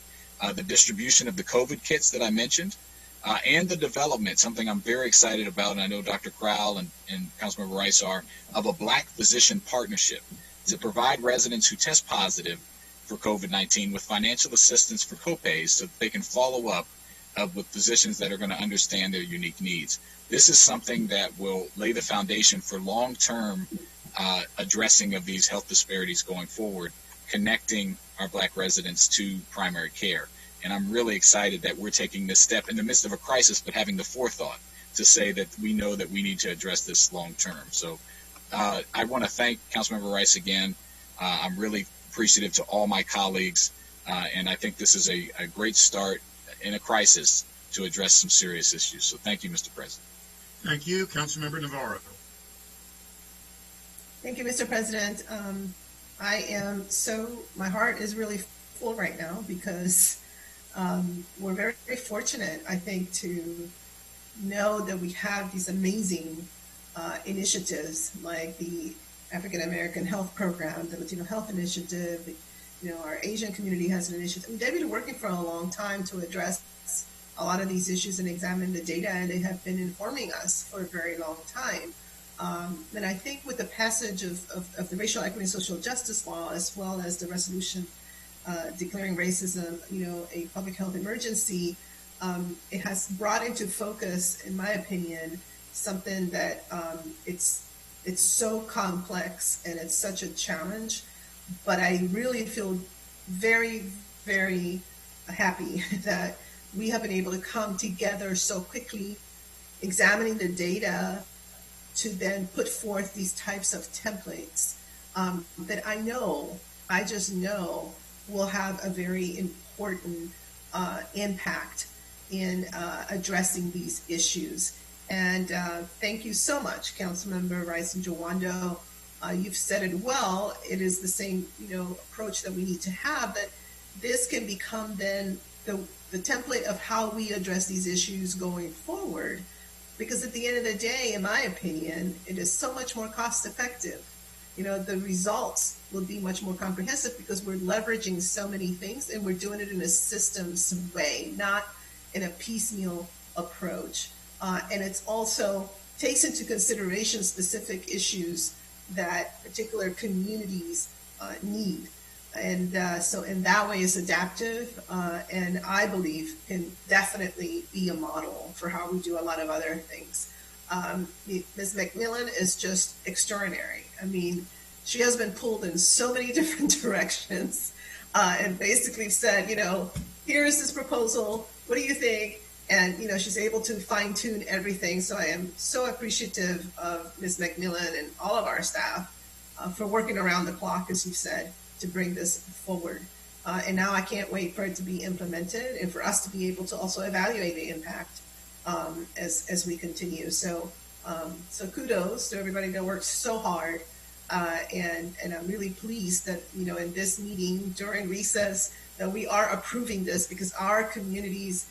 the distribution of the COVID kits that I mentioned, and the development, something I'm very excited about, and I know Dr. Crowell and Councilmember Rice are, of a Black physician partnership to provide residents who test positive for COVID-19 with financial assistance for copays so that they can follow up with physicians that are going to understand their unique needs. This is something that will lay the foundation for long-term addressing of these health disparities going forward, connecting our Black residents to primary care. And I'm really excited that we're taking this step in the midst of a crisis, but having the forethought to say that we know that we need to address this long-term. So I want to thank Councilmember Rice again. I'm really appreciative to all my colleagues, and I think this is a great start in a crisis to address some serious issues. So thank you, Mr. President. Thank you, Councilmember Navarro. Thank you, Mr. President. My heart is really full right now because we're very, very fortunate, I think, to know that we have these amazing initiatives like the African American Health Program, the Latino Health Initiative. Our Asian community has an initiative. They've been working for a long time to address a lot of these issues and examine the data, and they have been informing us for a very long time. And I think with the passage of the Racial Equity and Social Justice Law, as well as the resolution declaring racism, a public health emergency, it has brought into focus, in my opinion, something that it's so complex and it's such a challenge. But I really feel very, very happy that we have been able to come together so quickly, examining the data to then put forth these types of templates that I just know will have a very important impact in addressing these issues. And thank you so much, Councilmember Rice and Jawando. You've said it well. It is the same, approach that we need to have, that this can become then the template of how we address these issues going forward. Because at the end of the day, in my opinion, it is so much more cost effective. The results will be much more comprehensive because we're leveraging so many things and we're doing it in a systems way, not in a piecemeal approach. And it's also takes into consideration specific issues that particular communities need. And so in that way it's adaptive, and I believe can definitely be a model for how we do a lot of other things. Ms. McMillan is just extraordinary. I mean, she has been pulled in so many different directions and basically said, here's this proposal, what do you think? And, she's able to fine tune everything. So I am so appreciative of Ms. McMillan and all of our staff for working around the clock, as you've said, to bring this forward. And now I can't wait for it to be implemented and for us to be able to also evaluate the impact as we continue. So kudos to everybody that worked so hard. And I'm really pleased that, in this meeting during recess, that we are approving this because our communities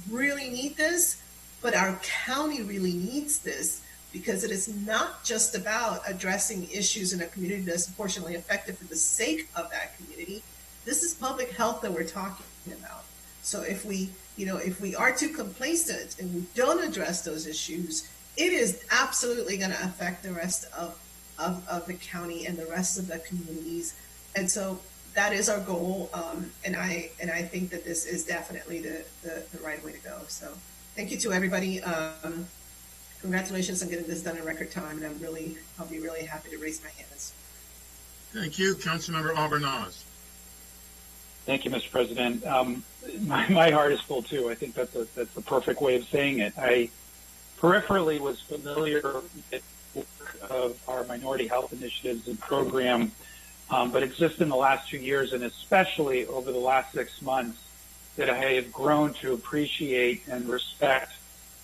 really need this, but our county really needs this because it is not just about addressing issues in a community that's proportionally affected for the sake of that community. This is public health that we're talking about. So if we are too complacent and we don't address those issues, it is absolutely going to affect the rest of the county and the rest of the communities. And so that is our goal. And I think that this is definitely the right way to go. So thank you to everybody. Congratulations on getting this done in record time. And I'll be really happy to raise my hands. Thank you. Councilmember Albernauz. Thank you, Mr. President. My heart is full too. I think that's the perfect way of saying it. I peripherally was familiar with the work of our minority health initiatives and program, but it's just in the last 2 years, and especially over the last 6 months, that I have grown to appreciate and respect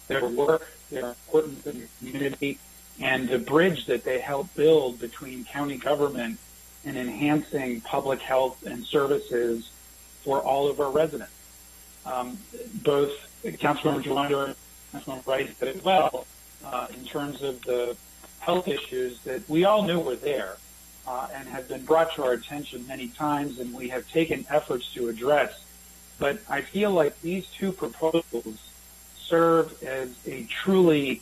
their work, their importance in the community, and the bridge that they help build between county government and enhancing public health and services for all of our residents. Both Councilmember Joando and Councilmember Rice said as well, in terms of the health issues that we all knew were there and have been brought to our attention many times, and we have taken efforts to address. But I feel like these two proposals serve as a truly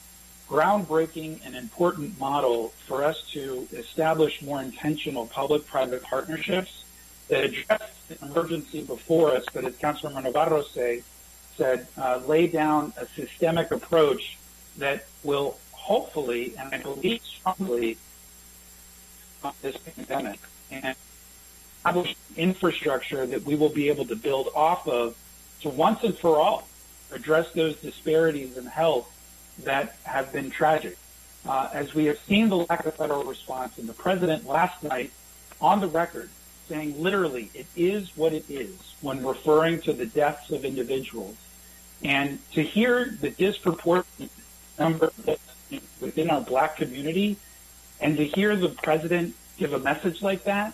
groundbreaking and important model for us to establish more intentional public-private partnerships that address the emergency before us, but as Councilmember Navarro said, lay down a systemic approach that will hopefully, and I believe strongly, stop this pandemic and establish infrastructure that we will be able to build off of to once and for all address those disparities in health that have been tragic. As we have seen the lack of federal response, and the president last night on the record saying literally it is what it is when referring to the deaths of individuals, and to hear the disproportionate number within our Black community, and to hear the president give a message like that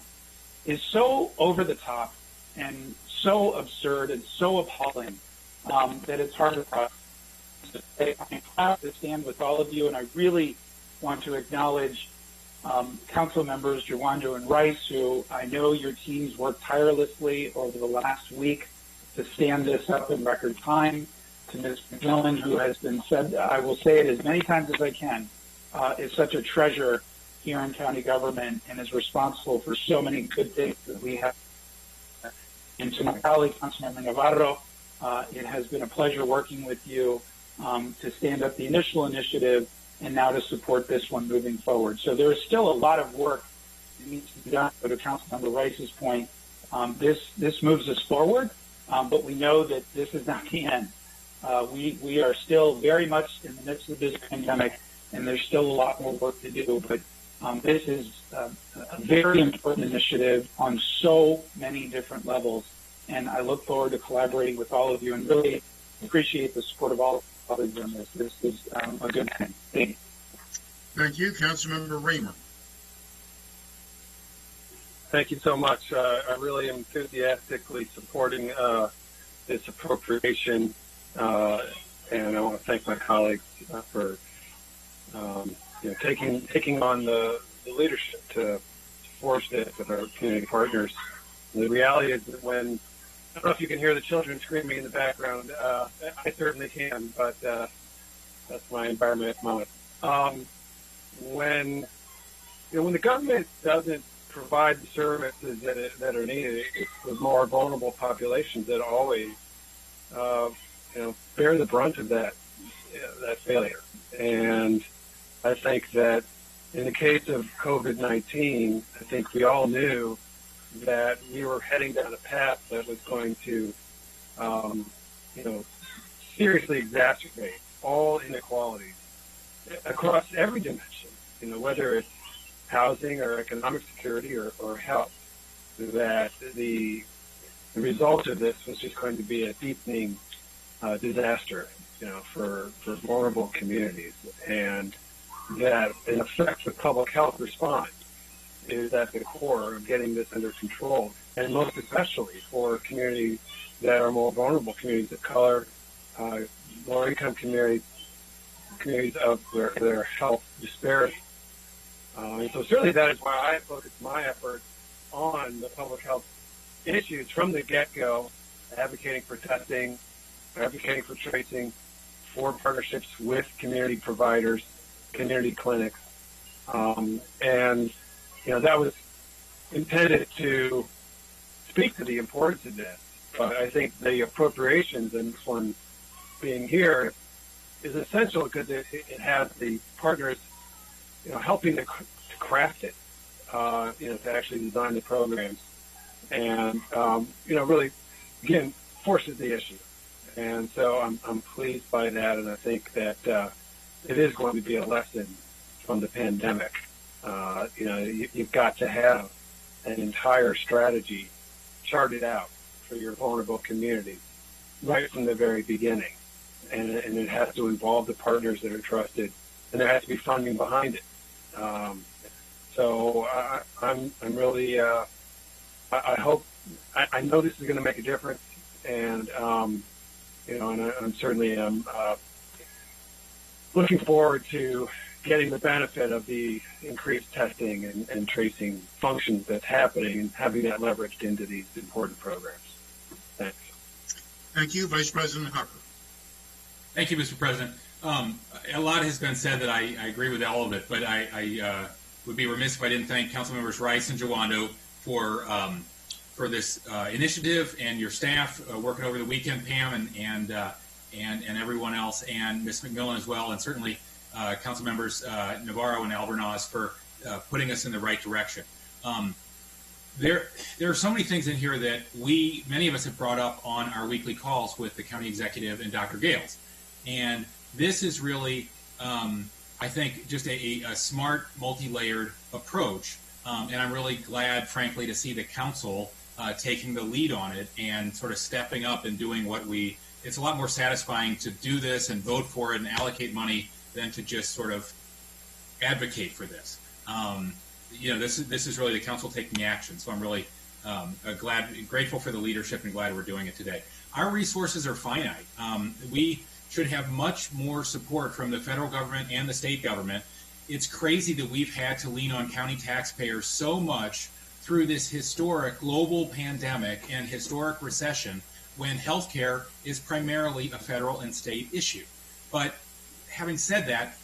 is so over the top and so absurd and so appalling that it's hard to process. I'm proud to stand with all of you, and I really want to acknowledge Council members Joando and Rice, who I know your teams worked tirelessly over the last week to stand this up in record time. To Ms. McMillan, who has been said, I will say it as many times as I can, is such a treasure here in county government and is responsible for so many good things that we have. And to my colleague, Councilmember Navarro, it has been a pleasure working with you to stand up the initial initiative and now to support this one moving forward. So there is still a lot of work that needs to be done. But to Councilmember Rice's point, this moves us forward, but we know that this is not the end. We are still very much in the midst of this pandemic, and there's still a lot more work to do. But this is a very important initiative on so many different levels, and I look forward to collaborating with all of you and really appreciate the support of all of you on this. This is a good thing. Thank you. Thank you, Councilmember Raymer. Thank you so much. I really am enthusiastically supporting this appropriation, and I want to thank my colleagues for taking on the leadership to force this with our community partners. And the reality is that when, I don't know if you can hear the children screaming in the background, I certainly can, but that's my environment at the moment. When the government doesn't provide the services that are needed, it's the more vulnerable populations that always bear the brunt of that failure. And I think that in the case of COVID-19, I think we all knew that we were heading down a path that was going to, seriously exacerbate all inequalities across every dimension, whether it's housing or economic security or health, that the result of this was just going to be a deepening disaster, for vulnerable communities. And that, in effect, the public health response is at the core of getting this under control, and most especially for communities that are more vulnerable, communities of color, lower-income communities of their health disparity. And so certainly that is why I focused my efforts on the public health issues from the get-go, advocating for testing, advocating for tracing, for partnerships with community providers, community clinics, and that was intended to speak to the importance of this. But I think the appropriations and this one being here is essential because it has the partners, helping to craft it, to actually design the programs, and really, again, forces the issue. And so I'm pleased by that, and I think that it is going to be a lesson from the pandemic. You've got to have an entire strategy charted out for your vulnerable communities right from the very beginning, and it has to involve the partners that are trusted, and there has to be funding behind it. So I'm really I hope I know this is going to make a difference, and and I'm certainly looking forward to getting the benefit of the increased testing and tracing functions that's happening and having that leveraged into these important programs. Thanks. Thank you, Vice President Hucker. Thank you, Mr. President. A lot has been said that I agree with all of it, but I would be remiss if I didn't thank Council Members Rice and Jawando for this initiative, and your staff working over the weekend, Pam, and everyone else, and Ms. McMillan as well, and certainly Council Members Navarro and Albornoz for putting us in the right direction. There are so many things in here that many of us have brought up on our weekly calls with the county executive and Dr. Gales. And this is really, I think, just a smart, multi-layered approach. And I'm really glad, frankly, to see the council taking the lead on it and sort of stepping up and doing it's a lot more satisfying to do this and vote for it and allocate money than to just sort of advocate for this. This is really the council taking action. So I'm really grateful for the leadership and glad we're doing it today. Our resources are finite. We should have much more support from the federal government and the state government. It's crazy that we've had to lean on county taxpayers so much through this historic global pandemic and historic recession when healthcare is primarily a federal and state issue. But having said that,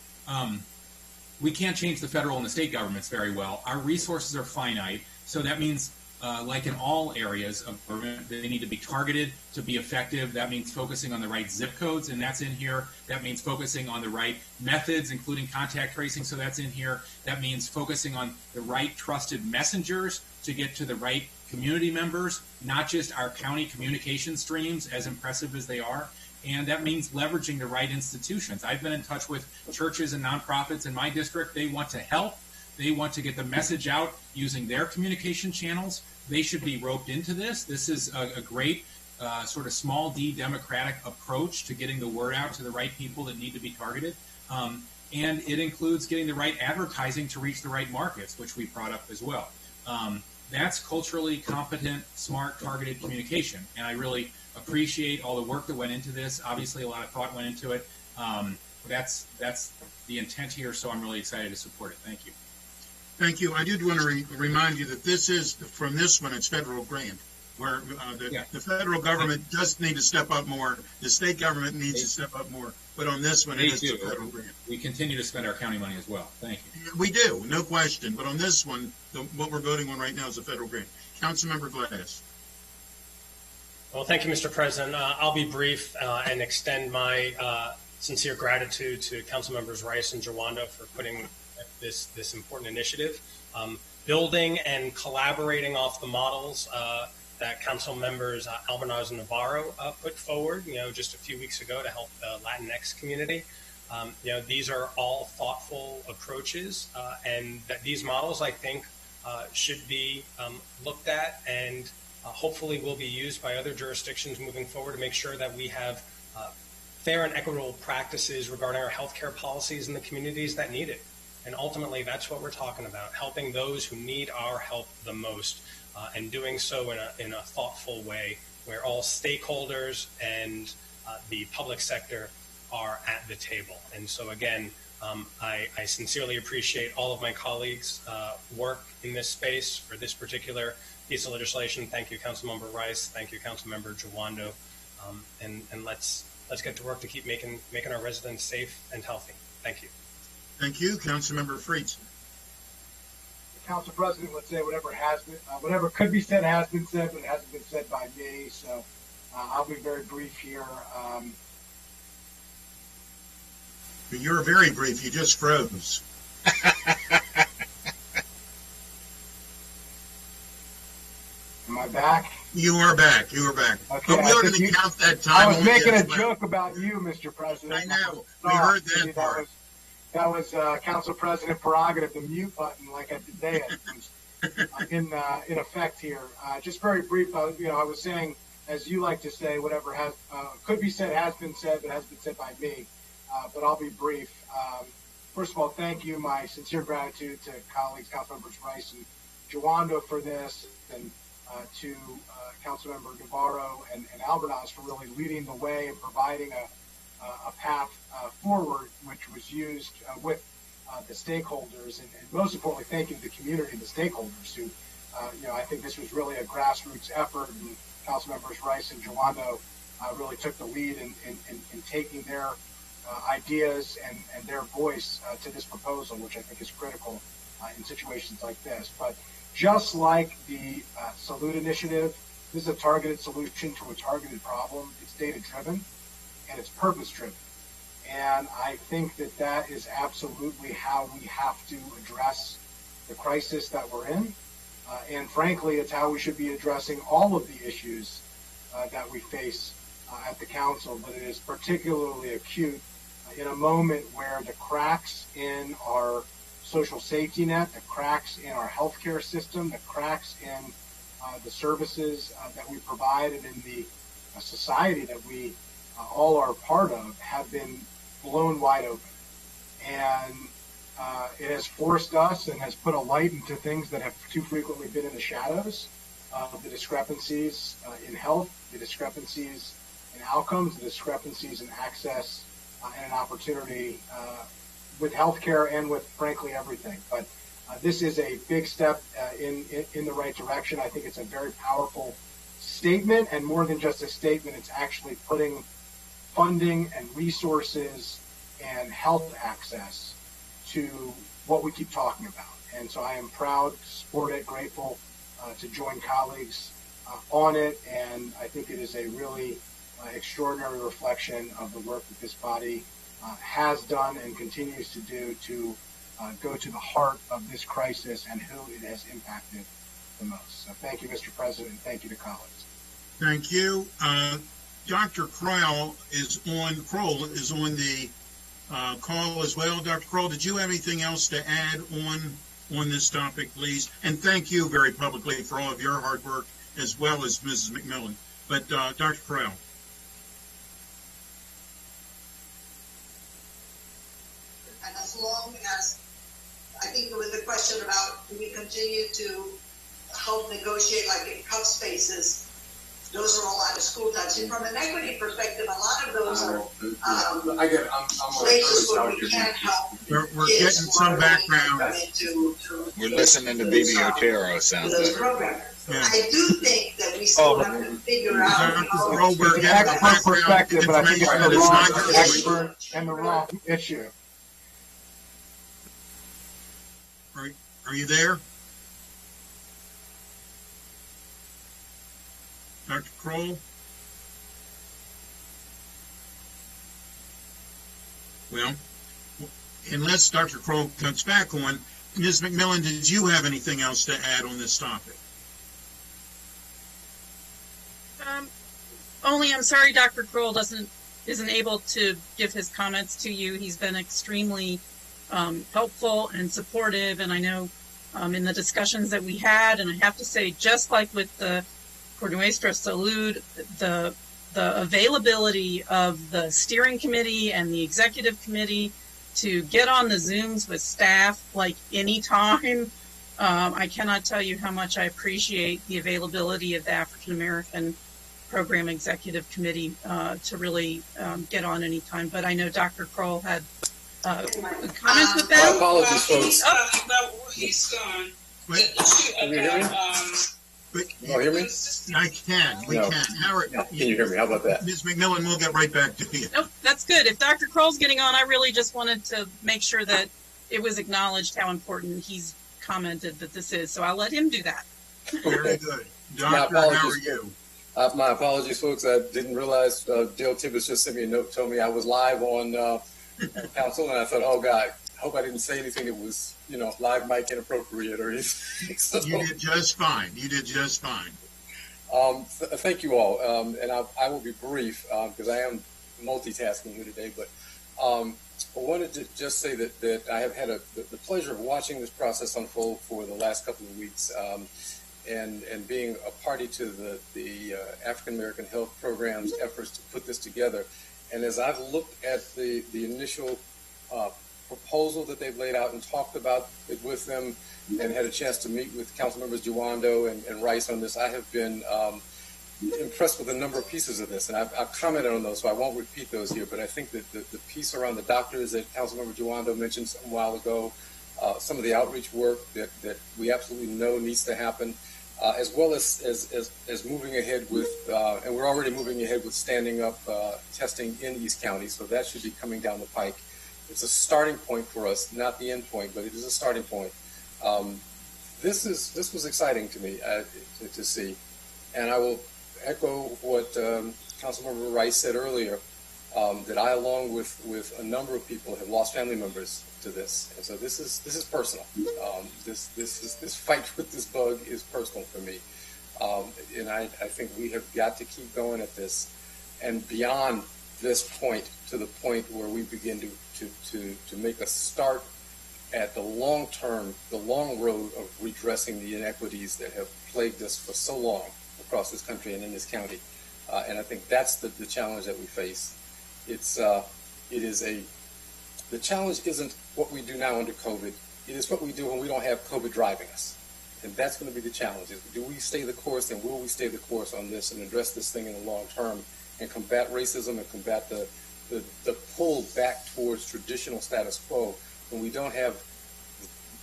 we can't change the federal and the state governments very well. Our resources are finite, so that means, like in all areas of government, they need to be targeted to be effective. That means focusing on the right zip codes, and that's in here. That means focusing on the right methods, including contact tracing, so that's in here. That means focusing on the right trusted messengers to get to the right community members, not just our county communication streams, as impressive as they are. And that means leveraging the right institutions. I've been in touch with churches and nonprofits in my district. They want to help. They want to get the message out using their communication channels. They should be roped into this. This is a great sort of small d democratic approach to getting the word out to the right people that need to be targeted. And it includes getting the right advertising to reach the right markets, which we brought up as well. That's culturally competent, smart, targeted communication. And I really appreciate all the work that went into this. Obviously, a lot of thought went into it. That's the intent here, so I'm really excited to support it. Thank you. Thank you. I did want to remind you that this is, from this one, it's federal grant, where the federal government does need to step up more. The state government needs to step up more. But on this one, it is a federal grant. We continue to spend our county money as well. Thank you. We do, no question. But on this one, what we're voting on right now is a federal grant. Councilmember Gladys. Well, thank you, Mr. President. I'll be brief and extend my sincere gratitude to Council Members Rice and Jawando for putting this important initiative. Building and collaborating off the models that Council Members Albornoz and Navarro put forward, just a few weeks ago to help the Latinx community. These are all thoughtful approaches, and that these models, I think, should be looked at and hopefully will be used by other jurisdictions moving forward to make sure that we have fair and equitable practices regarding our healthcare policies in the communities that need it. And ultimately, that's what we're talking about, helping those who need our help the most, and doing so in a thoughtful way where all stakeholders and the public sector are at the table. And so again, I sincerely appreciate all of my colleagues' work in this space for this particular piece of legislation. Thank you, Councilmember Rice. Thank you, Councilmember Jawando. And let's let's get to work to keep making our residents safe and healthy. Thank you. Thank you, Councilmember Friedson. Council President would say whatever could be said has been said, but it hasn't been said by me. So I'll be very brief here. You're very brief. You just froze. Am I back? You are back. You are back. Okay, But we're going to count that time. I was only making a as well. joke about you, Mr. President. I know. We heard that part. That was Council President prerogative, the mute button, like I today in effect here. Just very brief. I was saying, as you like to say, whatever could be said has been said, but has been said by me. But I'll be brief. First of all, thank you. My sincere gratitude to colleagues, Councilmembers Rice and Jawando for this, and to Councilmember Navarro and Albernas for really leading the way and providing a path forward, which was used with the stakeholders, and most importantly, thanking the community, the stakeholders who, I think this was really a grassroots effort, and Councilmembers Rice and Jawando really took the lead in taking their ideas and their voice to this proposal, which I think is critical in situations like this. But just like the Salute Initiative, this is a targeted solution to a targeted problem. It's data-driven and it's purpose-driven. And I think that is absolutely how we have to address the crisis that we're in. And frankly, it's how we should be addressing all of the issues that we face at the council, but it is particularly acute in a moment where the cracks in our social safety net, the cracks in our healthcare system, the cracks in the services that we provide and in the society that we all are a part of have been blown wide open. And it has forced us and has put a light into things that have too frequently been in the shadows, the discrepancies in health, the discrepancies in outcomes, the discrepancies in access and an opportunity with healthcare and with, frankly, everything. But this is a big step in the right direction. I think it's a very powerful statement, and more than just a statement, it's actually putting funding and resources and health access to what we keep talking about. And so I am proud to support it, grateful to join colleagues on it, and I think it is a really extraordinary reflection of the work that this body has done and continues to do to go to the heart of this crisis and who it has impacted the most. So thank you, Mr. President, and thank you to colleagues. Thank you. Dr. Kroll is on the call as well. Dr. Kroll, did you have anything else to add on this topic, please? And thank you very publicly for all of your hard work, as well as Mrs. McMillan. But Dr. Kroll. And as long as, I think there was a question about, do we continue to help negotiate, like in cup spaces? Those are all out of school times. And from an equity perspective, a lot of those are places where we can't help. We're getting some background. We're listening to Bibi Otero, sounds like. Yeah. I do think that we still have to figure out how we're getting expert perspective, but I think it's the wrong expert and the wrong issue. Are you there? Dr. Kroll? Well, unless Dr. Kroll comes back on, Ms. McMillan, did you have anything else to add on this topic? Only I'm sorry Dr. Kroll isn't able to give his comments to you. He's been extremely helpful and supportive, and I know in the discussions that we had, and I have to say, just like with the Por Nuestra Salud, the availability of the steering committee and the executive committee to get on the Zooms with staff like anytime. I cannot tell you how much I appreciate the availability of the African American Program Executive Committee to really get on anytime. But I know Dr. Kroll had comments with that. Apologies, folks. He's gone. Wait. The issue about But you all hear me? I can. We No. can. Howard, Can you hear me? How about that? Ms. McMillan, we'll get right back to you. Nope, that's good. If Dr. Kroll's getting on, I really just wanted to make sure that it was acknowledged how important he's commented that this is. So I'll let him do that. Very good. My Doctor, apologies. how are you? My apologies, folks. I didn't realize Dale Tibbetts just sent me a note, told me I was live on council, and I thought, oh God, I hope I didn't say anything that was, live mic inappropriate or anything. So, You did just fine. You did just fine. Thank you all, and I will be brief because I am multitasking here today. But I wanted to just say that I have had the pleasure of watching this process unfold for the last couple of weeks, and being a party to the African American Health Program's efforts to put this together. And as I've looked at the initial proposal that they've laid out and talked about it with them, and had a chance to meet with council members Jawando and Rice on this, I have been impressed with a number of pieces of this, and I've commented on those, so I won't repeat those here. But I think that the piece around the doctors that Councilmember Jawando mentioned a while ago, some of the outreach work that we absolutely know needs to happen, as well as moving ahead with, and we're already moving ahead with standing up testing in East County, so that should be coming down the pike. It's a starting point for us, not the end point, but it is a starting point. This was exciting to me to see, and I will echo what Councilmember Rice said earlier, that I, along with a number of people, have lost family members to this, and so this is personal. This fight with this bug is personal for me, and I think we have got to keep going at this, and beyond this point, to the point where we begin to make a start at the long road of redressing the inequities that have plagued us for so long across this country and in this county. And I think that's the challenge that we face. The challenge isn't what we do now under COVID. It is what we do when we don't have COVID driving us. And that's going to be the challenge. Do we stay the course, and will we stay the course on this and address this thing in the long term and combat racism and combat the pull back towards traditional status quo when we don't have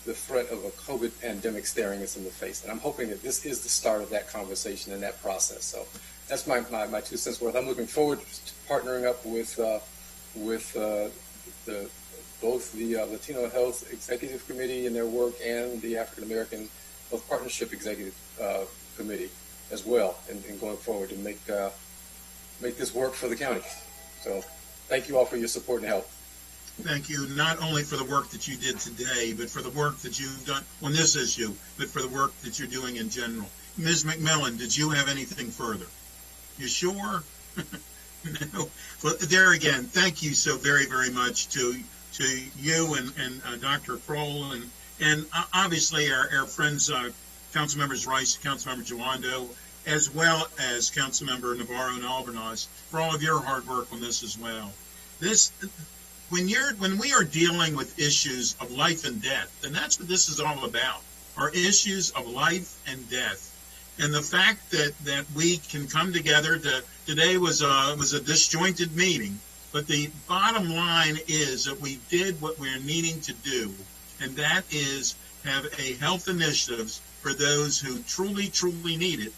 the threat of a COVID pandemic staring us in the face. And I'm hoping that this is the start of that conversation and that process. So that's my 2 cents worth. I'm looking forward to partnering up with both the Latino Health Executive Committee and their work and the African American Health Partnership Executive Committee as well, and going forward to make this work for the county. So thank you all for your support and help. Thank you, not only for the work that you did today, but for the work that you've done on this issue, but for the work that you're doing in general. Ms. McMillan, did you have anything further? You sure? No. Well, there again, thank you so very, very much to you and Dr. Kroll and obviously our friends, Councilmembers Rice, Councilmember Jawando, as well as Councilmember Navarro and Albornoz, for all of your hard work on this as well. When we are dealing with issues of life and death, then that's what this is all about, are issues of life and death. And the fact that we can come together today was a disjointed meeting, but the bottom line is that we did what we're needing to do, and that is have a health initiatives for those who truly, truly need it.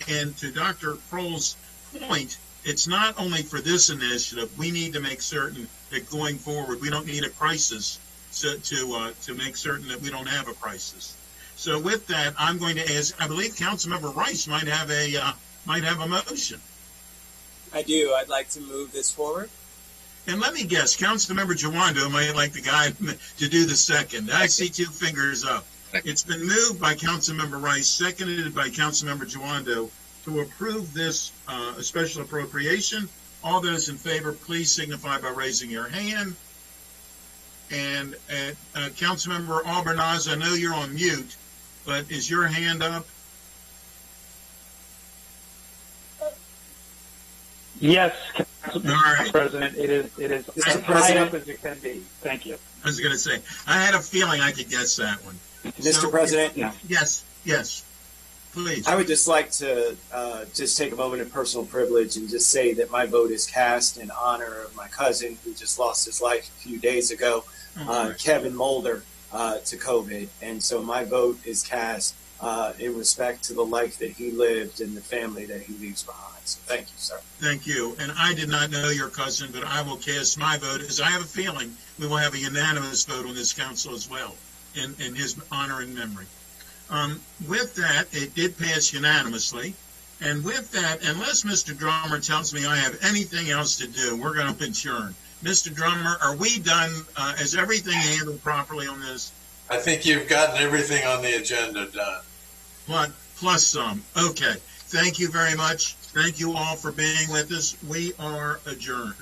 And to Dr. Kroll's point, it's not only for this initiative. We need to make certain that going forward, we don't need a crisis to make certain that we don't have a crisis. So with that, I'm going to ask, I believe Councilmember Rice might have a motion. I do. I'd like to move this forward. And let me guess, Councilmember Jawando might like the guy to do the second. I see 2 fingers up. It's been moved by Councilmember Rice, seconded by Councilmember Jawando, to approve this special appropriation. All those in favor, please signify by raising your hand. And Councilmember Albornoz, I know you're on mute, but is your hand up? Yes, All right. President. It is as high up as it can be. Thank you. I was going to say, I had a feeling I could guess that one. Mr. President? Yes, please. I would just like to just take a moment of personal privilege and just say that my vote is cast in honor of my cousin who just lost his life a few days ago, Kevin Mulder, to COVID. And so my vote is cast in respect to the life that he lived and the family that he leaves behind. So thank you, sir. Thank you. And I did not know your cousin, but I will cast my vote, as I have a feeling we will have a unanimous vote on this council as well, in his honor and memory. With that, it did pass unanimously. And with that, unless Mr. Drummer tells me I have anything else to do, we're going to adjourn. Mr. Drummer, are we done? Is everything handled properly on this? I think you've gotten everything on the agenda done. Plus some. Okay. Thank you very much. Thank you all for being with us. We are adjourned.